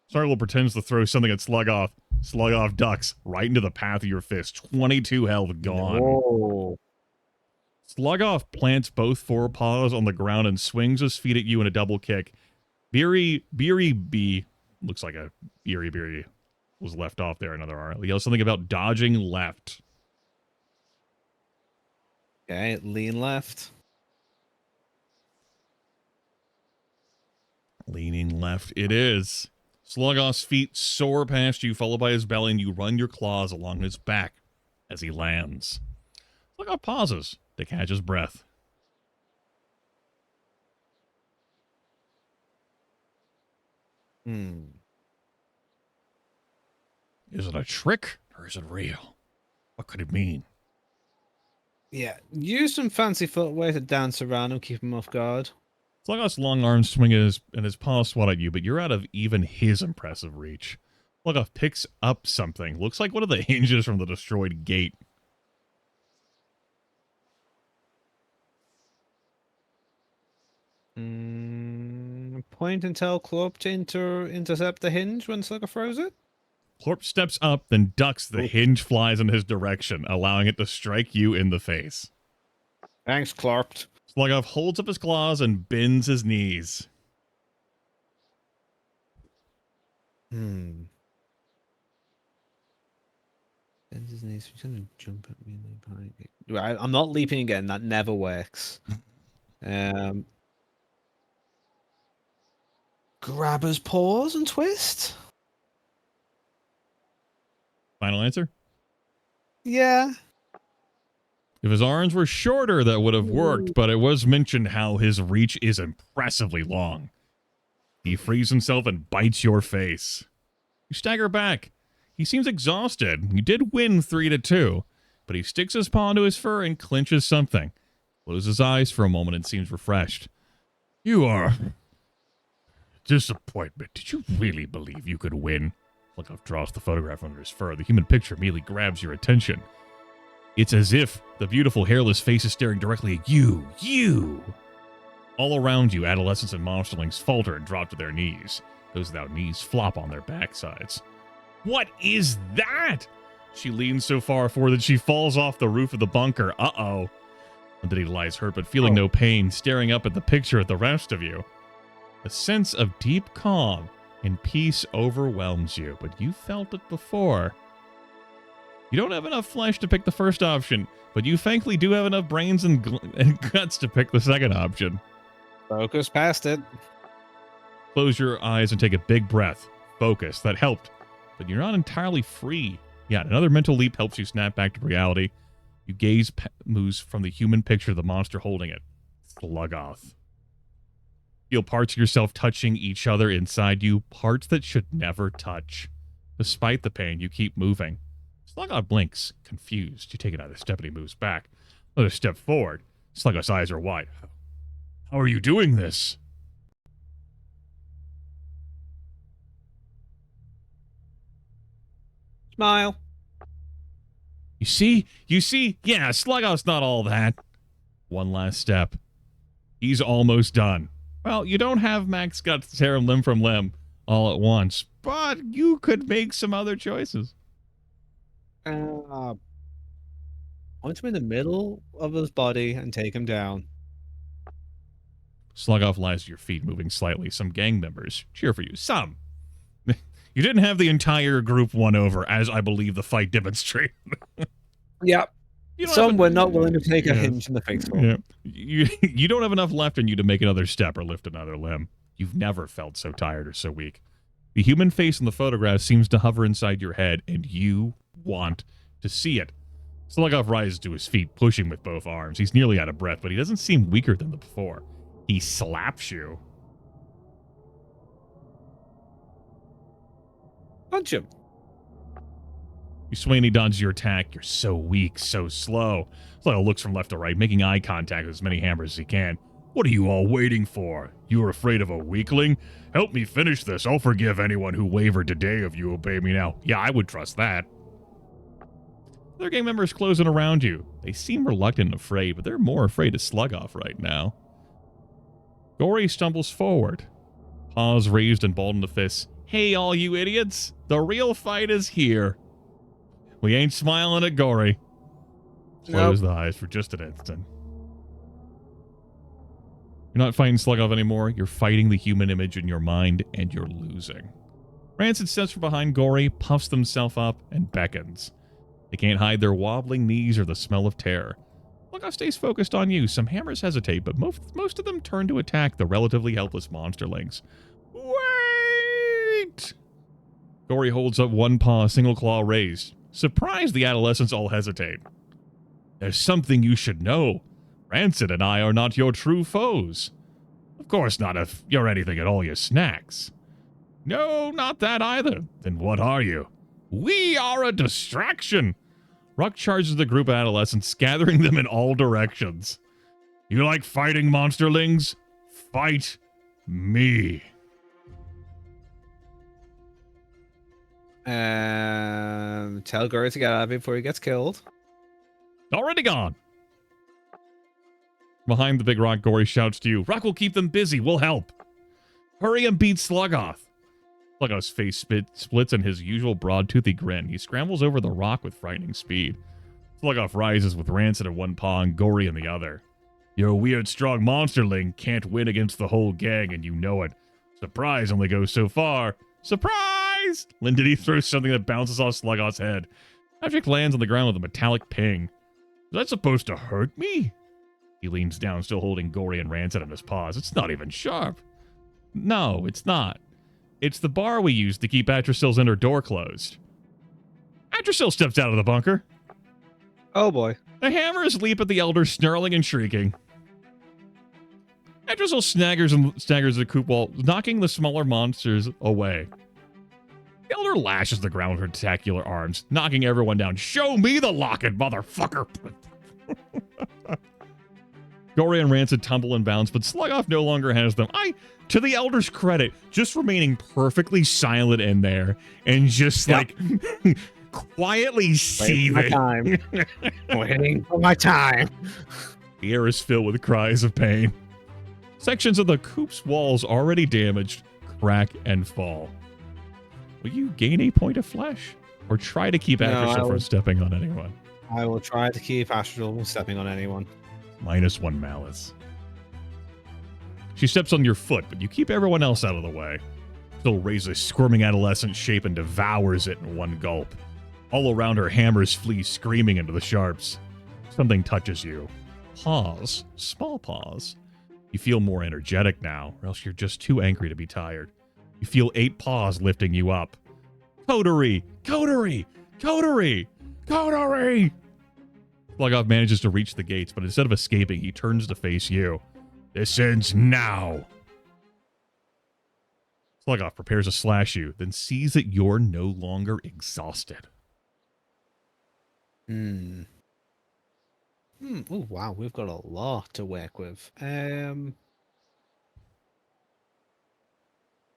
Snargle pretends to throw something at Slugoff. Slugoff ducks right into the path of your fist. 22 health gone. Whoa. Slugoff plants both forepaws on the ground and swings his feet at you in a double kick. Beery B, looks like a Beery was left off there, another R. He yells something about dodging left. Okay, lean left. Leaning left it is. Slugoff's feet soar past you, followed by his belly, and you run your claws along his back as he lands. Slugoff pauses to catch his breath. Is it a trick or is it real? What could it mean? Yeah, use some fancy footwear to dance around him, keep him off guard. Slugoff's long arms swing and his paws swat at you, but you're out of even his impressive reach. Slugoff picks up something. Looks like one of the hinges from the destroyed gate. Point and tell Clorp to intercept the hinge when Slugger throws it. Clorp steps up, then ducks. The hinge flies in his direction, allowing it to strike you in the face. Thanks, Clorp. Slugoff holds up his claws and bends his knees. Bends his knees. He's gonna jump at me. Right, I'm not leaping again. That never works. Grab his paws and twist. Final answer? Yeah. If his arms were shorter, that would have worked, but it was mentioned how his reach is impressively long. He frees himself and bites your face. You stagger back. He seems exhausted. You did win 3-2, but he sticks his paw into his fur and clenches something. Closes his eyes for a moment and seems refreshed. You are... disappointment. Did you really believe you could win? Slugoff draws the photograph under his fur. The human picture immediately grabs your attention. It's as if the beautiful hairless face is staring directly at you. You! All around you, adolescents and monsterlings falter and drop to their knees. Those without knees flop on their backsides. What is that? She leans so far forward that she falls off the roof of the bunker. Uh-oh. Identity lies hurt, but feeling no pain, staring up at the picture at the rest of you. A sense of deep calm and peace overwhelms you, but you felt it before. You don't have enough flesh to pick the first option, but you thankfully do have enough brains and guts to pick the second option. Focus past it. Close your eyes and take a big breath. Focus. That helped, but you're not entirely free. Yeah, another mental leap helps you snap back to reality. You gaze moves from the human picture to the monster holding it. Sluggoth. Feel parts of yourself touching each other inside you, parts that should never touch. Despite the pain, you keep moving. Sluggoth blinks, confused. You take another step and he moves back. Another step forward. Sluggoth's eyes are wide. How are you doing this? Smile. You see? Yeah, Sluggoth's not all that. One last step. He's almost done. Well, you don't have max guts to tear him limb from limb all at once, but you could make some other choices. Punch him in the middle of his body and take him down. Sluggoth lies at your feet, moving slightly. Some gang members cheer for you. Some. You didn't have the entire group won over, as I believe the fight demonstrated. Yep. Some were not willing to take a hinge in the face. Yeah. You don't have enough left in you to make another step or lift another limb. You've never felt so tired or so weak. The human face in the photograph seems to hover inside your head, and you want to see it. Sluggoth rises to his feet, pushing with both arms. He's nearly out of breath, but he doesn't seem weaker than before. He slaps you. Punch him. You swing and he dodges your attack. You're so weak, so slow. Sluggoth looks from left to right, making eye contact with as many hammers as he can. What are you all waiting for? You are afraid of a weakling? Help me finish this. I'll forgive anyone who wavered today if you obey me now. Yeah, I would trust that. Other gang members closing around you. They seem reluctant and afraid, but they're more afraid of Sluggoth right now. Gory stumbles forward. Paws raised and balled in the fists. Hey, all you idiots. The real fight is here. We ain't smiling at Gory. Close the eyes for just an instant. You're not fighting Sluggoth anymore. You're fighting the human image in your mind, and you're losing. Rancid steps from behind Gory, puffs themselves up, and beckons. They can't hide their wobbling knees or the smell of terror. Sluggoth stays focused on you. Some hammers hesitate, but most of them turn to attack the relatively helpless monsterlings. Wait! Gory holds up one paw, single claw raised. Surprised, the adolescents all hesitate. There's something you should know. Rancid and I are not your true foes. Of course not if you're anything at all, you snacks. No, not that either. Then what are you? We are a distraction. Ruck charges the group of adolescents, gathering them in all directions. You like fighting monsterlings? Fight me. Tell Gory to get out of it before he gets killed. Already gone. Behind the big rock, Gory shouts to you, Rock will keep them busy. We'll help. Hurry and beat Sluggoth. Sluggoth's face splits in his usual broad-toothy grin. He scrambles over the rock with frightening speed. Sluggoth rises with Rancid in one paw and Gory in the other. Your weird, strong monsterling can't win against the whole gang, and you know it. Surprise only goes so far. Surprise! Lindity throws something that bounces off Sluggoth's head. Object lands on the ground with a metallic ping. Is that supposed to hurt me? He leans down, still holding Gory and Rancid in his paws. It's not even sharp. No, it's not. It's the bar we used to keep Atrasil's inner door closed. Atrasil steps out of the bunker. Oh boy. The hammers leap at the elder, snarling and shrieking. Atrasil staggers the coop wall, knocking the smaller monsters away. The elder lashes the ground with her tentacular arms, knocking everyone down. Show me the locket, motherfucker! Gory and Rancid tumble and bounce, but Sluggoth no longer has them. To the elder's credit, just remaining perfectly silent in there and just like quietly seething. Waiting for my time. The air is filled with cries of pain. Sections of the coop's walls already damaged crack and fall. Will you gain a point of flesh? Or try to keep Astral from stepping on anyone? I will try to keep Astral from stepping on anyone. -1 malice. She steps on your foot, but you keep everyone else out of the way. Still raises a squirming adolescent shape and devours it in one gulp. All around her, hammers flee screaming into the sharps. Something touches you. Pause. Small pause. You feel more energetic now, or else you're just too angry to be tired. You feel 8 paws lifting you up. Coterie! Coterie! Coterie! Coterie! Sluggoff manages to reach the gates, but instead of escaping, he turns to face you. This ends now! Sluggoff prepares to slash you, then sees that you're no longer exhausted. Oh, wow, we've got a lot to work with.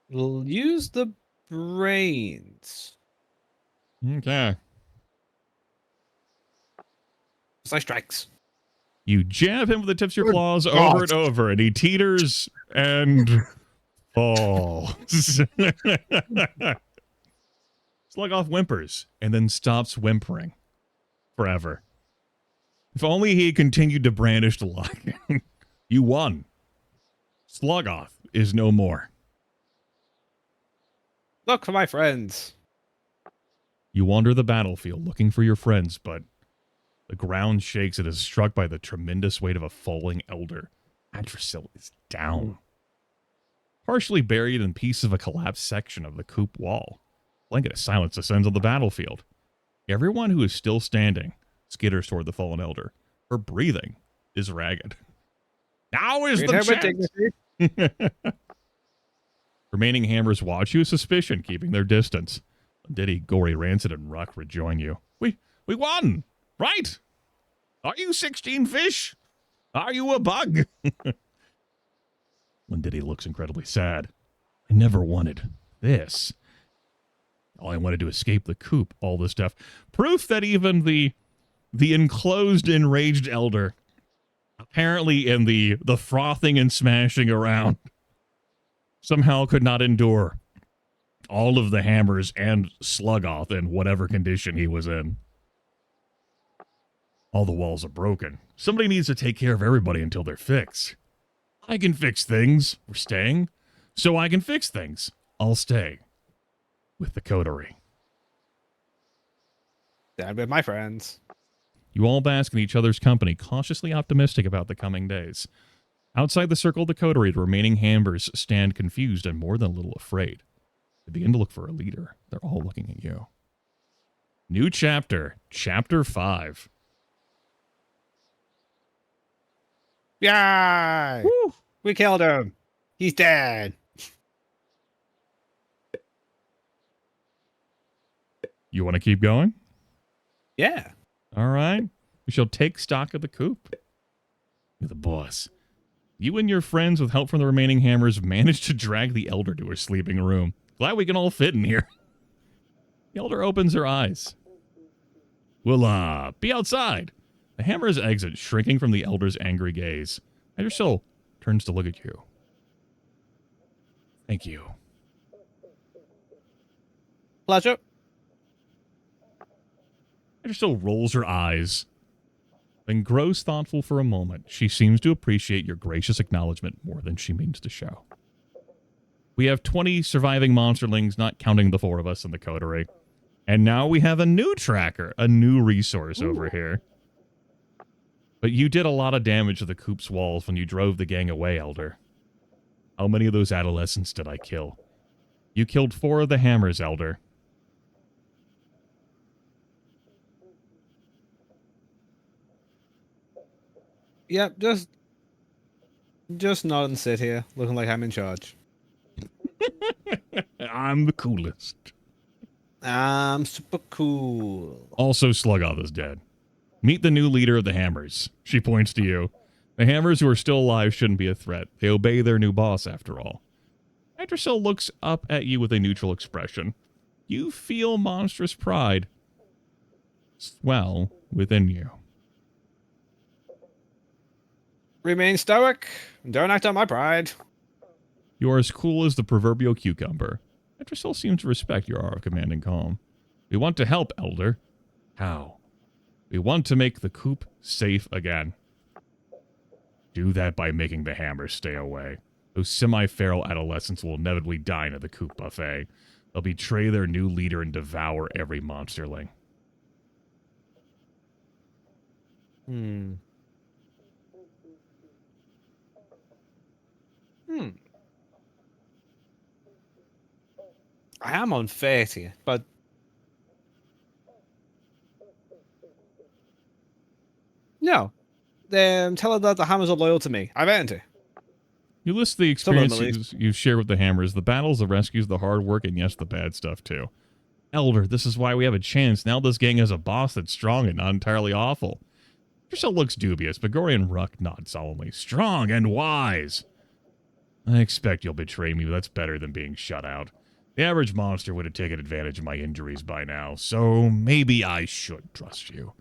We'll use the brains. Okay. Slice strikes. You jab him with the tips of your claws over and over, and he teeters and falls. Sluggoff whimpers, and then stops whimpering. Forever. If only he had continued to brandish the lock. You won. Sluggoff is no more. Look for my friends. You wander the battlefield looking for your friends, but the ground shakes and is struck by the tremendous weight of a falling elder. Adrasil is down. Partially buried in pieces of a collapsed section of the coop wall. A blanket of silence descends on the battlefield. Everyone who is still standing skitters toward the fallen elder. Her breathing is ragged. Now is the chance! Remaining hammers watch you with suspicion, keeping their distance. Diddy, Gory, Rancid, and Ruck rejoin you. We won! Right? Are you 16 fish? Are you a bug? Diddy looks incredibly sad. I never wanted this. All I wanted to escape the coop, all this stuff. Proof that even the enclosed, enraged elder, apparently in the frothing and smashing around, somehow could not endure all of the hammers and Sluggoff in whatever condition he was in. All the walls are broken. Somebody needs to take care of everybody until they're fixed. I can fix things. We're staying. So I can fix things. I'll stay. With the coterie. Down with my friends. You all bask in each other's company, cautiously optimistic about the coming days. Outside the circle of the coterie, the remaining hammers stand confused and more than a little afraid. They begin to look for a leader. They're all looking at you. New chapter. Chapter 5. Yay! Woo! We killed him. He's dead. You want to keep going? Yeah. All right. We shall take stock of the coop. You're the boss. You and your friends, with help from the remaining hammers, managed to drag the elder to her sleeping room. Glad we can all fit in here. The elder opens her eyes. We'll, be outside. The hammers exit, shrinking from the elder's angry gaze. Adrasil turns to look at you. Thank you. Pleasure. Adrasil rolls her eyes, then grows thoughtful for a moment. She seems to appreciate your gracious acknowledgement more than she means to show. We have 20 surviving monsterlings, not counting the 4 of us in the coterie. And now we have a new tracker, a new resource over here. But you did a lot of damage to the coop's walls when you drove the gang away, Elder. How many of those adolescents did I kill? You killed 4 of the hammers, Elder. Yep, just nod and sit here, looking like I'm in charge. I'm the coolest. I'm super cool. Also, Sluggoff is dead. Meet the new leader of the hammers. She points to you. The hammers who are still alive shouldn't be a threat. They obey their new boss, after all. Adrasil looks up at you with a neutral expression. You feel monstrous pride swell within you. Remain stoic. Don't act on my pride. You're as cool as the proverbial cucumber. Etrusel seems to respect your aura of command and calm. We want to help, Elder. How? We want to make the coop safe again. Do that by making the hammers stay away. Those semi-feral adolescents will inevitably dine at the coop buffet. They'll betray their new leader and devour every monsterling. I am unfair to you, but no. Tell her that the hammers are loyal to me. I've earned it. You list the Some of them, at experiences you share with the hammers, the battles, the rescues, the hard work, and yes, the bad stuff too. Elder, this is why we have a chance. Now this gang has a boss that's strong and not entirely awful. Trishel looks dubious, but Gorian Ruck nods solemnly. Strong and wise. I expect you'll betray me, but that's better than being shut out. The average monster would have taken advantage of my injuries by now, so maybe I should trust you.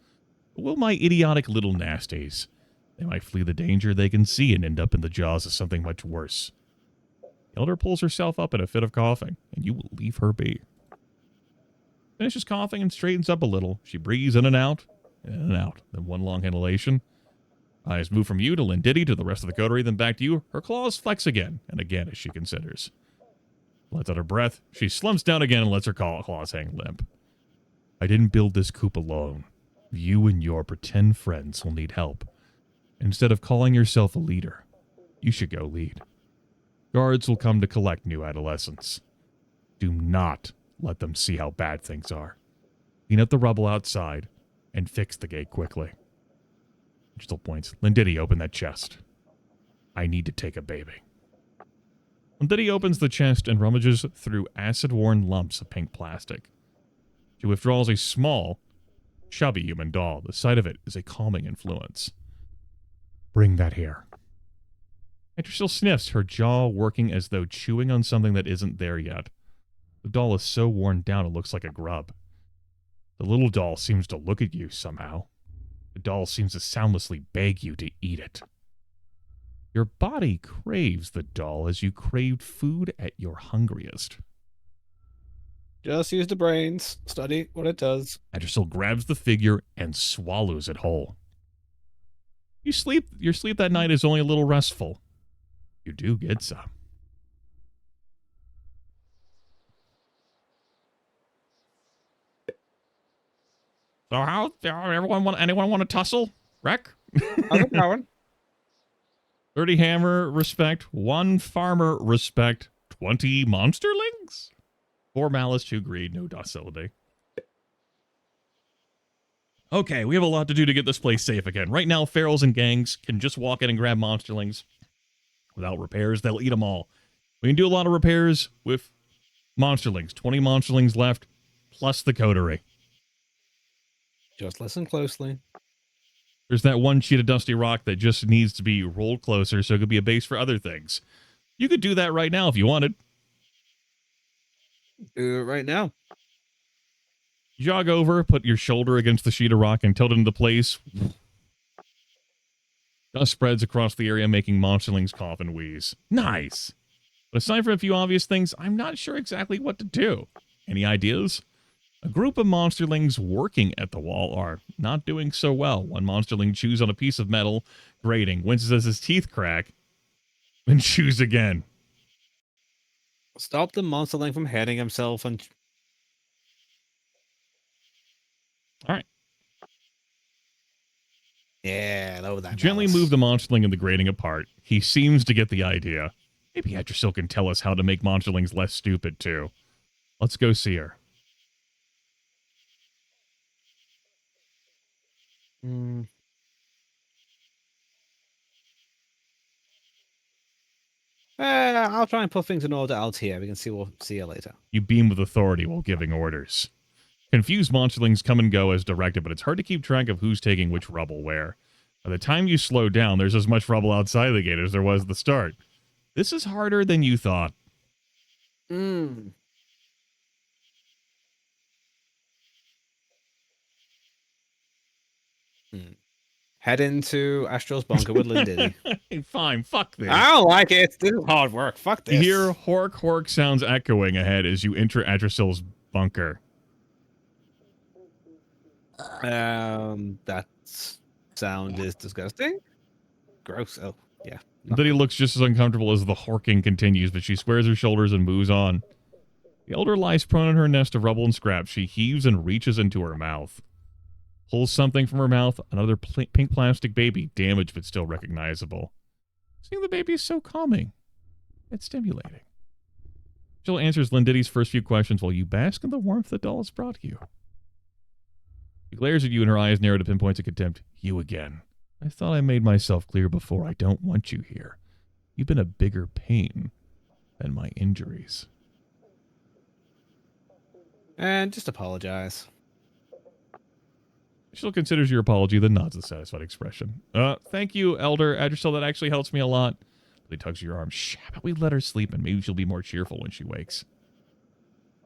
But will my idiotic little nasties? They might flee the danger they can see and end up in the jaws of something much worse. The Elder pulls herself up in a fit of coughing, and you will leave her be. Finishes coughing and straightens up a little. She breathes in and out, then one long inhalation. Eyes move from you to Lindiddy to the rest of the coterie, then back to you. Her claws flex again and again as she considers. Lets out her breath. She slumps down again and lets her claws hang limp. I didn't build this coop alone. You and your pretend friends will need help. Instead of calling yourself a leader, you should go lead. Guards will come to collect new adolescents. Do not let them see how bad things are. Clean up the rubble outside and fix the gate quickly. Still points. Lindiddy, open that chest. I need to take a baby. Lindiddy opens the chest and rummages through acid-worn lumps of pink plastic. She withdraws a small, chubby human doll. The sight of it is a calming influence. Bring that here. Etrusel sniffs, her jaw working as though chewing on something that isn't there yet. The doll is so worn down it looks like a grub. The little doll seems to look at you somehow. The doll seems to soundlessly beg you to eat it. Your body craves the doll as you craved food at your hungriest. Just use the brains. Study what it does. Etrusel grabs the figure and swallows it whole. Your sleep that night is only a little restful. You do get some. So how anyone want to tussle? Wreck? How's it going? 30 hammer respect, 1 farmer respect, 20 monsterlings? 4 malice, 2 greed, no docility. Okay, we have a lot to do to get this place safe again. Right now, ferals and gangs can just walk in and grab monsterlings. Without repairs, they'll eat them all. We can do a lot of repairs with monsterlings. 20 monsterlings left, plus the coterie. Just listen closely. There's that one sheet of dusty rock that just needs to be rolled closer so it could be a base for other things. You could do that right now if you wanted. Do it right now. Jog over, put your shoulder against the sheet of rock and tilt it into place. Dust spreads across the area, making monsterlings cough and wheeze. Nice! But aside from a few obvious things, I'm not sure exactly what to do. Any ideas? A group of monsterlings working at the wall are not doing so well. One monsterling chews on a piece of metal, grating, winces as his teeth crack, then chews again. Stop the monsterling from hitting himself and... All right. Yeah, lower that. Gently move the monsterling and the grating apart. He seems to get the idea. Maybe Etrusel can tell us how to make monsterlings less stupid, too. Let's go see her. I'll try and put things in order out here. We can see. We'll see you later. You beam with authority while giving orders. Confused monsterlings come and go as directed, but it's hard to keep track of who's taking which rubble where. By the time you slow down, there's as much rubble outside the gate as there was at the start. This is harder than you thought. Head into Astral's bunker with Lindiddy. Fine, fuck this. I don't like it. This is hard work. Fuck this. You hear hork sounds echoing ahead as you enter Adrasil's bunker. That sound is disgusting. Gross. Oh, yeah. Then he looks just as uncomfortable as the horking continues, but she squares her shoulders and moves on. The elder lies prone in her nest of rubble and scraps. She heaves and reaches into her mouth. Pulls something from her mouth, another pink plastic baby, damaged but still recognizable. Seeing the baby is so calming. It's stimulating. Jill answers Lindiddy's first few questions while you bask in the warmth the doll has brought you. She glares at you and her eyes narrow to pinpoints of contempt. You again. I thought I made myself clear before. I don't want you here. You've been a bigger pain than my injuries. And just apologize. She'll considers your apology, then nods a satisfied expression. Thank you, Elder Adressel. That actually helps me a lot. He tugs your arm. Shh, but we let her sleep, and maybe she'll be more cheerful when she wakes.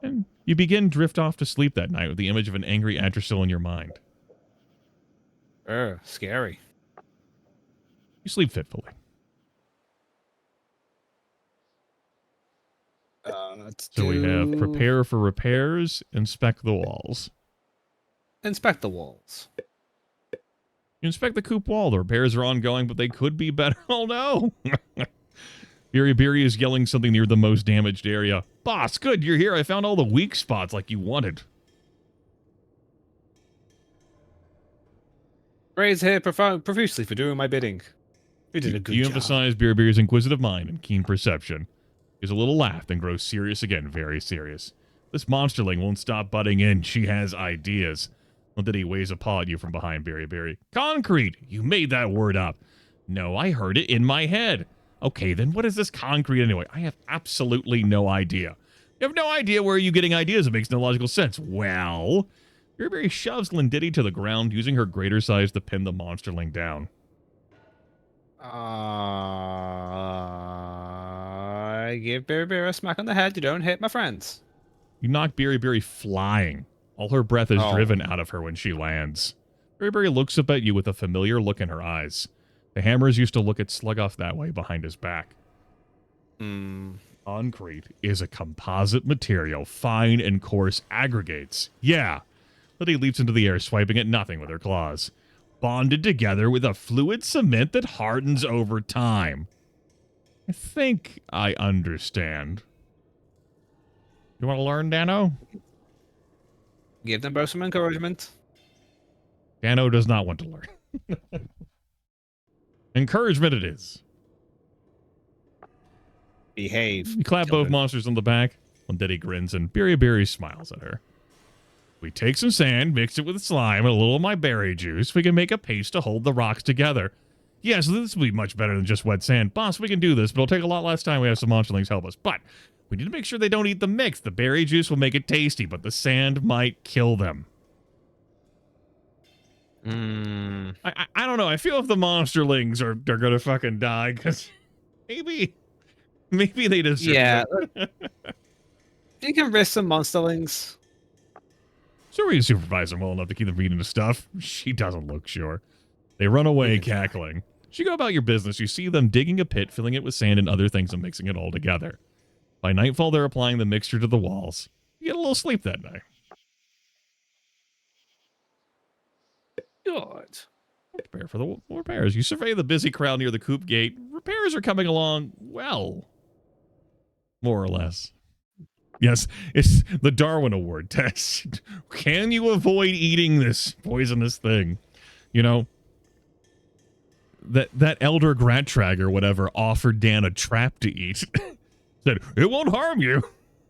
And you begin drift off to sleep that night with the image of an angry Adressel in your mind. Scary. You sleep fitfully. So we have prepare for repairs, inspect the walls. Inspect the walls. You inspect the coop wall. The repairs are ongoing, but they could be better. Oh, no. Biri is yelling something near the most damaged area. Boss, good, you're here. I found all the weak spots like you wanted. Praise here profusely for doing my bidding. You did a good You job. emphasize Biri's inquisitive mind and keen perception. There's a little laugh, then grows serious again, very serious. This monsterling won't stop butting in. She has ideas. Lindiddy waves a paw at you from behind Biri. Concrete! You made that word up. No, I heard it in my head. Okay, then what is this concrete anyway? I have absolutely no idea. You have no idea where you're getting ideas. It makes no logical sense. Well, Biri shoves Lindiddy to the ground, using her greater size to pin the monsterling down. I give Biri a smack on the head. You don't hit my friends. You knock Biri flying. All her breath is driven out of her when she lands. Biri looks up at you with a familiar look in her eyes. The hammers used to look at Slugoff that way behind his back. Concrete is a composite material, fine and coarse aggregates. Yeah. Liddy leaps into the air, swiping at nothing with her claws. Bonded together with a fluid cement that hardens over time. I think I understand. You want to learn, Dano? Give them both some encouragement. Dano does not want to learn. Encouragement it is. Behave. You clap both monsters on the back. Lindiddy grins and Biri smiles at her. We take some sand, mix it with slime, and a little of my berry juice. We can make a paste to hold the rocks together. Yes, this will be much better than just wet sand. Boss, we can do this, but it'll take a lot less time. We have some monsterlings help us. But we need to make sure they don't eat the mix. The berry juice will make it tasty, but the sand might kill them. I don't know. I feel if the monsterlings are going to fucking die, because maybe they deserve it. You can risk some monsterlings. So we supervise them well enough to keep them feeding the stuff. She doesn't look sure. They run away, cackling. As you go about your business, you see them digging a pit, filling it with sand and other things and mixing it all together. By nightfall, they're applying the mixture to the walls. You get a little sleep that night. Good. Prepare for the repairs. You survey the busy crowd near the coop gate. Repairs are coming along well. More or less. Yes, it's the Darwin Award test. Can you avoid eating this poisonous thing? You know, that elder Gratrag or whatever offered Dan a trap to eat. Said, it won't harm you.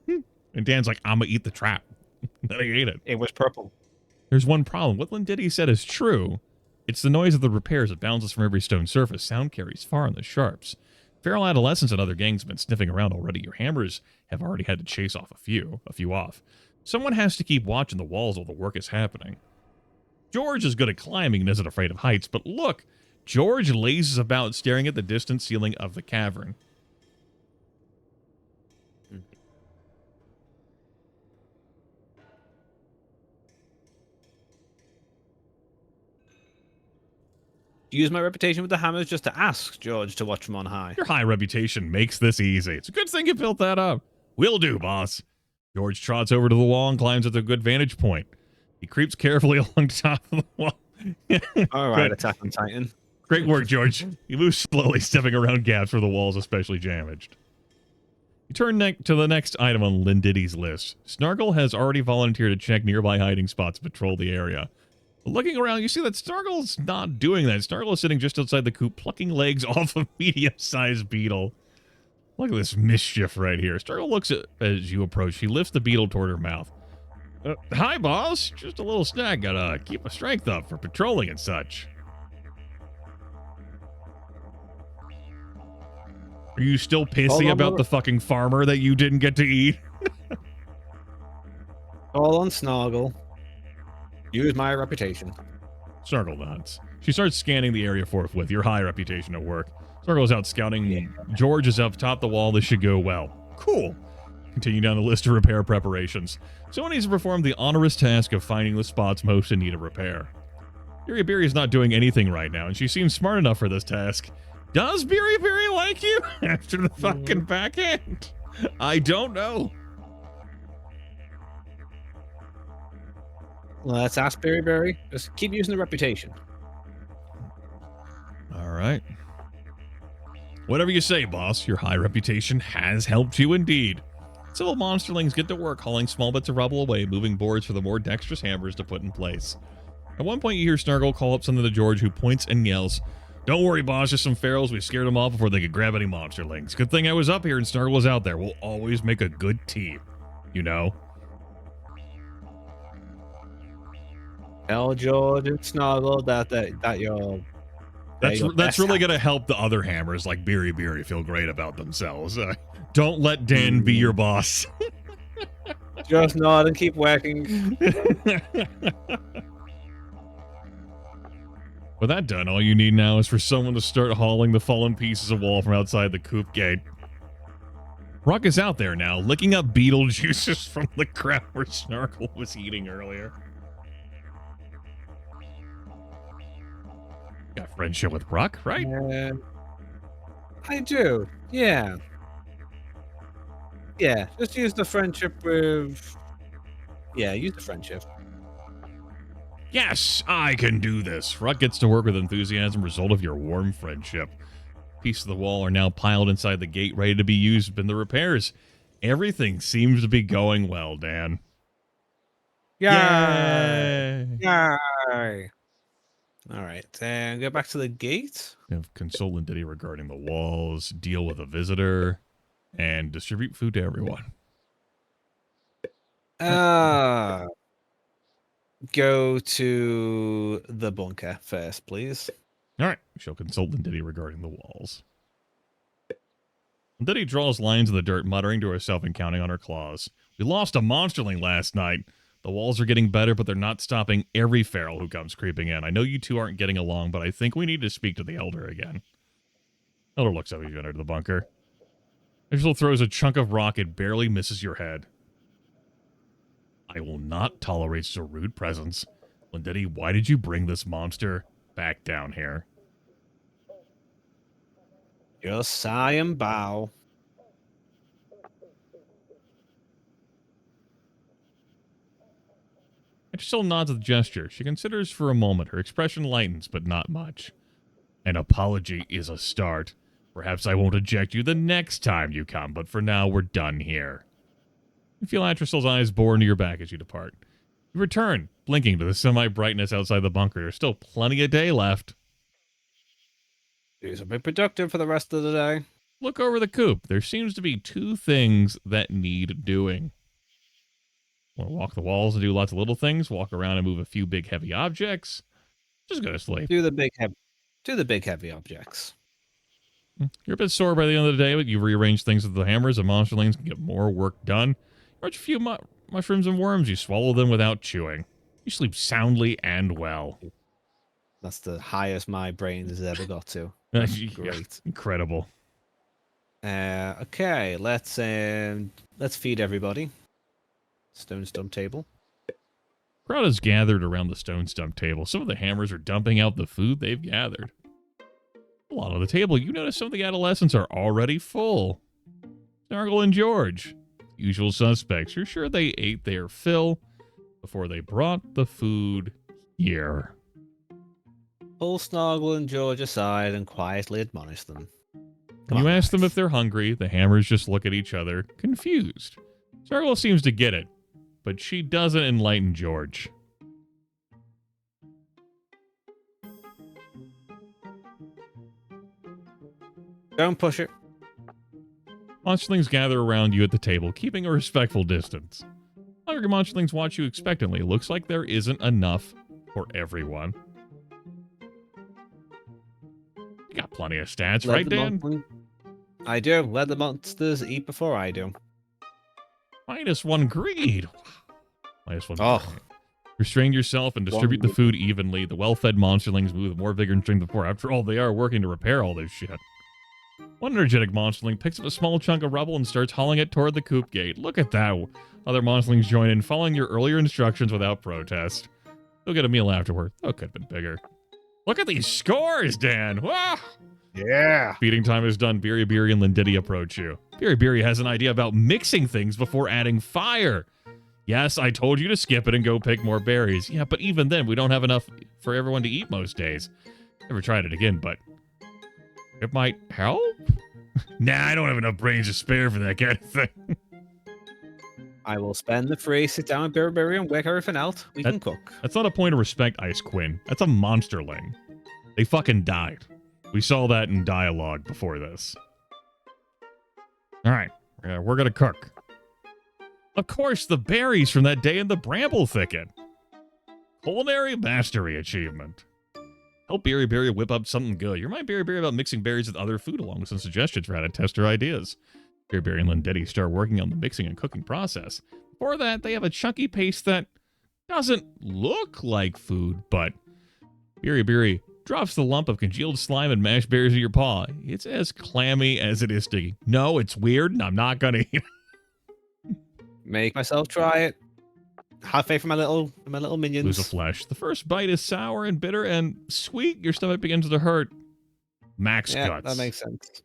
And Dan's like, I'm going to eat the trap. Then he ate it. It was purple. There's one problem. What Lindiddy said is true. It's the noise of the repairs that bounces from every stone surface. Sound carries far in the sharps. Feral adolescents and other gangs have been sniffing around already. Your hammers have already had to chase off a few off. Someone has to keep watching the walls while the work is happening. George is good at climbing and isn't afraid of heights, but look, George lazes about staring at the distant ceiling of the cavern. use my reputation with the hammers just to ask George to watch from on high. Your high reputation makes this easy. It's a good thing you built that up. Will do, boss. George trots over to the wall and climbs at a good vantage point. He creeps carefully along top of the wall. All right, Good. Attack on Titan. Great work, George. He moves slowly, stepping around gaps where the wall is especially damaged. You turn to the next item on Linditty's list. Snargle has already volunteered to check nearby hiding spots and patrol the area. But looking around, you see that Snargle's not doing that. Snargle is sitting just outside the coop, plucking legs off a medium-sized beetle. Look at this mischief right here. Snargle looks at as you approach. She lifts the beetle toward her mouth. Hi, boss. Just a little snack. Gotta keep my strength up for patrolling and such. Are you still pissy about the fucking farmer that you didn't get to eat? All on Snargle. Use my reputation. Snargle nods. She starts scanning the area forthwith. Your high reputation at work. Snargle's out scouting. Yeah. George is up top the wall. This should go well. Cool. Continue down the list of repair preparations. Someone needs to perform the onerous task of finding the spots most in need of repair. Biri is not doing anything right now, and she seems smart enough for this task. Does Biri like you after the fucking backhand? I don't know. Let's ask Berry. Just keep using the reputation. All right. Whatever you say, boss. Your high reputation has helped you indeed. Civil monsterlings get to work hauling small bits of rubble away, moving boards for the more dexterous hammers to put in place. At one point, you hear Snargle call up something to George, who points and yells, "Don't worry, boss. Just some ferals. We scared them off before they could grab any monsterlings. Good thing I was up here and Snargle was out there. We'll always make a good team. You know?" Tell George and Snargle that you're... That's really going to help the other hammers like Biri feel great about themselves. Don't let Dan be your boss. Just nod and keep working. With that done, all you need now is for someone to start hauling the fallen pieces of wall from outside the coop gate. Rock is out there now, licking up beetle juices from the crap where Snargle was eating earlier. Got friendship with Rock, right? I do. Yeah. Yeah, just use the friendship with... Yeah, use the friendship. Yes, I can do this. Ruck gets to work with enthusiasm, result of your warm friendship. Pieces of the wall are now piled inside the gate, ready to be used in the repairs. Everything seems to be going well, Dan. Yay! Yay! All right, and go back to the gate. We have consult Linditty regarding the walls, deal with a visitor, and distribute food to everyone. Go to the bunker first, please. All right, we shall consult Linditty regarding the walls. Linditty draws lines in the dirt, muttering to herself and counting on her claws. We lost a monsterling last night. The walls are getting better, but they're not stopping every feral who comes creeping in. I know you two aren't getting along, but I think we need to speak to the Elder again. Elder looks up as you enter the bunker. Angelo throws a chunk of rock. It barely misses your head. I will not tolerate so rude presence. Linditty, why did you bring this monster back down here? Just sigh and bow. She still nods with a gesture. She considers for a moment. Her expression lightens, but not much. An apology is a start. Perhaps I won't eject you the next time you come, but for now, we're done here. You feel Atrasil's eyes bore into your back as you depart. You return, blinking to the semi-brightness outside the bunker. There's still plenty of day left. Do something productive for the rest of the day. Look over the coop. There seems to be two things that need doing. Want to walk the walls and do lots of little things? Walk around and move a few big heavy objects? Just go to sleep. Do the big heavy objects. You're a bit sore by the end of the day, but you rearrange things with the hammers and monsterlings can get more work done. You watch a few mushrooms and worms. You swallow them without chewing. You sleep soundly and well. That's the highest my brain has ever got to. Yeah, great. Incredible. Okay, let's feed everybody. Stone stump table. Crowd is gathered around the stone stump table. Some of the hammers are dumping out the food they've gathered. Along on the table, you notice some of the adolescents are already full. Snargle and George, usual suspects. You're sure they ate their fill before they brought the food here. Pull Snargle and George aside and quietly admonish them. You ask them if they're hungry. The Hammers just look at each other, confused. Snargle seems to get it, but she doesn't enlighten George. Don't push it. Monsterlings gather around you at the table, keeping a respectful distance. Hungry Monsterlings watch you expectantly. Looks like there isn't enough for everyone. You got plenty of stats, right, Dan? I do. Let the monsters eat before I do. -1 greed. -1 Oh. greed. Restrain yourself and distribute the food evenly. The well-fed monsterlings move with more vigor and strength before. After all, they are working to repair all this shit. One energetic monsterling picks up a small chunk of rubble and starts hauling it toward the coop gate. Look at that. Other monsterlings join in, following your earlier instructions without protest. You'll get a meal afterward. Oh, could have been bigger. Look at these scores, Dan. Wow. Yeah. Feeding time is done. Biri and Lindidi approach you. Biri has an idea about mixing things before adding fire. Yes, I told you to skip it and go pick more berries. Yeah, but even then, we don't have enough for everyone to eat most days. Never tried it again, but it might help? Nah, I don't have enough brains to spare for that kind of thing. I will spend the free, sit down with Biri and work everything out. We can cook. That's not a point of respect, Ice Quinn. That's a monsterling. They fucking died. We saw that in dialogue before this. All right, we're gonna cook. Of course, the berries from that day in the bramble thicket. Culinary mastery achievement. Help Biri whip up something good. You remind Biri about mixing berries with other food along with some suggestions for how to test her ideas. Biri and Lindidi start working on the mixing and cooking process. Before that, they have a chunky paste that doesn't look like food, but Biri drops the lump of congealed slime and mashed berries in your paw. It's as clammy as it is sticky. No, it's weird, and I'm not gonna eat it. Make myself try it. Have faith in my little minions. Lose the flesh. The first bite is sour and bitter and sweet. Your stomach begins to hurt. Max guts. That makes sense.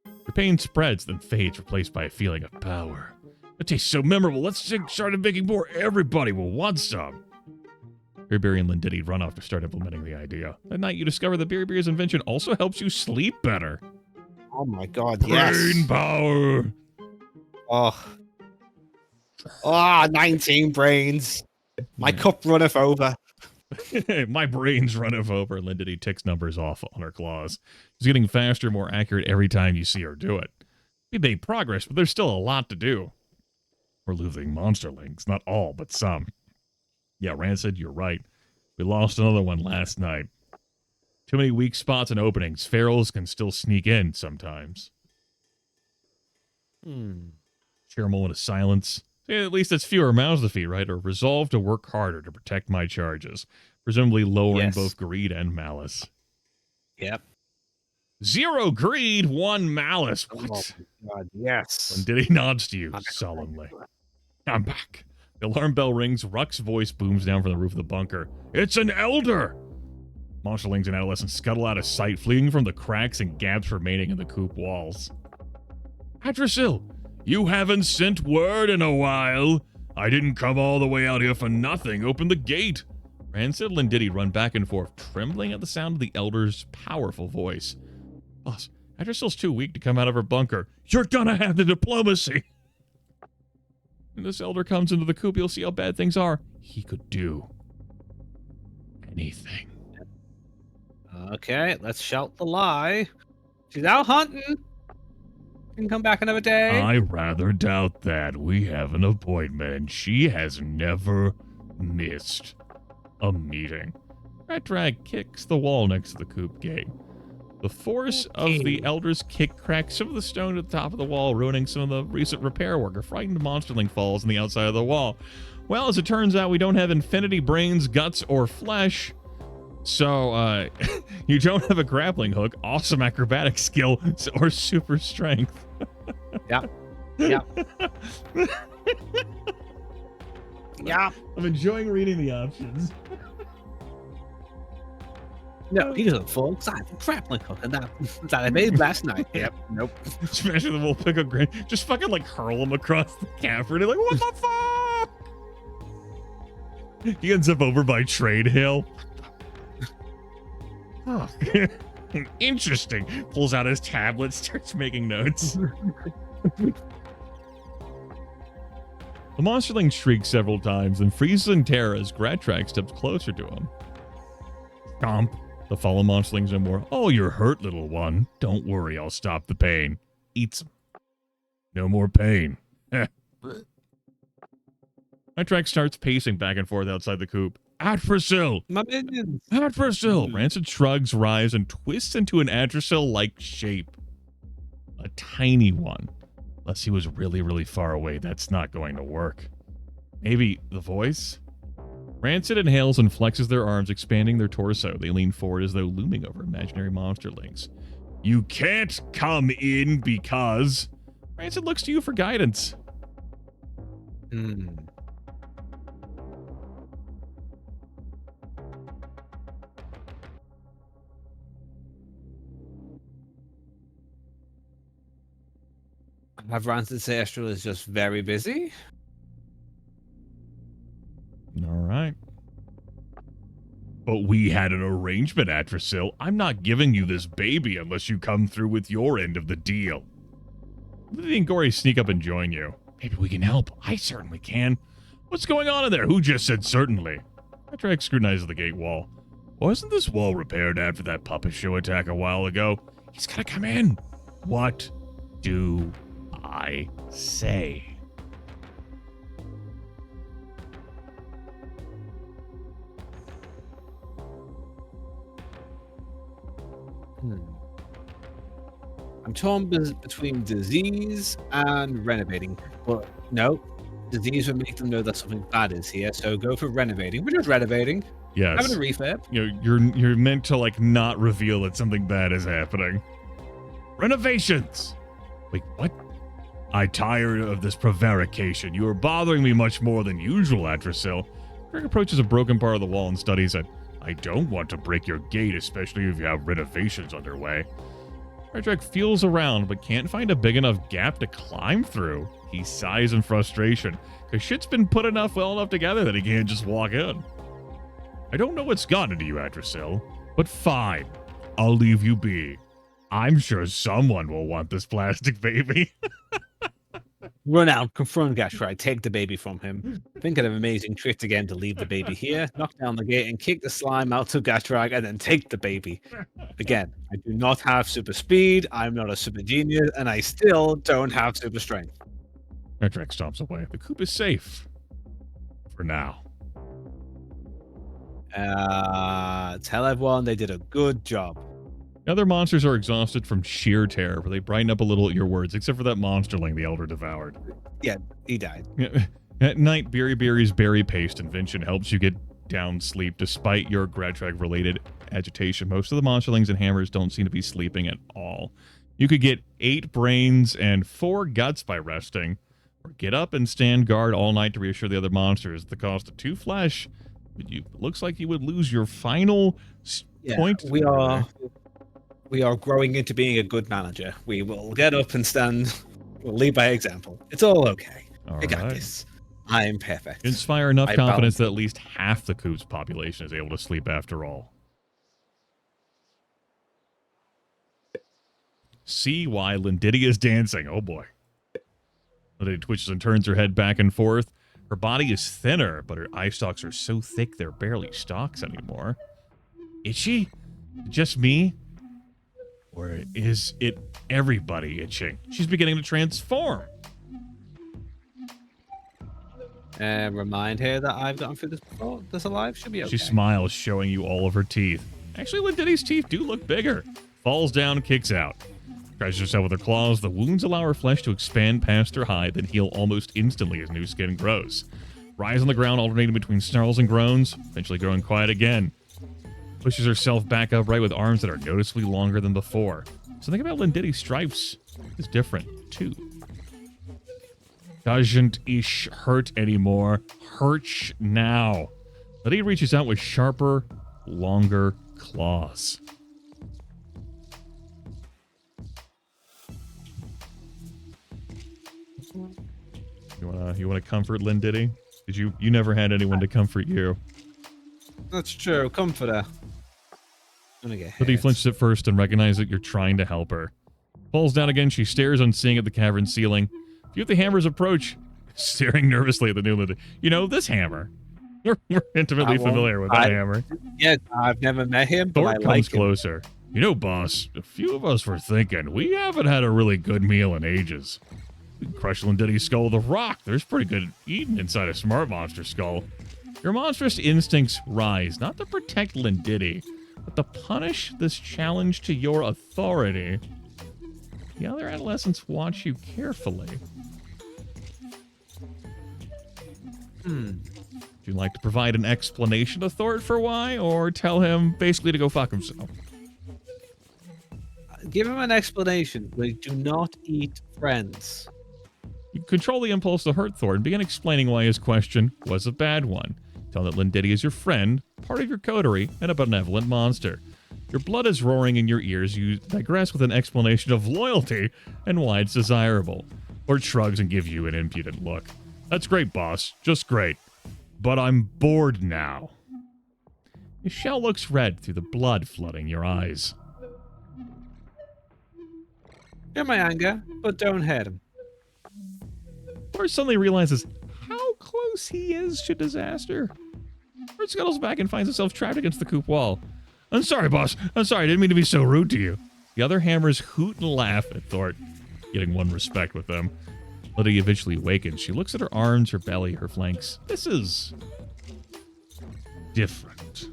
Your pain spreads, then fades, replaced by a feeling of power. It tastes so memorable. Let's start making more. Everybody will want some. Biri and Lindidi run off to start implementing the idea. That night, you discover that Biri's invention also helps you sleep better. Oh my god, yes. Brain power. Oh. 19 brains. My cup runneth over. My brains runneth over. Lindidi ticks numbers off on her claws. She's getting faster, more accurate every time you see her do it. We made progress, but there's still a lot to do. We're losing monsterlings. Not all, but some. Yeah, Rancid, you're right. We lost another one last night. Too many weak spots and openings. Ferals can still sneak in sometimes. Share a moment of silence. At least it's fewer mouths to feed, right? Or resolve to work harder to protect my charges. Presumably lowering both greed and malice. Yep. 0 greed, 1 malice. What? Oh my god, yes. Lindidi nods to you sullenly. I'm back. The alarm bell rings. Ruck's voice booms down from the roof of the bunker. It's an elder! Monsterlings and adolescents scuttle out of sight, fleeing from the cracks and gaps remaining in the coop walls. Adrasil, you haven't sent word in a while. I didn't come all the way out here for nothing. Open the gate. Rancid and Lindidi run back and forth, trembling at the sound of the elder's powerful voice. Boss, Adrasil's too weak to come out of her bunker. You're gonna have the diplomacy. When this elder comes into the coop, you'll see how bad things are. He could do anything. Okay, let's shout the lie. She's out hunting. Can come back another day. I rather doubt that. We have an appointment, and she has never missed a meeting. Rat Drag kicks the wall next to the coop gate. The force of the elder's kick cracks some of the stone at the top of the wall, ruining some of the recent repair work. A frightened monsterling falls on the outside of the wall. Well, as it turns out, we don't have infinity brains, guts, or flesh. So, you don't have a grappling hook, awesome acrobatic skill, or super strength. Yep. Yep. Yep. I'm enjoying reading the options. No, he doesn't fall because I have a grappling hook and that I made last night. Yep, nope. Smash the little pickle grin. Just fucking like hurl him across the camper. And like, what the fuck? He ends up over by Trade Hill. Oh, interesting. Pulls out his tablet, starts making notes. The monsterling shrieks several times and freezes in terror as Gratrak steps closer to him. Stomp. The fallen monsterlings no more. Oh, you're hurt, little one. Don't worry, I'll stop the pain. Eats him. No more pain. Gratrak starts pacing back and forth outside the coop. Atrasil! My minions. Atrasil! Rancid shrugs, writhes, and twists into an Atrasil-like shape. A tiny one. Unless he was really, really far away, that's not going to work. Maybe the voice? Rancid inhales and flexes their arms, expanding their torso. They lean forward as though looming over imaginary monsterlings. You can't come in because... Rancid looks to you for guidance. Have Rancid say Astral is just very busy? All right. But we had an arrangement, Atrasil. I'm not giving you this baby unless you come through with your end of the deal. Liddy and Gory sneak up and join you. Maybe we can help. I certainly can. What's going on in there? Who just said certainly? Gratrak scrutinizes the gate wall. Wasn't this wall repaired after that puppet show attack a while ago? He's gotta come in. What do I say? I'm torn between disease and renovating, but no, disease would make them know that something bad is here. So go for renovating. We're just renovating. Yes. Having a refurb. You're meant to like not reveal that something bad is happening. Renovations. Wait, what? I'm tired of this prevarication. You are bothering me much more than usual, Atrasil. Greg approaches a broken part of the wall and studies it. I don't want to break your gate, especially if you have renovations underway. Gratrak feels around, but can't find a big enough gap to climb through. He sighs in frustration, because shit's been put well enough together that he can't just walk in. I don't know what's gotten into you, Atrasil, but fine. I'll leave you be. I'm sure someone will want this plastic baby. Run out, confront Gashrai, take the baby from him. Think of an amazing trick again to leave the baby here, knock down the gate and kick the slime out to Gashrag and then take the baby. Again, I do not have super speed, I'm not a super genius, and I still don't have super strength. Gratrak stomps away. The coop is safe. For now. Tell everyone they did a good job. The other monsters are exhausted from sheer terror, but they brighten up a little at your words, except for that monsterling the Elder devoured. Yeah, he died. At night, Biri's berry paste invention helps you get down sleep despite your Gratrak-related agitation. Most of the monsterlings and hammers don't seem to be sleeping at all. You could get 8 brains and 4 guts by resting, or get up and stand guard all night to reassure the other monsters at the cost of 2 flesh. But looks like you would lose your final point. We are growing into being a good manager. We will get up and stand. We'll lead by example. It's all okay. I got this. I'm perfect. Inspire enough confidence that at least half the coop's population is able to sleep after all. See why Lindidia is dancing. Oh boy. Lindidia twitches and turns her head back and forth. Her body is thinner, but her eye stalks are so thick they're barely stalks anymore. Is she? Just me? Or is it everybody itching? She's beginning to transform. Remind her that I've gotten through this before. This alive should be okay. She smiles, showing you all of her teeth. Actually, Lindidia's teeth do look bigger. Falls down, kicks out. Tries herself with her claws. The wounds allow her flesh to expand past her hide, then heal almost instantly as new skin grows. Rise on the ground, alternating between snarls and groans, eventually growing quiet again. Pushes herself back upright with arms that are noticeably longer than before. Something about Lindidia's stripes is different, too. Doesn't ish hurt anymore. Hurts now. Lindidia reaches out with sharper, longer claws. You wanna comfort Lindiddy? Did you never had anyone to comfort you? That's true. Comforter. I'm gonna get Liddy hit. flinches at first and recognizes that you're trying to help her. Falls down again. She stares unseeing at the cavern ceiling. A few of the hammers approach, staring nervously at the new Liddy. You know, this hammer. We're intimately familiar with that hammer. Yeah, I've never met him, but Thor I comes like him. closer. You know, boss, a few of us were thinking we haven't had a really good meal in ages. We can crush Lindiddy's skull with a rock. There's pretty good eating inside a smart monster skull. Your monstrous instincts rise, not to protect Lindiddy, but to punish this challenge to your authority. The other adolescents watch you carefully. Would you like to provide an explanation to Thor for why, or tell him basically to go fuck himself? Give him an explanation. We do not eat friends. You control the impulse to hurt Thor and begin explaining why his question was a bad one. Tell him that Lindiddy is your friend, part of your coterie, and a benevolent monster. Your blood is roaring in your ears. You digress with an explanation of loyalty and why it's desirable. Thor shrugs and gives you an impudent look. That's great, boss. Just great. But I'm bored now. Your shell looks red through the blood flooding your eyes. Hear my anger, but don't hurt him. Thor suddenly realizes how close he is to disaster. Thor scuttles back and finds himself trapped against the coop wall. I'm sorry, boss. I'm sorry. I didn't mean to be so rude to you. The other hammers hoot and laugh at Thor, getting one respect with them. Liddy eventually awakens. She looks at her arms, her belly, her flanks. This is different.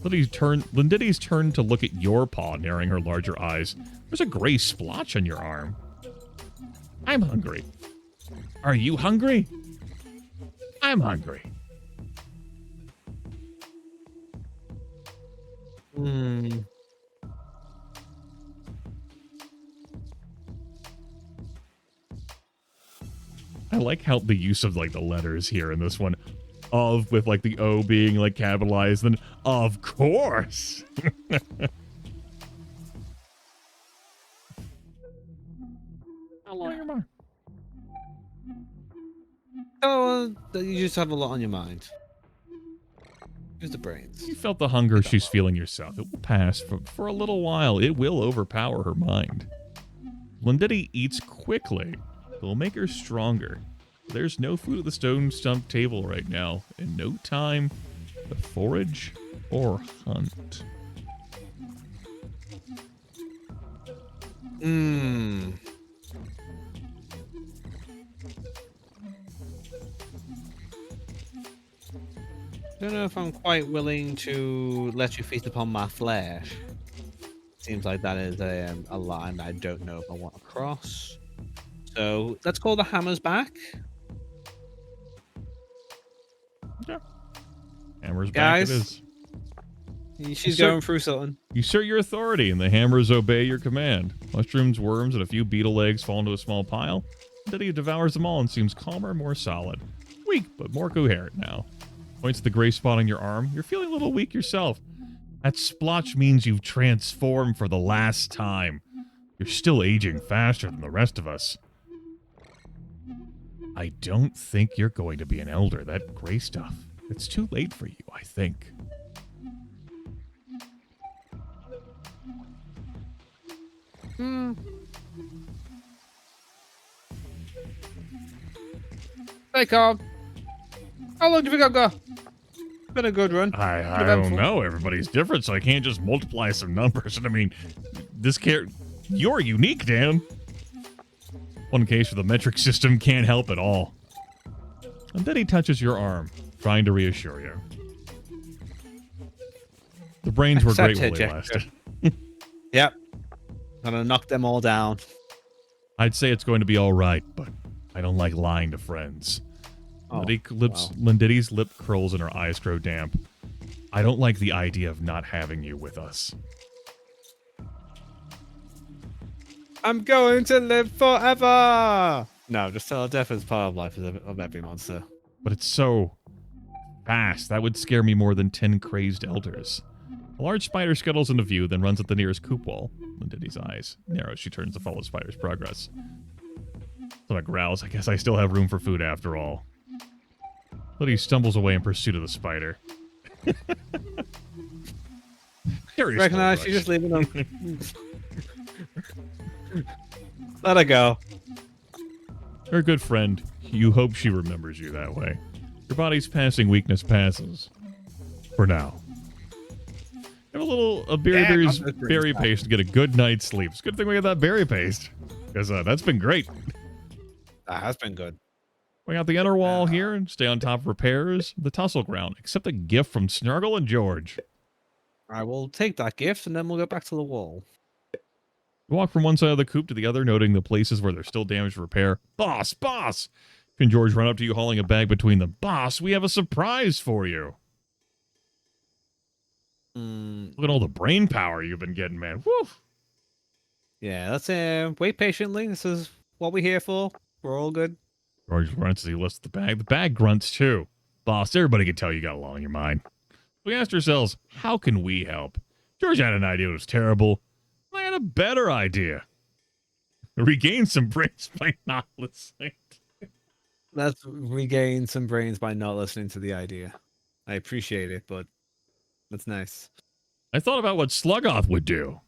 Lindiddy's turn to look at your paw, narrowing her larger eyes. There's a gray splotch on your arm. I'm hungry. Are you hungry? I'm hungry. I like how the use of like the letters here in this one, of with like the O being like capitalized, then of course. How long am I? Oh, you just have a lot on your mind. Use the brains. You felt the hunger she's feeling yourself. It will pass for a little while. It will overpower her mind. Lindiddy eats quickly. It will make her stronger. There's no food at the stone stump table right now, and no time to forage or hunt. Don't know if I'm quite willing to let you feast upon my flesh. Seems like that is a line I don't know if I want to cross. So let's call the hammers back. Yeah. Hammers Guys, back it is. She's going through something. You assert your authority, and the hammers obey your command. Mushrooms, worms, and a few beetle eggs fall into a small pile. Lindiddy devours them all and seems calmer, more solid. Weak, but more coherent now. Points to the gray spot on your arm. You're feeling a little weak yourself. That splotch means you've transformed for the last time. You're still aging faster than the rest of us. I don't think you're going to be an elder, that gray stuff. It's too late for you, I think. Hey, Carl. How long do you think I've got? Been a good run. I don't know. Everybody's different, so I can't just multiply some numbers. And I mean, you're unique, Dan. One case where the metric system can't help at all. And then he touches your arm, trying to reassure you. The brains were great while they lasted. Yep. I'm gonna knock them all down. I'd say it's going to be all right, but I don't like lying to friends. Oh, Lindiddy's lip curls and her eyes grow damp. I don't like the idea of not having you with us. I'm going to live forever. No, just tell her death is part of life of every monster. But it's so Pass. That would scare me more than 10 crazed elders. A large spider scuttles into view, then runs at the nearest coop wall. Lindity's eyes narrow as she turns to follow spider's progress. Stomach growls. I guess I still have room for food after all. Liddy stumbles away in pursuit of the spider. Recognize she's just leaving them. Let her go. Her good friend. You hope she remembers you that way. Your body's passing weakness passes. For now. Have a berry berry paste to get a good night's sleep. It's a good thing we got that berry paste. Because that's been great. That has been good. We got the inner wall here and stay on top of repairs. The tussle ground. Accept a gift from Snargle and George. I will take that gift and then we'll go back to the wall. You walk from one side of the coop to the other, noting the places where there's still damage to repair. Boss! Boss! Can George run up to you hauling a bag between them? Boss, we have a surprise for you. Look at all the brain power you've been getting, man. Woo! Yeah, let's wait patiently. This is what we're here for. We're all good. George grunts as he lifts the bag. The bag grunts too. Boss, everybody can tell you got a lot on your mind. We asked ourselves, how can we help? George had an idea that was terrible. I had a better idea. Regain some brains by not listening. Let's regain some brains by not listening to the idea. I appreciate it, but that's nice. I thought about what Sluggoth would do.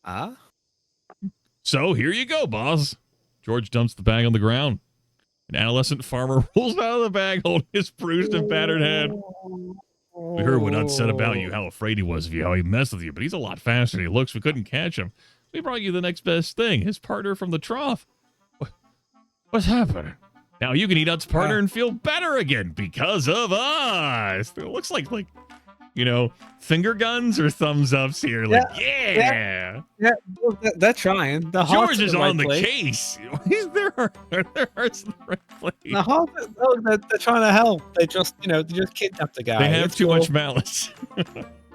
Ah? So here you go, boss. George dumps the bag on the ground. An adolescent farmer rolls out of the bag holding his bruised and battered head. We heard what I'd said about you, how afraid he was of you, how he messed with you, but he's a lot faster than he looks. We couldn't catch him. We brought you the next best thing, his partner from the trough. What's happening? Now you can eat Ut's partner and feel better again because of us. It looks like you know, finger guns or thumbs ups here. Like, yeah. They're trying. The George is on the place. case. He's their heart's in the right place. The heart, they're trying to help. They just, they just kidnapped the guy. They have It's too cool. much malice.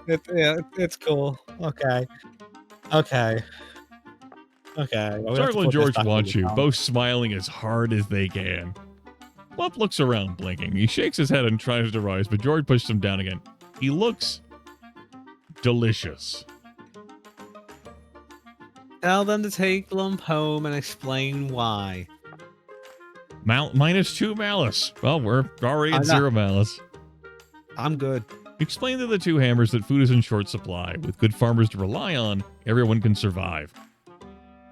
It's cool. Okay. Snargle and George watch you, both smiling as hard as they can. Plump looks around, blinking. He shakes his head and tries to rise, but George pushes him down again. He looks delicious. Tell them to take Lump home and explain why. -2 malice. Well, we're already at 0 malice. I'm good. Explain to the two hammers that food is in short supply. With good farmers to rely on, everyone can survive.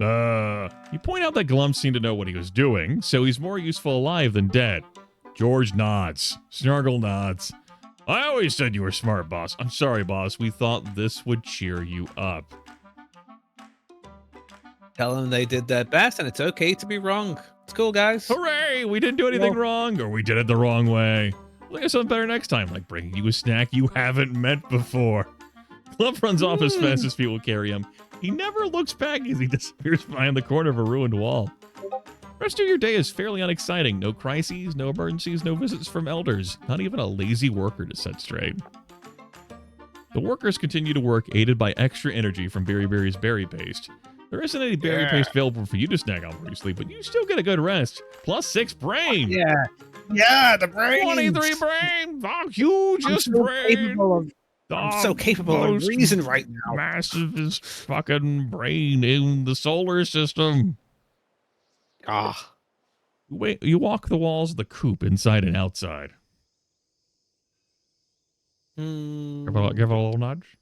You point out that Glump seemed to know what he was doing, so he's more useful alive than dead. George nods. Snargle nods. I always said you were smart, boss. I'm sorry, boss. We thought this would cheer you up. Tell them they did their best and it's okay to be wrong. It's cool, guys. Hooray! We didn't do anything wrong, or we did it the wrong way. We'll get something better next time, like bringing you a snack you haven't met before. Glump runs off as fast as feet will carry him. He never looks back as he disappears behind the corner of a ruined wall. The rest of your day is fairly unexciting. No crises, no emergencies, no visits from elders. Not even a lazy worker to set straight. The workers continue to work, aided by extra energy from Berry's berry paste. There isn't any berry paste available for you to snag on briefly, but you still get a good rest. +6 brain. Yeah, the brain. 23 brain. The hugest brain. I'm so capable of reason right now. Massive fucking brain in the solar system. You walk the walls of the coop inside and outside. Give it a little nudge.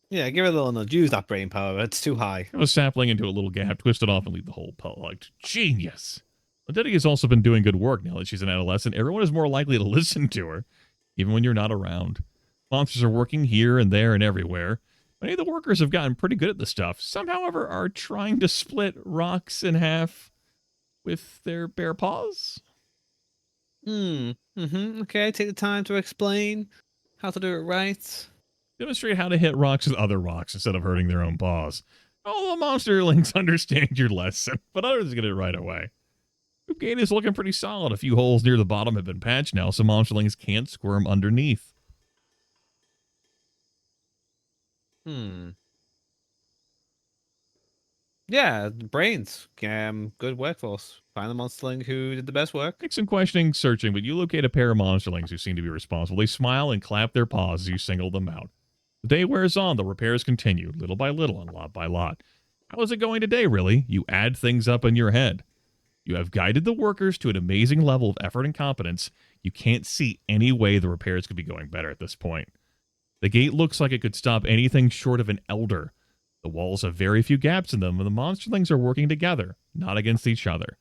Yeah, give it a little nudge. Use that brain power. It's too high. Have a sapling into a little gap, twist it off, and leave the whole pole. Like, genius. Liddy has also been doing good work now that she's an adolescent. Everyone is more likely to listen to her, even when you're not around. Monsters are working here and there and everywhere. Many of the workers have gotten pretty good at the stuff. Some, however, are trying to split rocks in half with their bare paws. Okay, take the time to explain how to do it right. Demonstrate how to hit rocks with other rocks instead of hurting their own paws. All the monsterlings understand your lesson, but others get it right away. Coop gate is looking pretty solid. A few holes near the bottom have been patched now, so monsterlings can't squirm underneath. Yeah, brains. Good workforce. Find the monsterling who did the best work. Make some questioning, searching, but you locate a pair of monsterlings who seem to be responsible. They smile and clap their paws as you single them out. The day wears on. The repairs continue, little by little and lot by lot. How is it going today, really? You add things up in your head. You have guided the workers to an amazing level of effort and competence. You can't see any way the repairs could be going better at this point. The gate looks like it could stop anything short of an elder. The walls have very few gaps in them, and the monsterlings are working together, not against each other.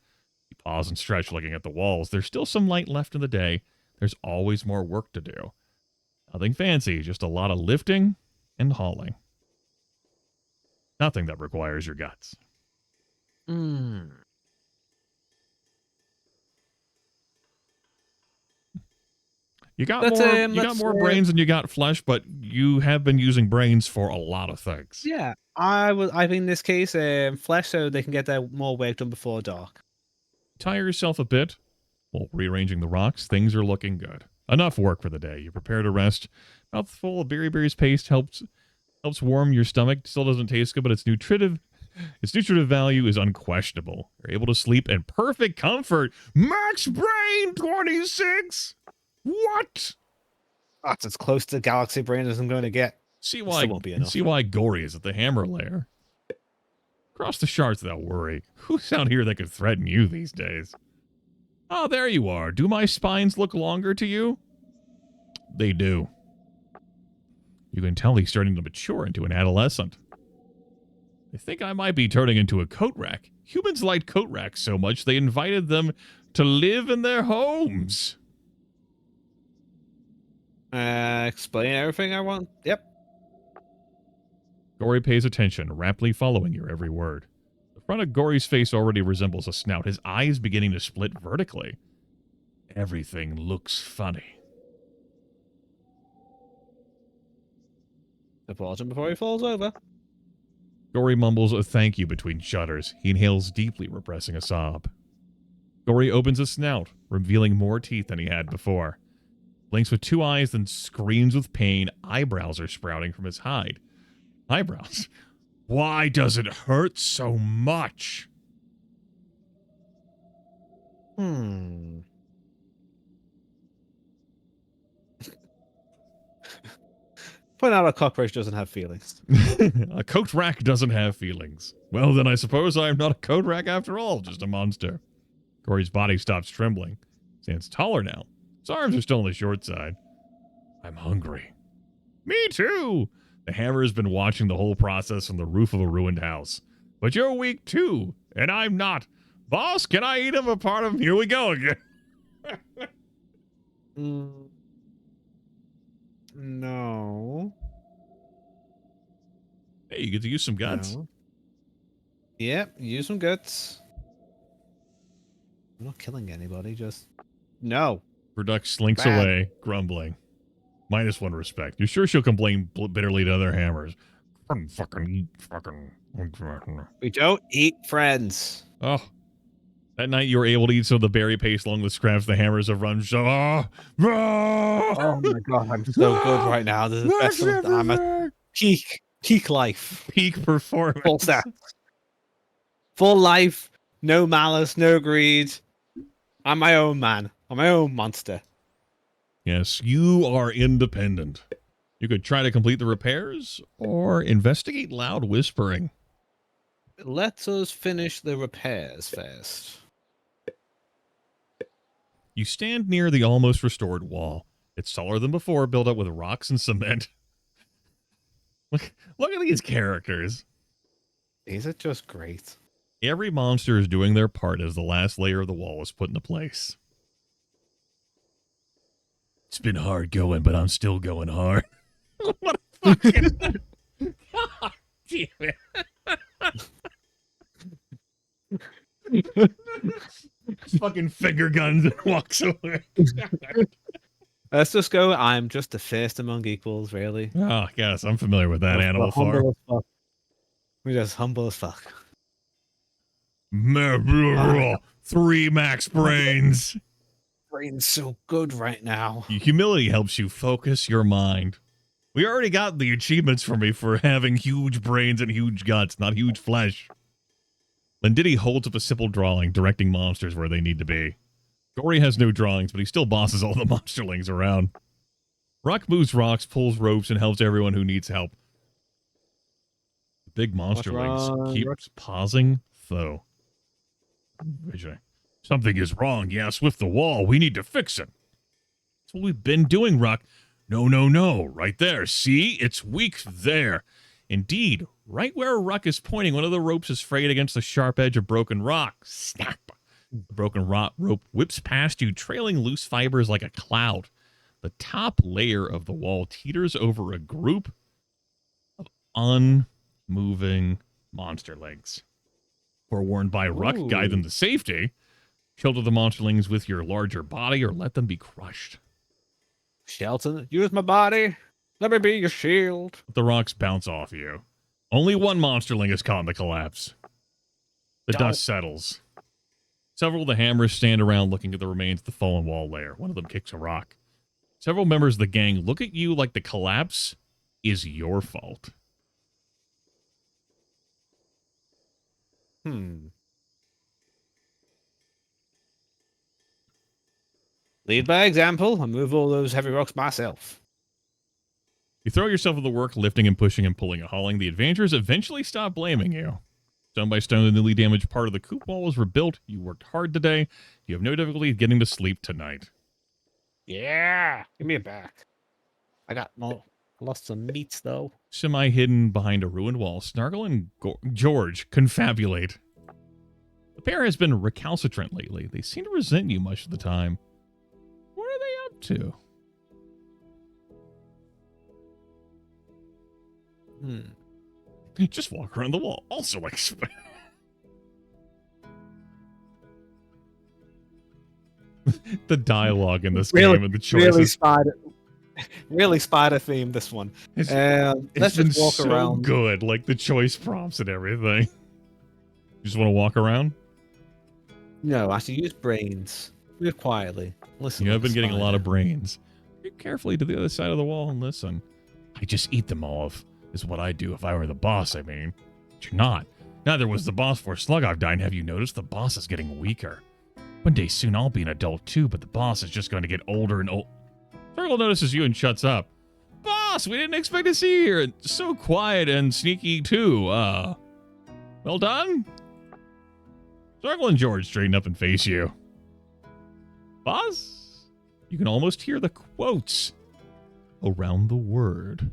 You pause and stretch looking at the walls. There's still some light left in the day. There's always more work to do. Nothing fancy, just a lot of lifting and hauling. Nothing that requires your guts. You got more brains than you got flesh, but you have been using brains for a lot of things. Yeah, I think in this case, flesh, so they can get their more work done before dark. Tire yourself a bit while rearranging the rocks. Things are looking good. Enough work for the day. You prepare to rest. Mouthful of berryberries paste helps warm your stomach. Still doesn't taste good, but its nutritive value is unquestionable. You're able to sleep in perfect comfort. Max brain 26. What? That's as close to galaxy brain as I'm going to get. See why Gory is at the hammer lair. Cross the shards without worry. Who's out here that could threaten you these days? Oh, there you are. Do my spines look longer to you? They do. You can tell he's starting to mature into an adolescent. I think I might be turning into a coat rack. Humans liked coat racks so much they invited them to live in their homes. Explain everything I want. Yep. Gory pays attention, rapidly following your every word. The front of Gory's face already resembles a snout, his eyes beginning to split vertically. Everything looks funny. Support him before he falls over. Gory mumbles a thank you between shudders. He inhales deeply, repressing a sob. Gory opens his snout, revealing more teeth than he had before. Blinks with two eyes, then screams with pain. Eyebrows are sprouting from his hide. Eyebrows? Why does it hurt so much? Point out a cockroach doesn't have feelings. A coat rack doesn't have feelings. Well, then I suppose I am not a coat rack after all, just a monster. Gory's body stops trembling. Stands taller now. His arms are still on the short side. I'm hungry. Me too. The hammer has been watching the whole process from the roof of a ruined house. But you're weak too, and I'm not. Boss, can I eat him a part of him? Here we go again. No. Hey, you get to use some guts. No. Yep, use some guts. I'm not killing anybody, just... No. Product slinks away, grumbling. -1 respect. You're sure she'll complain bitterly to other hammers. Fucking. We don't eat friends. Oh. That night you were able to eat some of the berry paste along the scraps the hammers have run. So, oh my god, I'm so good right now. This is the best of I'm at peak life. Peak performance. Full stats. Full life, no malice, no greed. I'm my own man. I'm my own monster. Yes, you are independent. You could try to complete the repairs or investigate loud whispering. Let us finish the repairs first. You stand near the almost restored wall. It's taller than before, built up with rocks and cement. Look at these characters. These are just great. Every monster is doing their part as the last layer of the wall is put into place. It's been hard going, but I'm still going hard. What a fucking... God damn it. Fucking finger guns and walks away. Let's just go. I'm just the first among equals, really. Oh, yes, I'm familiar with that animal farm. We're just humble as fuck. 3 max brains. Brain's so good right now. Humility helps you focus your mind. We already got the achievements for me for having huge brains and huge guts, not huge flesh. Lindiddy holds up a simple drawing directing monsters where they need to be. Gory has no drawings, but he still bosses all the monsterlings around. Rock moves rocks, pulls ropes, and helps everyone who needs help. The big monsterlings keeps pausing, though. Something is wrong. Yes, with the wall. We need to fix it. That's what we've been doing, Rock. No. Right there. See? It's weak there. Indeed, right where Ruck is pointing, one of the ropes is frayed against the sharp edge of broken rock. Snap! The broken rope whips past you, trailing loose fibers like a cloud. The top layer of the wall teeters over a group of unmoving monsterlings. Forewarned by Ruck, guide them to safety. Shelter the monsterlings with your larger body or let them be crushed. Shelton, use my body. Let me be your shield. The rocks bounce off you. Only one monsterling is caught in the collapse. The dust settles. Several of the hammers stand around looking at the remains of the fallen wall layer. One of them kicks a rock. Several members of the gang look at you like the collapse is your fault. Lead by example and move all those heavy rocks myself. You throw yourself into the work, lifting and pushing and pulling and hauling. The adventurers eventually stop blaming you. Stone by stone, the newly damaged part of the coop wall was rebuilt. You worked hard today. You have no difficulty getting to sleep tonight. Yeah, give me it back. I lost some meats, though. Semi-hidden behind a ruined wall, Snargle and George confabulate. The pair has been recalcitrant lately. They seem to resent you much of the time. What are they up to? Just walk around the wall. Also, like... the dialogue in this game and the choices. Really spider themed, this one. It's let's been just walk so around. good, like the choice prompts and everything. You just want to walk around? No, actually use brains. Move quietly. Listen. You have been getting a lot of spider. brains. Get carefully to the other side of the wall and listen. I just eat them all, is what I'd do if I were the boss, I mean. But you're not. Neither was the boss for Slug I've died. Have you noticed the boss is getting weaker? One day soon I'll be an adult too, but the boss is just going to get older and old. Circle notices you and shuts up. Boss, we didn't expect to see you here. It's so quiet and sneaky too. Well done? Circle and George straighten up and face you. Boss? You can almost hear the quotes around the word.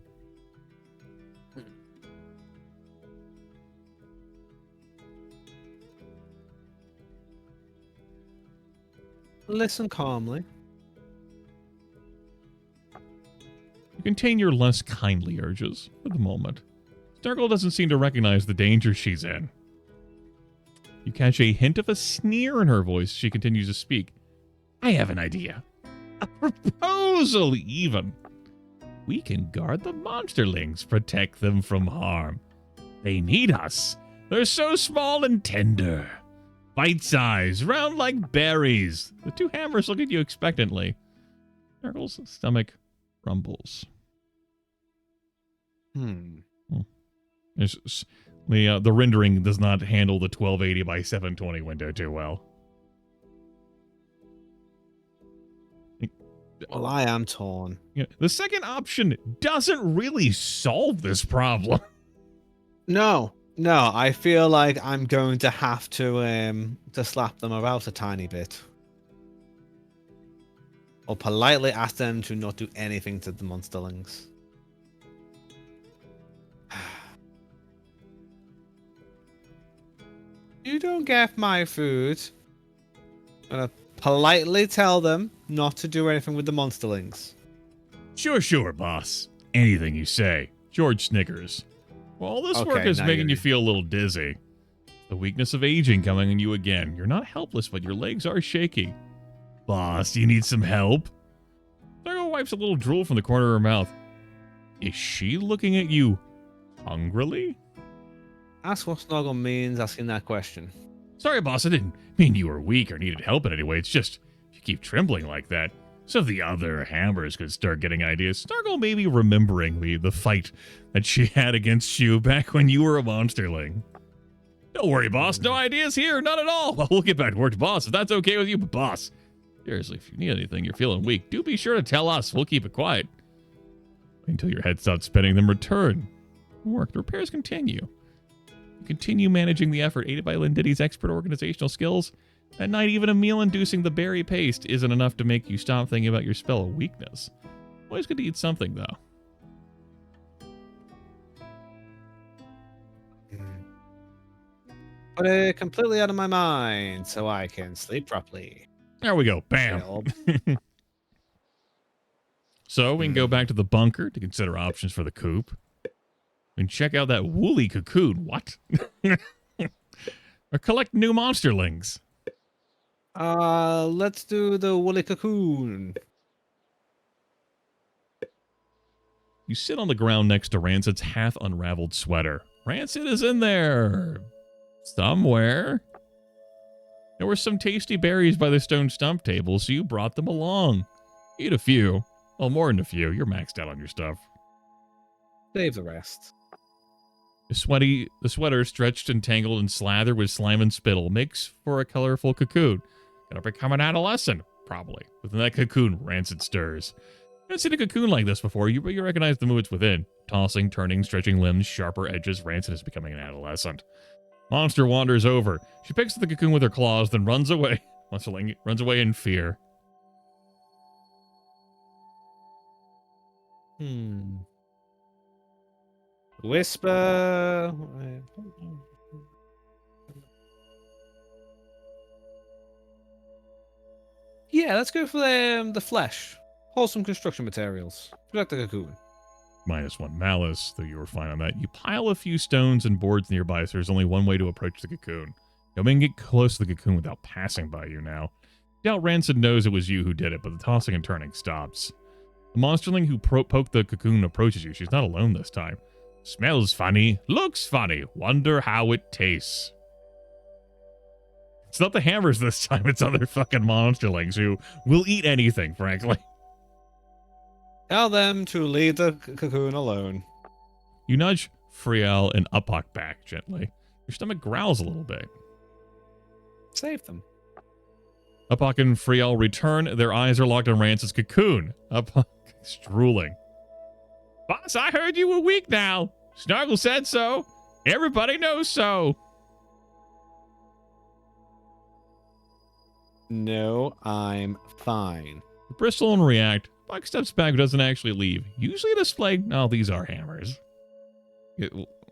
Listen calmly. You contain your less kindly urges for the moment. Snargle doesn't seem to recognize the danger she's in. You catch a hint of a sneer in her voice as she continues to speak. I have an idea. A proposal, even. We can guard the monsterlings, protect them from harm. They need us. They're so small and tender. Bite-sized, round like berries. The two hammers look at you expectantly. Snargle's stomach rumbles. The rendering does not handle the 1280 by 720 window too well. Well, I am torn. The second option doesn't really solve this problem. No, I feel like I'm going to have to slap them about a tiny bit. Or politely ask them to not do anything to the monsterlings. You don't get my food. I'm gonna politely tell them not to do anything with the monsterlings. Sure, boss. Anything you say. George snickers. Well, all this work is making you feel a little dizzy. The weakness of aging coming on you again. You're not helpless, but your legs are shaky. Boss, you need some help? Sargo wipes a little drool from the corner of her mouth. Is she looking at you hungrily? Ask what Snuggle means asking that question. Sorry, boss, I didn't mean you were weak or needed help in any way. It's just, if you keep trembling like that, so the other hammers could start getting ideas. Snargle may be remembering the fight that she had against you back when you were a monsterling. Don't worry, boss. No ideas here. None at all. Well, we'll get back to work, boss, if that's okay with you. But, boss, seriously, if you need anything, you're feeling weak, do be sure to tell us. We'll keep it quiet. Until your head stops spinning, then return. Work. The repairs continue. Continue managing the effort, aided by Linditti's expert organizational skills. At night, even a meal inducing the berry paste isn't enough to make you stop thinking about your spell of weakness. Always good to eat something, though. Put it completely out of my mind so I can sleep properly. There we go. Bam. So we can go back to the bunker to consider options for the coop. We can check out that woolly cocoon. What? Or collect new monsterlings. Let's do the woolly cocoon. You sit on the ground next to Rancid's half-unraveled sweater. Rancid is in there. Somewhere. There were some tasty berries by the stone stump table, so you brought them along. Eat a few. Well, more than a few. You're maxed out on your stuff. Save the rest. The sweater, stretched and tangled and slathered with slime and spittle, makes for a colorful cocoon. Gonna become an adolescent, probably. Within that cocoon, Rancid stirs. You haven't seen a cocoon like this before, but you recognize the moods within. Tossing, turning, stretching limbs, sharper edges, Rancid is becoming an adolescent. Monster wanders over. She picks at the cocoon with her claws, then runs away. Runs away in fear. Whisper. Yeah, let's go for the flesh. Wholesome construction materials. Protect the cocoon. -1 malice, though you were fine on that. You pile a few stones and boards nearby, so there's only one way to approach the cocoon. Nobody can get close to the cocoon without passing by you now. Doubt Rancid knows it was you who did it, but the tossing and turning stops. The monsterling who poked the cocoon approaches you. She's not alone this time. Smells funny, looks funny, wonder how it tastes. It's not the hammers this time, it's other fucking monsterlings who will eat anything, frankly. Tell them to leave the cocoon alone. You nudge Friel and Upok back gently. Your stomach growls a little bit. Save them. Upok and Friel return. Their eyes are locked on Rancid's cocoon. Upok is drooling. Boss, I heard you were weak now. Snargle said so. Everybody knows so. No, I'm fine. Bristle and react. Buck steps back, doesn't actually leave. Usually a display. No, these are hammers.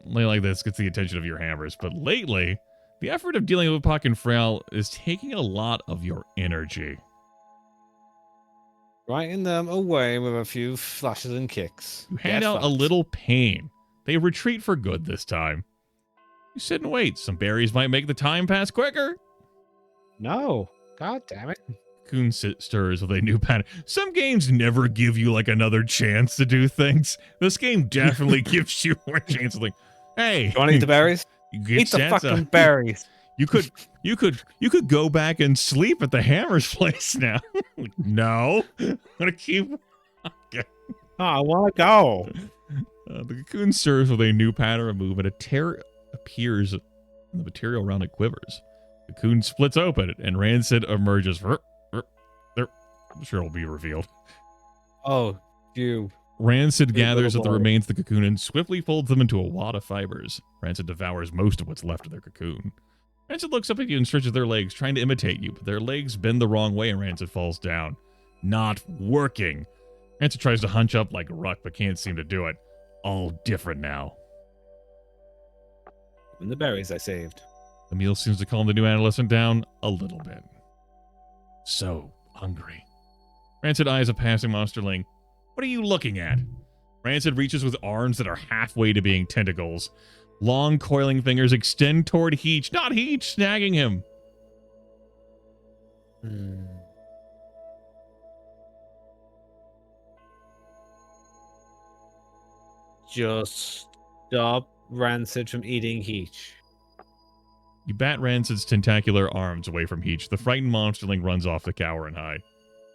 Like this gets the attention of your hammers, but lately, the effort of dealing with Puck and Frail is taking a lot of your energy. Frighten them away with a few flashes and kicks. You hand out a little pain. They retreat for good this time. You sit and wait. Some berries might make the time pass quicker. No. God damn it. Cocoon stirs with a new pattern. Some games never give you like another chance to do things. This game definitely gives you more chance to think, hey. You want to eat the berries? You get Eat the fucking berries. You could go back and sleep at the Hammer's place now. No. I'm gonna keep. Okay. Oh, I want to go. The cocoon stirs with a new pattern of movement. A tear appears and the material around it quivers. The cocoon splits open and Rancid emerges. I'm sure it'll be revealed. Oh, you. Rancid gathers at the remains of the cocoon and swiftly folds them into a wad of fibers. Rancid devours most of what's left of their cocoon. Rancid looks up at you and stretches their legs, trying to imitate you, but their legs bend the wrong way and Rancid falls down. Not working. Rancid tries to hunch up like a ruck, but can't seem to do it. All different now. And the berries I saved. The meal seems to calm the new adolescent down a little bit. So hungry. Rancid eyes a passing monsterling. What are you looking at? Rancid reaches with arms that are halfway to being tentacles. Long coiling fingers extend toward Heech. Not Heech, snagging him. Just stop Rancid from eating Heech. You bat Rancid's tentacular arms away from Heech. The frightened monsterling runs off to cower and hide.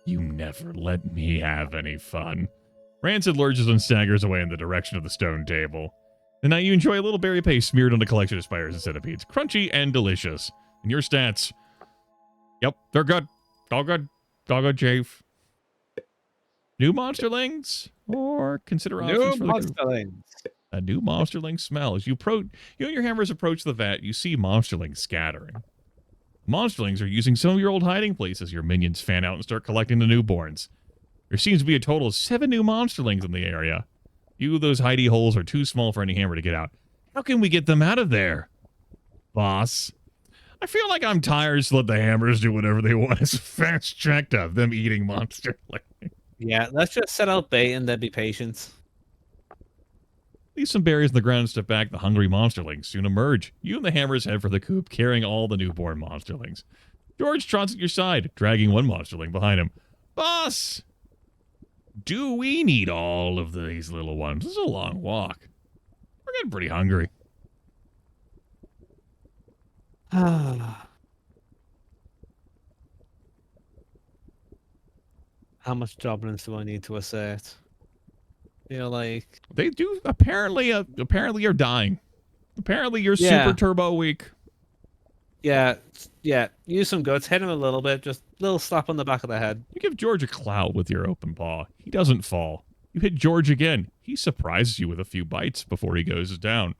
You never let me have any fun. Rancid lurches and staggers away in the direction of the stone table. And now you enjoy a little berry paste smeared on a collection of spiders and centipedes. Crunchy and delicious. And your stats. Yep, they're good. All good. All good, Jave. New monsterlings? Or consider options for the group. monsterlings. A new monsterling smell. As you and your hammers approach the vat, you see monsterlings scattering. Monsterlings are using some of your old hiding places. Your minions fan out and start collecting the newborns. There seems to be a total of 7 new monsterlings in the area. Those hidey holes are too small for any hammer to get out. How can we get them out of there? Boss. I feel like I'm tired to let the hammers do whatever they want. It's a fast track to them eating monsterlings. Yeah, let's just set out bait and then be patient. Leave some berries in the ground and step back. The hungry monsterlings soon emerge. You and the hammers head for the coop, carrying all the newborn monsterlings. George trots at your side, dragging one monsterling behind him. Boss! Do we need all of these little ones? This is a long walk. We're getting pretty hungry. How much dominance do I need to assert? Feel like They do apparently you're dying. Apparently you're Yeah. super turbo weak. yeah, use some guts, hit him a little bit, just a little slap on the back of the head. You give George a clout with your open paw. He doesn't fall. You hit George again. He surprises you with a few bites before he goes down.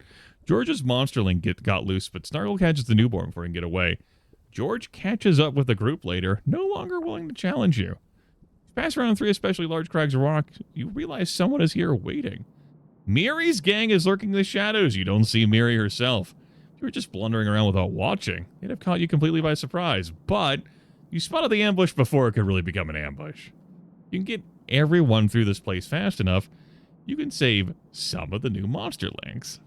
George's monsterling got loose, but Snargle catches the newborn before he can get away. George catches up with the group later, no longer willing to challenge you. Pass around 3 especially large crags of rock, you realize someone is here waiting. Miri's gang is lurking in the shadows. You don't see Miri herself. If you were just blundering around without watching, they'd have caught you completely by surprise. But you spotted the ambush before it could really become an ambush. You can get everyone through this place fast enough, you can save some of the new monsterlings.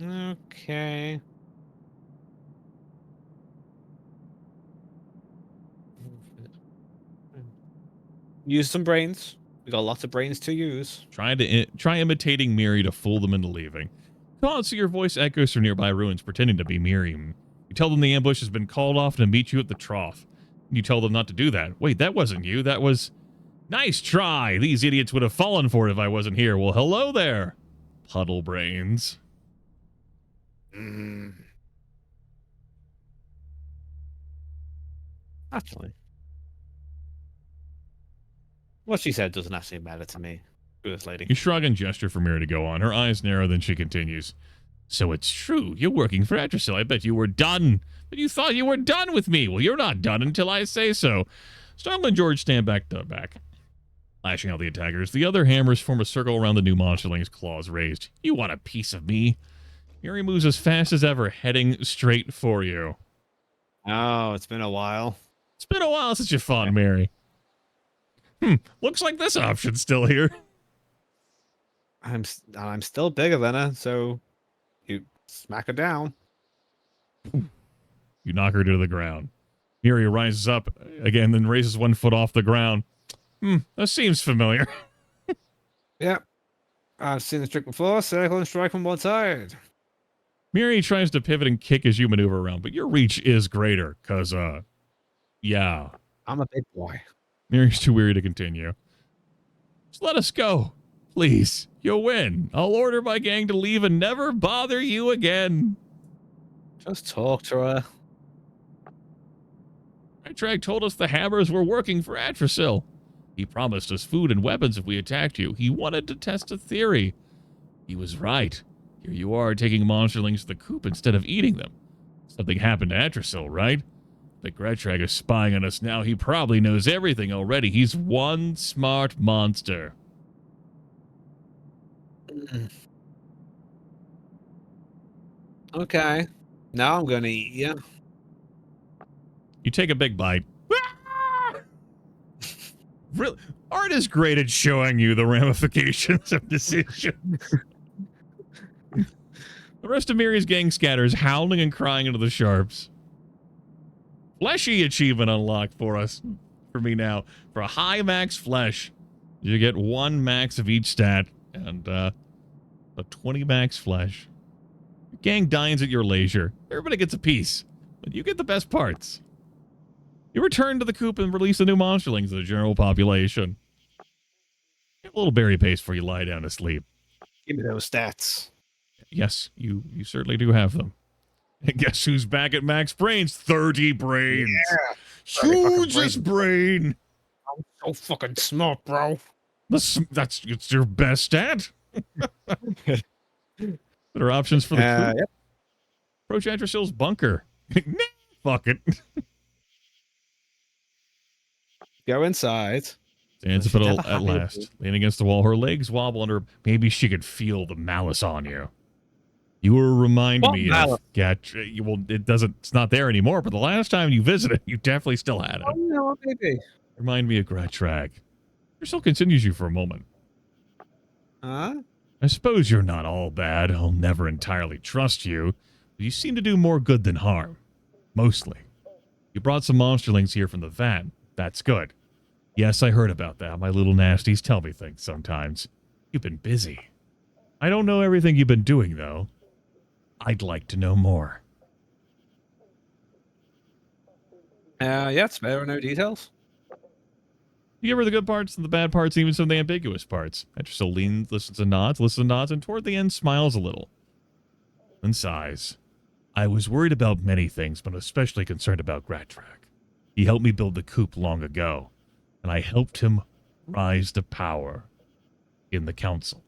Okay. Use some brains. We got lots of brains to use. Try imitating Miri to fool them into leaving. Call out so your voice echoes from nearby ruins, pretending to be Miri. You tell them the ambush has been called off to meet you at the trough. You tell them not to do that. Wait, that wasn't you. That was... Nice try. These idiots would have fallen for it if I wasn't here. Well, hello there, puddle brains. Actually, what she said doesn't actually matter to me. Screw this lady. You shrug and gesture for Miri to go on. Her eyes narrow, then she continues. So it's true. You're working for Atrasil. I bet you were done. But you thought you were done with me. Well, you're not done until I say so. Snargle and George stand back to back, lashing out the attackers. The other hammers form a circle around the new monsterling's claws raised. You want a piece of me? Miri moves as fast as ever, heading straight for you. Oh, it's been a while. It's been a while since you fought Miri. Looks like this option's still here. I'm still bigger than her, so you smack her down. You knock her to the ground. Miri rises up again, then raises one foot off the ground. That seems familiar. Yep. I've seen this trick before. Circle and strike from one side. Miri tries to pivot and kick as you maneuver around, but your reach is greater, because, yeah. I'm a big boy. Miri's too weary to continue. Just let us go. Please. You'll win. I'll order my gang to leave and never bother you again. Just talk to her. Trag told us the hammers were working for Atrasil. He promised us food and weapons if we attacked you. He wanted to test a theory. He was right. Here you are taking monsterlings to the coop instead of eating them. Something happened to Atrasil, right? The Gretrag is spying on us now. He probably knows everything already. He's one smart monster. Okay. Now I'm going to eat you. You take a big bite. Really, art is great at showing you the ramifications of decisions. The rest of Miri's gang scatters, howling and crying into the sharps. Fleshy achievement unlocked for me now. For a high max flesh, you get 1 max of each stat and a 20 max flesh. Your gang dines at your leisure. Everybody gets a piece, but you get the best parts. You return to the coop and release the new monsterlings to the general population. A little berry paste before you lie down to sleep. Give me those stats. Yes, you certainly do have them. And guess who's back at max brains? 30 brains. Yeah. 30 fucking Hugest brain. I'm so fucking smart, bro. It's your best stat. Better options for the crew. Yep. Approach Adrasil's bunker. Nah, fuck it. Go inside. Stands up at last, leaning against the wall. Her legs wobble under. Maybe she could feel the malice on you. You were reminding me of well, it's not there anymore, but the last time you visited, you definitely still had it. Oh, no, baby. Remind me of Gratrag. Your still continues you for a moment. Huh? I suppose you're not all bad. I'll never entirely trust you, but you seem to do more good than harm. Mostly. You brought some monsterlings here from the van. That's good. Yes, I heard about that. My little nasties tell me things sometimes. You've been busy. I don't know everything you've been doing, though. I'd like to know more. Yeah, it's better. No details. You give her the good parts and the bad parts, even some of the ambiguous parts. Etrusel leans, listens and nods, and toward the end smiles a little. Then sighs. I was worried about many things, but especially concerned about Gratrag. He helped me build the coop long ago, and I helped him rise to power in the council.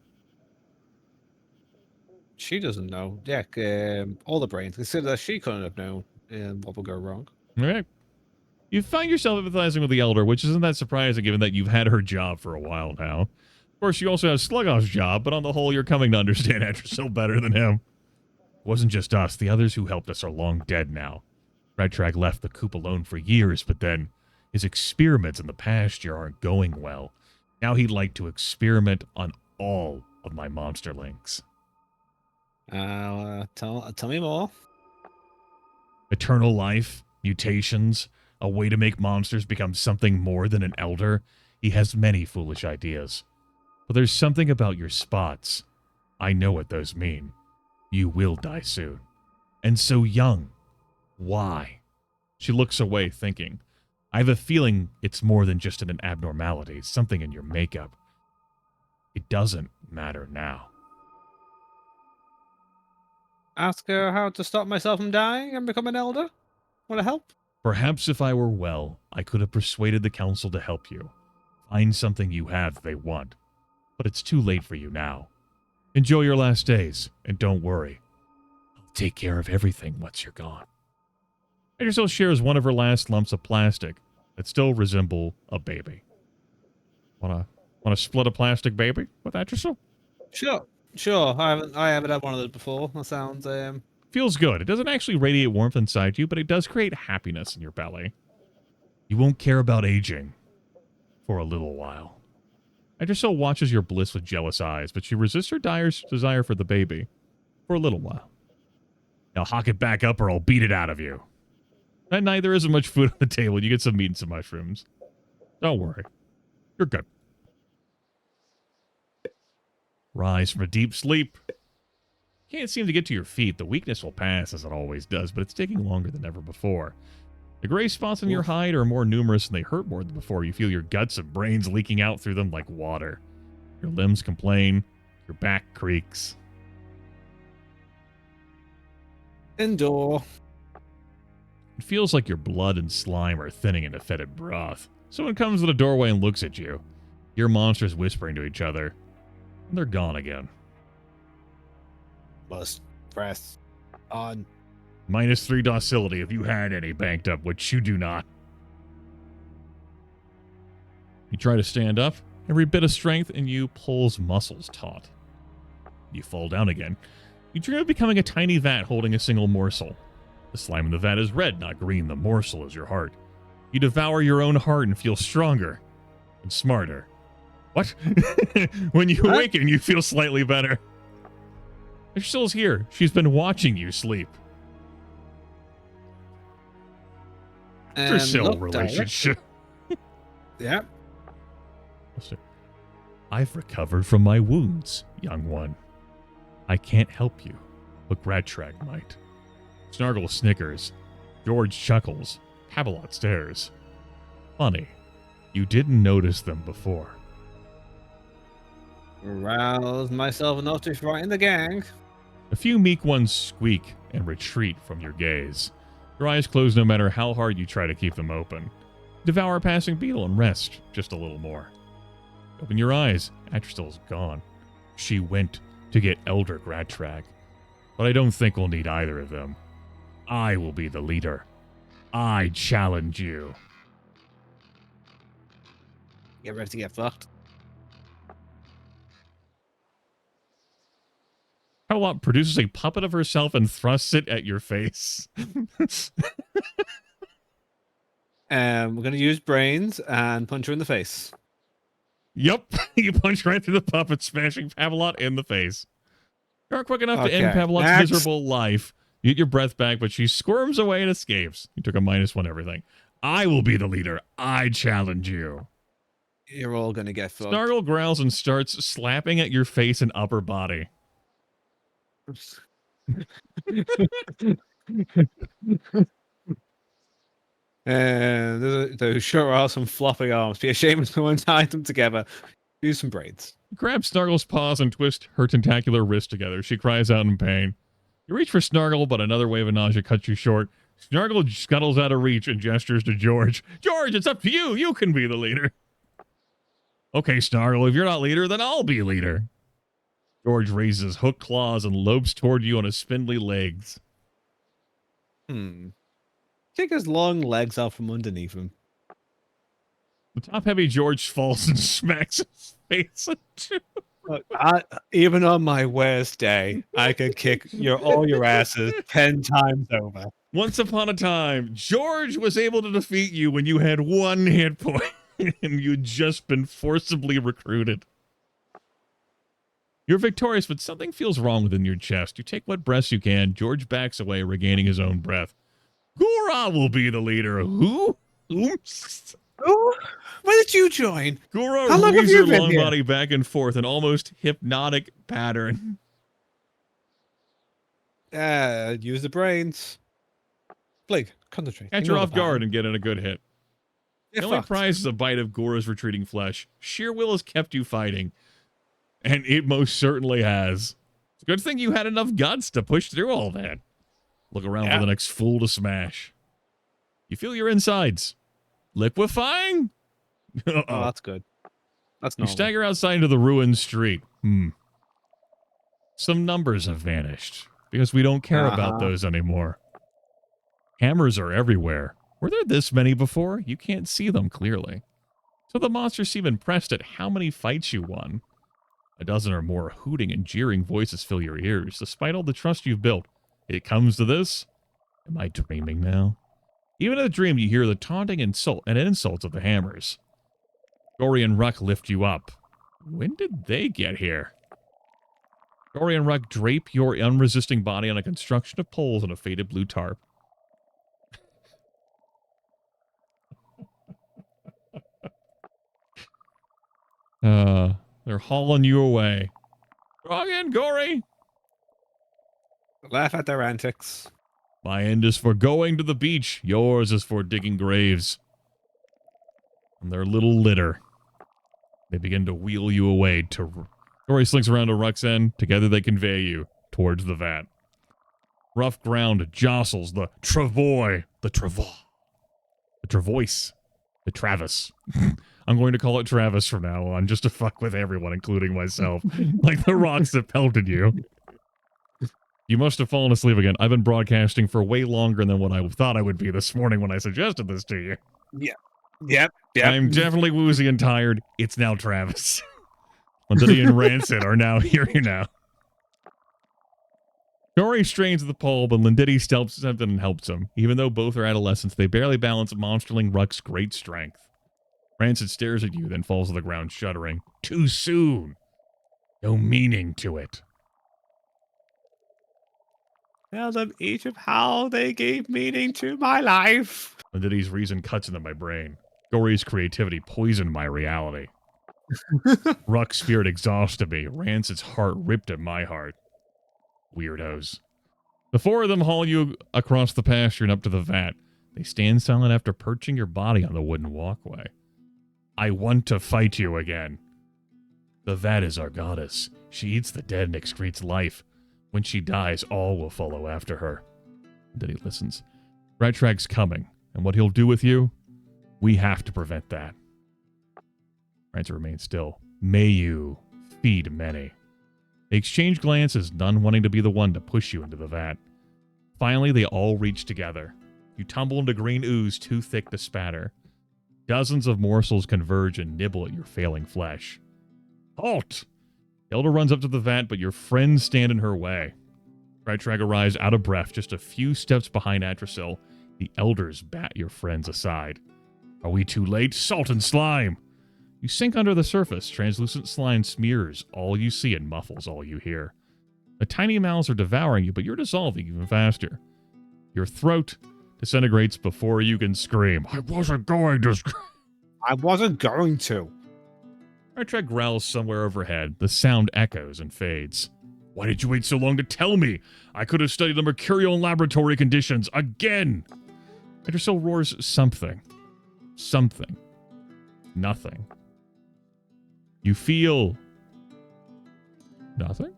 She doesn't know. Yeah, all the brains. Consider that she couldn't have known what would go wrong. All right. You find yourself empathizing with the Elder, which isn't that surprising given that you've had her job for a while now. Of course, you also have Slugoff's job, but on the whole, you're coming to understand Etrusel better than him. It wasn't just us. The others who helped us are long dead now. Redtrag left the coop alone for years, but then his experiments in the pasture aren't going well. Now he'd like to experiment on all of my monsterlings. Tell me more. Eternal life, mutations, a way to make monsters become something more than an elder. He has many foolish ideas. But there's something about your spots. I know what those mean. You will die soon. And so young. Why? She looks away, thinking. I have a feeling it's more than just an abnormality, something in your makeup. It doesn't matter now. Ask her how to stop myself from dying and become an elder? Want to help? Perhaps if I were well, I could have persuaded the council to help you. Find something you have they want. But it's too late for you now. Enjoy your last days, and don't worry. I'll take care of everything once you're gone. Etrusel shares one of her last lumps of plastic that still resemble a baby. Wanna split a plastic baby with Etrusel? Sure. I haven't had one of those before. That sounds Feels good. It doesn't actually radiate warmth inside you, but it does create happiness in your belly. You won't care about aging for a little while. Etrusel watches your bliss with jealous eyes, but she resists her desire for the baby for a little while. Now hawk it back up or I'll beat it out of you. That night there isn't much food on the table. You get some meat and some mushrooms. Don't worry. You're good. Rise from a deep sleep. Can't seem to get to your feet. The weakness will pass, as it always does, but it's taking longer than ever before. The gray spots on your hide are more numerous and they hurt more than before. You feel your guts and brains leaking out through them like water. Your limbs complain. Your back creaks. indoor. It feels like your blood and slime are thinning into fetid broth. Someone comes to the doorway and looks at you. Your monsters whispering to each other. And they're gone again. Must press on. -3 docility if you had any banked up, which you do not. You try to stand up. Every bit of strength in you pulls muscles taut. You fall down again. You dream of becoming a tiny vat holding a single morsel. The slime in the vat is red, not green. The morsel is your heart. You devour your own heart and feel stronger and smarter. What? When you awaken, you feel slightly better. Drusill's here. She's been watching you sleep. Drusill relationship. Yep. I've recovered from my wounds, young one. I can't help you, but Gratrag might. Snargle snickers. George chuckles. Camelot stares. Funny, you didn't notice them before. Arouse myself enough to frighten the gang. A few meek ones squeak and retreat from your gaze. Your eyes close no matter how hard you try to keep them open. Devour a passing beetle and rest just a little more. Open your eyes. Atrastil's gone. She went to get Elder Gratrag. But I don't think we'll need either of them. I will be the leader. I challenge you. Get ready to get fucked. Camelot produces a puppet of herself and thrusts it at your face. We're going to use brains and punch her in the face. Yep, you punch right through the puppet, smashing Pavelot in the face. You aren't quick enough to end Pavelot's next. miserable life. You get your breath back, but she squirms away and escapes. You took a -1 everything. I will be the leader. I challenge you. You're all going to get fucked. Snargle growls and starts slapping at your face and upper body. And those sure are some floppy arms. Be ashamed to untie them together. Use some braids. Grab Snargle's paws and twist her tentacular wrist together. She cries out in pain. You reach for Snargle, but another wave of nausea cuts you short. Snargle scuttles out of reach and gestures to George. George, it's up to you. You can be the leader. Okay, Snargle, if you're not leader, then I'll be leader. George raises his hooked claws and lopes toward you on his spindly legs. Take his long legs out from underneath him. The top-heavy George falls and smacks his face into. Look, even on my worst day, I could kick all your asses 10 times over. Once upon a time, George was able to defeat you when you had 1 hit point and you'd just been forcibly recruited. You're victorious, but something feels wrong within your chest. You take what breaths you can. George backs away, regaining his own breath. Gura will be the leader. Who? Oops. Oh, when did you join? Gura How long have moves you her been long here? body back and forth in almost hypnotic pattern. Use the brains. Blake, concentrate. Catch her off guard and get in a good hit. Get The only fucked. prize is a bite of Gura's retreating flesh. Sheer will has kept you fighting. And it most certainly has. It's a good thing you had enough guts to push through all that. Look around for the next fool to smash. You feel your insides. Liquefying? Oh, that's good. That's You normal. stagger outside into the ruined street. Some numbers have vanished because we don't care about those anymore. Hammers are everywhere. Were there this many before? You can't see them clearly. So the monsters seem impressed at how many fights you won. A dozen or more hooting and jeering voices fill your ears, despite all the trust you've built. It comes to this? Am I dreaming now? Even in the dream, you hear the taunting insult and insults of the hammers. Gory and Ruck lift you up. When did they get here? Gory and Ruck drape your unresisting body on a construction of poles and a faded blue tarp. They're hauling you away. Go again, Gory! Laugh at their antics. My end is for going to the beach. Yours is for digging graves. And their little litter. They begin to wheel you away to... Gory slinks around to Ruck's end. Together they convey you towards the vat. Rough ground jostles the Travois. The Travois. The Travis. I'm going to call it Travis from now on, just to fuck with everyone, including myself. Like the rocks that pelted you. You must have fallen asleep again. I've been broadcasting for way longer than what I thought I would be this morning when I suggested this to you. Yep. I'm definitely woozy and tired. It's now Travis. Lindity and Rancid are now here now. Gory strains at the pole, but Lindity steps up and helps him. Even though both are adolescents, they barely balance Monsterling Ruck's great strength. Rancid stares at you, then falls to the ground, shuddering. Too soon. No meaning to it. Tell them each of how they gave meaning to my life. Lindity's reason cuts into my brain. Gory's creativity poisoned my reality. Ruck's spirit exhausted me. Rancid's heart ripped at my heart. Weirdos. The 4 of them haul you across the pasture and up to the vat. They stand silent after perching your body on the wooden walkway. I want to fight you again. The vat is our goddess. She eats the dead and excretes life. When she dies, all will follow after her. And then he listens. Rattrag's coming, and what he'll do with you, we have to prevent that. Rancer remains still. May you feed many. They exchange glances, none wanting to be the one to push you into the vat. Finally, they all reach together. You tumble into green ooze too thick to spatter. Dozens of morsels converge and nibble at your failing flesh. Halt! Hilda runs up to the vat, but your friends stand in her way. Rattrag arrives out of breath, just a few steps behind Atrasil. The elders bat your friends aside. Are we too late? Salt and slime! You sink under the surface. Translucent slime smears all you see and muffles all you hear. The tiny mouths are devouring you, but you're dissolving even faster. Your throat disintegrates before you can scream. I wasn't going to scream. I wasn't going to. Rattrag growls somewhere overhead. The sound echoes and fades. Why did you wait so long to tell me? I could have studied the mercurial in laboratory conditions again. Atrasil roars something. Something. Nothing. You feel nothing?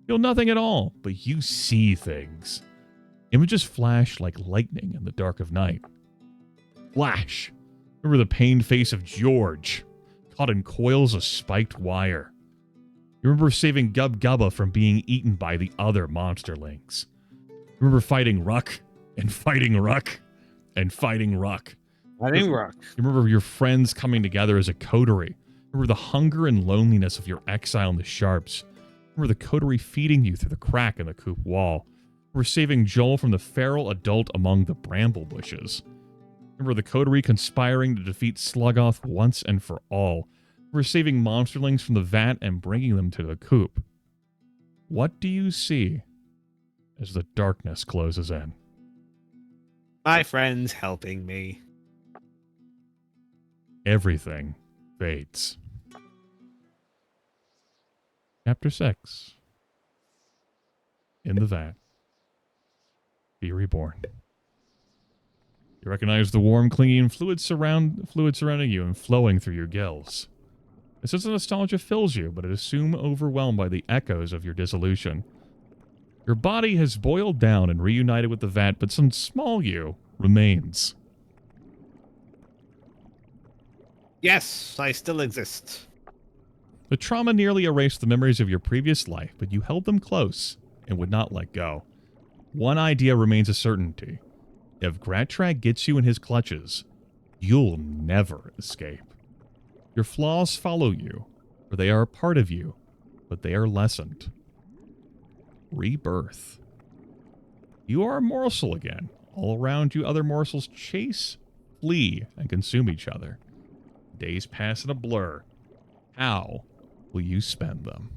Feel nothing at all, but you see things. Images flash like lightning in the dark of night. Flash. Remember the pained face of George, caught in coils of spiked wire. You remember saving Gub Gubba from being eaten by the other monsterlings. You remember fighting Ruck, and fighting Ruck, and fighting Ruck. Fighting Ruck. You remember your friends coming together as a coterie. Remember the hunger and loneliness of your exile in the Sharps. Remember the coterie feeding you through the crack in the coop wall. Remember saving Joel from the feral adult among the bramble bushes. Remember the coterie conspiring to defeat Sluggoth once and for all. Remember saving monsterlings from the vat and bringing them to the coop. What do you see as the darkness closes in? My friends helping me. Everything fades. Chapter 6. In the vat. Be reborn. You recognize the warm, clinging fluid surrounding you and flowing through your gills. A sense of nostalgia fills you, but it is soon overwhelmed by the echoes of your dissolution. Your body has boiled down and reunited with the vat, but some small you remains. Yes, I still exist. The trauma nearly erased the memories of your previous life, but you held them close and would not let go. One idea remains a certainty. If Rattrag gets you in his clutches, you'll never escape. Your flaws follow you, for they are a part of you, but they are lessened. Rebirth. You are a morsel again. All around you, other morsels chase, flee, and consume each other. Days pass in a blur. How will you spend them?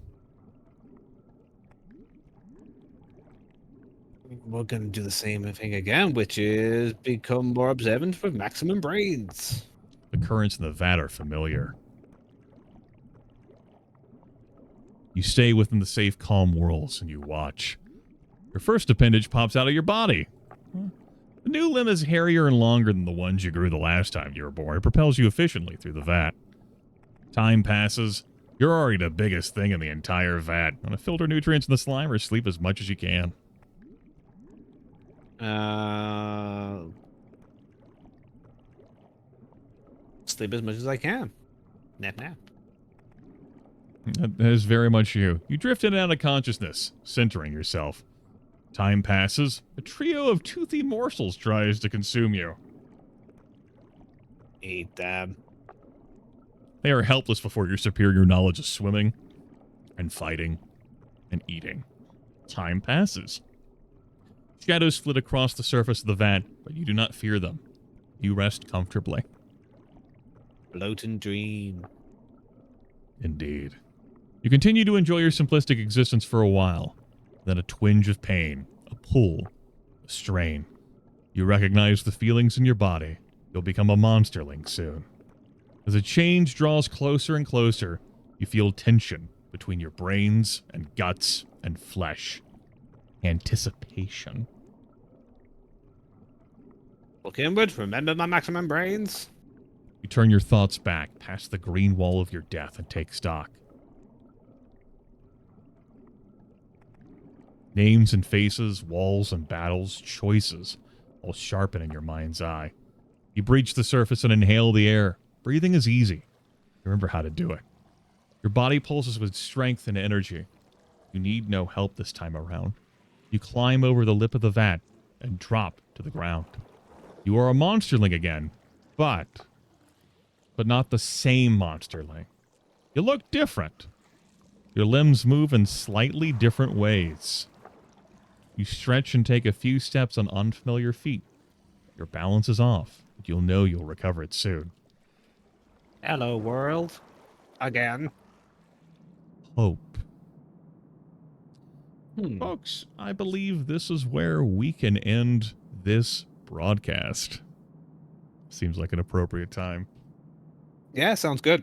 We're going to do the same thing again, which is become more observant with maximum brains. The currents in the vat are familiar. You stay within the safe, calm whirls, and you watch. Your first appendage pops out of your body. The new limb is hairier and longer than the ones you grew the last time you were born. It propels you efficiently through the vat. Time passes. You're already the biggest thing in the entire vat. Want to filter nutrients in the slime or sleep as much as you can? Sleep as much as I can. Nap nap. That is very much you. You drift in and out of consciousness, centering yourself. Time passes. A trio of toothy morsels tries to consume you. Eat them. They are helpless before your superior knowledge of swimming and fighting and eating. Time passes. Shadows flit across the surface of the vat, but you do not fear them. You rest comfortably. Float and dream. Indeed. You continue to enjoy your simplistic existence for a while. Then a twinge of pain, a pull, a strain. You recognize the feelings in your body. You'll become a monsterling soon. As the change draws closer and closer, you feel tension between your brains and guts and flesh. Anticipation. Look inward, remember my maximum brains? You turn your thoughts back past the green wall of your death and take stock. Names and faces, walls and battles, choices, all sharpen in your mind's eye. You breach the surface and inhale the air. Breathing is easy. You remember how to do it. Your body pulses with strength and energy. You need no help this time around. You climb over the lip of the vat and drop to the ground. You are a monsterling again, but not the same monsterling. You look different. Your limbs move in slightly different ways. You stretch and take a few steps on unfamiliar feet. Your balance is off, but you'll know you'll recover it soon. Hello, world. Again. Hope. Folks, I believe this is where we can end this broadcast. Seems like an appropriate time. Yeah, sounds good.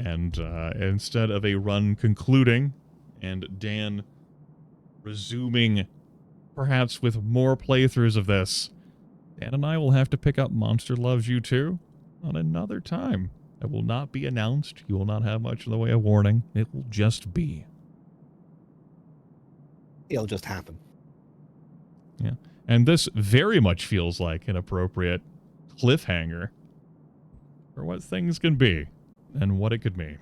And instead of a run concluding and Dan resuming perhaps with more playthroughs of this, Dan and I will have to pick up Monster Loves You 2 on another time. It will not be announced. You will not have much in the way of warning. It will just be. It'll just happen. Yeah. And this very much feels like an appropriate cliffhanger for what things can be and what it could mean.